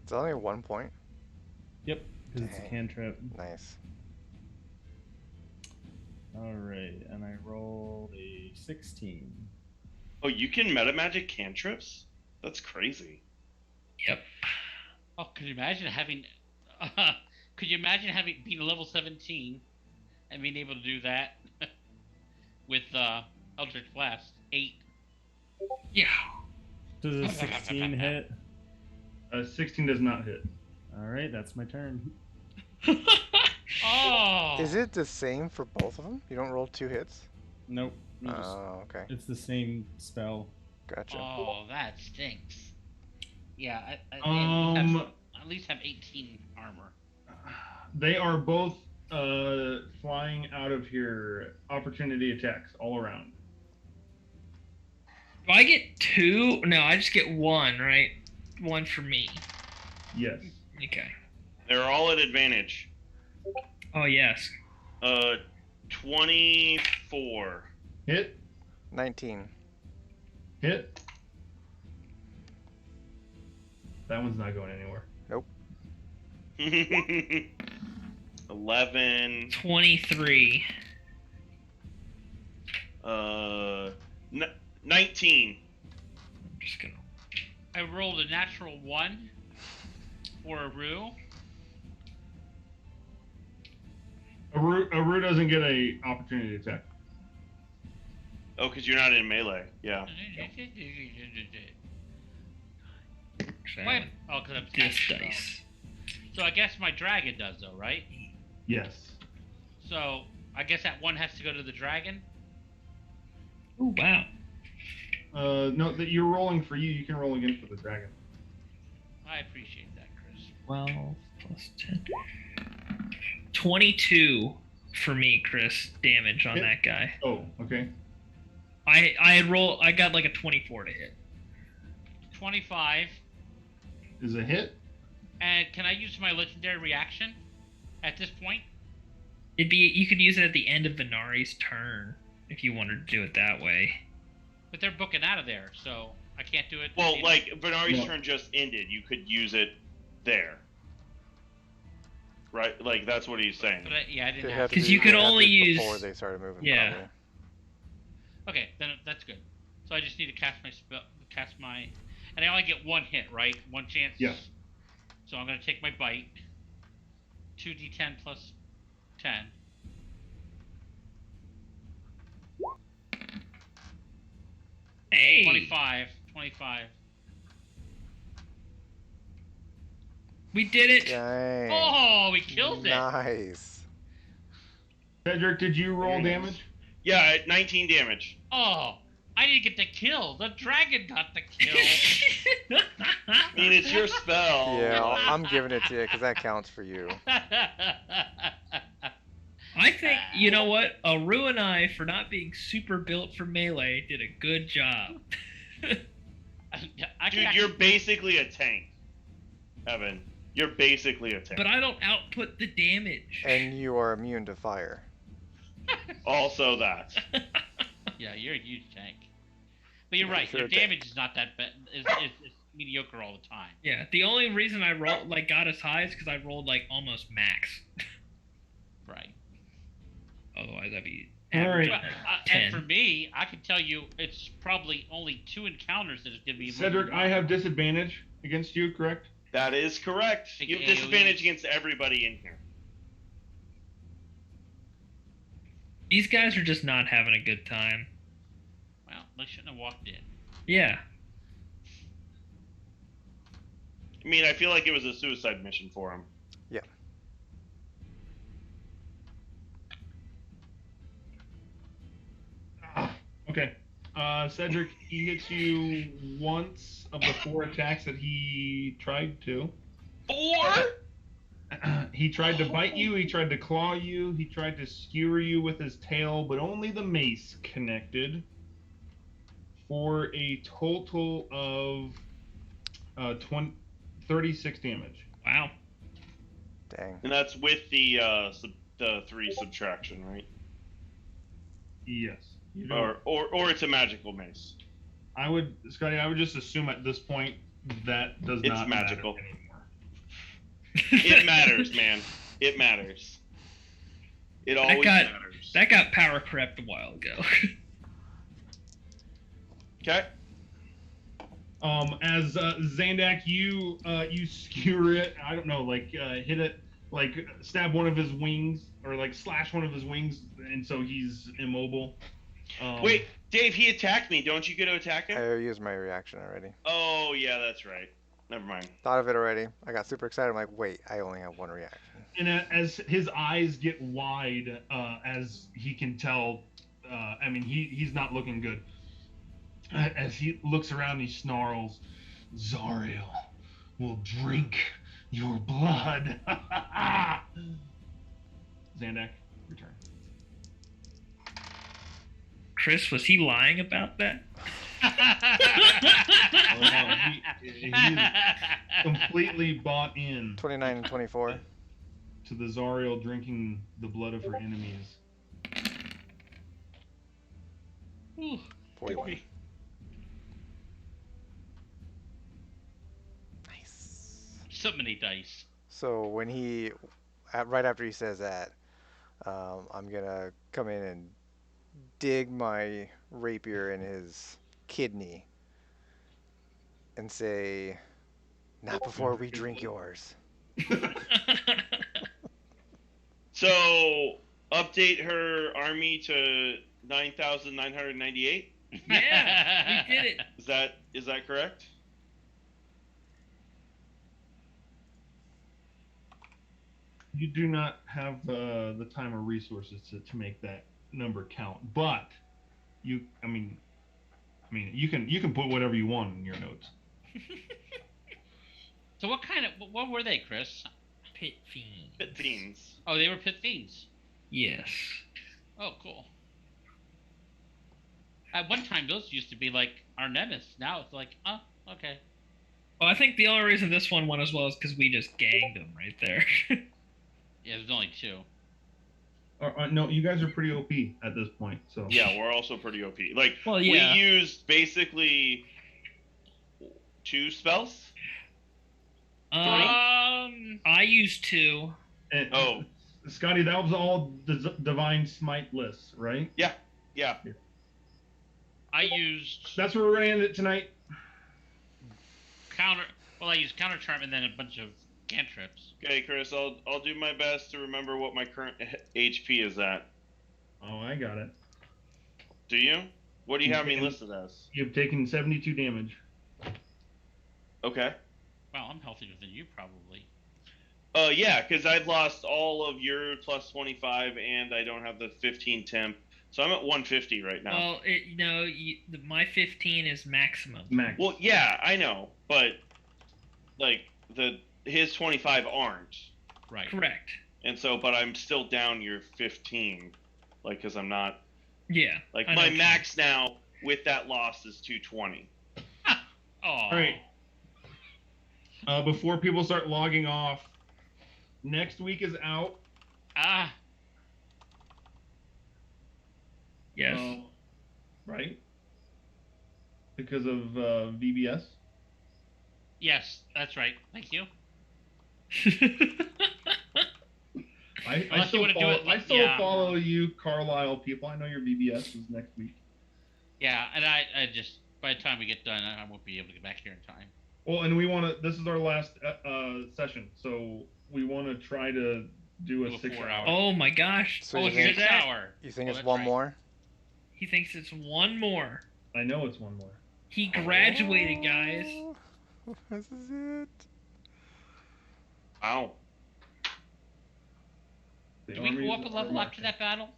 [SPEAKER 5] It's only 1 point.
[SPEAKER 6] Yep, because it's a
[SPEAKER 5] Dang.
[SPEAKER 6] cantrip.
[SPEAKER 5] Nice.
[SPEAKER 6] All right, and I rolled a 16.
[SPEAKER 2] Oh, you can meta magic cantrips? That's crazy.
[SPEAKER 3] Yep.
[SPEAKER 4] Oh, could you imagine having? Could you imagine having being a level 17 and being able to do that with Eldritch Blast 8?
[SPEAKER 3] Yeah.
[SPEAKER 6] Does a 16 hit?
[SPEAKER 1] 16 does not hit.
[SPEAKER 6] All right, that's my turn.
[SPEAKER 4] Oh.
[SPEAKER 5] Is it the same for both of them? You don't roll 2 hits?
[SPEAKER 6] Nope. you just-
[SPEAKER 5] Oh, okay.
[SPEAKER 6] It's the same spell.
[SPEAKER 5] Gotcha.
[SPEAKER 4] Oh, that stinks. Yeah, at least have 18 armor.
[SPEAKER 1] They are both flying out of here. Opportunity attacks all around.
[SPEAKER 3] Do I get 2? No, I just get 1, right? 1 for me.
[SPEAKER 1] Yes.
[SPEAKER 3] Okay.
[SPEAKER 2] They're all at advantage.
[SPEAKER 3] Oh, yes.
[SPEAKER 2] 24.
[SPEAKER 1] Hit.
[SPEAKER 5] 19.
[SPEAKER 1] Hit. That one's not going anywhere.
[SPEAKER 2] 11.
[SPEAKER 3] 23.
[SPEAKER 2] 19.
[SPEAKER 3] I'm just gonna.
[SPEAKER 4] I rolled a natural 1 for a rue.
[SPEAKER 1] Aru doesn't get a opportunity attack.
[SPEAKER 2] Oh, because you're not in melee. Yeah.
[SPEAKER 4] Why? Oh, because I'm
[SPEAKER 3] This
[SPEAKER 4] casting spell.
[SPEAKER 3] dice.
[SPEAKER 4] So I guess my dragon does, though, right?
[SPEAKER 1] Yes.
[SPEAKER 4] So I guess that 1 has to go to the dragon.
[SPEAKER 3] Oh, wow.
[SPEAKER 1] No, that you're rolling for you. You can roll again for the dragon.
[SPEAKER 4] I appreciate that, Chris.
[SPEAKER 3] 12 plus 10. 22 for me, Chris, damage on
[SPEAKER 1] Hit.
[SPEAKER 3] that guy.
[SPEAKER 1] Oh, okay.
[SPEAKER 3] I got like a 24 to hit.
[SPEAKER 4] 25.
[SPEAKER 1] Is a hit.
[SPEAKER 4] And can I use my legendary reaction at this point?
[SPEAKER 3] You could use it at the end of Venari's turn if you wanted to do it that way.
[SPEAKER 4] But they're booking out of there, so I can't do it.
[SPEAKER 2] Well, like, Venari's
[SPEAKER 1] No.
[SPEAKER 2] turn just ended. You could use it there. Right? Like, that's what he's saying.
[SPEAKER 4] But I didn't
[SPEAKER 5] It'd
[SPEAKER 4] have
[SPEAKER 5] have
[SPEAKER 4] to.
[SPEAKER 3] Because
[SPEAKER 5] be-
[SPEAKER 3] you could
[SPEAKER 5] it'd have to
[SPEAKER 3] only
[SPEAKER 5] be
[SPEAKER 3] use-
[SPEAKER 5] before they started moving.
[SPEAKER 3] Yeah.
[SPEAKER 5] Probably.
[SPEAKER 4] Okay, then that's good. So I just need to cast my spell, and I only get 1 hit, right? 1 chance.
[SPEAKER 1] Yeah.
[SPEAKER 4] So I'm gonna take my bite. 2d10 plus 10.
[SPEAKER 3] Hey!
[SPEAKER 4] 25.
[SPEAKER 3] We did it!
[SPEAKER 5] Dang.
[SPEAKER 4] Oh, we killed it.
[SPEAKER 5] Nice.
[SPEAKER 1] Cedric, did you roll
[SPEAKER 2] Very nice.
[SPEAKER 1] damage?
[SPEAKER 2] Yeah, 19 damage.
[SPEAKER 4] Oh, I didn't get the kill. The dragon got the kill.
[SPEAKER 2] I mean, it's your spell.
[SPEAKER 5] Yeah, I'm giving it to you because that counts for you.
[SPEAKER 3] I think, you know what? Aru and I, for not being super built for melee, did a good job.
[SPEAKER 4] I can
[SPEAKER 2] Dude, you're basically a tank, Evan. You're basically a tank.
[SPEAKER 3] But I don't output the damage.
[SPEAKER 5] And you are immune to fire.
[SPEAKER 2] Also that.
[SPEAKER 4] Yeah, you're a huge tank. But you're right.
[SPEAKER 5] Sure
[SPEAKER 4] Your
[SPEAKER 5] tank.
[SPEAKER 4] damage is not that bad. It's mediocre all the time.
[SPEAKER 3] Yeah, the only reason I got as high is because I rolled like almost max.
[SPEAKER 4] Right.
[SPEAKER 3] Otherwise, I'd be
[SPEAKER 1] All right.
[SPEAKER 4] Well,
[SPEAKER 3] 10.
[SPEAKER 4] and for me, I can tell you, it's probably only 2 encounters that is going to be.
[SPEAKER 1] Cedric, I have disadvantage against you, correct?
[SPEAKER 2] That is correct. You have
[SPEAKER 4] AOE.
[SPEAKER 2] disadvantage against everybody in here.
[SPEAKER 3] These guys are just not having a good time.
[SPEAKER 4] Well, they shouldn't have walked in.
[SPEAKER 3] Yeah.
[SPEAKER 2] I mean, I feel like it was a suicide mission for him.
[SPEAKER 1] Okay. Cedric, he hits you once of the 4 attacks that he tried to.
[SPEAKER 2] 4?
[SPEAKER 1] He tried to bite you, he tried to claw you, he tried to skewer you with his tail, but only the mace connected for a total of 36 damage.
[SPEAKER 3] Wow.
[SPEAKER 5] Dang.
[SPEAKER 2] And that's with the 3 subtraction, right?
[SPEAKER 1] Yes. You don't-
[SPEAKER 2] Or it's a magical mace.
[SPEAKER 1] Scotty, I would just assume at this point that does
[SPEAKER 2] It's
[SPEAKER 1] not
[SPEAKER 2] magical.
[SPEAKER 1] matter anymore.
[SPEAKER 2] It matters, man. It matters. It always matters.
[SPEAKER 3] That got power crept a while ago.
[SPEAKER 2] Okay.
[SPEAKER 1] As Zandak, you skewer it. I don't know, like hit it, like stab one of his wings, or like slash one of his wings, and so he's immobile.
[SPEAKER 2] Wait, Dave, he attacked me. Don't you get to attack him?
[SPEAKER 5] I used my reaction already.
[SPEAKER 2] Oh, yeah, that's right. Never mind.
[SPEAKER 5] Thought of it already. I got super excited. I'm like, wait, I only have one reaction.
[SPEAKER 1] And as his eyes get wide, as he can tell, I mean, he's not looking good. As he looks around, he snarls, "Zariel will drink your blood." Zandak, return.
[SPEAKER 3] Chris, was he lying about that?
[SPEAKER 1] He's completely bought in
[SPEAKER 5] 29 and 24.
[SPEAKER 1] to the Zariel drinking the blood of her enemies.
[SPEAKER 4] Ooh,
[SPEAKER 5] 41. Nice.
[SPEAKER 4] so many dice.
[SPEAKER 5] So when right after he says that, I'm gonna come in and dig my rapier in his kidney and say, "Not before we drink yours."
[SPEAKER 2] So, update her army to 9,998.
[SPEAKER 3] Yeah, we did it.
[SPEAKER 2] Is that correct?
[SPEAKER 1] You do not have the time or resources to make that number count, but I mean, you can put whatever you want in your notes.
[SPEAKER 4] So what were they, Chris?
[SPEAKER 3] Pit fiend.
[SPEAKER 2] Pit fiends.
[SPEAKER 4] Oh, they were pit fiends.
[SPEAKER 3] Yes.
[SPEAKER 4] Oh, cool. At one time, those used to be like our nemesis. Now it's like, oh, okay.
[SPEAKER 3] Well, I think the only reason this one won as well is because we just ganged them right there.
[SPEAKER 4] Yeah, there's only two.
[SPEAKER 1] No, you guys are pretty OP at this point. So
[SPEAKER 2] Yeah, we're also pretty OP. Like,
[SPEAKER 3] Well, yeah.
[SPEAKER 2] we used basically 2 spells.
[SPEAKER 3] I used 2.
[SPEAKER 1] And,
[SPEAKER 2] Oh.
[SPEAKER 1] Scotty, that was all divine smite lists, right?
[SPEAKER 2] Yeah.
[SPEAKER 4] I used
[SPEAKER 1] That's what we're running it tonight.
[SPEAKER 4] I used counter charm and then a bunch of cantrips.
[SPEAKER 2] Okay, Chris, I'll do my best to remember what my current HP is at.
[SPEAKER 1] Oh, I got it.
[SPEAKER 2] Do you? What do you have me
[SPEAKER 1] Okay.
[SPEAKER 2] listed as?
[SPEAKER 1] You've taken 72 damage.
[SPEAKER 2] Okay.
[SPEAKER 4] Wow, I'm healthier than you probably.
[SPEAKER 2] Yeah, because I've lost all of your plus 25, and I don't have the 15 temp, so I'm at 150 right now.
[SPEAKER 3] Well, my 15 is maximum.
[SPEAKER 1] Max.
[SPEAKER 2] Well, yeah, I know, but like his 25 aren't,
[SPEAKER 4] Right.
[SPEAKER 3] Correct.
[SPEAKER 2] and so, but I'm still down your 15, like, because I'm not,
[SPEAKER 3] Yeah.
[SPEAKER 2] like,
[SPEAKER 3] I know
[SPEAKER 2] my
[SPEAKER 3] what you
[SPEAKER 2] max now with that loss is 220.
[SPEAKER 4] Oh.
[SPEAKER 1] All right. Before people start logging off, next week is out.
[SPEAKER 4] Ah.
[SPEAKER 3] Yes.
[SPEAKER 1] Right? Because of VBS.
[SPEAKER 4] Yes, that's right. Thank you.
[SPEAKER 1] I
[SPEAKER 4] Unless you
[SPEAKER 1] still,
[SPEAKER 4] wanna do
[SPEAKER 1] follow,
[SPEAKER 4] it,
[SPEAKER 1] I still
[SPEAKER 4] yeah.
[SPEAKER 1] follow you, Carlisle people. I know your VBS is next week.
[SPEAKER 4] Yeah, and I just by the time we get done, I won't be able to get back here in time.
[SPEAKER 1] Well, and we want to. This is our last session, so we want to try to do a
[SPEAKER 4] Do a
[SPEAKER 1] 6
[SPEAKER 4] 4
[SPEAKER 1] hour.
[SPEAKER 4] hour.
[SPEAKER 3] Oh my gosh.
[SPEAKER 5] So
[SPEAKER 4] Oh,
[SPEAKER 5] you
[SPEAKER 4] it's
[SPEAKER 5] think,
[SPEAKER 4] 6 hour.
[SPEAKER 5] you think
[SPEAKER 4] Oh,
[SPEAKER 5] it's
[SPEAKER 4] that's
[SPEAKER 5] one
[SPEAKER 4] right.
[SPEAKER 5] more?
[SPEAKER 3] He thinks it's one more.
[SPEAKER 1] I know it's one more.
[SPEAKER 3] He graduated, guys.
[SPEAKER 5] Oh, this is it.
[SPEAKER 2] Wow.
[SPEAKER 1] The
[SPEAKER 4] Do we go
[SPEAKER 1] armies
[SPEAKER 4] up a
[SPEAKER 1] are
[SPEAKER 4] level after
[SPEAKER 1] marching.
[SPEAKER 4] that battle?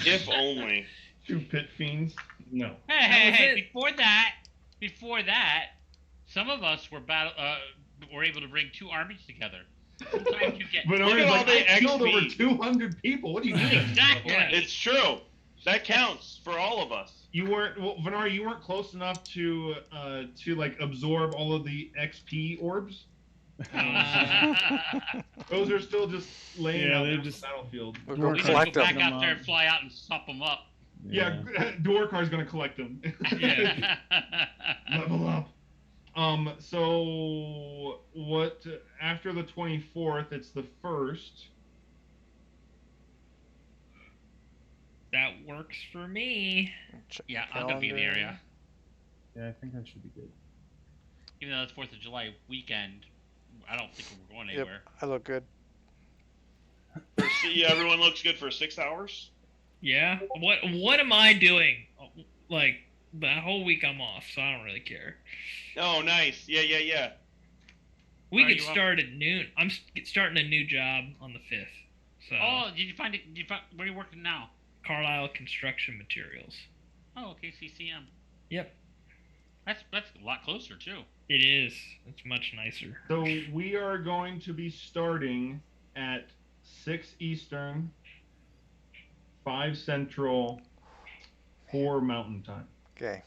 [SPEAKER 2] If only.
[SPEAKER 1] 2 pit fiends? No.
[SPEAKER 3] That was
[SPEAKER 4] Hey,
[SPEAKER 3] it.
[SPEAKER 4] before that, some of us were able to bring 2 armies together. Sometimes you get
[SPEAKER 1] But
[SPEAKER 2] Look
[SPEAKER 1] Arya's
[SPEAKER 2] at all
[SPEAKER 1] like,
[SPEAKER 2] the
[SPEAKER 1] I killed
[SPEAKER 2] XP.
[SPEAKER 1] over 200 people. What do you mean?
[SPEAKER 4] Exactly.
[SPEAKER 3] Yeah.
[SPEAKER 2] It's true. That counts for all of us.
[SPEAKER 1] You weren't, well, Venari, you weren't close enough to like absorb all of the XP orbs. Those are still just laying
[SPEAKER 6] Yeah,
[SPEAKER 1] out
[SPEAKER 6] they're
[SPEAKER 1] there on
[SPEAKER 6] just-
[SPEAKER 1] the battlefield.
[SPEAKER 5] We'll
[SPEAKER 6] We're
[SPEAKER 5] go
[SPEAKER 4] we just go
[SPEAKER 5] collect
[SPEAKER 4] back
[SPEAKER 5] them.
[SPEAKER 4] out there and fly out and sop them up.
[SPEAKER 1] Yeah, Dwarkar's gonna collect them.
[SPEAKER 4] Yeah.
[SPEAKER 1] Level up. So what? After the 24th, it's the 1st.
[SPEAKER 3] That works for me.
[SPEAKER 5] Check
[SPEAKER 4] Yeah, I'm gonna be in the
[SPEAKER 5] calendar.
[SPEAKER 4] area.
[SPEAKER 6] Yeah, I think I should be good.
[SPEAKER 4] Even though it's 4th of July weekend, I don't think we're going
[SPEAKER 5] Yep,
[SPEAKER 4] anywhere.
[SPEAKER 5] I look good.
[SPEAKER 2] Yeah, everyone looks good for 6 hours.
[SPEAKER 3] Yeah. What am I doing? Like that whole week I'm off, so I don't really care.
[SPEAKER 2] Oh, nice. Yeah.
[SPEAKER 3] We
[SPEAKER 4] Are
[SPEAKER 3] could
[SPEAKER 4] you off?
[SPEAKER 3] start at noon. I'm starting a new job on the 5th. So
[SPEAKER 4] Oh, did you find it? Where are you working now?
[SPEAKER 3] Carlisle Construction Materials.
[SPEAKER 4] Oh, okay, CCM.
[SPEAKER 3] Yep.
[SPEAKER 4] That's a lot closer too.
[SPEAKER 3] It is. It's much nicer.
[SPEAKER 1] So we are going to be starting at 6 Eastern, 5 Central, 4 Mountain Time.
[SPEAKER 5] Okay.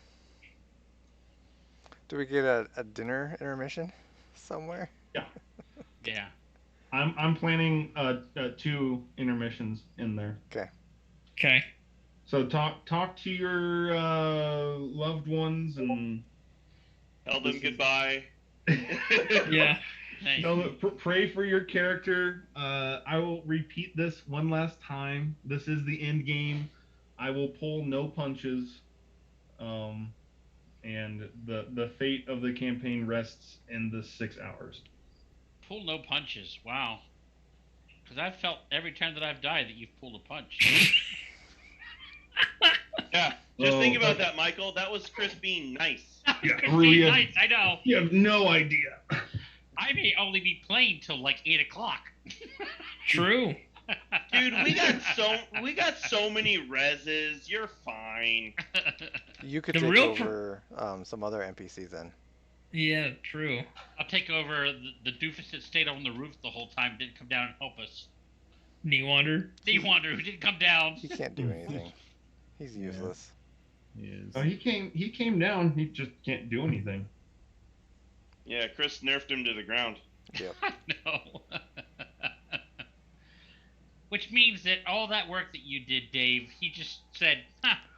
[SPEAKER 5] Do we get a dinner intermission somewhere?
[SPEAKER 4] Yeah.
[SPEAKER 1] I'm planning 2 intermissions in there.
[SPEAKER 3] Okay.
[SPEAKER 1] So talk to your loved ones and
[SPEAKER 2] Tell them goodbye.
[SPEAKER 3] Yeah.
[SPEAKER 4] Nice.
[SPEAKER 1] Pray for your character. I will repeat this one last time. This is the end game. I will pull no punches. And the fate of the campaign rests in the 6 hours.
[SPEAKER 4] Pull no punches. Wow. Because I've felt every time that I've died that you've pulled a punch.
[SPEAKER 2] Yeah. Just think about that, Michael. That was Chris being nice.
[SPEAKER 1] Yeah,
[SPEAKER 4] It's
[SPEAKER 1] really,
[SPEAKER 4] being nice, I know.
[SPEAKER 1] you have no idea.
[SPEAKER 4] I may only be playing till like 8 o'clock.
[SPEAKER 3] True.
[SPEAKER 2] Dude, we got so many reses. You're fine.
[SPEAKER 5] You could
[SPEAKER 3] The
[SPEAKER 5] take
[SPEAKER 3] real
[SPEAKER 5] over some other NPCs then.
[SPEAKER 3] Yeah, true.
[SPEAKER 4] I'll take over the doofus that stayed on the roof the whole time, didn't come down and help us.
[SPEAKER 3] Newander.
[SPEAKER 4] Wander, who didn't come down.
[SPEAKER 5] He can't do anything. He's useless.
[SPEAKER 6] He is.
[SPEAKER 1] Oh, he came down. He just can't do anything.
[SPEAKER 2] Yeah, Chris nerfed him to the ground.
[SPEAKER 5] Yep.
[SPEAKER 4] No. Which means that all that work that you did, Dave, he just said,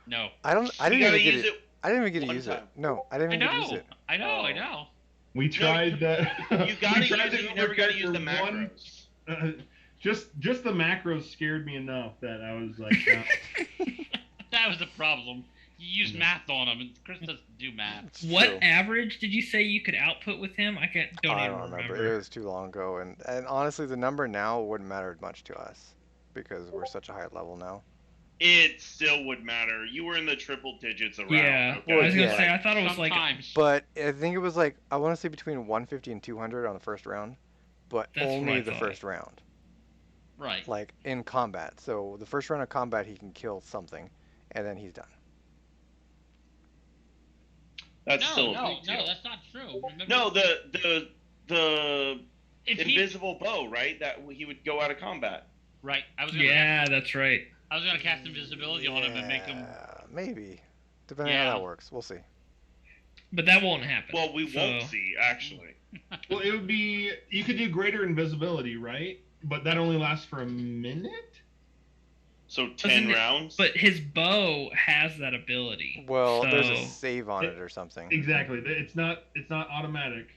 [SPEAKER 4] no.
[SPEAKER 5] I didn't
[SPEAKER 2] You
[SPEAKER 5] even
[SPEAKER 2] gotta
[SPEAKER 5] get
[SPEAKER 2] use
[SPEAKER 5] it.
[SPEAKER 2] it
[SPEAKER 5] I didn't even get to
[SPEAKER 2] one
[SPEAKER 5] use
[SPEAKER 2] time.
[SPEAKER 5] it. No, I didn't
[SPEAKER 4] I
[SPEAKER 5] even get to use
[SPEAKER 4] know.
[SPEAKER 5] it.
[SPEAKER 4] I know. I
[SPEAKER 2] Oh.
[SPEAKER 4] know.
[SPEAKER 1] We tried that.
[SPEAKER 2] You gotta
[SPEAKER 1] we tried
[SPEAKER 2] use it.
[SPEAKER 1] that
[SPEAKER 2] You never gotta use the
[SPEAKER 1] one-
[SPEAKER 2] macros.
[SPEAKER 1] Just the macros scared me enough that I was like,
[SPEAKER 4] That was the problem. You used
[SPEAKER 1] Yeah.
[SPEAKER 4] math on him, and Chris doesn't do math.
[SPEAKER 5] It's
[SPEAKER 3] What
[SPEAKER 5] true.
[SPEAKER 3] average did you say you could output with him? I don't
[SPEAKER 5] I
[SPEAKER 3] even
[SPEAKER 5] don't
[SPEAKER 3] remember.
[SPEAKER 5] remember. It was too long ago, and honestly, the number now wouldn't matter much to us because we're such a high level now.
[SPEAKER 2] It still would matter. You were in the triple digits around.
[SPEAKER 3] Yeah.
[SPEAKER 2] Okay?
[SPEAKER 5] Well,
[SPEAKER 3] I was gonna
[SPEAKER 5] yeah.
[SPEAKER 3] say I thought it was like
[SPEAKER 4] Sometimes.
[SPEAKER 5] But I think it was like I want to say between 150 and 200 on the first round, but
[SPEAKER 3] That's what
[SPEAKER 5] only
[SPEAKER 3] I
[SPEAKER 5] the
[SPEAKER 3] thought.
[SPEAKER 5] first round,
[SPEAKER 4] Right.
[SPEAKER 5] like in combat. So the first round of combat, he can kill something, and then he's done.
[SPEAKER 2] That's still a
[SPEAKER 4] no,
[SPEAKER 2] big deal.
[SPEAKER 4] that's not true. Remember,
[SPEAKER 2] No, the
[SPEAKER 4] if he-
[SPEAKER 2] invisible bow, right? That he would go out of combat.
[SPEAKER 4] Right. I was gonna.
[SPEAKER 3] Yeah, that's right.
[SPEAKER 4] I was gonna cast invisibility on him and make him.
[SPEAKER 5] Maybe, depending on
[SPEAKER 4] Yeah.
[SPEAKER 5] how that works. We'll see.
[SPEAKER 3] But that won't happen.
[SPEAKER 2] Well, we won't
[SPEAKER 3] So-
[SPEAKER 2] see actually.
[SPEAKER 1] well, it would be you could do greater invisibility, right? But that only lasts for a minute.
[SPEAKER 2] So
[SPEAKER 3] Doesn't
[SPEAKER 2] 10
[SPEAKER 3] it-
[SPEAKER 2] rounds.
[SPEAKER 3] But his bow has that ability.
[SPEAKER 5] Well, there's a
[SPEAKER 3] So-
[SPEAKER 5] save on it or something.
[SPEAKER 1] Exactly. It's not automatic.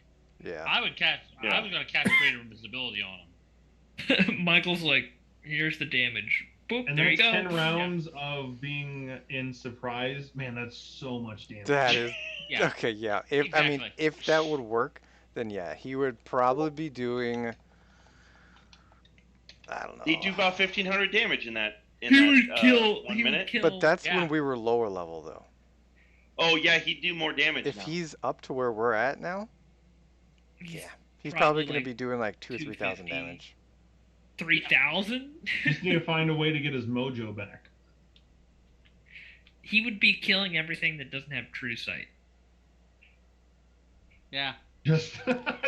[SPEAKER 5] Yeah.
[SPEAKER 4] I would cast.
[SPEAKER 2] Yeah.
[SPEAKER 4] I was gonna cast greater invisibility on him.
[SPEAKER 3] Michael's like, here's the damage. Boop,
[SPEAKER 1] And
[SPEAKER 3] there
[SPEAKER 1] then
[SPEAKER 3] you go.
[SPEAKER 1] 10 rounds of being in surprise. Man, that's so much damage.
[SPEAKER 5] That is
[SPEAKER 4] Yeah.
[SPEAKER 5] okay. Yeah. If I mean,
[SPEAKER 4] Exactly.
[SPEAKER 5] if that would work, then yeah, he would probably be doing. I don't know.
[SPEAKER 2] He'd do about 1,500 damage in that.
[SPEAKER 3] He would kill.
[SPEAKER 2] 1
[SPEAKER 3] He would
[SPEAKER 2] minute.
[SPEAKER 3] kill.
[SPEAKER 5] But that's
[SPEAKER 4] Yeah.
[SPEAKER 5] when we were lower level, though.
[SPEAKER 2] Oh yeah, he'd do more damage.
[SPEAKER 5] If
[SPEAKER 2] now.
[SPEAKER 5] he's up to where we're at now, yeah, he's probably going to be doing like 2,000 or 3,000
[SPEAKER 3] 250.
[SPEAKER 5] damage.
[SPEAKER 3] 3,000.
[SPEAKER 1] Just need to find a way to get his mojo back.
[SPEAKER 3] He would be killing everything that doesn't have true sight.
[SPEAKER 4] Yeah.
[SPEAKER 1] Just,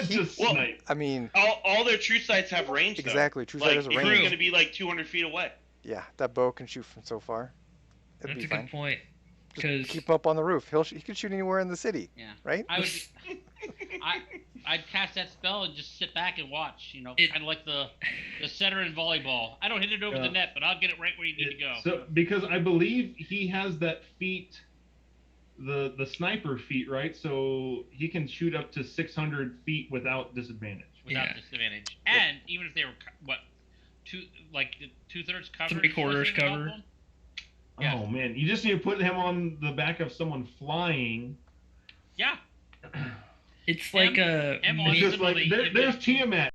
[SPEAKER 1] just
[SPEAKER 2] Well,
[SPEAKER 1] snipe.
[SPEAKER 5] I mean,
[SPEAKER 2] all their true sights have range. Though.
[SPEAKER 5] exactly. True
[SPEAKER 2] Like
[SPEAKER 5] sight is a
[SPEAKER 2] if
[SPEAKER 5] range.
[SPEAKER 2] he's going to be like 200 feet away.
[SPEAKER 5] Yeah, that bow can shoot from so far. It'd
[SPEAKER 3] That's
[SPEAKER 5] be
[SPEAKER 3] a
[SPEAKER 5] fine.
[SPEAKER 3] good point.
[SPEAKER 5] Just
[SPEAKER 3] 'Cause
[SPEAKER 5] keep him up on the roof. He can shoot anywhere in the city,
[SPEAKER 4] Yeah.
[SPEAKER 5] right?
[SPEAKER 4] I would. I'd cast that spell and just sit back and watch. You know,
[SPEAKER 3] It-
[SPEAKER 4] kind of like the setter in volleyball. I don't hit it over
[SPEAKER 1] Yeah.
[SPEAKER 4] the net, but I'll get it right where you need to go.
[SPEAKER 1] So because I believe he has that feat, the sniper feat, right? So he can shoot up to 600 feet without disadvantage.
[SPEAKER 4] Without
[SPEAKER 3] Yeah.
[SPEAKER 4] disadvantage. And even if they were two-thirds covered,
[SPEAKER 3] 3/4
[SPEAKER 4] doesn't even help
[SPEAKER 3] cover.
[SPEAKER 4] them? Yeah.
[SPEAKER 1] Oh man, you just need to put him on the back of someone flying,
[SPEAKER 4] Yeah.
[SPEAKER 3] It's like a
[SPEAKER 4] M
[SPEAKER 1] It's just like
[SPEAKER 4] Reasonably-
[SPEAKER 1] there's Tiamat.